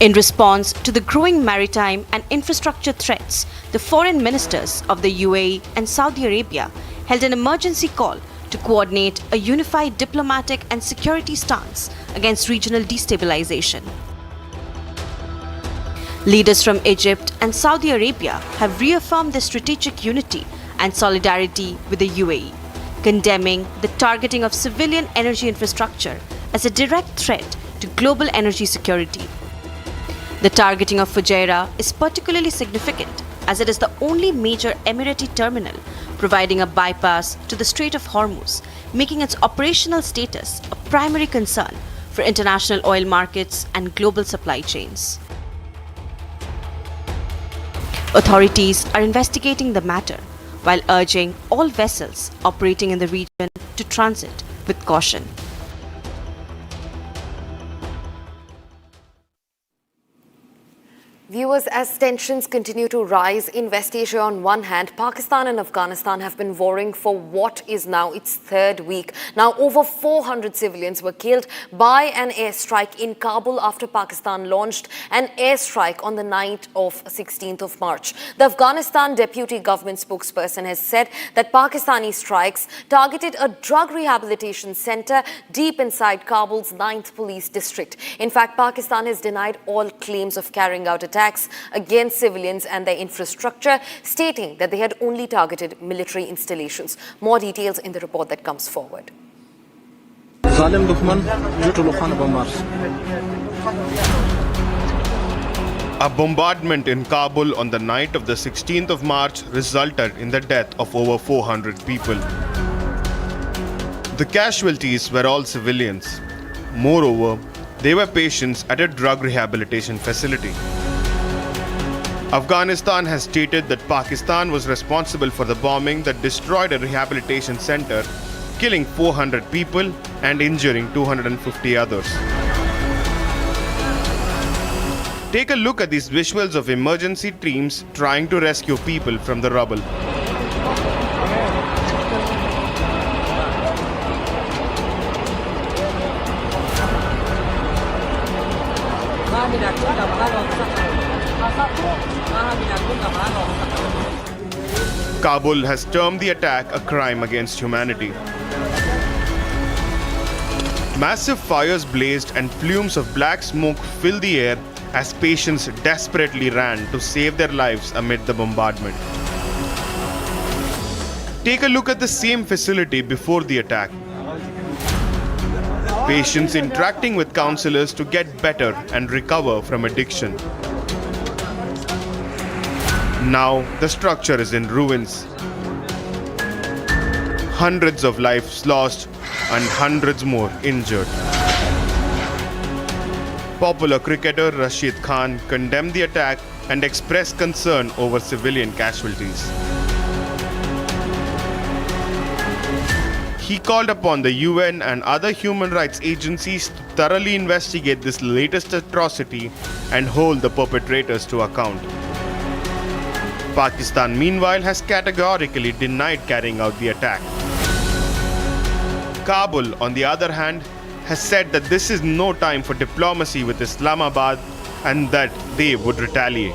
In response to the growing maritime and infrastructure threats, the foreign ministers of the UAE and Saudi Arabia held an emergency call to coordinate a unified diplomatic and security stance against regional destabilization. Leaders from Egypt and Saudi Arabia have reaffirmed their strategic unity and solidarity with the UAE, condemning the targeting of civilian energy infrastructure as a direct threat to global energy security. The targeting of Fujairah is particularly significant as it is the only major Emirati terminal providing a bypass to the Strait of Hormuz, making its operational status a primary concern for international oil markets and global supply chains. Authorities are investigating the matter while urging all vessels operating in the region to transit with caution. Viewers, as tensions continue to rise in West Asia on one hand, Pakistan and Afghanistan have been warring for what is now its third week. Now, over 400 civilians were killed by an airstrike in Kabul after Pakistan launched an airstrike on the night of 16th of March. The Afghanistan deputy government spokesperson has said that Pakistani strikes targeted a drug rehabilitation center deep inside Kabul's 9th police district. In fact, Pakistan has denied all claims of carrying out attacks against civilians and their infrastructure, stating that they had only targeted military installations. More details in the report that comes forward. A bombardment in Kabul on the night of the 16th of March resulted in the death of over 400 people. The casualties were all civilians. Moreover, they were patients at a drug rehabilitation facility. Afghanistan has stated that Pakistan was responsible for the bombing that destroyed a rehabilitation center, killing 400 people and injuring 250 others. Take a look at these visuals of emergency teams trying to rescue people from the rubble. Kabul has termed the attack a crime against humanity. Massive fires blazed and plumes of black smoke filled the air as patients desperately ran to save their lives amid the bombardment. Take a look at the same facility before the attack. Patients interacting with counselors to get better and recover from addiction. Now the structure is in ruins. Hundreds of lives lost and hundreds more injured. Popular cricketer Rashid Khan condemned the attack and expressed concern over civilian casualties. He called upon the UN and other human rights agencies to thoroughly investigate this latest atrocity and hold the perpetrators to account. Pakistan, meanwhile, has categorically denied carrying out the attack. Kabul, on the other hand, has said that this is no time for diplomacy with Islamabad and that they would retaliate.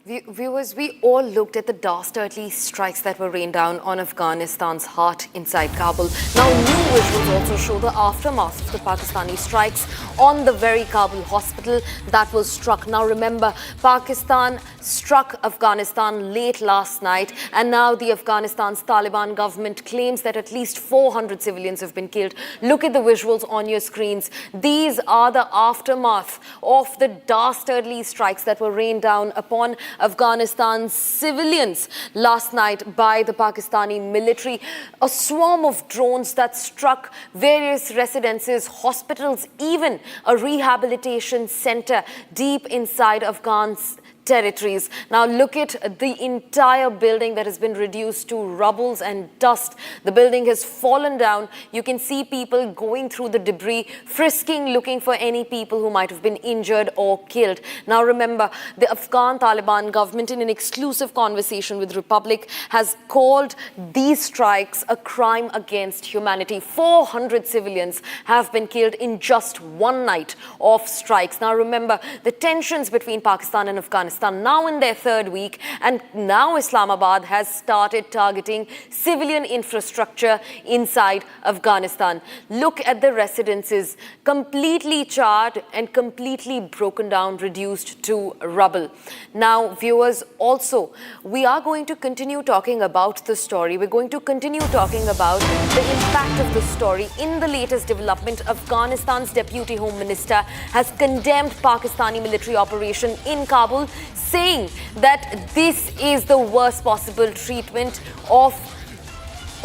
Viewers, we all looked at the dastardly strikes that were rained down on Afghanistan's heart inside Kabul. Now, new visuals also show the aftermath of the Pakistani strikes on the very Kabul hospital that was struck. Now, remember, Pakistan struck Afghanistan late last night, and now the Afghanistan's Taliban government claims that at least 400 civilians have been killed. Look at the visuals on your screens. These are the aftermath of the dastardly strikes that were rained down upon Afghanistan's civilians last night by the Pakistani military. A swarm of drones that struck various residences, hospitals, even a rehabilitation center deep inside Afghan's territories. Now look at the entire building that has been reduced to rubbles and dust. The building has fallen down. You can see people going through the debris, frisking, looking for any people who might have been injured or killed. Now remember, the Afghan Taliban government, in an exclusive conversation with Republic, has called these strikes a crime against humanity. 400 civilians have been killed in just one night of strikes. Now remember, the tensions between Pakistan and Afghanistan now in their third week, and now Islamabad has started targeting civilian infrastructure inside Afghanistan. Look at the residences, completely charred and completely broken down, reduced to rubble. Now, viewers, also, we are going to continue talking about the story. We're going to continue talking about the impact of the story. In the latest development, Afghanistan's Deputy Home Minister has condemned Pakistani military operation in Kabul, saying that this is the worst possible treatment of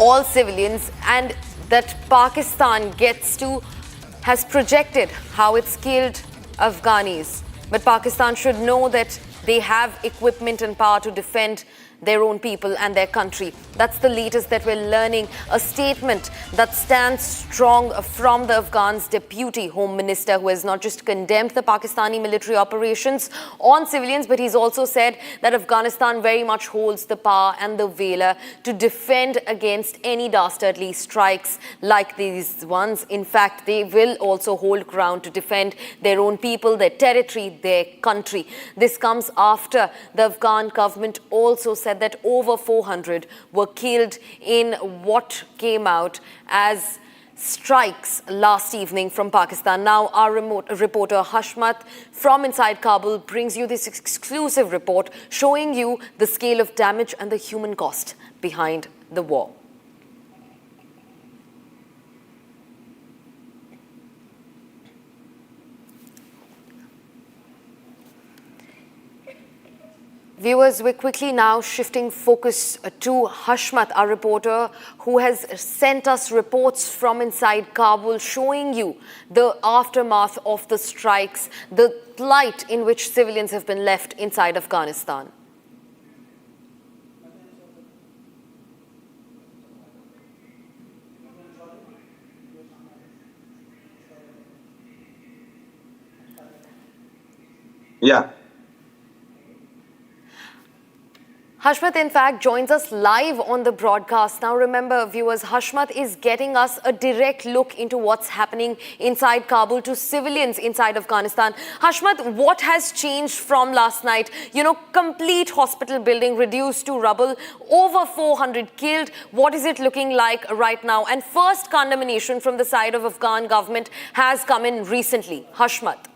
all civilians, and that Pakistan has projected how it's killed Afghanis. But Pakistan should know that they have equipment and power to defend their own people and their country. That's the latest that we're learning. A statement that stands strong from the Afghan's deputy home minister, who has not just condemned the Pakistani military operations on civilians, but he's also said that Afghanistan very much holds the power and the valor to defend against any dastardly strikes like these ones. In fact, they will also hold ground to defend their own people, their territory, their country. This comes after the Afghan government also said that over 400 were killed in what came out as strikes last evening from Pakistan. Now, our reporter Hashmat from inside Kabul brings you this exclusive report showing you the scale of damage and the human cost behind the war. Viewers, we're quickly now shifting focus to Hashmat, our reporter, who has sent us reports from inside Kabul showing you the aftermath of the strikes, the plight in which civilians have been left inside Afghanistan. Yeah. Hashmat, in fact, joins us live on the broadcast. Now, remember, viewers, Hashmat is getting us a direct look into what's happening inside Kabul to civilians inside Afghanistan. Hashmat, what has changed from last night? You know, complete hospital building reduced to rubble, over 400 killed. What is it looking like right now? And first condemnation from the side of Afghan government has come in recently. Hashmat.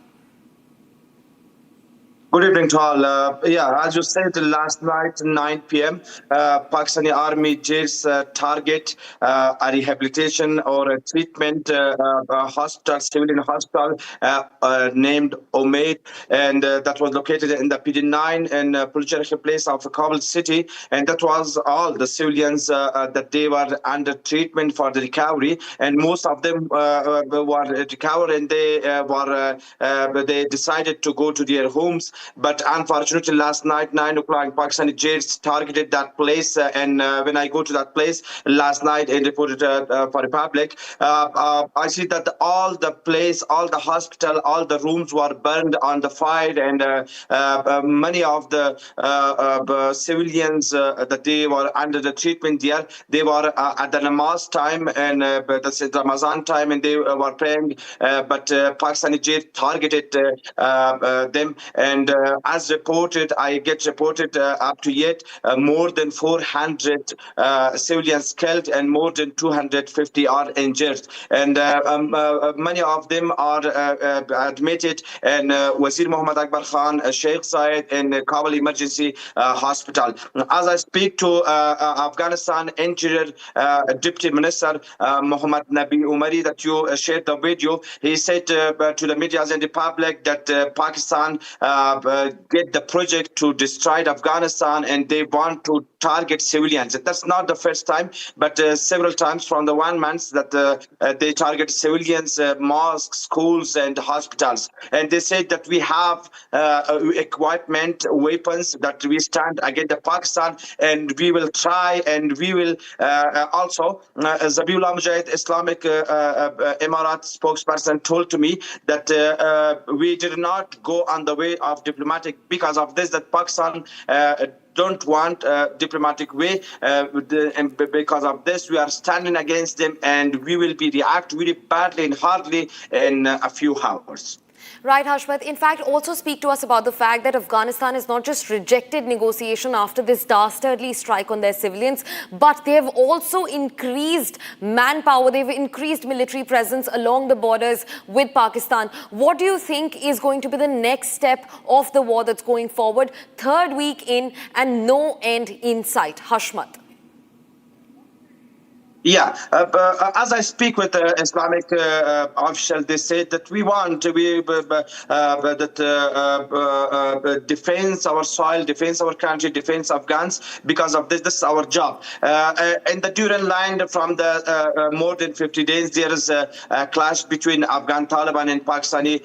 Good evening to all. As you said, last night, 9 p.m., Pakistani Army jails target a rehabilitation or a treatment hospital, civilian hospital named Omid, and that was located in the PD9 and Pulchar place of Kabul city. And that was all the civilians that they were under treatment for the recovery, and most of them were recovered, and they decided to go to their homes. But unfortunately, last night, 9 o'clock, Pakistani jails targeted that place. And when I go to that place last night and reported for Republic, I see that all the place, all the hospital, all the rooms were burned on the fire. And many of the civilians that they were under the treatment there, they were at the namaz time and the Ramadan time, and they were praying. But Pakistani jail targeted them. And as reported, I get reported up to yet more than 400 civilians killed and more than 250 are injured. And many of them are admitted in Wazir Muhammad Akbar Khan, Sheikh Zayed, in Kabul Emergency Hospital. As I speak to Afghanistan Interior Deputy Minister Muhammad Nabi Umari, that you shared the video, he said to the media and the public that Pakistan get the project to destroy Afghanistan and they want to target civilians. That's not the first time, but several times from the 1 month that they target civilians, mosques, schools and hospitals. And they said that we have equipment, weapons, that we stand against the Pakistan, and we will try, and we will also, Zabiullah Mujahid, Islamic Emirat spokesperson, told to me that we did not go on the way of diplomatic because of this, that Pakistan don't want a diplomatic way, and because of this we are standing against them, and we will be react really badly and hardly in a few hours. Right, Hashmat. In fact, also speak to us about the fact that Afghanistan has not just rejected negotiation after this dastardly strike on their civilians, but they have also increased manpower. They've increased military presence along the borders with Pakistan. What do you think is going to be the next step of the war that's going forward? Third week in and no end in sight. Hashmat. Yeah, as I speak with Islamic officials, they say that we want to be defense our soil, defense our country, defense Afghans. Because of this, this is our job. In the Duran line, from the more than 50 days, there is a clash between Afghan Taliban and Pakistani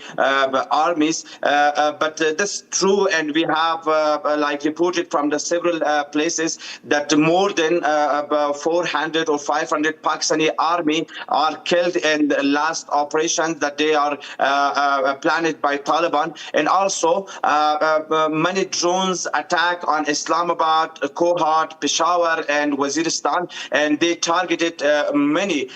armies. But this is true, and we have like reported from the several places that more than 400 or 500 Pakistani army are killed in the last operations that they are planned by Taliban. And also many drones attack on Islamabad, Kohat, Peshawar and Waziristan, and they targeted many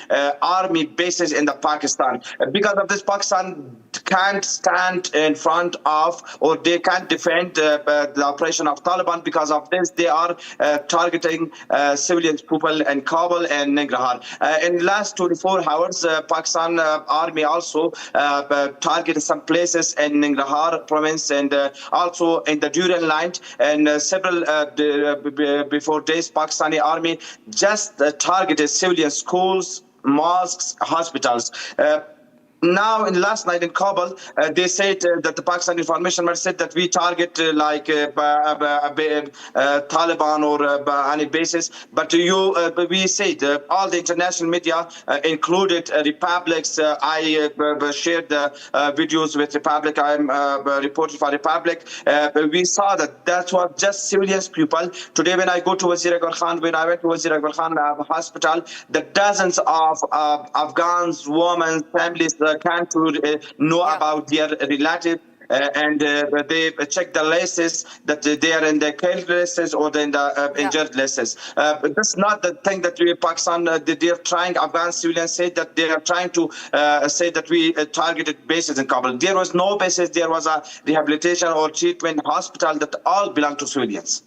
army bases in the Pakistan. Because of this, Pakistan can't stand in front of, or they can't defend the operation of Taliban. Because of this, they are targeting civilian people in Kabul and Nangarhar. In the last 24 hours, Pakistan army also targeted some places in Nangarhar province and also in the Duran line, and several before days, Pakistani army just targeted civilian schools, mosques, hospitals. Now, in last night in Kabul, they said that the Pakistan Information Ministry said that we target Taliban or any bases. But we said all the international media, included Republics. I shared the videos with Republic. I'm reporting for Republic. We saw that was just civilians people. Today, when I go to Wazir Akbar Khan, when I went to Wazir Akbar Khan hospital, the dozens of Afghans, women, families can't know about their relatives. And they check the lists that they are in the killed lists or in the injured lists. That's not the thing that we Pakistan, they are trying. Afghan civilians say that they are trying to say that we targeted bases in Kabul. There was no bases. There was a rehabilitation or treatment hospital that all belong to civilians.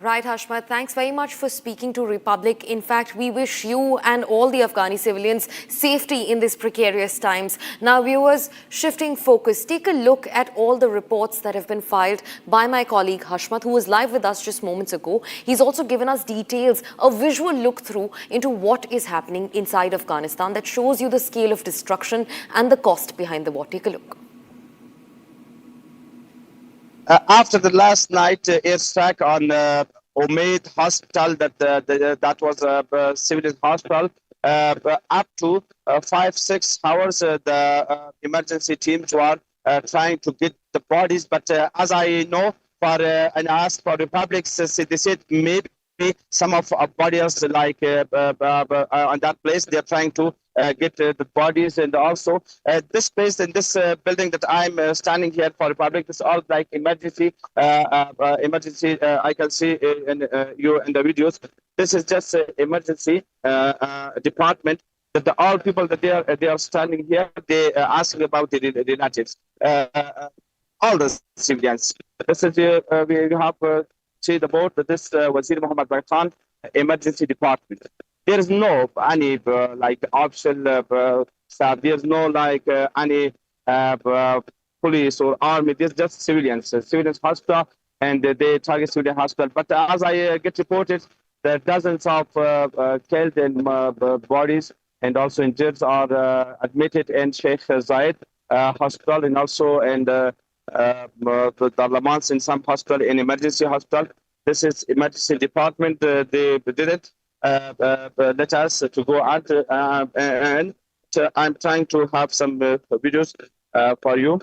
Right, Hashmat. Thanks very much for speaking to Republic. In fact, we wish you and all the Afghani civilians safety in these precarious times. Now, viewers, shifting focus, take a look at all the reports that have been filed by my colleague Hashmat, who was live with us just moments ago. He's also given us details, a visual look through into what is happening inside Afghanistan that shows you the scale of destruction and the cost behind the war. Take a look. After the last night airstrike on Omid hospital, that was a civilian hospital, up to 5-6 hours, the emergency teams were trying to get the bodies. But as I know, and I asked for Republic, they said maybe some of our bodies, like on that place, they're trying to get the bodies. And also this place in this building that I'm standing here for Republic, this is all like emergency. I can see in you in the videos. This is just emergency department. That all people that they are standing here, they asking about the relatives. All the civilians. This is we have. See the board that this Wazir Muhammad Khan emergency department. There is no any like official staff. There is no like any police or army. There's just civilians. Civilians hospital, and they target civilian hospital. But as I get reported, there are dozens of killed and bodies and also injured are admitted in Sheikh Zayed hospital, and also in the Darlamans in some hospital, in emergency hospital. This is emergency department. They didn't let us to go out, and I'm trying to have some videos for you.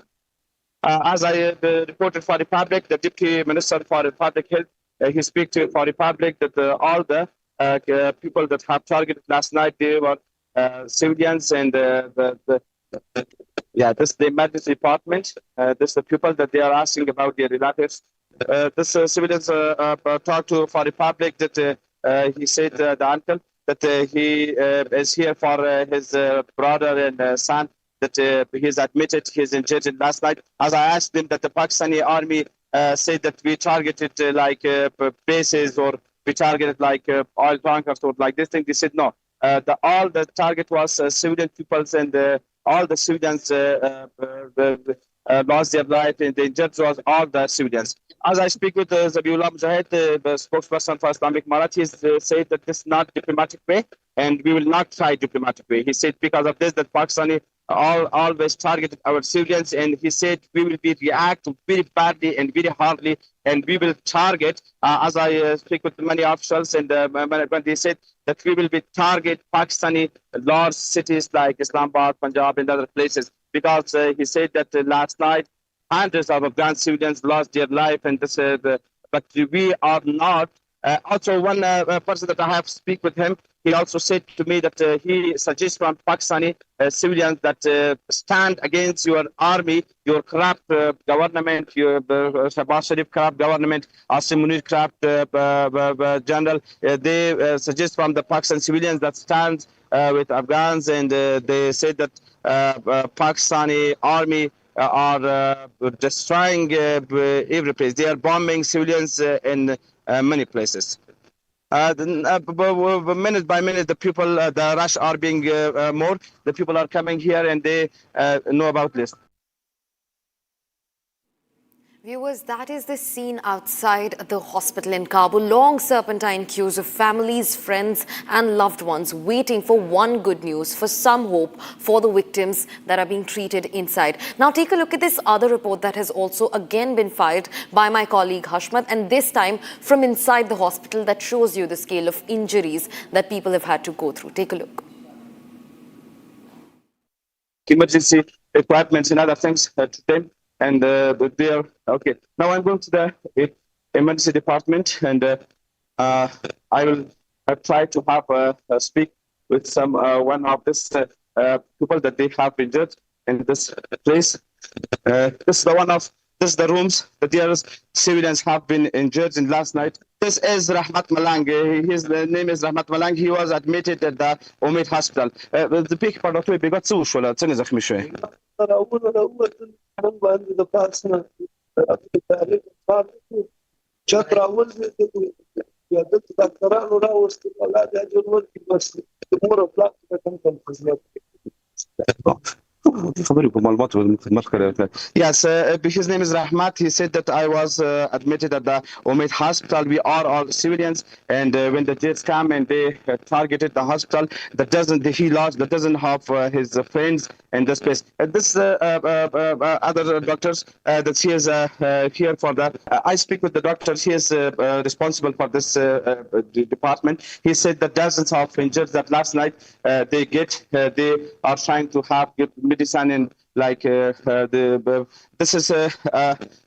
As I reported for Republic, the Deputy Minister for Public Health, he speaks for Republic that all the people that have targeted last night, they were civilians, and yeah, this is the emergency department. This is the people that they are asking about their relatives. This civilians talked to for Republic that he said the uncle that he is here for his brother and son, that he's admitted he's injured last night. As I asked him that the Pakistani army said that we targeted like bases, or we targeted like oil tankers or like this thing, they said no. All the target was civilian peoples, and all the civilians lost their life, and the injured was all the civilians. As I speak with Zabiullah Mujahid, the spokesperson for Islamic Marathis, said that this is not diplomatic way. and we will not try diplomatic way. He said because of this that Pakistani always targeted our civilians, and he said we will be react very badly and very hardly, and we will target, as I speak with many officials, and when they said that we will be target Pakistani large cities like Islamabad, Punjab, and other places, because he said that last night hundreds of Afghan civilians lost their life, and this, but we are not. Also, one person that I have speak with him, he also said to me that he suggests from Pakistani civilians that stand against your army, your corrupt government, your Shahbaz Sharif corrupt government, Asim Munir corrupt general. They suggest from the Pakistan civilians that stand with Afghans, and they said that Pakistani army are destroying every place. They are bombing civilians in many places. Minute by minute, the people, the rush are being more. The people are coming here, and they know about this. Viewers, that is the scene outside the hospital in Kabul. Long serpentine queues of families, friends and loved ones waiting for one good news, for some hope for the victims that are being treated inside. Now take a look at this other report that has also again been filed by my colleague Hashmat, and this time from inside the hospital, that shows you the scale of injuries that people have had to go through. Take a look. Emergency equipments and other things today. And there, okay. Now I'm going to the emergency department, and I will try to have speak with some one of this people that they have injured in this place. This is the rooms that the civilians have been injured in last night. This is Rahmat Malang. His name is Rahmat Malang. He was admitted at the Omid hospital. The big part of it, we got so short. It's in Yes, his name is Rahmat. He said that I was admitted at the Omid hospital. We are all civilians, and when the jets come and they targeted the hospital, he doesn't have his friends in this place. This other doctors that he is here for that. I speak with the doctors. He is responsible for this department. He said that dozens of injured that last night they are trying to have medicine and like this is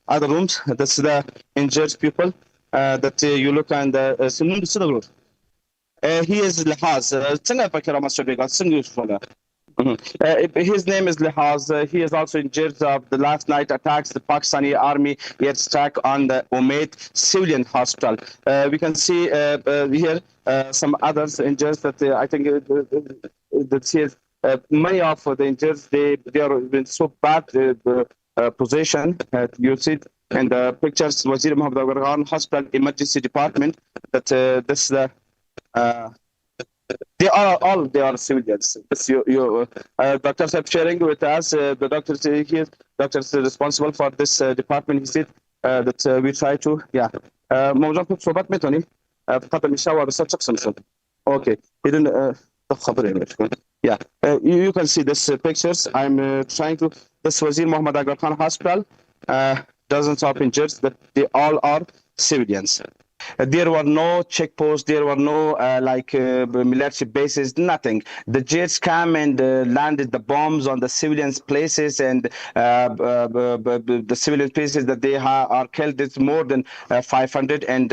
other rooms. That's the injured people that you look and he is Lihaz. His name is Lihaz. He is also injured of the last night attacks, the Pakistani army airstrike on the Omid civilian hospital. We can see here some others injured that I think that he is. Many of the injured, they are in so bad position. You see in the pictures, Wazir Mohammed Al-Ghargan Hospital Emergency Department. That this they are civilians. This doctors are sharing with us. The doctors here, doctors responsible for this department. He said that we try to موضوع كنت صوبات متوني فقط المشاور بس okay. He didn't. Yeah, you can see this pictures. I'm trying to. This Wazir Mohammed Al-Ghargan Hospital. Dozens of injured. That they all are civilians. There were no checkposts, there were no military bases, nothing. The jets came and landed the bombs on the civilians' places, and the civilian places that they are killed is more than 500, and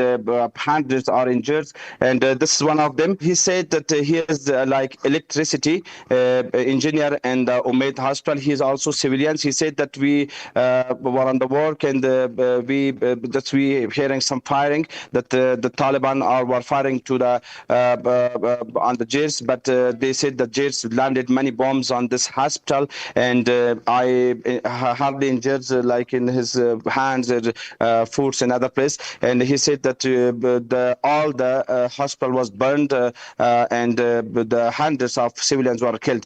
hundreds are injured. And this is one of them. He said that he is electricity engineer in the Omid hospital. He is also civilians. He said that we were on the work, and we hearing some firing. That the Taliban were firing to the on the jets, but they said the jets landed many bombs on this hospital, and I hardly injured like in his hands, foot, and other place. And he said that all the hospital was burned, and the hundreds of civilians were killed.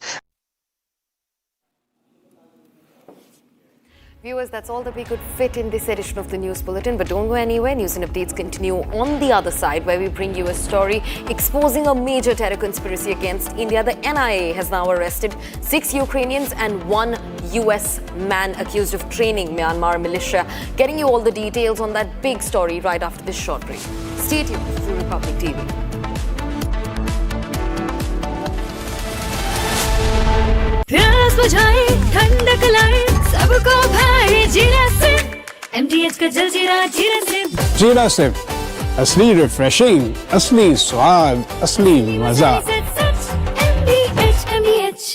Viewers, that's all that we could fit in this edition of the News Bulletin. But don't go anywhere. News and updates continue on the other side, where we bring you a story exposing a major terror conspiracy against India. The NIA has now arrested 6 Ukrainians and 1 US man accused of training Myanmar militia. Getting you all the details on that big story right after this short break. Stay tuned to Republic TV. प्यास बुझाए ठंडक लाए सबको भाई जीरा से MTH का जलजीरा जीरा से जीरा सिप असली रिफ्रेशिंग, असली स्वाद, असली मजा। MTH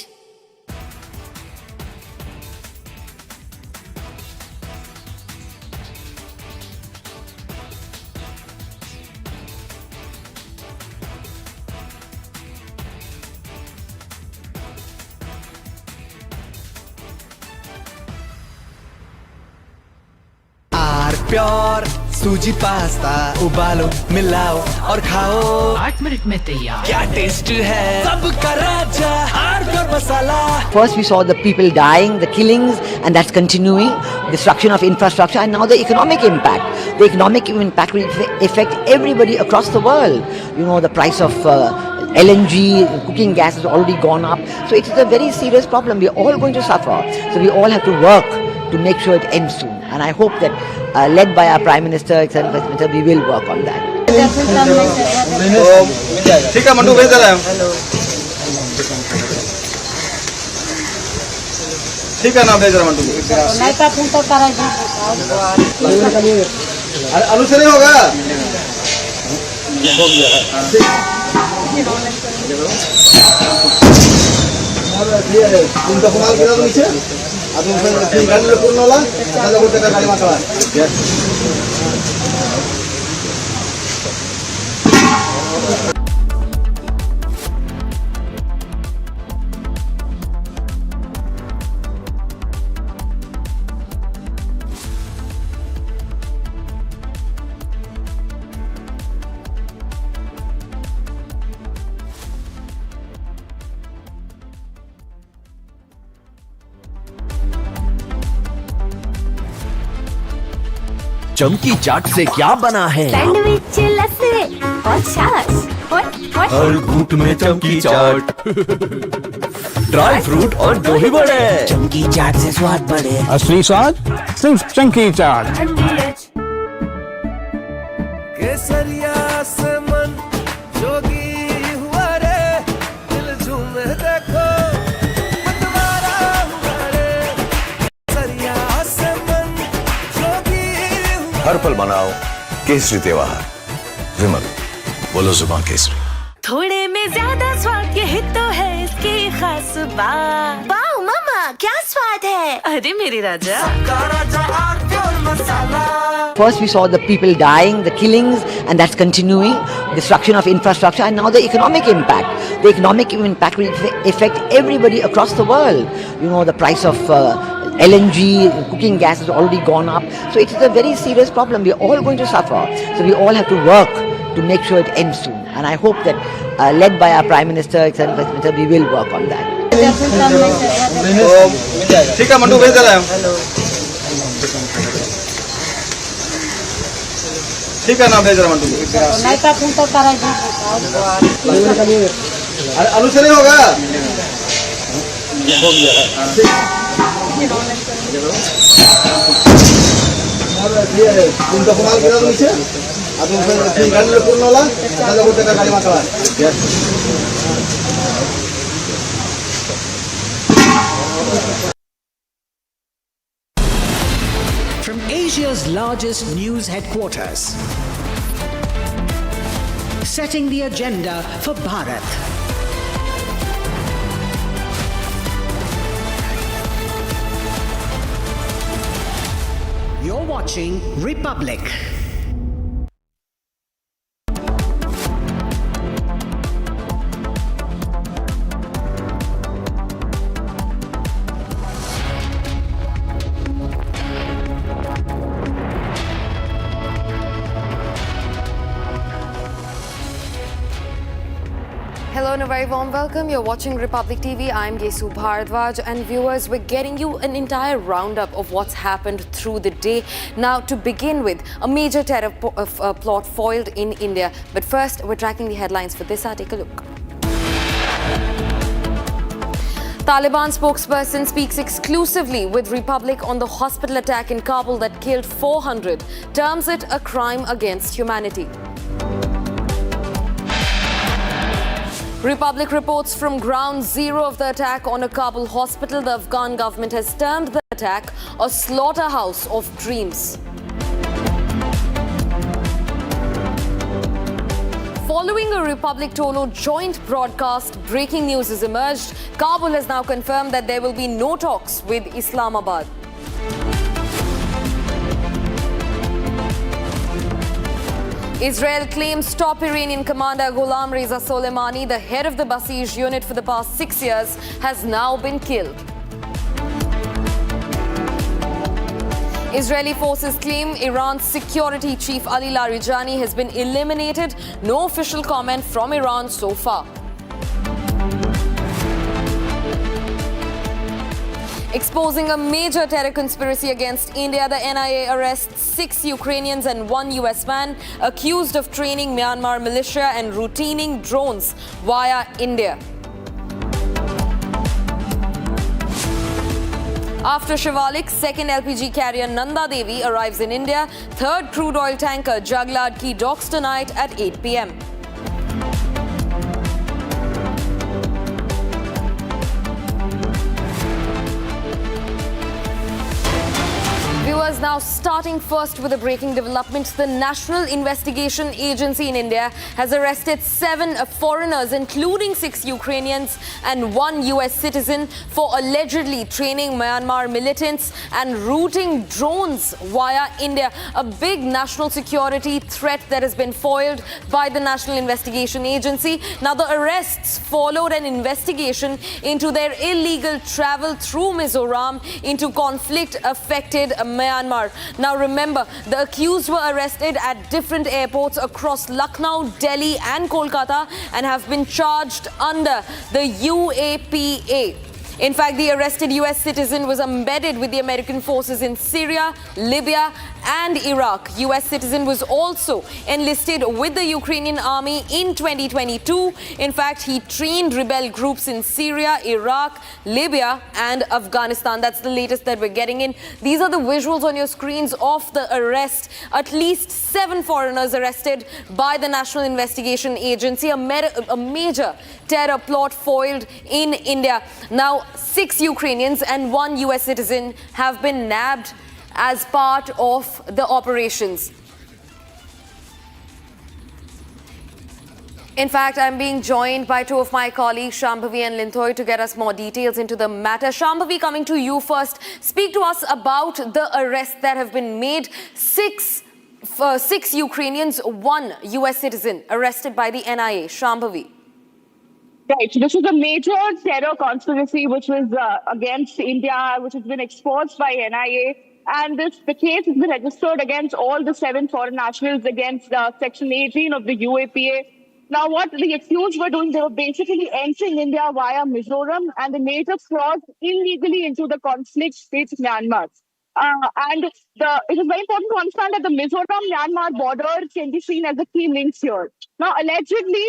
प्योर सूजी पास्ता उबालो मिलाओ और खाओ 8 मिनट में तैयार। क्या टेस्ट है सबका राजा आर प्योर मसाला। First we saw the people dying, the killings, and that's continuing, destruction of infrastructure, and now the economic impact. The economic impact will affect everybody across the world. You know, the price of LNG, cooking gas has already gone up. So it is a very serious problem. We're all going to suffer. So we all have to work to make sure it ends soon. And I hope that, led by our Prime Minister, etc., we will work on that. ठीक है मंटू, भेज दे रहा हूँ। ठीक है ना, भेज रहा मंटू। आलू से नहीं होगा? हो गया। तुम तो कमाल किया नीचे। अब तुम गाड़ी में पूर्ण वाला, ना लोगों का गाड़ी मारा। चमकी चाट से क्या बना है? सैंडविच लस्सी और छाछ हर घूंट में चमकी चाट, ड्राई फ्रूट और दही बड़े। चमकी चाट से स्वाद बढ़े। असली स्वाद सिर्फ चमकी चाट। केसरिया से मन जोगी हुआ रे, दिल झूमे देखो मतवारा हुआ रे। केसरिया से मन जोगी हुआ। हर पल मनाओ केसरी त्योहार। विमल, बोलो जुबान केसरी। थोड़े में ज्यादा स्वाद, यही तो है इसकी खास बात। वाओ मामा, क्या स्वाद है। अरे मेरे राजा, First we saw the people dying, the killings, and that's continuing, destruction of infrastructure, and now the economic impact. The economic impact will affect everybody across the world. You know, the price of LNG, cooking gas has already gone up. So it is a very serious problem. We're all going to suffer. So we all have to work to make sure it ends soon. And I hope that, led by our Prime Minister, etc., we will work on that. ठीक है मंटू, भेज दे रहा हूँ। ठीक है ना, भेज रहा मंटू। आलू से नहीं होगा? हो गया। तुम तो कमाल किया नीचे। अब तुम गाड़ी में पूर्ण वाला, ना लोगों का गाड़ी मारा। From Asia's largest news headquarters, setting the agenda for Bharat. You're watching Republic. Hello and a very warm welcome. You're watching Republic TV. I'm Gesu Bharadwaj, and viewers, we're getting you an entire roundup of what's happened through the day. Now, to begin with, a major terror plot foiled in India. But first, we're tracking the headlines for this hour. Take a look. Taliban spokesperson speaks exclusively with Republic on the hospital attack in Kabul that killed 400, terms it a crime against humanity. Republic reports from ground zero of the attack on a Kabul hospital. The Afghan government has termed the attack a slaughterhouse of dreams. Following a Republic Tolo joint broadcast, breaking news has emerged. Kabul has now confirmed that there will be no talks with Islamabad. Israel claims top Iranian commander Ghulam Reza Soleimani, the head of the Basij unit for the past 6 years, has now been killed. Israeli forces claim Iran's security chief Ali Larijani has been eliminated. No official comment from Iran so far. Exposing a major terror conspiracy against India, the NIA arrests 6 Ukrainians and 1 US man accused of training Myanmar militia and routining drones via India. After Shivalik, second LPG carrier Nanda Devi arrives in India. Third crude oil tanker Jaglad Ki docks tonight at 8 p.m. Viewers, now starting first with a breaking development. The National Investigation Agency in India has arrested 7 foreigners, including 6 Ukrainians and 1 US citizen, for allegedly training Myanmar militants and routing drones via India. A big national security threat that has been foiled by the National Investigation Agency. Now, the arrests followed an investigation into their illegal travel through Mizoram into conflict-affected Myanmar. Now remember, the accused were arrested at different airports across Lucknow, Delhi and Kolkata and have been charged under the UAPA. In fact, the arrested US citizen was embedded with the American forces in Syria, Libya and Iraq. US citizen was also enlisted with the Ukrainian army in 2022. In fact, he trained rebel groups in Syria, Iraq, Libya and Afghanistan. That's the latest that we're getting in. These are the visuals on your screens of the arrest. At least 7 foreigners arrested by the National Investigation Agency. A major terror plot foiled in India. Now, 6 Ukrainians and 1 US citizen have been nabbed as part of the operations. In fact, I'm being joined by 2 of my colleagues, Shambhavi and Linthoy, to get us more details into the matter. Shambhavi, coming to you first. Speak to us about the arrests that have been made. 6 Ukrainians, 1 US citizen arrested by the NIA. Shambhavi. Right. This is a major terror conspiracy which was against India, which has been exposed by NIA. And the case has been registered against all the 7 foreign nationals against Section 18 of the UAPA. Now, what the accused were doing, they were basically entering India via Mizoram, and they made a cross illegally into the conflict state Myanmar. And it is very important to understand that the Mizoram-Myanmar border can be seen as the key links here. Now, allegedly,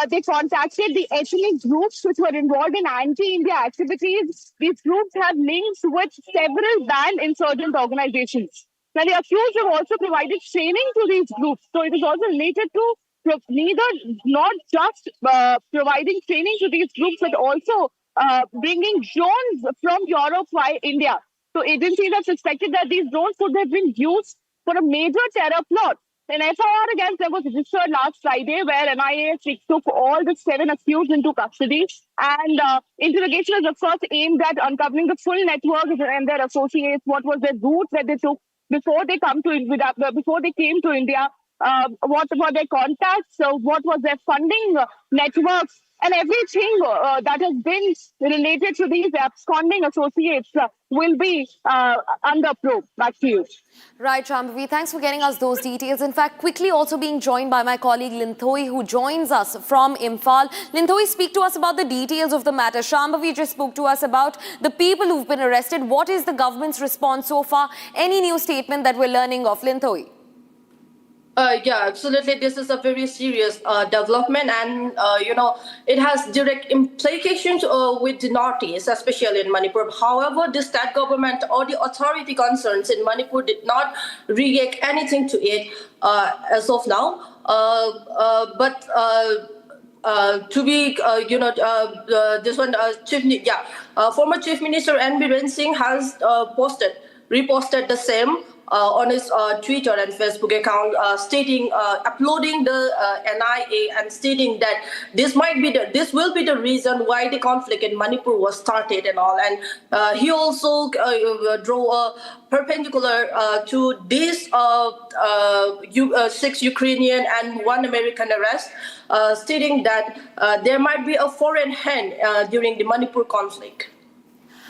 they contacted the ethnic groups which were involved in anti-India activities. These groups have links with several banned insurgent organizations. Now, the accused have also provided training to these groups. So it is also related to not just providing training to these groups, but also bringing drones from Europe via India. So agencies have suspected that these drones could have been used for a major terror plot. An FIR against them was registered last Friday, where MIA took all the 7 accused into custody. And interrogation is, of course, aimed at uncovering the full network and their associates. What was their route that they took before they came to India? What were their contacts? What was their funding networks? and everything that has been related to these absconding associates will be under probe. Back to you. Right, Shambhavi, thanks for getting us those details. In fact, quickly also being joined by my colleague Linthoi, who joins us from Imphal. Linthoi, speak to us about the details of the matter. Shambhavi just spoke to us about the people who've been arrested. What is the government's response so far? Any new statement that we're learning of? Linthoi. Yeah, absolutely. This is a very serious development, and it has direct implications with the Northeast, especially in Manipur. However, the state government or the authority concerns in Manipur did not react anything to it as of now. But to be, this one, former Chief Minister N.B. Ren Singh has reposted the same on his Twitter and Facebook account, uploading the NIA and stating that this will be the reason why the conflict in Manipur was started and all. And he also drew a perpendicular to these 6 Ukrainian and 1 American arrest, stating that there might be a foreign hand during the Manipur conflict.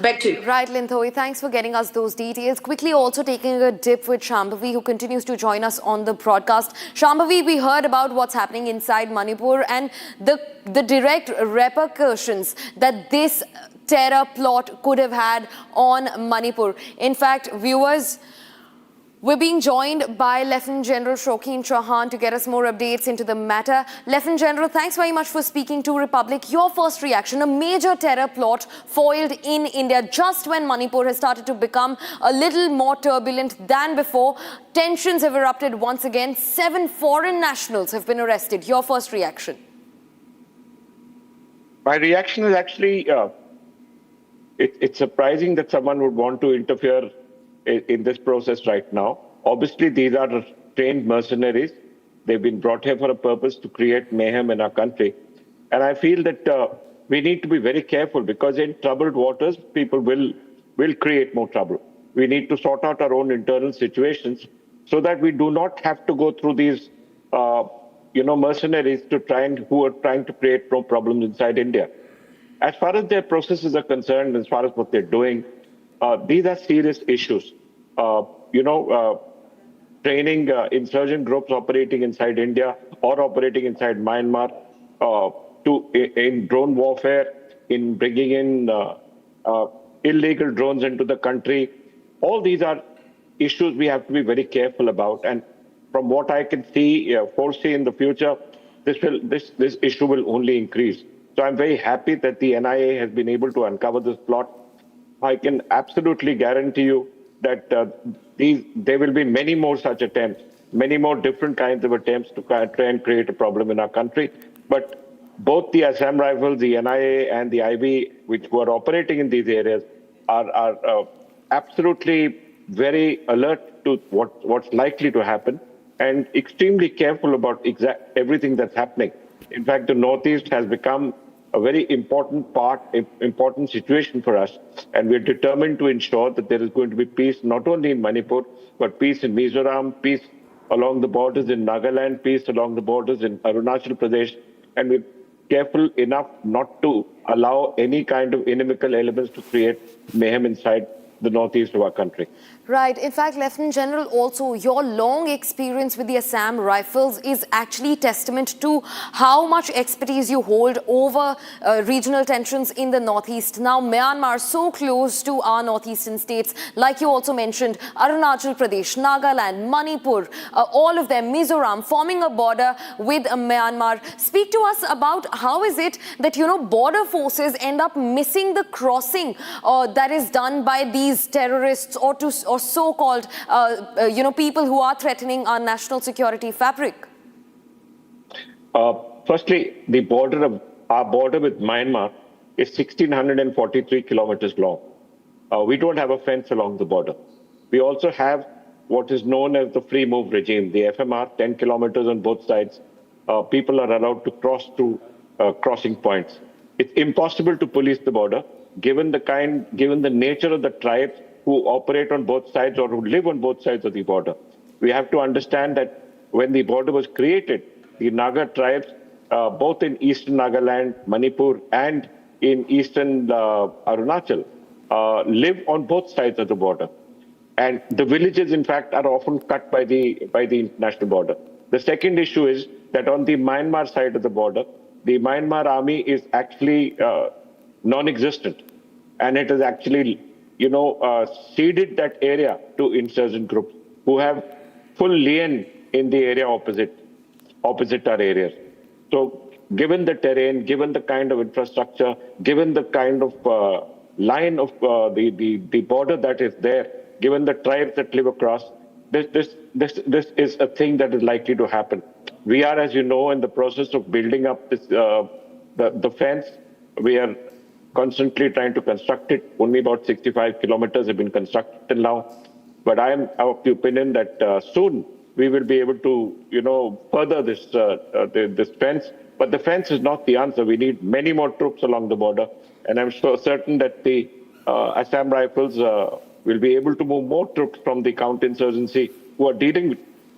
Back to you. Right, Linthoi, thanks for getting us those details. Quickly also taking a dip with Shambhavi, who continues to join us on the broadcast. Shambhavi, we heard about what's happening inside Manipur and the direct repercussions that this terror plot could have had on Manipur. In fact, viewers, we're being joined by Lieutenant General Suhail Shaheen to get us more updates into the matter. Lieutenant General, thanks very much for speaking to Republic. Your first reaction, a major terror plot foiled in India just when Manipur has started to become a little more turbulent than before. Tensions have erupted once again. 7 foreign nationals have been arrested. Your first reaction? My reaction is actually, it's surprising that someone would want to interfere in this process right now. Obviously, these are trained mercenaries. They've been brought here for a purpose to create mayhem in our country. And I feel that we need to be very careful, because in troubled waters, people will create more trouble. We need to sort out our own internal situations so that we do not have to go through these mercenaries who are trying to create more problems inside India. As far as their processes are concerned, as far as what they're doing, these are serious issues. Training insurgent groups operating inside India or operating inside Myanmar in drone warfare, in bringing in illegal drones into the country. All these are issues we have to be very careful about. And from what I can foresee in the future, this issue will only increase. So I'm very happy that the NIA has been able to uncover this plot. I can absolutely guarantee you that there will be many more such attempts, many more different kinds of attempts to try and create a problem in our country. But both the Assam Rifles, the NIA and the IB, which were operating in these areas, are absolutely very alert to what's likely to happen and extremely careful about everything that's happening. In fact, the Northeast has become a very important situation for us. And we're determined to ensure that there is going to be peace, not only in Manipur, but peace in Mizoram, peace along the borders in Nagaland, peace along the borders in Arunachal Pradesh. And we're careful enough not to allow any kind of inimical elements to create mayhem inside the northeast of our country. Right. In fact, Lieutenant General, also your long experience with the Assam Rifles is actually testament to how much expertise you hold over regional tensions in the northeast. Now, Myanmar so close to our northeastern states, like you also mentioned, Arunachal Pradesh, Nagaland, Manipur, all of them, Mizoram, forming a border with Myanmar. Speak to us about how is it that, border forces end up missing the crossing that is done by these terrorists or so-called, people who are threatening our national security fabric? Firstly, our border with Myanmar is 1,643 kilometers long. We don't have a fence along the border. We also have what is known as the free move regime, the FMR, 10 kilometers on both sides. People are allowed to cross through crossing points. It's impossible to police the border, given the nature of the tribes who operate on both sides or who live on both sides of the border. We have to understand that when the border was created, the Naga tribes both in eastern Nagaland, Manipur, and in eastern Arunachal, live on both sides of the border. And the villages, in fact, are often cut by the international border. The second issue is that on the Myanmar side of the border, the Myanmar army is actually non-existent, and it has actually, ceded that area to insurgent groups who have full lien in the area opposite our areas. So, given the terrain, given the kind of infrastructure, given the kind of line of the border that is there, given the tribes that live across, this is a thing that is likely to happen. We are, as you know, in the process of building up this the fence. We are constantly trying to construct it. Only about 65 kilometers have been constructed till now. But I am of the opinion that soon we will be able to, further this fence. But the fence is not the answer. We need many more troops along the border. And I'm certain that the Assam Rifles will be able to move more troops from the counterinsurgency who are dealing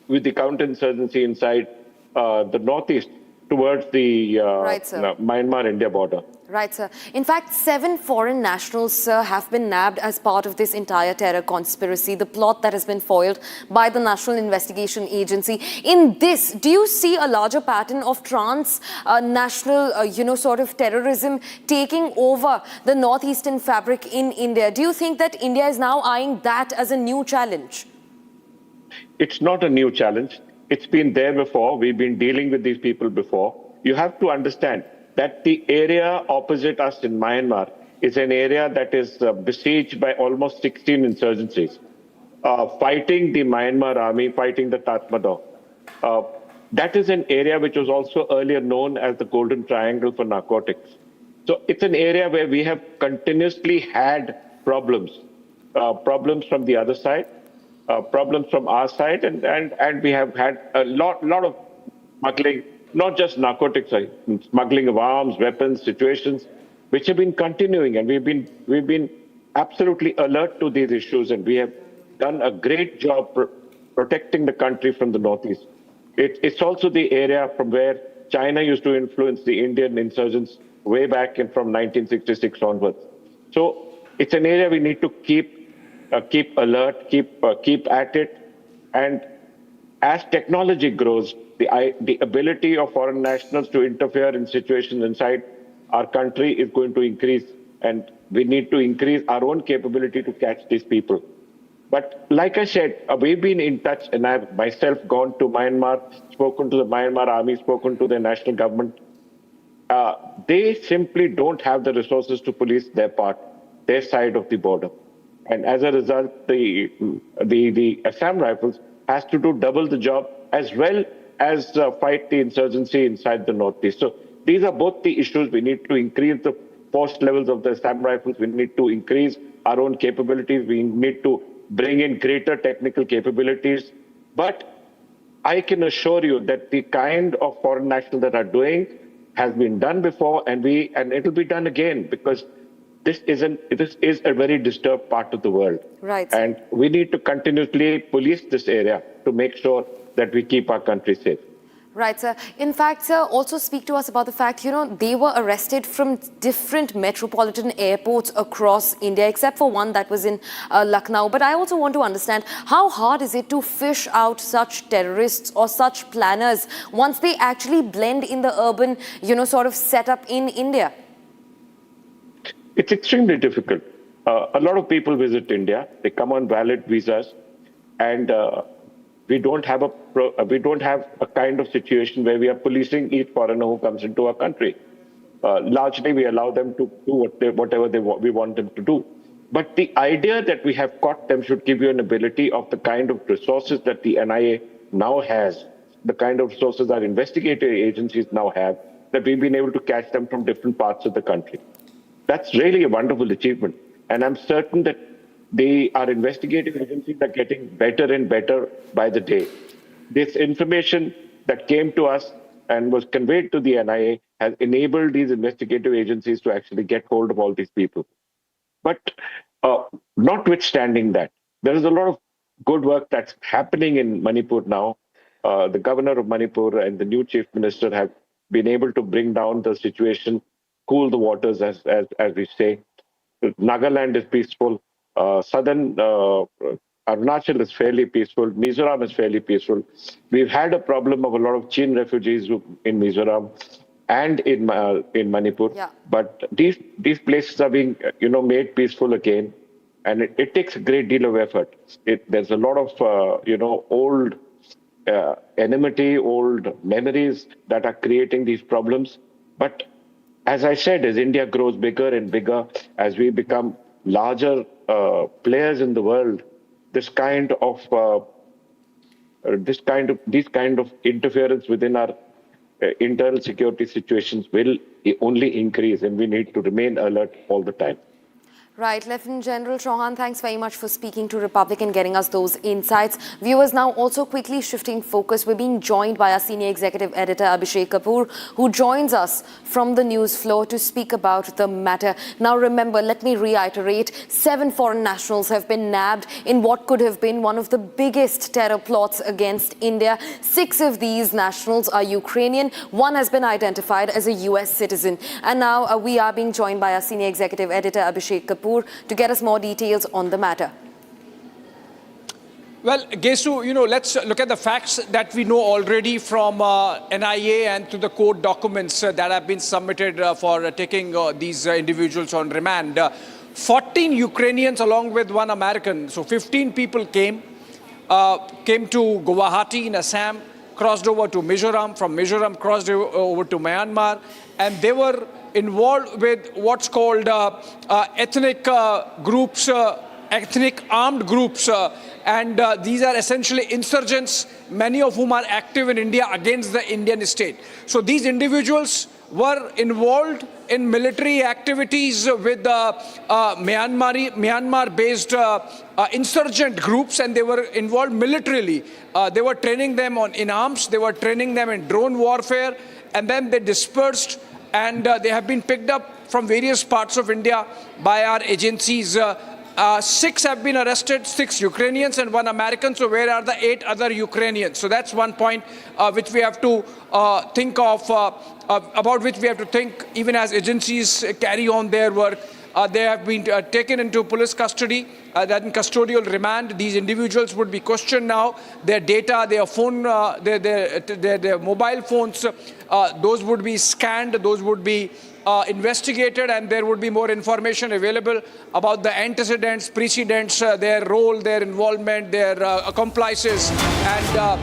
with the counterinsurgency inside the northeast towards the Myanmar-India border. Right, sir. In fact, 7 foreign nationals, sir, have been nabbed as part of this entire terror conspiracy, the plot that has been foiled by the National Investigation Agency. In this, do you see a larger pattern of transnational, sort of terrorism taking over the northeastern fabric in India? Do you think that India is now eyeing that as a new challenge? It's not a new challenge. It's been there before. We've been dealing with these people before. You have to understand that the area opposite us in Myanmar is an area that is besieged by almost 16 insurgencies, fighting the Myanmar army, fighting the Tatmadaw. That is an area which was also earlier known as the Golden Triangle for narcotics. So it's an area where we have continuously had problems from the other side, problems from our side, and we have had a lot of smuggling. Not just narcotics, smuggling of arms, weapons, situations, which have been continuing, and we've been absolutely alert to these issues, and we have done a great job protecting the country from the northeast. It's also the area from where China used to influence the Indian insurgents way back in from 1966 onwards. So it's an area we need to keep alert, keep at it, and as technology grows, the ability of foreign nationals to interfere in situations inside our country is going to increase, and we need to increase our own capability to catch these people. But like I said, we've been in touch, and I've myself gone to Myanmar, spoken to the Myanmar army, spoken to the national government. They simply don't have the resources to police their side of the border. And as a result, the Assam Rifles has to do double the job as well as fight the insurgency inside the northeast. So these are both the issues. We need to increase the force levels of the Assam Rifles. We need to increase our own capabilities. We need to bring in greater technical capabilities. But I can assure you that the kind of foreign nationals that are doing has been done before, and it will be done again, because this is a very disturbed part of the world. Right. And we need to continuously police this area to make sure that we keep our country safe. Right, sir. In fact, sir, also speak to us about the fact, they were arrested from different metropolitan airports across India, except for one that was in Lucknow. But I also want to understand, how hard is it to fish out such terrorists or such planners once they actually blend in the urban, sort of setup in India? It's extremely difficult. A lot of people visit India. They come on valid visas, and we don't have a kind of situation where we are policing each foreigner who comes into our country. Largely, we allow them to do whatever we want them to do. But the idea that we have caught them should give you an ability of the kind of resources that the NIA now has, the kind of resources our investigative agencies now have, that we've been able to catch them from different parts of the country. That's really a wonderful achievement. And I'm certain that our investigative agencies are getting better and better by the day. This information that came to us and was conveyed to the NIA has enabled these investigative agencies to actually get hold of all these people. But notwithstanding that, there is a lot of good work that's happening in Manipur now. The governor of Manipur and the new chief minister have been able to bring down the situation, cool the waters, as we say. Nagaland is peaceful. Southern Arunachal is fairly peaceful. Mizoram is fairly peaceful. We've had a problem of a lot of Chin refugees in Mizoram and in Manipur. Yeah. But these places are being made peaceful again, and it takes a great deal of effort. There's a lot of old enmity, old memories that are creating these problems. But as I said, as India grows bigger and bigger, as we become larger players in the world, this kind of interference within our internal security situations will only increase, and we need to remain alert all the time. Right, Lieutenant General Chauhan, thanks very much for speaking to Republic and getting us those insights. Viewers, now also quickly shifting focus, we're being joined by our senior executive editor Abhishek Kapoor, who joins us from the news floor to speak about the matter. Now remember, let me reiterate, 7 foreign nationals have been nabbed in what could have been one of the biggest terror plots against India. 6 of these nationals are Ukrainian. 1 has been identified as a US citizen. And now we are being joined by our senior executive editor Abhishek Kapoor to get us more details on the matter. Well, Gesu, let's look at the facts that we know already from NIA and to the court documents that have been submitted for taking these individuals on remand. 14 Ukrainians along with 1 American, so 15 people came to Guwahati in Assam, crossed over to Mizoram, from Mizoram crossed over to Myanmar, and they were involved with what's called ethnic groups, ethnic armed groups, and these are essentially insurgents, many of whom are active in India against the Indian state. So these individuals were involved in military activities with Myanmar-based insurgent groups, and they were involved militarily. They were training them in arms, they were training them in drone warfare, and then they dispersed, and they have been picked up from various parts of India by our agencies. 6 have been arrested, 6 Ukrainians and 1 American. So where are the 8 other Ukrainians? So that's one point which we have to think of, about which we have to think even as agencies carry on their work. They have been taken into police custody, that in custodial remand. These individuals would be questioned now. Their data, their phone, their mobile phones, those would be scanned, those would be investigated, and there would be more information available about the antecedents, precedents, their role, their involvement, their accomplices, and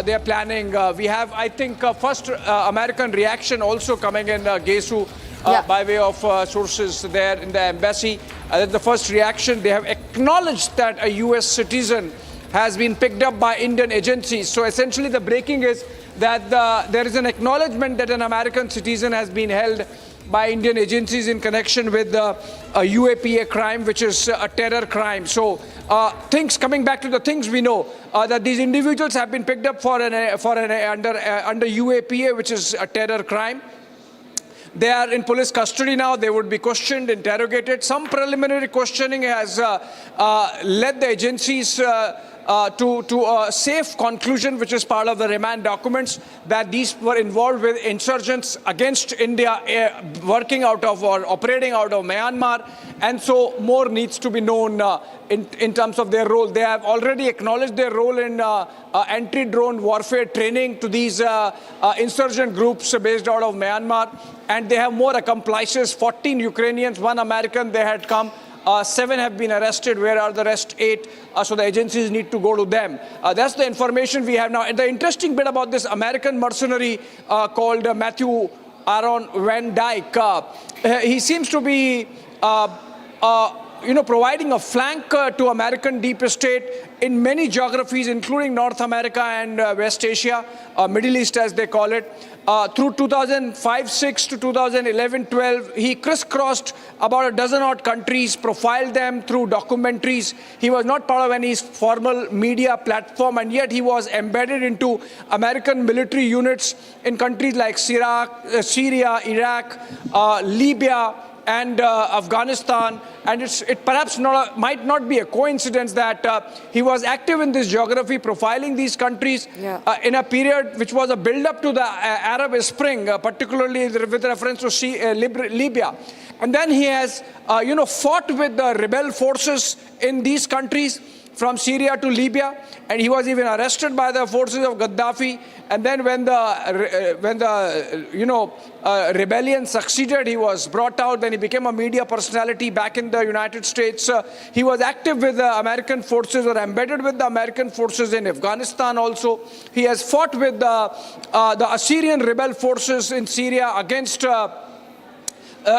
their planning. We have, I think, first American reaction also coming in, Gesu, by way of sources there in the embassy. The first reaction, they have acknowledged that a US citizen has been picked up by Indian agencies. So essentially the breaking is that there is an acknowledgement that an American citizen has been held by Indian agencies in connection with a UAPA crime, which is a terror crime. So coming back to the things we know, that these individuals have been picked up for under UAPA, which is a terror crime. They are in police custody now. They would be questioned, interrogated. Some preliminary questioning has led the agencies to a safe conclusion, which is part of the remand documents, that these were involved with insurgents against India, working out of or operating out of Myanmar. And so more needs to be known in terms of their role. They have already acknowledged their role in anti-drone warfare training to these insurgent groups based out of Myanmar. And they have more accomplices, 14 Ukrainians, 1 American, they had come. 7 have been arrested. Where are the rest 8? So the agencies need to go to them. That's the information we have now. And the interesting bit about this American mercenary called Matthew Aaron Van Dyke, he seems to be providing a flank to American deep state in many geographies, including North America and West Asia, Middle East as they call it. Through 2005-06 to 2011-12, he crisscrossed about a dozen odd countries, profiled them through documentaries. He was not part of any formal media platform, and yet he was embedded into American military units in countries like Syria, Iraq, Libya, and Afghanistan. and it perhaps might not be a coincidence that he was active in this geography, profiling these countries in a period which was a build-up to the Arab Spring, particularly with reference to Libya. And then he has, fought with the rebel forces in these countries, from Syria to Libya, and he was even arrested by the forces of Gaddafi. And then when the rebellion succeeded, he was brought out. Then he became a media personality back in the United States. He was active with the American forces, or embedded with the American forces in Afghanistan also. He has fought with the Assyrian rebel forces in Syria against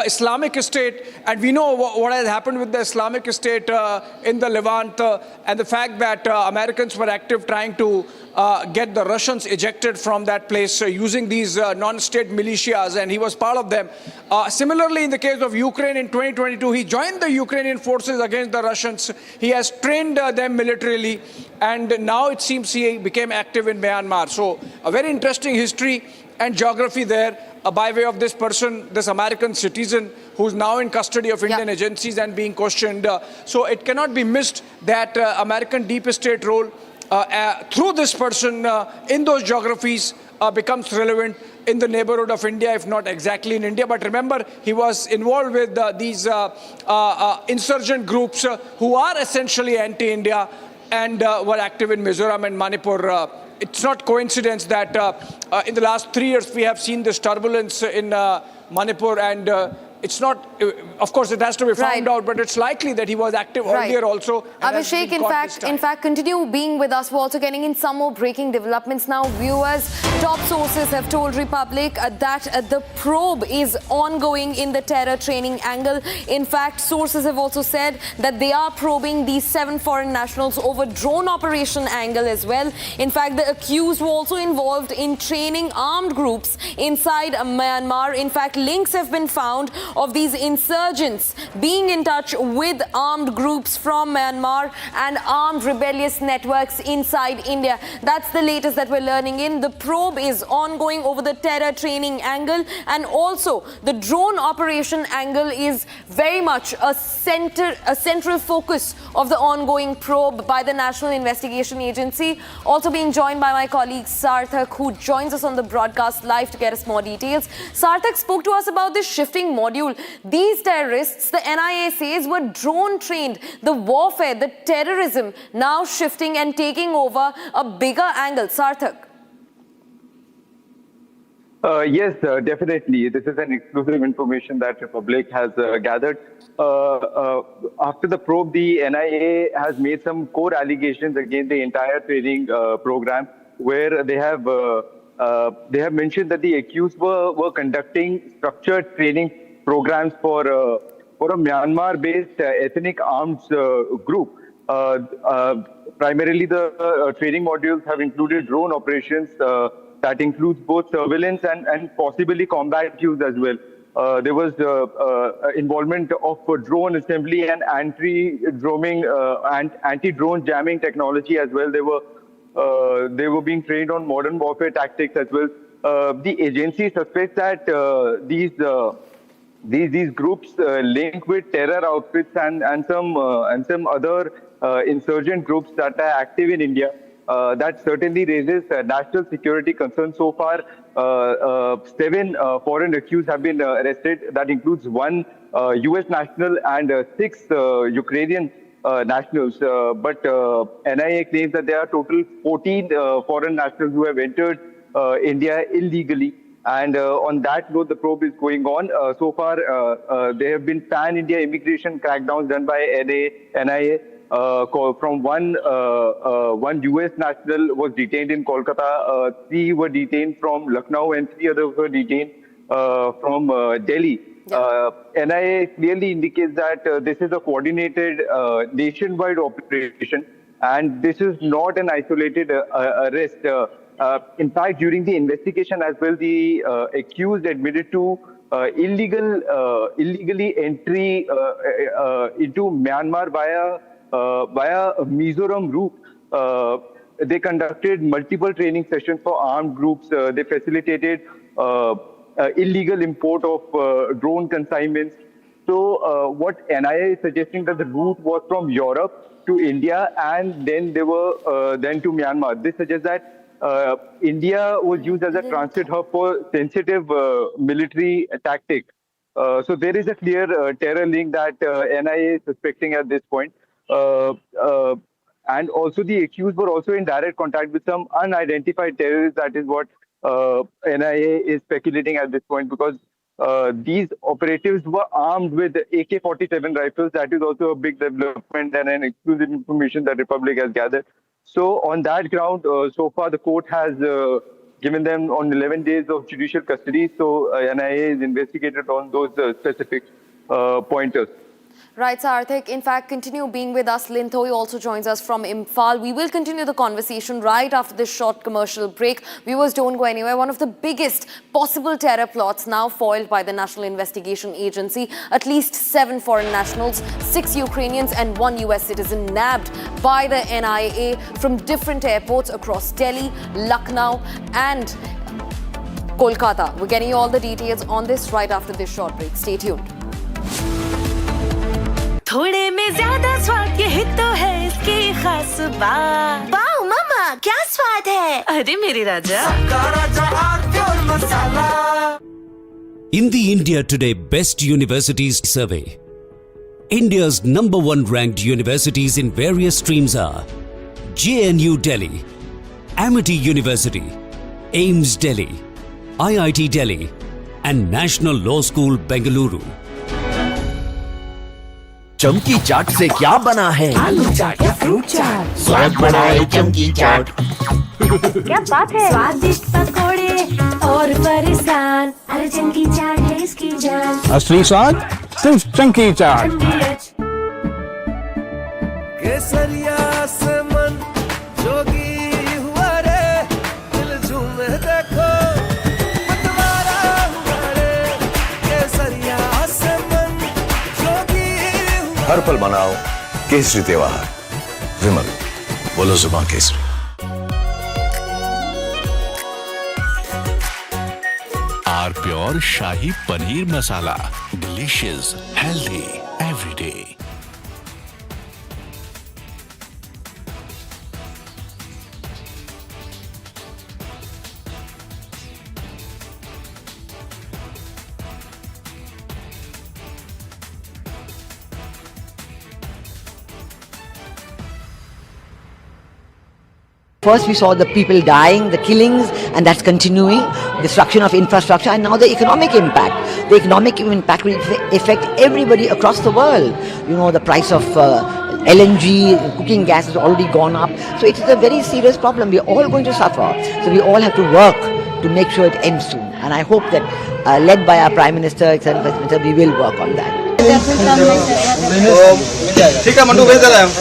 Islamic State, and we know what has happened with the Islamic State in the Levant, and the fact that Americans were active trying to get the Russians ejected from that place using these non-state militias, and he was part of them. Similarly, in the case of Ukraine in 2022, he joined the Ukrainian forces against the Russians. He has trained them militarily, and now it seems he became active in Myanmar. So a very interesting history and geography there. By way of this person, this American citizen who's now in custody of Indian agencies and being questioned. So it cannot be missed that American deep state role through this person in those geographies becomes relevant in the neighborhood of India, if not exactly in India. But remember, he was involved with these insurgent groups who are essentially anti-India and were active in Mizoram and Manipur. It's not coincidence that in the last 3 years we have seen this turbulence in Manipur, and it's not, of course, it has to be found out, but it's likely that he was active earlier also. Abhishek, in fact, continue being with us. We're also getting in some more breaking developments now. Viewers, top sources have told Republic that the probe is ongoing in the terror training angle. In fact, sources have also said that they are probing these 7 foreign nationals over drone operation angle as well. In fact, the accused were also involved in training armed groups inside Myanmar. In fact, links have been found of these insurgents being in touch with armed groups from Myanmar and armed rebellious networks inside India. That's the latest that we're learning in. The probe is ongoing over the terror training angle, and also the drone operation angle is very much a central focus of the ongoing probe by the National Investigation Agency. Also being joined by my colleague Sarthak, who joins us on the broadcast live to get us more details. Sarthak spoke to us about this shifting module. These terrorists, the NIA says, were drone trained. The warfare, the terrorism now shifting and taking over a bigger angle. Sarthak. Yes, definitely. This is an exclusive information that Republic has gathered. After the probe, the NIA has made some core allegations against the entire training program, where they have mentioned that the accused were conducting structured training programs for a Myanmar-based ethnic arms group. Primarily, the training modules have included drone operations that includes both surveillance and possibly combat use as well. There was involvement of drone assembly and anti-drone jamming technology as well. They were being trained on modern warfare tactics as well. The agency suspects that these groups link with terror outfits and some other insurgent groups that are active in India. That certainly raises national security concerns. So far, 7 foreign accused have been arrested. That includes 1 U.S. national and 6 Ukrainian nationals. But NIA claims that there are total 14 foreign nationals who have entered India illegally. And on that note, the probe is going on. So far, there have been pan-India immigration crackdowns done by NIA. From one U.S. national was detained in Kolkata, 3 were detained from Lucknow, and 3 others were detained from Delhi. NIA clearly indicates that this is a coordinated nationwide operation, and this is not an isolated arrest. In fact, during the investigation as well, the accused admitted to illegally entry into Myanmar via Mizoram route. They conducted multiple training sessions for armed groups. They facilitated illegal import of drone consignments, So what NIA is suggesting that the route was from Europe to India and then they were then to Myanmar. This suggests that India was used as a transit hub for sensitive military tactic. So there is a clear terror link that NIA is suspecting at this point. And also the accused were also in direct contact with some unidentified terrorists. That is what NIA is speculating at this point, because these operatives were armed with AK-47 rifles. That is also a big development and an exclusive information that Republic has gathered. So on that ground, so far the court has given them on 11 days of judicial custody. So NIA is investigated on those specific pointers. Right, Sarthik. In fact, continue being with us. Lin Thoi also joins us from Imphal. We will continue the conversation right after this short commercial break. Viewers, don't go anywhere. One of the biggest possible terror plots now foiled by the National Investigation Agency. At least 7 foreign nationals, 6 Ukrainians and 1 US citizen nabbed by the NIA from different airports across Delhi, Lucknow and Kolkata. We're getting you all the details on this right after this short break. Stay tuned. थोड़े में ज्यादा स्वाद यही तो है इसकी खास बात। वाओ मम्मा, क्या स्वाद है? अरे मेरी राजा। In the India Today Best Universities Survey, India's #1 ranked universities in various streams are JNU Delhi, Amity University, AIMS Delhi, IIT Delhi and National Law School Bengaluru. चमकी चाट से क्या बना है? आलू चाट या फ्रूट चाट? स्वाद बनाए चमकी चाट। क्या बात है? स्वादिष्ट पकोड़े और फरसान, अरे चमकी चाट है इसकी जान। असली स्वाद सिर्फ चमकी चाट। केसरिया से मन जोगी हुआ रे, दिल झूमे देखो मतवारा हुआ रे, केसरिया से मन जोगी। हर पल मनाओ केसरी त्योहार। विमल, बोलो जुबान केसरी। R pure shahi paneer masala, delicious, healthy every day. First we saw the people dying, the killings, and that's continuing, destruction of infrastructure, and now the economic impact. The economic impact will affect everybody across the world. You know, the price of LNG, cooking gas has already gone up. So it is a very serious problem. We're all going to suffer. So we all have to work to make sure it ends soon. And I hope that, led by our Prime Minister, etc., we will work on that. ठीक है mandu भेज दे रहा हूँ।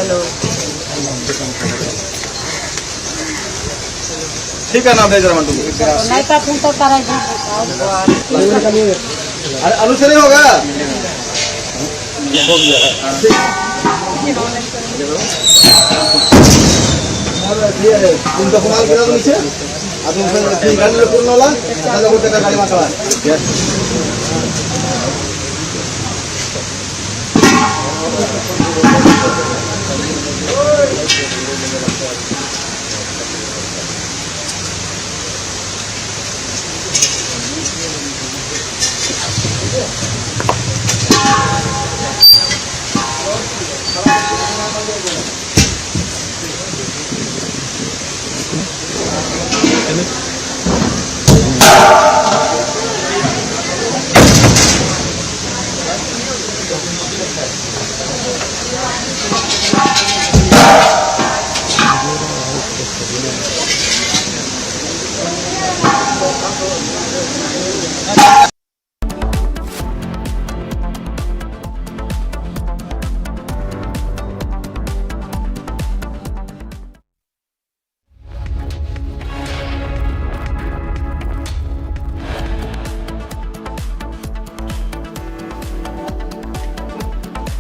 ठीक है ना भेज रहा मंडू। नहीं तो फोन तो करा जी। अरे आलू से नहीं होगा। हो गया। तुम तो कमाल किया तुम इसे। अब तुम फिर गाड़ी ले पूर्ण वाला। चलो वो टका गाड़ी मार चला।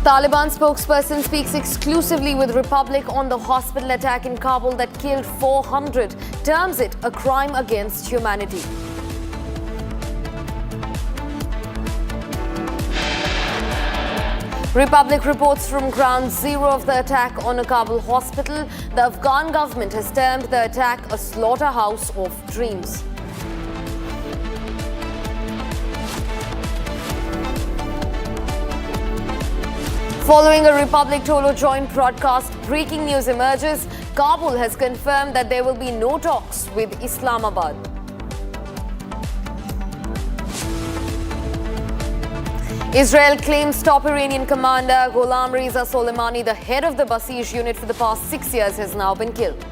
Taliban spokesperson speaks exclusively with Republic on the hospital attack in Kabul that killed 400, terms it a crime against humanity. Republic reports from ground zero of the attack on a Kabul hospital. The Afghan government has termed the attack a slaughterhouse of dreams. Following a Republic Tolo joint broadcast, breaking news emerges. Kabul has confirmed that there will be no talks with Islamabad. Israel claims top Iranian commander Gholam Reza Soleimani, the head of the Basij unit for the past 6 years, has now been killed.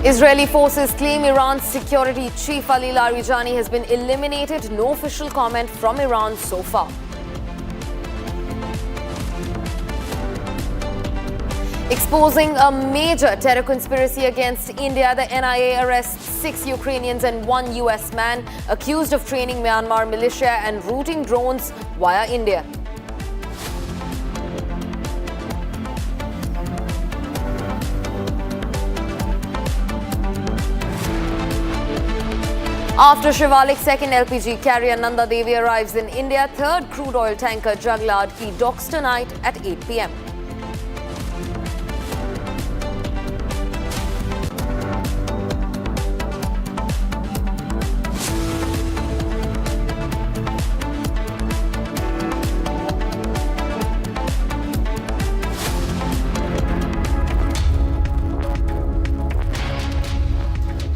Israeli forces claim Iran's security chief Ali Larijani has been eliminated. No official comment from Iran so far. Exposing a major terror conspiracy against India, the NIA arrests 6 Ukrainians and 1 US man accused of training Myanmar militia and routing drones via India. After Shivalik's second LPG carrier Nanda Devi arrives in India, third crude oil tanker Jaglad P docks tonight at 8 p.m.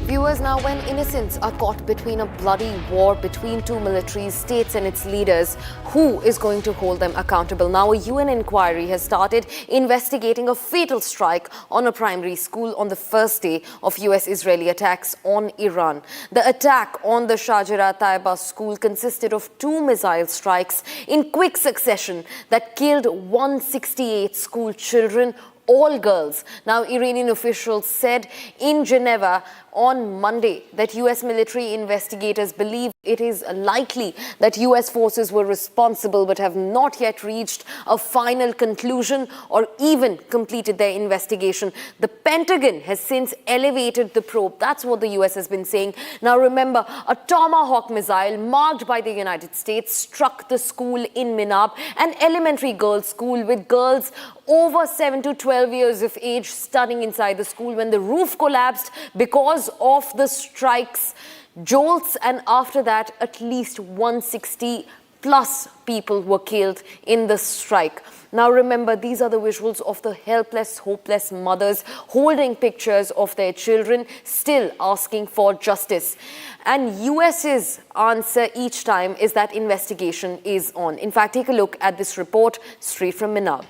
Viewers, now when innocents are caught between a bloody war between two military states and its leaders, who is going to hold them accountable? Now a UN inquiry has started investigating a fatal strike on a primary school on the first day of US-Israeli attacks on Iran. The attack on the Shajara Taiba school consisted of 2 missile strikes in quick succession that killed 168 school children, all girls. Now, Iranian officials said in Geneva on Monday that US military investigators believe it is likely that US forces were responsible but have not yet reached a final conclusion or even completed their investigation. The Pentagon has since elevated the probe. That's what the US has been saying. Now remember, a Tomahawk missile marked by the United States struck the school in Minab, an elementary girls' school with girls over 7 to 12 years of age studying inside the school when the roof collapsed because of the strikes, jolts, and after that at least 160 plus people were killed in the strike. Now remember, these are the visuals of the helpless, hopeless mothers holding pictures of their children, still asking for justice. And US's answer each time is that investigation is on. In fact, take a look at this report straight from Minab.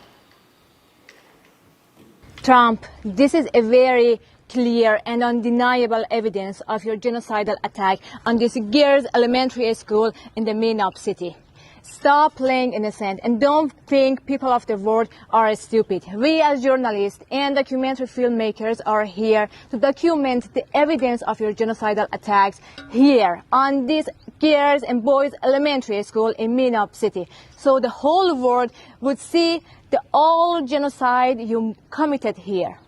Trump, this is a very clear and undeniable evidence of your genocidal attack on this girls' elementary school in the Minab city. Stop playing innocent and don't think people of the world are stupid. We as journalists and documentary filmmakers are here to document the evidence of your genocidal attacks here on this girls' and boys' elementary school in Minab city, so the whole world would see the all genocide you committed here.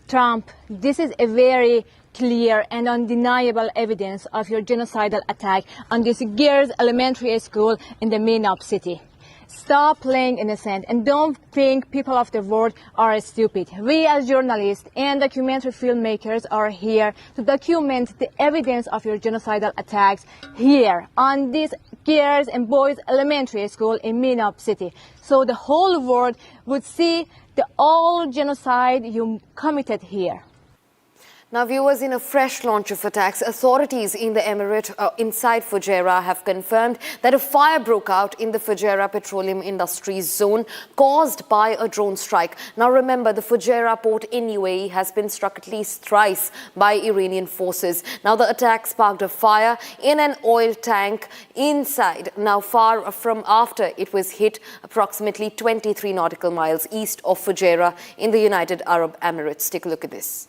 Trump, this is a very clear and undeniable evidence of your genocidal attack on this girls' elementary school in the Minab city. Stop playing innocent and don't think people of the world are stupid. We as journalists and documentary filmmakers are here to document the evidence of your genocidal attacks here on this girls' and boys' elementary school in Minab city, so the whole world would see the all genocide you committed here. Now, viewers, in a fresh launch of attacks, authorities in the emirate inside Fujairah have confirmed that a fire broke out in the Fujairah Petroleum Industries zone caused by a drone strike. Now, remember, the Fujairah port in UAE has been struck at least thrice by Iranian forces. Now, the attack sparked a fire in an oil tank inside, now far from after it was hit approximately 23 nautical miles east of Fujairah in the United Arab Emirates. Take a look at this.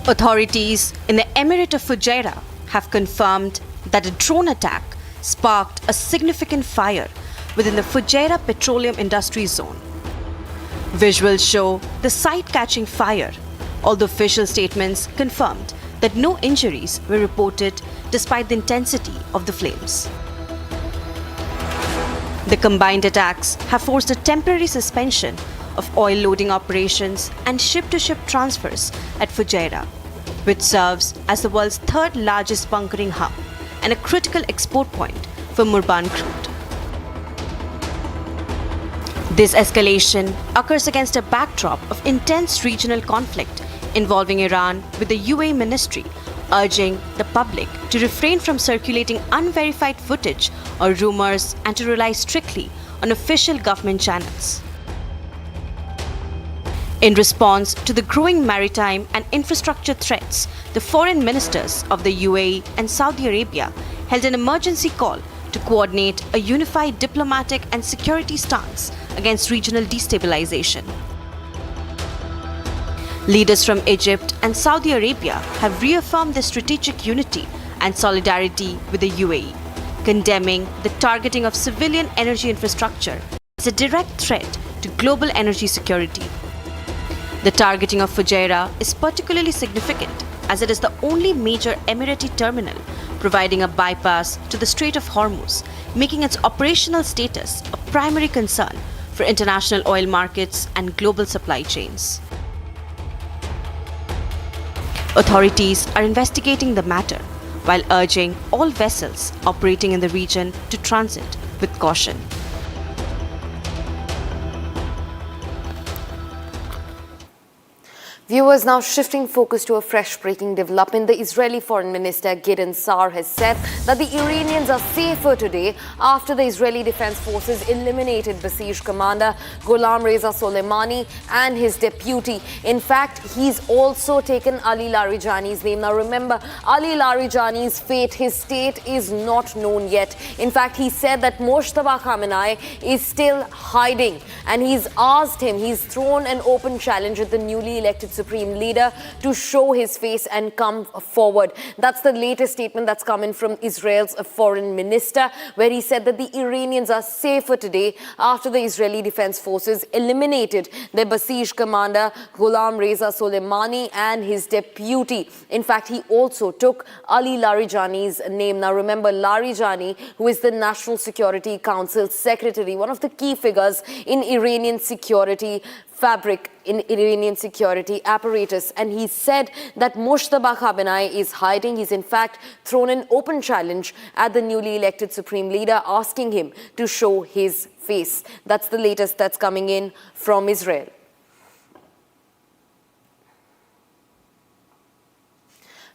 Authorities in the Emirate of Fujairah have confirmed that a drone attack sparked a significant fire within the Fujairah Petroleum Industries zone. Visuals show the site catching fire, although official statements confirmed that no injuries were reported despite the intensity of the flames. The combined attacks have forced a temporary suspension of oil loading operations and ship-to-ship transfers at Fujairah, which serves as the world's third largest bunkering hub and a critical export point for Murban crude. This escalation occurs against a backdrop of intense regional conflict involving Iran, with the UAE ministry urging the public to refrain from circulating unverified footage or rumors and to rely strictly on official government channels. In response to the growing maritime and infrastructure threats, the foreign ministers of the UAE and Saudi Arabia held an emergency call to coordinate a unified diplomatic and security stance against regional destabilization. Leaders from Egypt and Saudi Arabia have reaffirmed their strategic unity and solidarity with the UAE, condemning the targeting of civilian energy infrastructure as a direct threat to global energy security. The targeting of Fujairah is particularly significant as it is the only major Emirati terminal providing a bypass to the Strait of Hormuz, making its operational status a primary concern for international oil markets and global supply chains. Authorities are investigating the matter while urging all vessels operating in the region to transit with caution. Viewers, now shifting focus to a fresh breaking development. The Israeli Foreign Minister Gideon Sa'ar has said that the Iranians are safer today after the Israeli Defense Forces eliminated Basij commander Ghulam Reza Soleimani and his deputy. In fact, he's also taken Ali Larijani's name. Now remember, Ali Larijani's fate, his state is not known yet. In fact, he said that Moshtaba Khamenei is still hiding, and he's thrown an open challenge at the newly elected Supreme Leader to show his face and come forward. That's the latest statement that's come in from Israel's Foreign Minister, where he said that the Iranians are safer today after the Israeli Defense Forces eliminated their Basij commander Ghulam Reza Soleimani and his deputy. In fact, he also took Ali Larijani's name. Now remember, Larijani, who is the National Security Council Secretary, one of the key figures in Iranian security fabric, in Iranian security apparatus, and he said that Moshtaba Khamenei is hiding. He's in fact thrown an open challenge at the newly elected Supreme Leader, asking him to show his face. That's the latest that's coming in from Israel.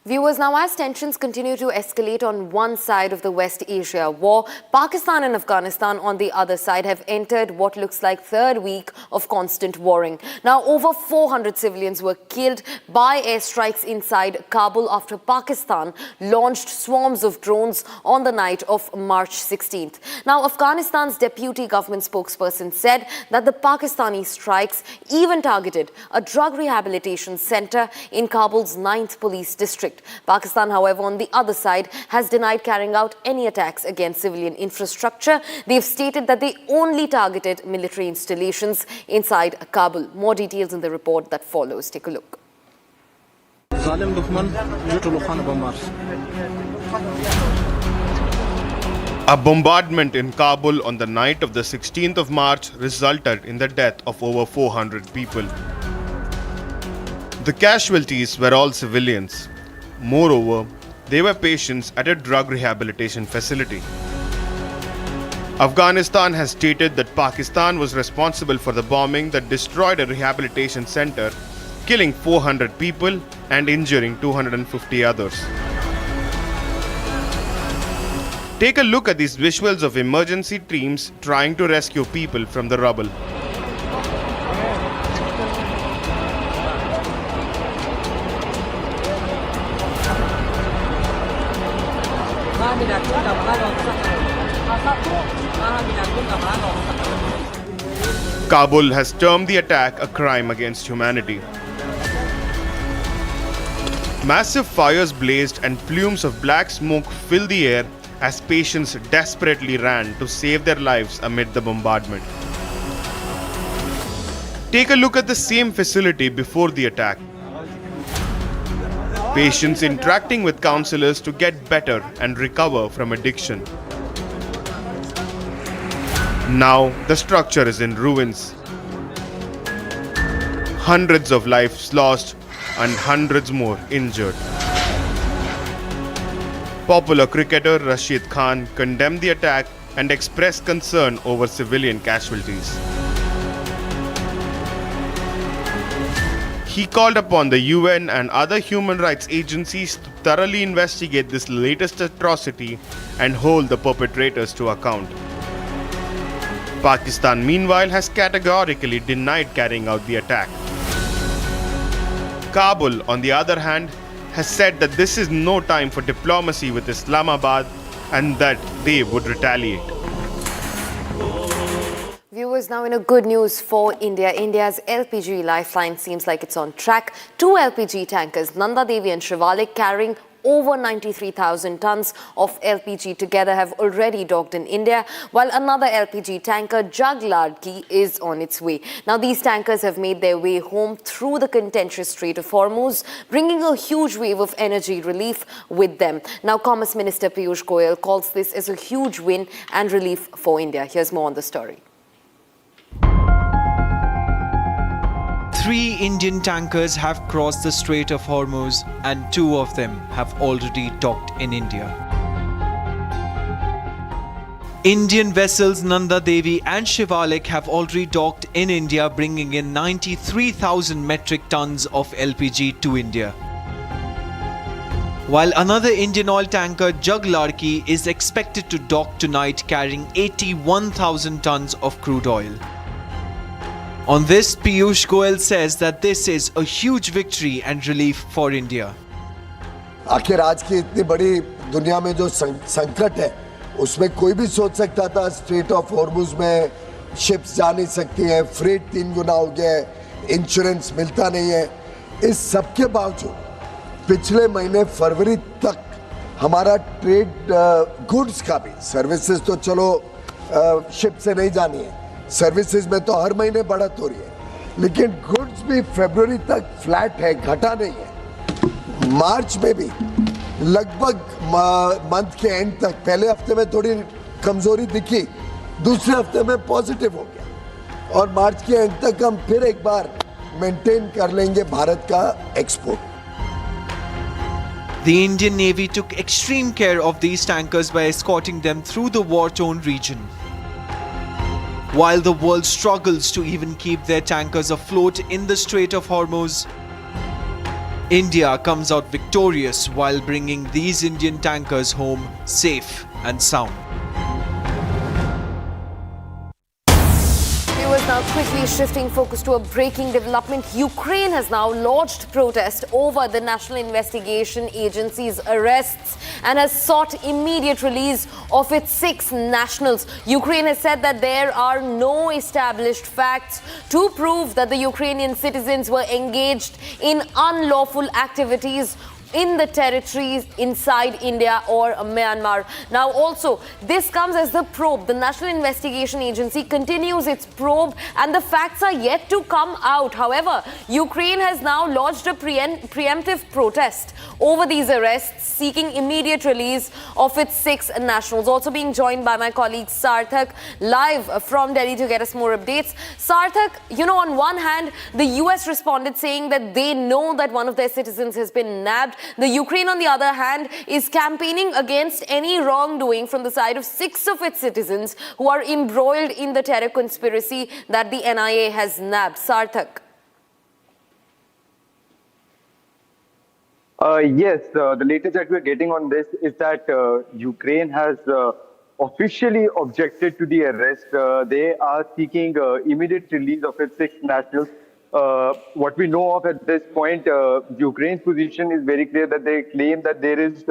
Viewers, now as tensions continue to escalate on one side of the West Asia war, Pakistan and Afghanistan on the other side have entered what looks like third week of constant warring. Now, over 400 civilians were killed by airstrikes inside Kabul after Pakistan launched swarms of drones on the night of March 16th. Now, Afghanistan's deputy government spokesperson said that the Pakistani strikes even targeted a drug rehabilitation center in Kabul's 9th police district. Pakistan, however, on the other side, has denied carrying out any attacks against civilian infrastructure. They've stated that they only targeted military installations inside Kabul. More details in the report that follows. Take a look. A bombardment in Kabul on the night of the 16th of March resulted in the death of over 400 people. The casualties were all civilians. Moreover, they were patients at a drug rehabilitation facility. Afghanistan has stated that Pakistan was responsible for the bombing that destroyed a rehabilitation center, killing 400 people and injuring 250 others. Take a look at these visuals of emergency teams trying to rescue people from the rubble. Kabul has termed the attack a crime against humanity. Massive fires blazed and plumes of black smoke filled the air as patients desperately ran to save their lives amid the bombardment. Take a look at the same facility before the attack. Patients interacting with counselors to get better and recover from addiction. Now the structure is in ruins. Hundreds of lives lost and hundreds more injured. Popular cricketer Rashid Khan condemned the attack and expressed concern over civilian casualties. He called upon the UN and other human rights agencies to thoroughly investigate this latest atrocity and hold the perpetrators to account. Pakistan, meanwhile, has categorically denied carrying out the attack. Kabul, on the other hand, has said that this is no time for diplomacy with Islamabad and that they would retaliate. Viewers, now in a good news for India. India's LPG lifeline seems like it's on track. Two LPG tankers, Nanda Devi and Shivalik, carrying over 93,000 tons of LPG together have already docked in India, while another LPG tanker, Jagladki, is on its way. Now, these tankers have made their way home through the contentious Strait of Hormuz, bringing a huge wave of energy relief with them. Now, Commerce Minister Piyush Goyal calls this as a huge win and relief for India. Here's more on the story. 3 Indian tankers have crossed the Strait of Hormuz and 2 of them have already docked in India. Indian vessels Nanda Devi and Shivalik have already docked in India, bringing in 93,000 metric tons of LPG to India. While another Indian oil tanker, Jagladki, is expected to dock tonight carrying 81,000 tons of crude oil. On this, Piyush Goyal says that this is a huge victory and relief for India. आखिर आज की इतनी बड़ी दुनिया में जो संकट है, उसमें कोई भी सोच सकता था स्ट्रेट ऑफ हॉर्मुज में शिप्स जा नहीं सकती हैं, फ्रेट 3 गुना हो गया है, इंश्योरेंस मिलता नहीं है। इस सब के बावजूद पिछले महीने फरवरी तक हमारा ट्रेड गुड्स का भी, सर्विसेज तो चलो शिप से नहीं जानी है, सर्विसेज में तो हर महीने बढ़त हो रही है, लेकिन गुड्स भी फरवरी तक फ्लैट है, घटा नहीं है। मार्च में भी लगभग मंथ के एंड तक, पहले हफ्ते में थोड़ी कमजोरी दिखी, दूसरे हफ्ते में पॉजिटिव हो गया और मार्च के एंड तक हम फिर एक बार मेंटेन कर लेंगे भारत का export. The Indian Navy took extreme care of these tankers by escorting them through the war-torn region. While the world struggles to even keep their tankers afloat in the Strait of Hormuz, India comes out victorious while bringing these Indian tankers home safe and sound. Now quickly shifting focus to a breaking development. Ukraine has now lodged protest over the National Investigation Agency's arrests and has sought immediate release of its 6 nationals. Ukraine has said that there are no established facts to prove that the Ukrainian citizens were engaged in unlawful activities in the territories inside India or Myanmar. Now also, this comes as the probe. The National Investigation Agency continues its probe and the facts are yet to come out. However, Ukraine has now lodged a preemptive protest over these arrests, seeking immediate release of its 6 nationals. Also being joined by my colleague Sarthak live from Delhi to get us more updates. Sarthak, on one hand, the US responded saying that they know that one of their citizens has been nabbed. The Ukraine, on the other hand, is campaigning against any wrongdoing from the side of 6 of its citizens who are embroiled in the terror conspiracy that the NIA has nabbed. Sarthak. Yes, the latest that we're getting on this is that Ukraine has officially objected to the arrest. They are seeking immediate release of its 6 nationals. What we know of at this point, Ukraine's position is very clear that they claim that there is,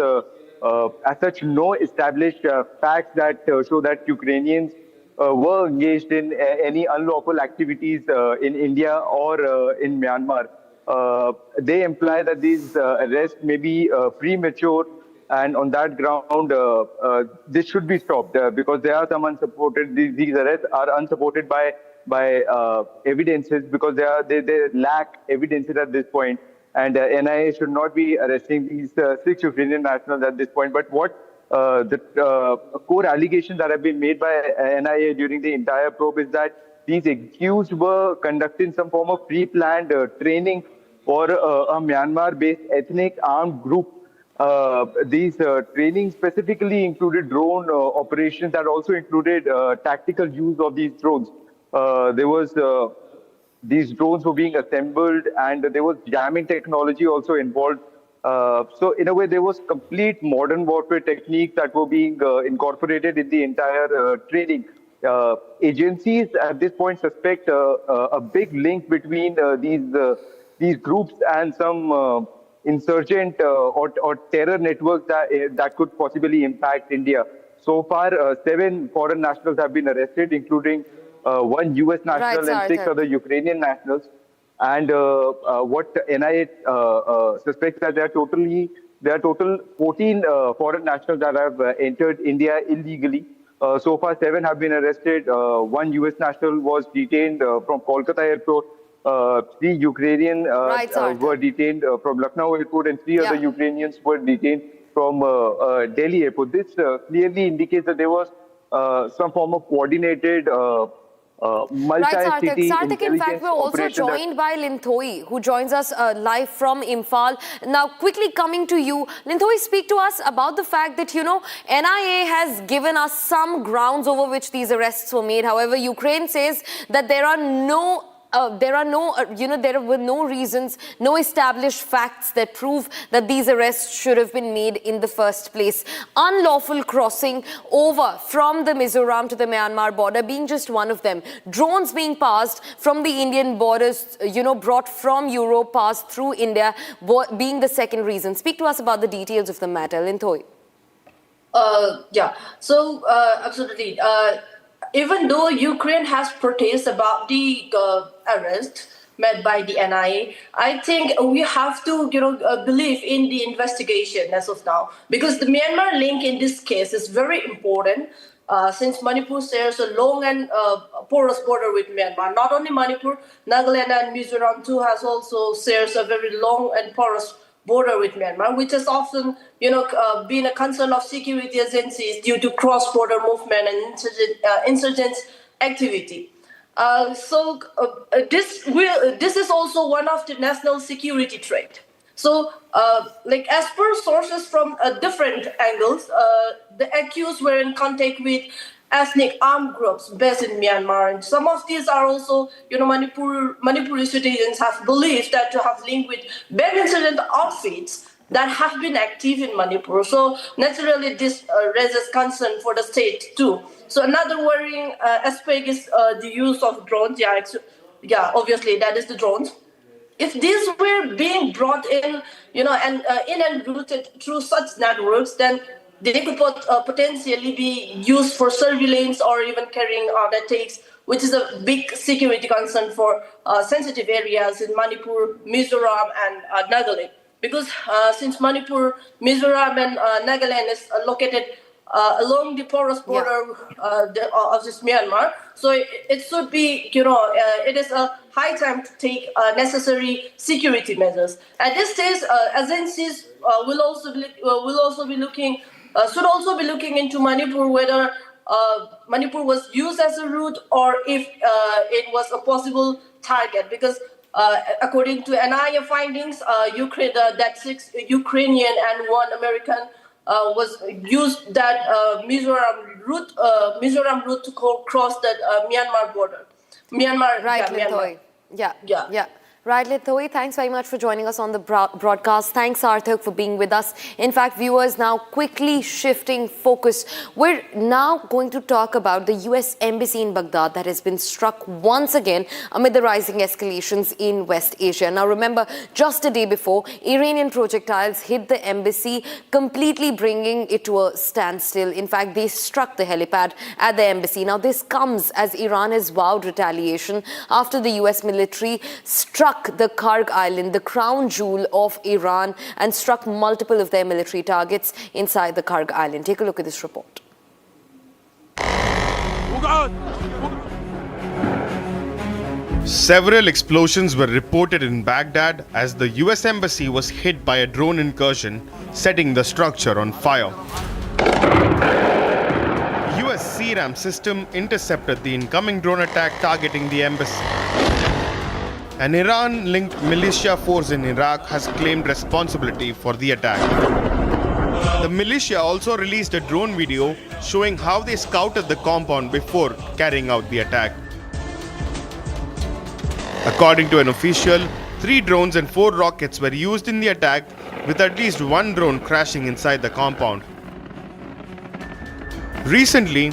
as such, no established facts that show that Ukrainians were engaged in any unlawful activities in India or in Myanmar. They imply that these arrests may be premature, and on that ground, this should be stopped because there are some unsupported. These arrests are unsupported by evidences, because they lack evidences at this point, and NIA should not be arresting these 6 Ukrainian nationals at this point. But what the core allegations that have been made by NIA during the entire probe is that these accused were conducting some form of pre-planned training for a Myanmar-based ethnic armed group. These trainings specifically included drone operations that also included tactical use of these drones. These drones were being assembled, and there was jamming technology also involved. So in a way, there was complete modern warfare techniques that were being incorporated in the entire training. Agencies at this point suspect a big link between these groups and some insurgent or terror networks that could possibly impact India. So far, 7 foreign nationals have been arrested, including 1 US national and 6 other Ukrainian nationals. And what NIA suspects that there are total 14 foreign nationals that have entered India illegally. So far, 7 have been arrested. 1 US national was detained from Kolkata airport. 3 Ukrainian were detained from Lucknow airport, and 3 other Ukrainians were detained from Delhi airport. This clearly indicates that there was some form of coordinated multi-city Sarthak, in fact, we're also joined by Linthoi, who joins us live from Imphal. Now, quickly coming to you, Linthoi, speak to us about the fact that, NIA has given us some grounds over which these arrests were made. However, Ukraine says that there were no reasons, no established facts that prove that these arrests should have been made in the first place. Unlawful crossing over from the Mizoram to the Myanmar border being just one of them. Drones being passed from the Indian borders, brought from Europe, passed through India, being the second reason. Speak to us about the details of the matter, Linthoi. Absolutely. Even though Ukraine has protested about the arrest made by the NIA, I think we have to, believe in the investigation as of now, because the Myanmar link in this case is very important. Since Manipur shares a long and porous border with Myanmar. Not only Manipur, Nagaland and Mizoram too has also shares a very long and porous border with Myanmar, which has often, been a concern of security agencies due to cross-border movement and insurgent activity. This is also one of the national security threat. So, as per sources from different angles, the accused were in contact with ethnic armed groups based in Myanmar, and some of these are also, Manipuri citizens have believed that to have linked with bad insurgent outfits that have been active in Manipur. So naturally, this raises concern for the state too. So another worrying aspect is the use of drones. Obviously that is the drones. If these were being brought in, and routed through such networks, then they could potentially be used for surveillance or even carrying out attacks, which is a big security concern for sensitive areas in Manipur, Mizoram, and Nagaland. Because since Manipur, Mizoram, and Nagaland is located along the porous border of this Myanmar, so it should be, it is a high time to take necessary security measures. At this stage, agencies should also be looking into Manipur, whether Manipur was used as a route or if it was a possible target. Because according to NIA findings, that 6 Ukrainian and 1 American was used that Mizoram route to cross that Myanmar border. Myanmar. Yeah. Right, Linthoi, thanks very much for joining us on the broadcast. Thanks, Sarthak, for being with us. In fact, viewers, now quickly shifting focus. We're now going to talk about the US Embassy in Baghdad that has been struck once again amid the rising escalations in West Asia. Now, remember, just a day before, Iranian projectiles hit the embassy, completely bringing it to a standstill. In fact, they struck the helipad at the embassy. Now, this comes as Iran has vowed retaliation after the US military struck the Karg Island, the crown jewel of Iran, and struck multiple of their military targets inside the Karg Island. Take a look at this report. Several explosions were reported in Baghdad as the US embassy was hit by a drone incursion, setting the structure on fire. US CRAM system intercepted the incoming drone attack targeting the embassy. An Iran-linked militia force in Iraq has claimed responsibility for the attack. The militia also released a drone video showing how they scouted the compound before carrying out the attack. According to an official, 3 drones and 4 rockets were used in the attack, with at least 1 drone crashing inside the compound. Recently,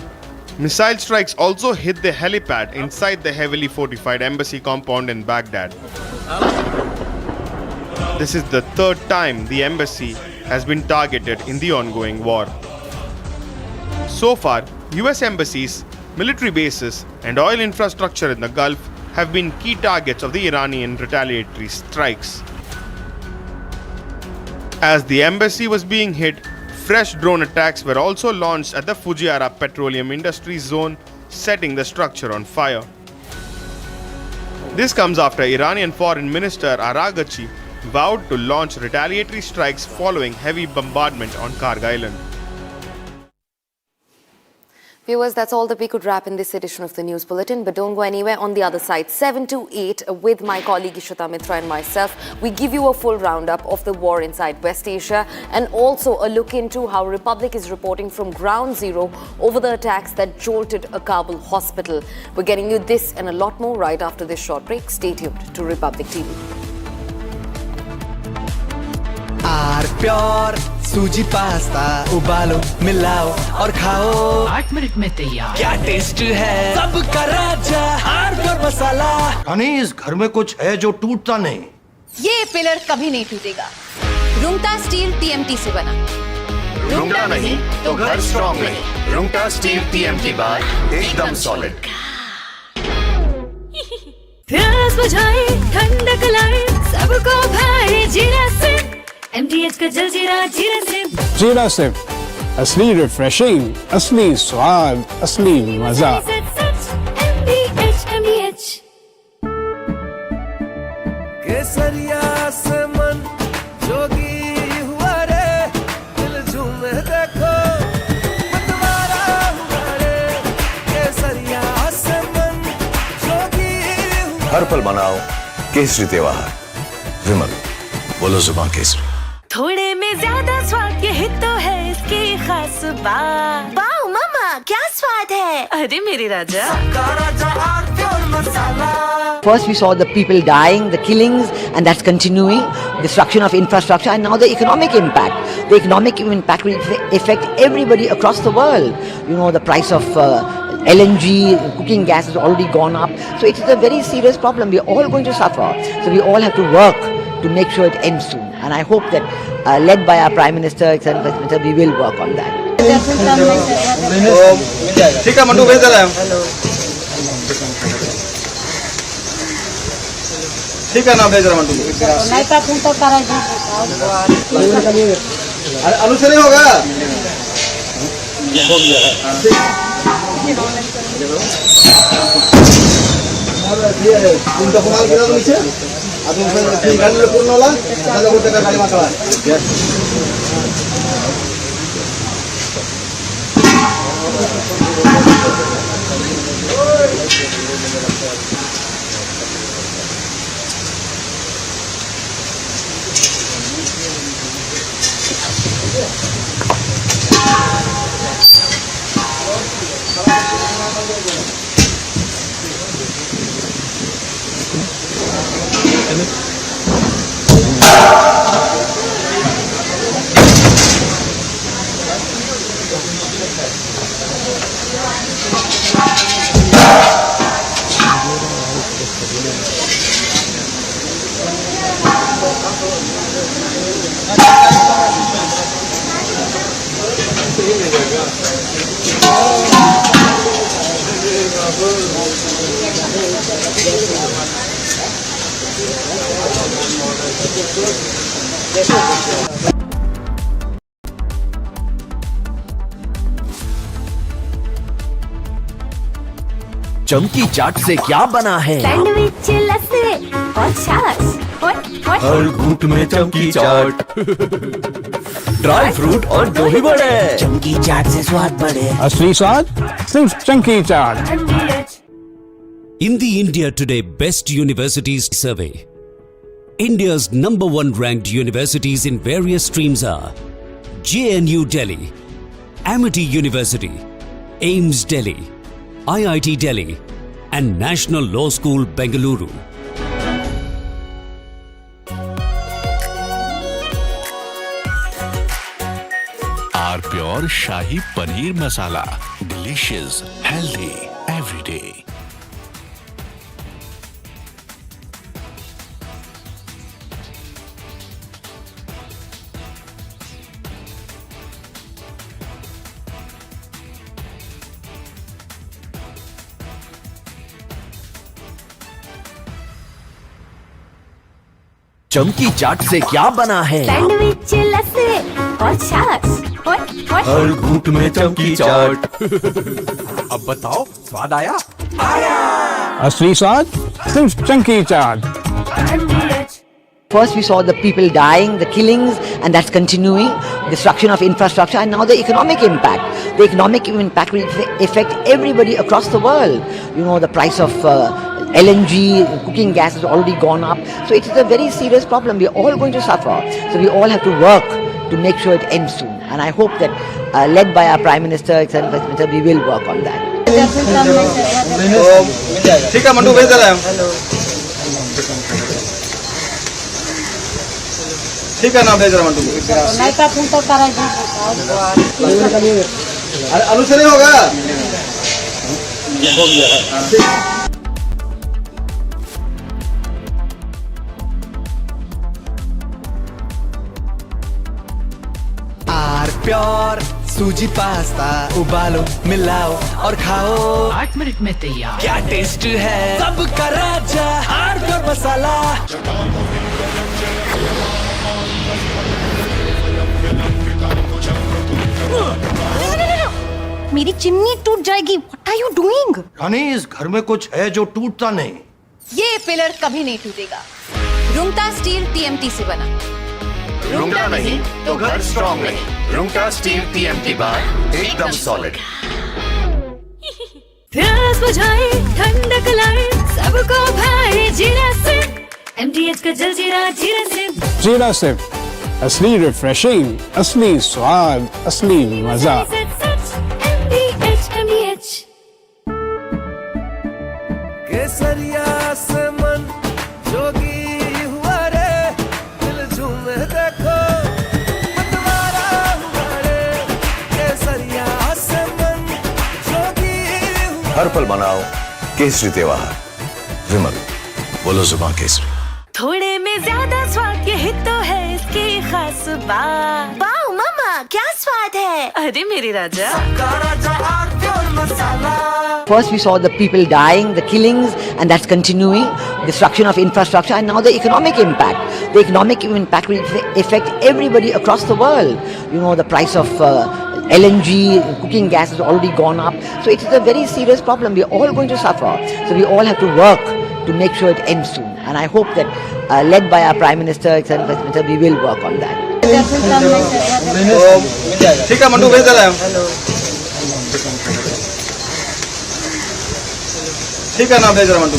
missile strikes also hit the helipad inside the heavily fortified embassy compound in Baghdad. This is the 3rd time the embassy has been targeted in the ongoing war. So far, US embassies, military bases, and oil infrastructure in the Gulf have been key targets of the Iranian retaliatory strikes. As the embassy was being hit, fresh drone attacks were also launched at the Fujairah Petroleum Industries Zone, setting the structure on fire. This comes after Iranian Foreign Minister Araghchi vowed to launch retaliatory strikes following heavy bombardment on Karg Island. Viewers, that's all that we could wrap in this edition of the News Bulletin. But don't go anywhere. On the other side, 7 to 8, with my colleague Ishita Mitra and myself, we give you a full roundup of the war inside West Asia and also a look into how Republic is reporting from ground zero over the attacks that jolted a Kabul hospital. We're getting you this and a lot more right after this short break. Stay tuned to Republic TV. R pure suji pasta उबालो मिलाओ और खाओ 8 minute में तैयार। क्या taste है सबका राजा आर प्योर मसाला। अनीस, घर में कुछ है जो टूटता नहीं। ये पिलर कभी नहीं टूटेगा। रुंगटा स्टील TMT से बना। रुंगटा नहीं तो घर स्ट्रॉन्ग नहीं। रुंगटा स्टील TMT बार एकदम सॉलिड। प्यास बुझाए ठंडक लाए सबको भाए जीरा से MTH का जलजीरा जीरा से। जीरा से असली रिफ्रेशिंग, असली स्वाद, असली मजा। MTH केसरिया से मन जोगी हुआ रे, दिल झूमे देखो मतवारा हुआ रे। केसरिया से मन जोगी हुआ। हर पल मनाओ केसरी त्योहार। विमल, बोलो जुबान केसरी। थोड़े में ज्यादा स्वाद, यही तो है इसकी खास बात। वाओ मामा, क्या स्वाद है। अरे मेरे राजा। First we saw the people dying, the killings, and that's continuing, destruction of infrastructure, and now the economic impact. The economic impact will affect everybody across the world. You know, the price of LNG, cooking gas has already gone up. So it is a very serious problem. We are all going to suffer. So we all have to work to make sure it ends soon. And I hope that, led by our Prime Minister, etc., we will work on that. ठीक है mandu, भेज दे रहे हैं। ठीक है ना, भेज रहे हैं मंडू। अरे आलू से नहीं होगा। हो गया। तुम तो कमाल किया नीचे। अब तुम गाड़ी में पूर्ण वाला, ना तो बोलते का गाड़ी मार रहा चमकी चाट से क्या बना है? सैंडविच लस्सी और छाछ और हर घूंट में चमकी चाट, ड्राई फ्रूट और दही बड़े, चमकी चाट से स्वाद बढ़े। असली स्वाद सिर्फ चंकी चाट। In the India Today Best Universities Survey, India's #1 ranked universities in various streams are JNU Delhi, Amity University, AIMS Delhi, IIT Delhi and National Law School Bengaluru. Our pure Shahi Paneer Masala. Delicious, healthy, every day. चमकी चाट से क्या बना है? Sandwich लस्सी और छाछ और हर घूंट में चमकी चाट। अब बताओ स्वाद आया? असली स्वाद सिर्फ चंकी चाट। First we saw the people dying, the killings, and that's continuing, destruction of infrastructure, and now the economic impact. The economic impact will affect everybody across the world. You know, the price of LNG, cooking gas has already gone up. So it is a very serious problem. We are all going to suffer. So we all have to work to make sure it ends soon. And I hope that, led by our Prime Minister, etc., we will work on that. ठीक है mandu भेज दे रहे हैं। ठीक है ना भेज रहे मंडू। अरे अनु से नहीं होगा। हो गया। प्योर सूजी पास्ता उबालो, मिलाओ और खाओ। 8 मिनट में तैयार। क्या टेस्ट है सबका राजा, हार्डकोर मसाला। मेरी चिमनी टूट जाएगी। What are you doing? रानी, इस घर में कुछ है जो टूटता नहीं। ये पिलर कभी नहीं टूटेगा। रुंगटा स्टील TMT से बना। रुंगटा नहीं तो घर स्ट्रॉन्ग नहीं। रुंगटा स्टील TMT बार एकदम सॉलिड। प्यास बुझाए, ठंडक लाए, सबको भाए जीरा से। MTH का जलजीरा जीरा से। जीरा से असली रिफ्रेशिंग, असली स्वाद, असली मजा। MTH केसरिया से मन जोगी हुआ रे, दिल झूमे देखो मतवारा हुआ रे। केसरिया से मन जोगी हुआ। हर पल मनाओ केसरी त्योहार। विमल, बोलो जुबान केसरी। थोड़े में ज्यादा स्वाद, यही तो है इसकी खास बात। वाओ मामा, क्या स्वाद है? अरे मेरी राजा। First we saw the people dying, the killings, and that's continuing, destruction of infrastructure, and now the economic impact. The economic impact will affect everybody across the world. You know, the price of LNG, cooking gas has already gone up. So it is a very serious problem. We are all going to suffer. So we all have to work to make sure it ends soon. And I hope that, led by our Prime Minister, etc., we will work on that. ठीक है mandu भेज दे रहे हैं। ठीक है ना भेज रहे मंडू।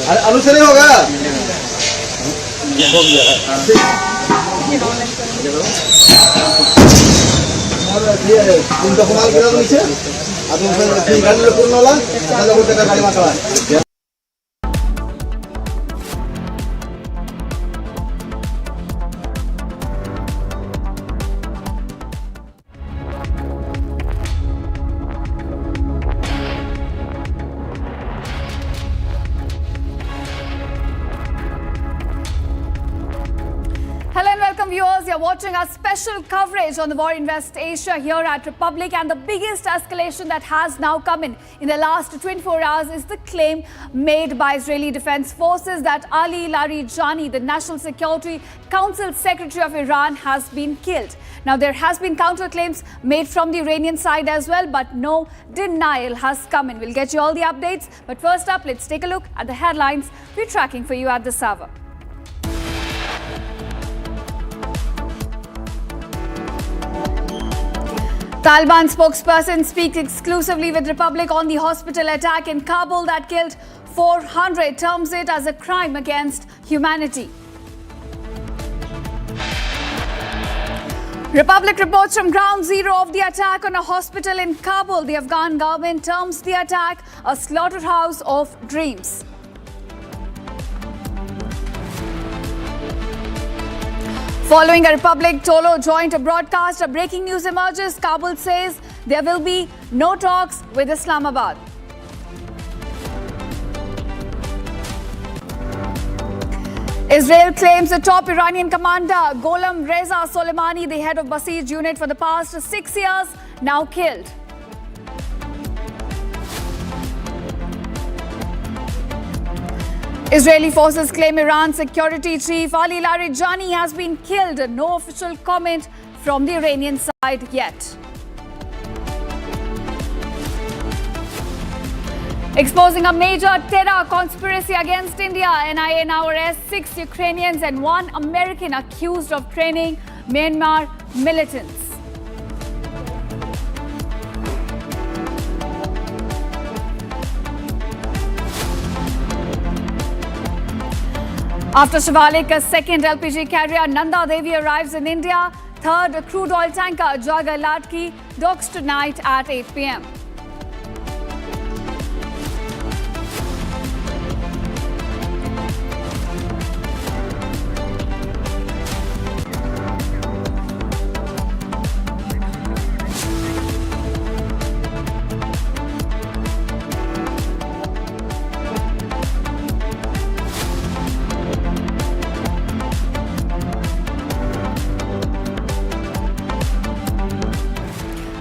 अरे अनु से नहीं होगा। हो गया। उनका कुमार गिरा नीचे। अब उनसे गाड़ी में पूर्ण वाला, ऐसा कुछ का गाड़ी मारता है। Hello and welcome viewers. You're watching our special coverage on the war in West Asia here at Republic, and the biggest escalation that has now come in the last 24 hours is the claim made by Israeli Defense Forces that Ali Larijani, the National Security Council Secretary of Iran, has been killed. Now, there has been counterclaims made from the Iranian side as well, but no denial has come in. We'll get you all the updates, but first up, let's take a look at the headlines we're tracking for you at this hour. Taliban spokesperson speaks exclusively with Republic on the hospital attack in Kabul that killed 400, terms it as a crime against humanity. Republic reports from ground zero of the attack on a hospital in Kabul. The Afghan government terms the attack a slaughterhouse of dreams. Following a Republic Tolo joint broadcast, a breaking news emerges. Kabul says there will be no talks with Islamabad. Israel claims the top Iranian commander, Gholam Reza Soleimani, the head of Basij unit for the past 6 years, now killed. Israeli forces claim Iran's security chief Ali Larijani has been killed. No official comment from the Iranian side yet. Exposing a major terror conspiracy against India, NIA now arrests 6 Ukrainians and 1 American accused of training Myanmar militants. After Shivalik, a second LPG carrier Nanda Devi arrives in India. Third crude oil tanker Jaga Latki docks tonight at 8 p.m.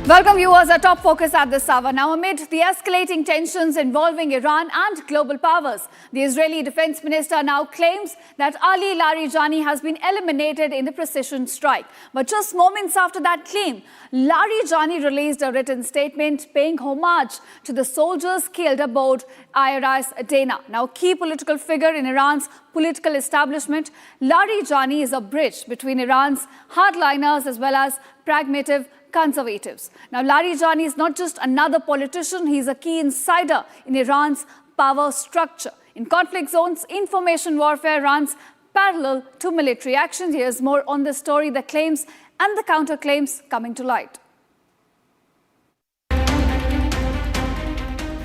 Welcome viewers, our top focus at this hour. Now, amid the escalating tensions involving Iran and global powers, the Israeli Defense Minister now claims that Ali Larijani has been eliminated in the precision strike. But just moments after that claim, Larijani released a written statement paying homage to the soldiers killed aboard IRS Dana. Now, key political figure in Iran's political establishment, Larijani is a bridge between Iran's hardliners as well as pragmatic conservatives. Now, Larijani is not just another politician, he is a key insider in Iran's power structure. In conflict zones, information warfare runs parallel to military actions. Here's more on this story, the claims and the counterclaims coming to light.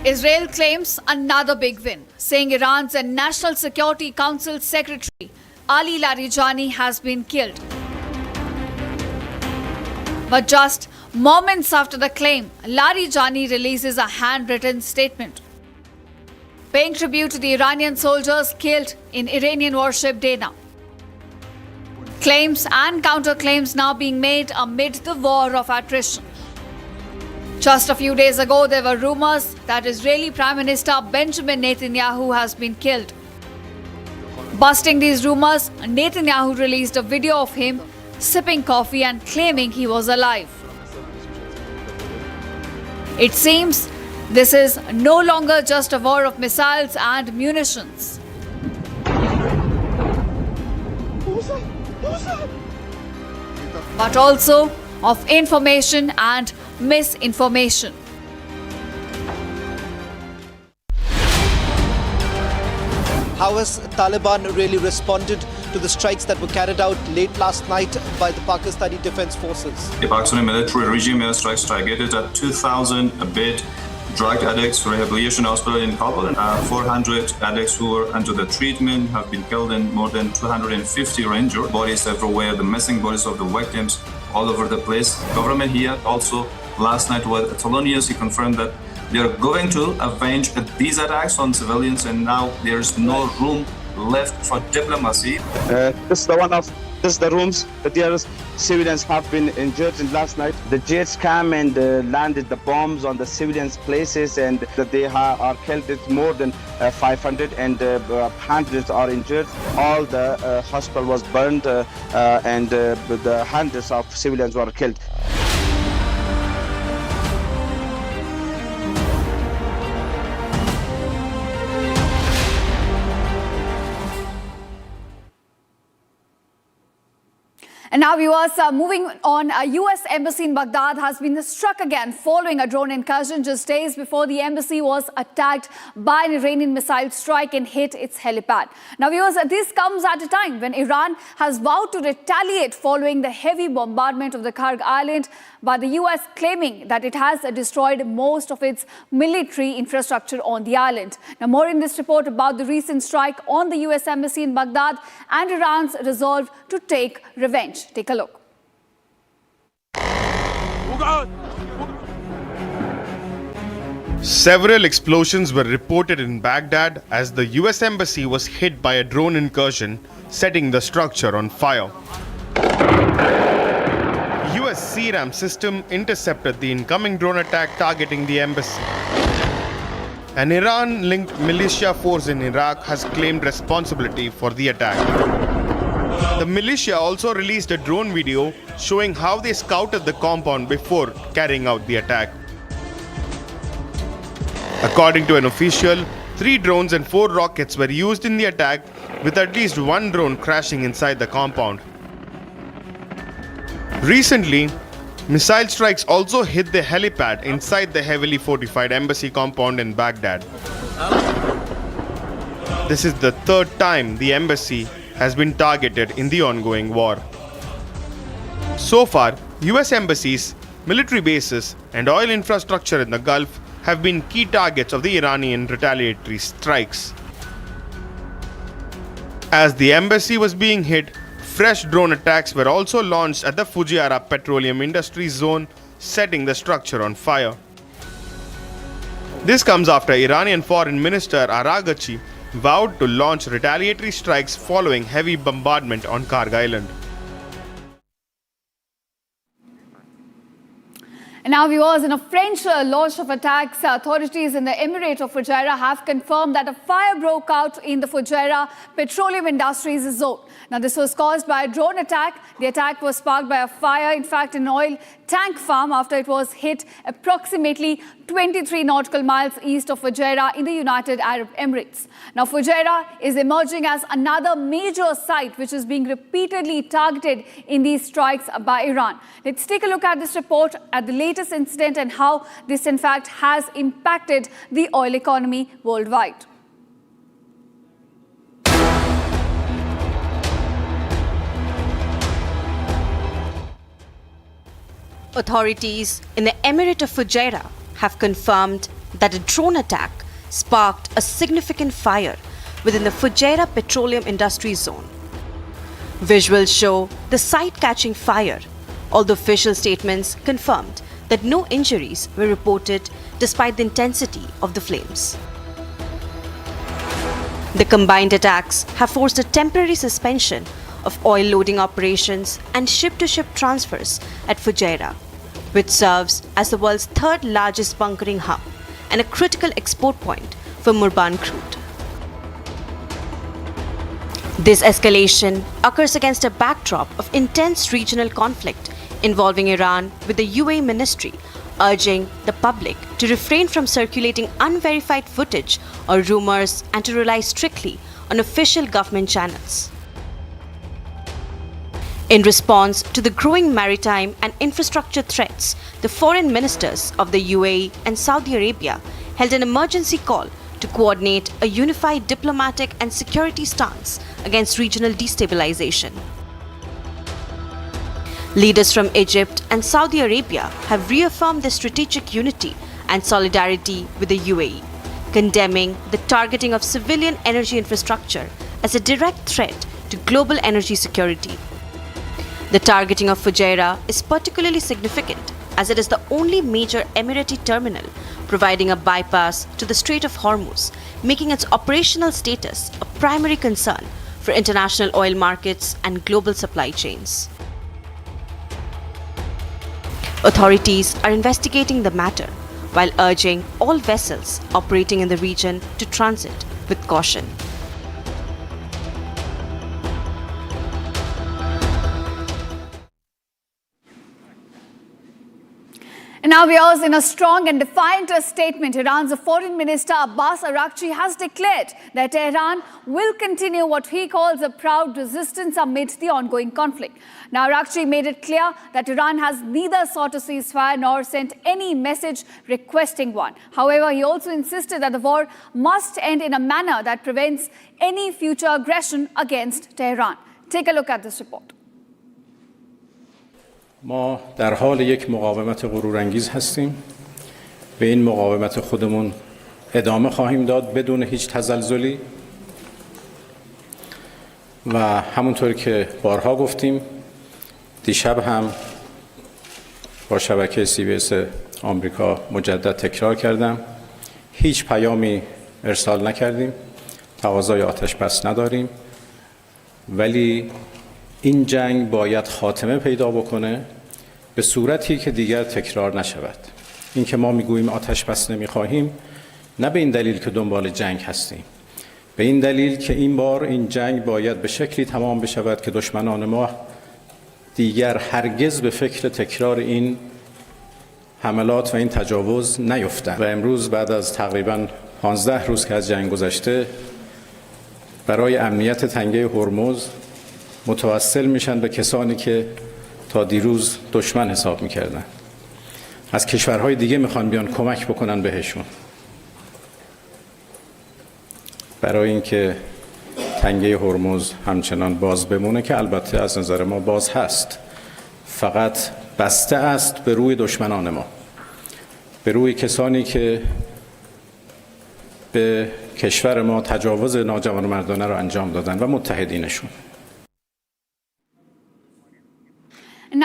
Israel claims another big win, saying Iran's National Security Council Secretary Ali Larijani has been killed. But just moments after the claim, Larijani releases a handwritten statement paying tribute to the Iranian soldiers killed in Iranian warship Dana. Claims and counterclaims now being made amid the war of attrition. Just a few days ago, there were rumors that Israeli Prime Minister Benjamin Netanyahu has been killed. Busting these rumors, Netanyahu released a video of him sipping coffee and claiming he was alive. It seems this is no longer just a war of missiles and munitions. But also of information and misinformation. How has Taliban really responded to the strikes that were carried out late last night by the Pakistani Defense Forces? The Pakistani military regime airstrikes targeted at 2,000 bed drug addicts rehabilitation hospital in Kabul. 400 addicts who were under the treatment have been killed and more than 250 were injured. Bodies everywhere, the missing bodies of the victims all over the place. Government here also last night was Thelonious. He confirmed that they are going to avenge these attacks on civilians, and now there is no room left for diplomacy. This is the rooms that the civilians have been injured in last night. The jets came and landed the bombs on the civilians' places, and that they are killed. It's more than 500, and hundreds are injured. All the hospital was burned, and the hundreds of civilians were killed. And now viewers, moving on, a US embassy in Baghdad has been struck again following a drone incursion just days before the embassy was attacked by an Iranian missile strike and hit its helipad. Now viewers, this comes at a time when Iran has vowed to retaliate following the heavy bombardment of the Karg island, by the US claiming that it has destroyed most of its military infrastructure on the island. Now more in this report about the recent strike on the US embassy in Baghdad and Iran's resolve to take revenge. Take a look. Several explosions were reported in Baghdad as the US embassy was hit by a drone incursion, setting the structure on fire. US CRAM system intercepted the incoming drone attack targeting the embassy. An Iran-linked militia force in Iraq has claimed responsibility for the attack. The militia also released a drone video showing how they scouted the compound before carrying out the attack. According to an official, 3 drones and 4 rockets were used in the attack, with at least 1 drone crashing inside the compound. Recently, missile strikes also hit the helipad inside the heavily fortified embassy compound in Baghdad. This is the 3rd time the embassy has been targeted in the ongoing war. So far, US embassies, military bases, and oil infrastructure in the Gulf have been key targets of the Iranian retaliatory strikes. As the embassy was being hit, fresh drone attacks were also launched at the Fujairah petroleum industry zone, setting the structure on fire. This comes after Iranian Foreign Minister Araghchi vowed to launch retaliatory strikes following heavy bombardment on Karg Island. And now viewers, in a French launch of attacks, authorities in the Emirate of Fujairah have confirmed that a fire broke out in the Fujairah petroleum industries zone. Now this was caused by a drone attack. The attack was sparked by a fire, in fact, in an oil tank farm after it was hit approximately 23 nautical miles east of Fujairah in the United Arab Emirates. Now Fujairah is emerging as another major site which is being repeatedly targeted in these strikes by Iran. Let's take a look at this report at the latest incident and how this in fact has impacted the oil economy worldwide. Authorities in the Emirate of Fujairah have confirmed that a drone attack sparked a significant fire within the Fujairah petroleum industry zone. Visuals show the site catching fire, although official statements confirmed that no injuries were reported despite the intensity of the flames. The combined attacks have forced a temporary suspension of oil loading operations and ship-to-ship transfers at Fujairah, which serves as the world's 3rd largest bunkering hub and a critical export point for Murban crude. This escalation occurs against a backdrop of intense regional conflict involving Iran, with the UAE ministry urging the public to refrain from circulating unverified footage or rumors and to rely strictly on official government channels. In response to the growing maritime and infrastructure threats, the foreign ministers of the UAE and Saudi Arabia held an emergency call to coordinate a unified diplomatic and security stance against regional destabilization. Leaders from Egypt and Saudi Arabia have reaffirmed their strategic unity and solidarity with the UAE, condemning the targeting of civilian energy infrastructure as a direct threat to global energy security. The targeting of Fujairah is particularly significant as it is the only major Emirati terminal providing a bypass to the Strait of Hormuz, making its operational status a primary concern for international oil markets and global supply chains. Authorities are investigating the matter while urging all vessels operating in the region to transit with caution. And now viewers, in a strong and defiant statement, Iran's Foreign Minister Abbas Araghchi has declared that Tehran will continue what he calls a proud resistance amid the ongoing conflict. Now Araghchi made it clear that Iran has neither sought a ceasefire nor sent any message requesting one. However, he also insisted that the war must end in a manner that prevents any future aggression against Tehran. Take a look at this report. ما در حال یک مقاومت غرورانگیز هستیم. به این مقاومت خودمون ادامه خواهیم داد بدون هیچ تزلزلی و همونطور که بارها گفتیم دیشب هم با شبکه CBS آمریکا مجدد تکرار کردم هیچ پیامی ارسال نکردیم، تقاضای آتش بس نداریم، ولی این جنگ باید خاتمه پیدا بکنه به صورتی که دیگر تکرار نشود. این که ما میگوییم آتش بس نمیخواهیم نه به این دلیل که دنبال جنگ هستیم، به این دلیل که این بار این جنگ باید به شکلی تمام بشود که دشمنان ما دیگر هرگز به فکر تکرار این حملات و این تجاوز نیفتند. و امروز بعد از تقریباً 15 روز که از جنگ گذشته برای امنیت تنگه هرمز متوسل میشن به کسانی که تا دیروز دشمن حساب میکردن. از کشورهای دیگه میخوان بیان کمک بکنن بهشون برای اینکه تنگه هرمز همچنان باز بمونه که البته از نظر ما باز هست، فقط بسته است به روی دشمنان ما، به روی کسانی که به کشور ما تجاوز ناجوانمردانه را انجام دادن و متحدینشون.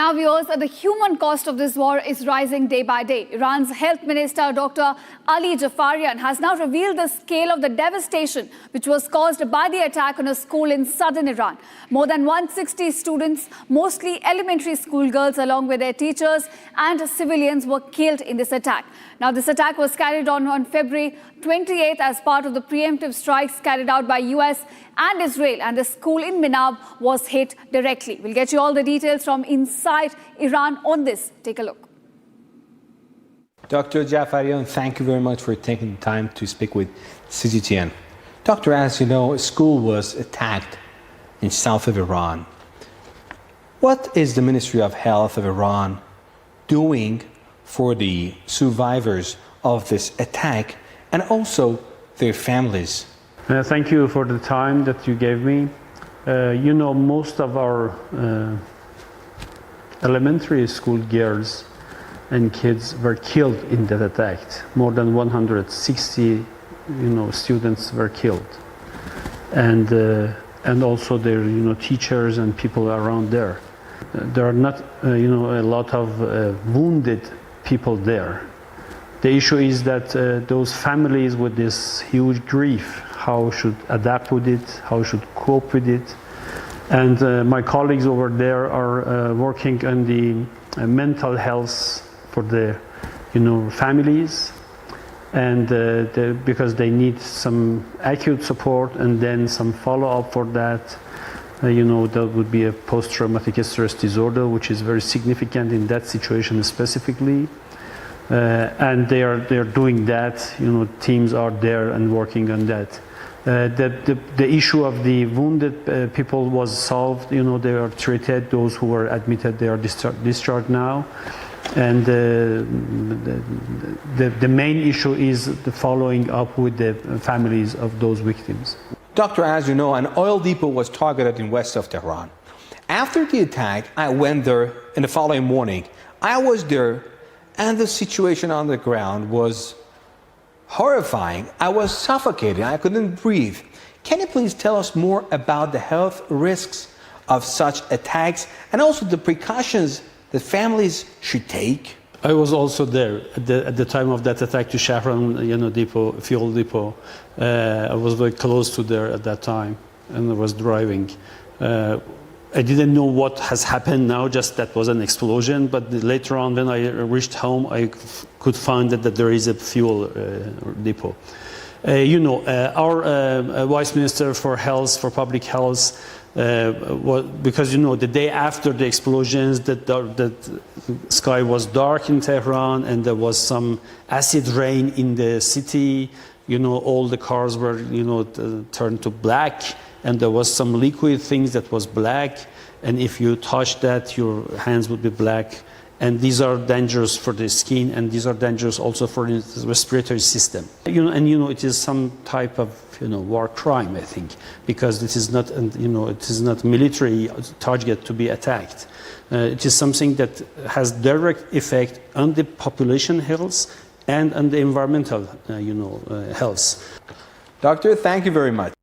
Now viewers, the human cost of this war is rising day by day. Iran's health minister, Dr. Ali Jafarian, has now revealed the scale of the devastation which was caused by the attack on a school in southern Iran. More than 160 students, mostly elementary school girls, along with their teachers and civilians, were killed in this attack. Now, this attack was carried on February 28th as part of the preemptive strikes carried out by US and Israel, and the school in Minab was hit directly. We'll get you all the details from inside Iran on this. Take a look. Dr. Jafarian, thank you very much for taking the time to speak with CGTN. Doctor, as you know, a school was attacked in south of Iran. What is the Ministry of Health of Iran doing for the survivors of this attack and also their families? Thank you for the time that you gave me. You know, most of our elementary school girls and kids were killed in that attack. More than 160, students were killed, and also their, teachers and people around there. There are not, a lot of wounded people there. The issue is that those families with this huge grief, how should adapt with it, how should cope with it. And my colleagues over there are working on the mental health for the families, and because they need some acute support and then some follow-up for that. That would be a post-traumatic stress disorder, which is very significant in that situation specifically. And they are doing that. Teams are there and working on that. The issue of the wounded people was solved. They are treated. Those who were admitted, they are discharged now. And the main issue is the following up with the families of those victims. Doctor, as you know, an oil depot was targeted in west of Tehran. After the attack, I went there in the following morning. I was there, and the situation on the ground was horrifying. I was suffocating. I couldn't breathe. Can you please tell us more about the health risks of such attacks and also the precautions that families should take? I was also there at the time of that attack to Shahran, depot, fuel depot. I was very close to there at that time, and I was driving. I didn't know what has happened now, just that was an explosion, but later on when I reached home, I could find that there is a fuel depot. Our Vice Minister for Health, for Public Health, because the day after the explosions, the sky was dark in Tehran and there was some acid rain in the city. All the cars were turned to black, and there was some liquid things that was black, and if you touch that, your hands would be black. And these are dangerous for the skin, and these are dangerous also for the respiratory system. It is some type of war crime, I think, because it is not it is not military target to be attacked. It is something that has direct effect on the population health and on the environmental health. Doctor, thank you very much.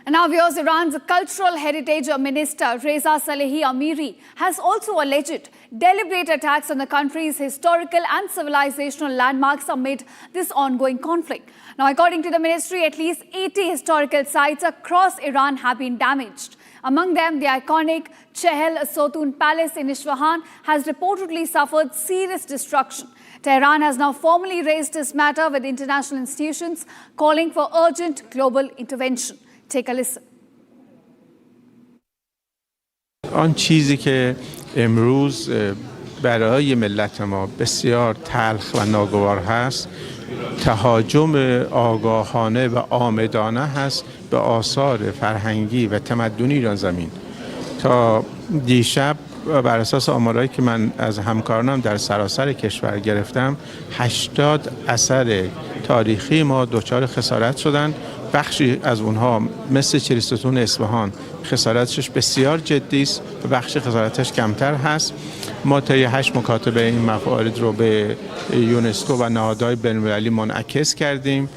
And now, viewers, Iran's Cultural Heritage Minister Reza Salehi Amiri has also alleged deliberate attacks on the country's historical and civilizational landmarks amid this ongoing conflict. Now, according to the ministry, at least 80 historical sites across Iran have been damaged. Among them, the iconic Chehel Sotun Palace in Isfahan has reportedly suffered serious destruction. Tehran has now formally raised this matter with international institutions, calling for urgent global intervention. Take a listen. آن چیزی که امروز برای ملت ما بسیار تلخ و ناگوار هست، تهاجم آگاهانه و عامدانه هست به آثار فرهنگی و تمدنی ایران زمین. تا دیشب بر اساس آمارهایی که من از همکارانم در سراسر کشور گرفتم، 80 اثر تاریخی ما دچار خسارت شدند. بخشی از اونها مثل چریستون اصفهان خسارتش بسیار جدی است و بخش خسارتش کمتر هست. ما طی 8 مکاتبه این موارد رو به یونسکو و نهادهای بین‌المللی منعکس کردیم.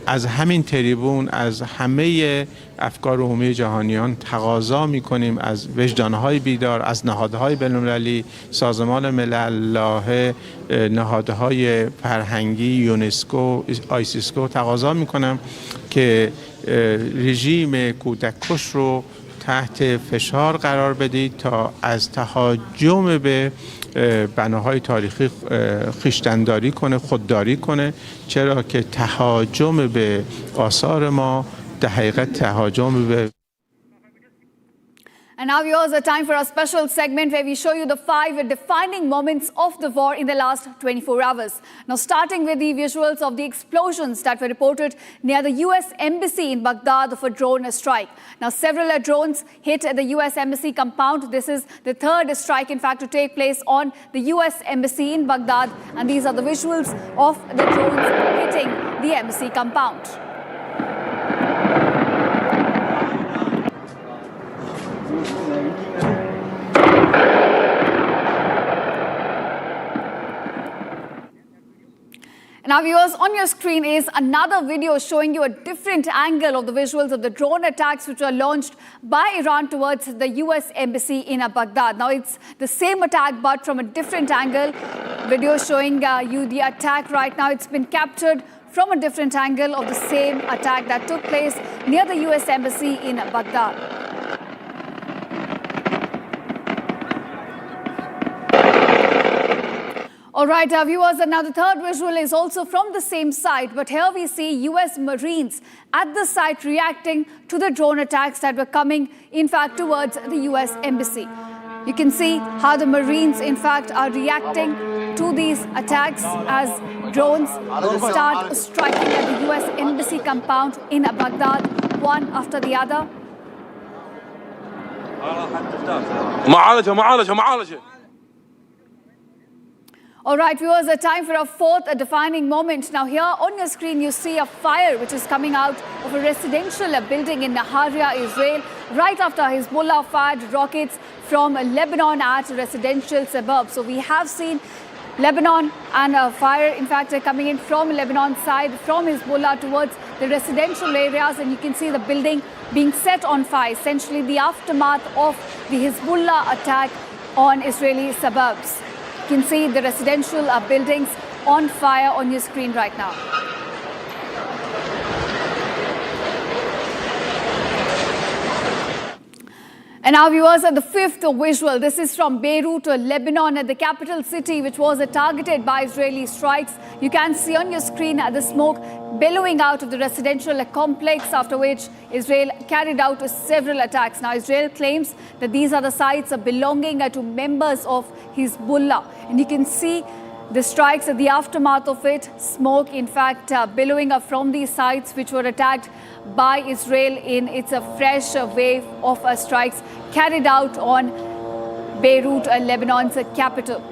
از همین تریبون از همه افکار عمومی جهانیان تقاضا می‌کنیم از وجدان‌های بیدار، از نهادهای بین‌المللی، سازمان ملل، لاهه، نهادهای فرهنگی، یونسکو، آیسیسکو تقاضا می‌کنم که رژیم کودککش رو تحت فشار قرار بدید تا از تهاجم به بناهای تاریخی خویشتن‌داری کنه، خودداری کنه، چرا که تهاجم به آثار ما در حقیقت تهاجم به And now, viewers, a time for a special segment where we show you the 5 defining moments of the war in the last 24 hours. Now, starting with the visuals of the explosions that were reported near the U.S. Embassy in Baghdad of a drone strike. Now, several drones hit the U.S. Embassy compound. This is the third strike, in fact, to take place on the U.S. Embassy in Baghdad. And these are the visuals of the drones hitting the embassy compound. Now, viewers, on your screen is another video showing you a different angle of the visuals of the drone attacks which were launched by Iran towards the U.S. Embassy in Baghdad. Now, it's the same attack but from a different angle. Video showing you the attack right now. It's been captured from a different angle of the same attack that took place near the U.S. Embassy in Baghdad. All right, viewers, and now the third visual is also from the same site, but here we see U.S. Marines at the site reacting to the drone attacks that were coming, in fact, towards the U.S. Embassy. You can see how the Marines, in fact, are reacting to these attacks as drones start striking at the U.S. Embassy compound in Baghdad, one after the other. All right, viewers, a time for a fourth defining moment. Now, here on your screen, you see a fire which is coming out of a residential building in Nahariya, Israel, right after Hezbollah fired rockets from Lebanon at a residential suburb. So we have seen Lebanon and a fire, in fact, coming in from Lebanon side, from Hezbollah towards the residential areas. And you can see the building being set on fire, essentially the aftermath of the Hezbollah attack on Israeli suburbs. You can see the residential buildings on fire on your screen right now. And now viewers, at the fifth visual, this is from Beirut, Lebanon, at the capital city, which was targeted by Israeli strikes. You can see on your screen the smoke billowing out of the residential complex, after which Israel carried out several attacks. Now, Israel claims that these are the sites belonging to members of Hezbollah. And you can see the strikes at the aftermath of it, smoke in fact billowing up from these sites which were attacked by Israel in its fresh wave of strikes carried out on Beirut, Lebanon's capital.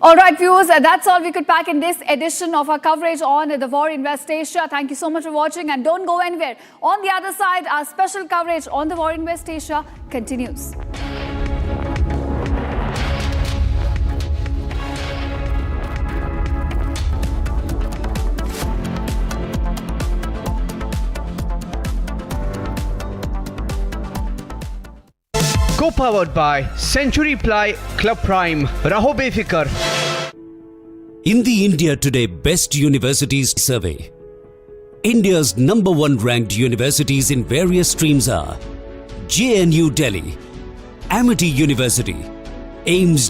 All right, viewers, that's all we could pack in this edition of our coverage on the war in West Asia. Thank you so much for watching, and don't go anywhere. On the other side, our special coverage on the war in West Asia continues. Co-powered by Century Ply Club Prime. Raho befikar. In the India Today Best Universities Survey, India's #1 ranked universities in various streams are JNU Delhi, Amity University, AIIMS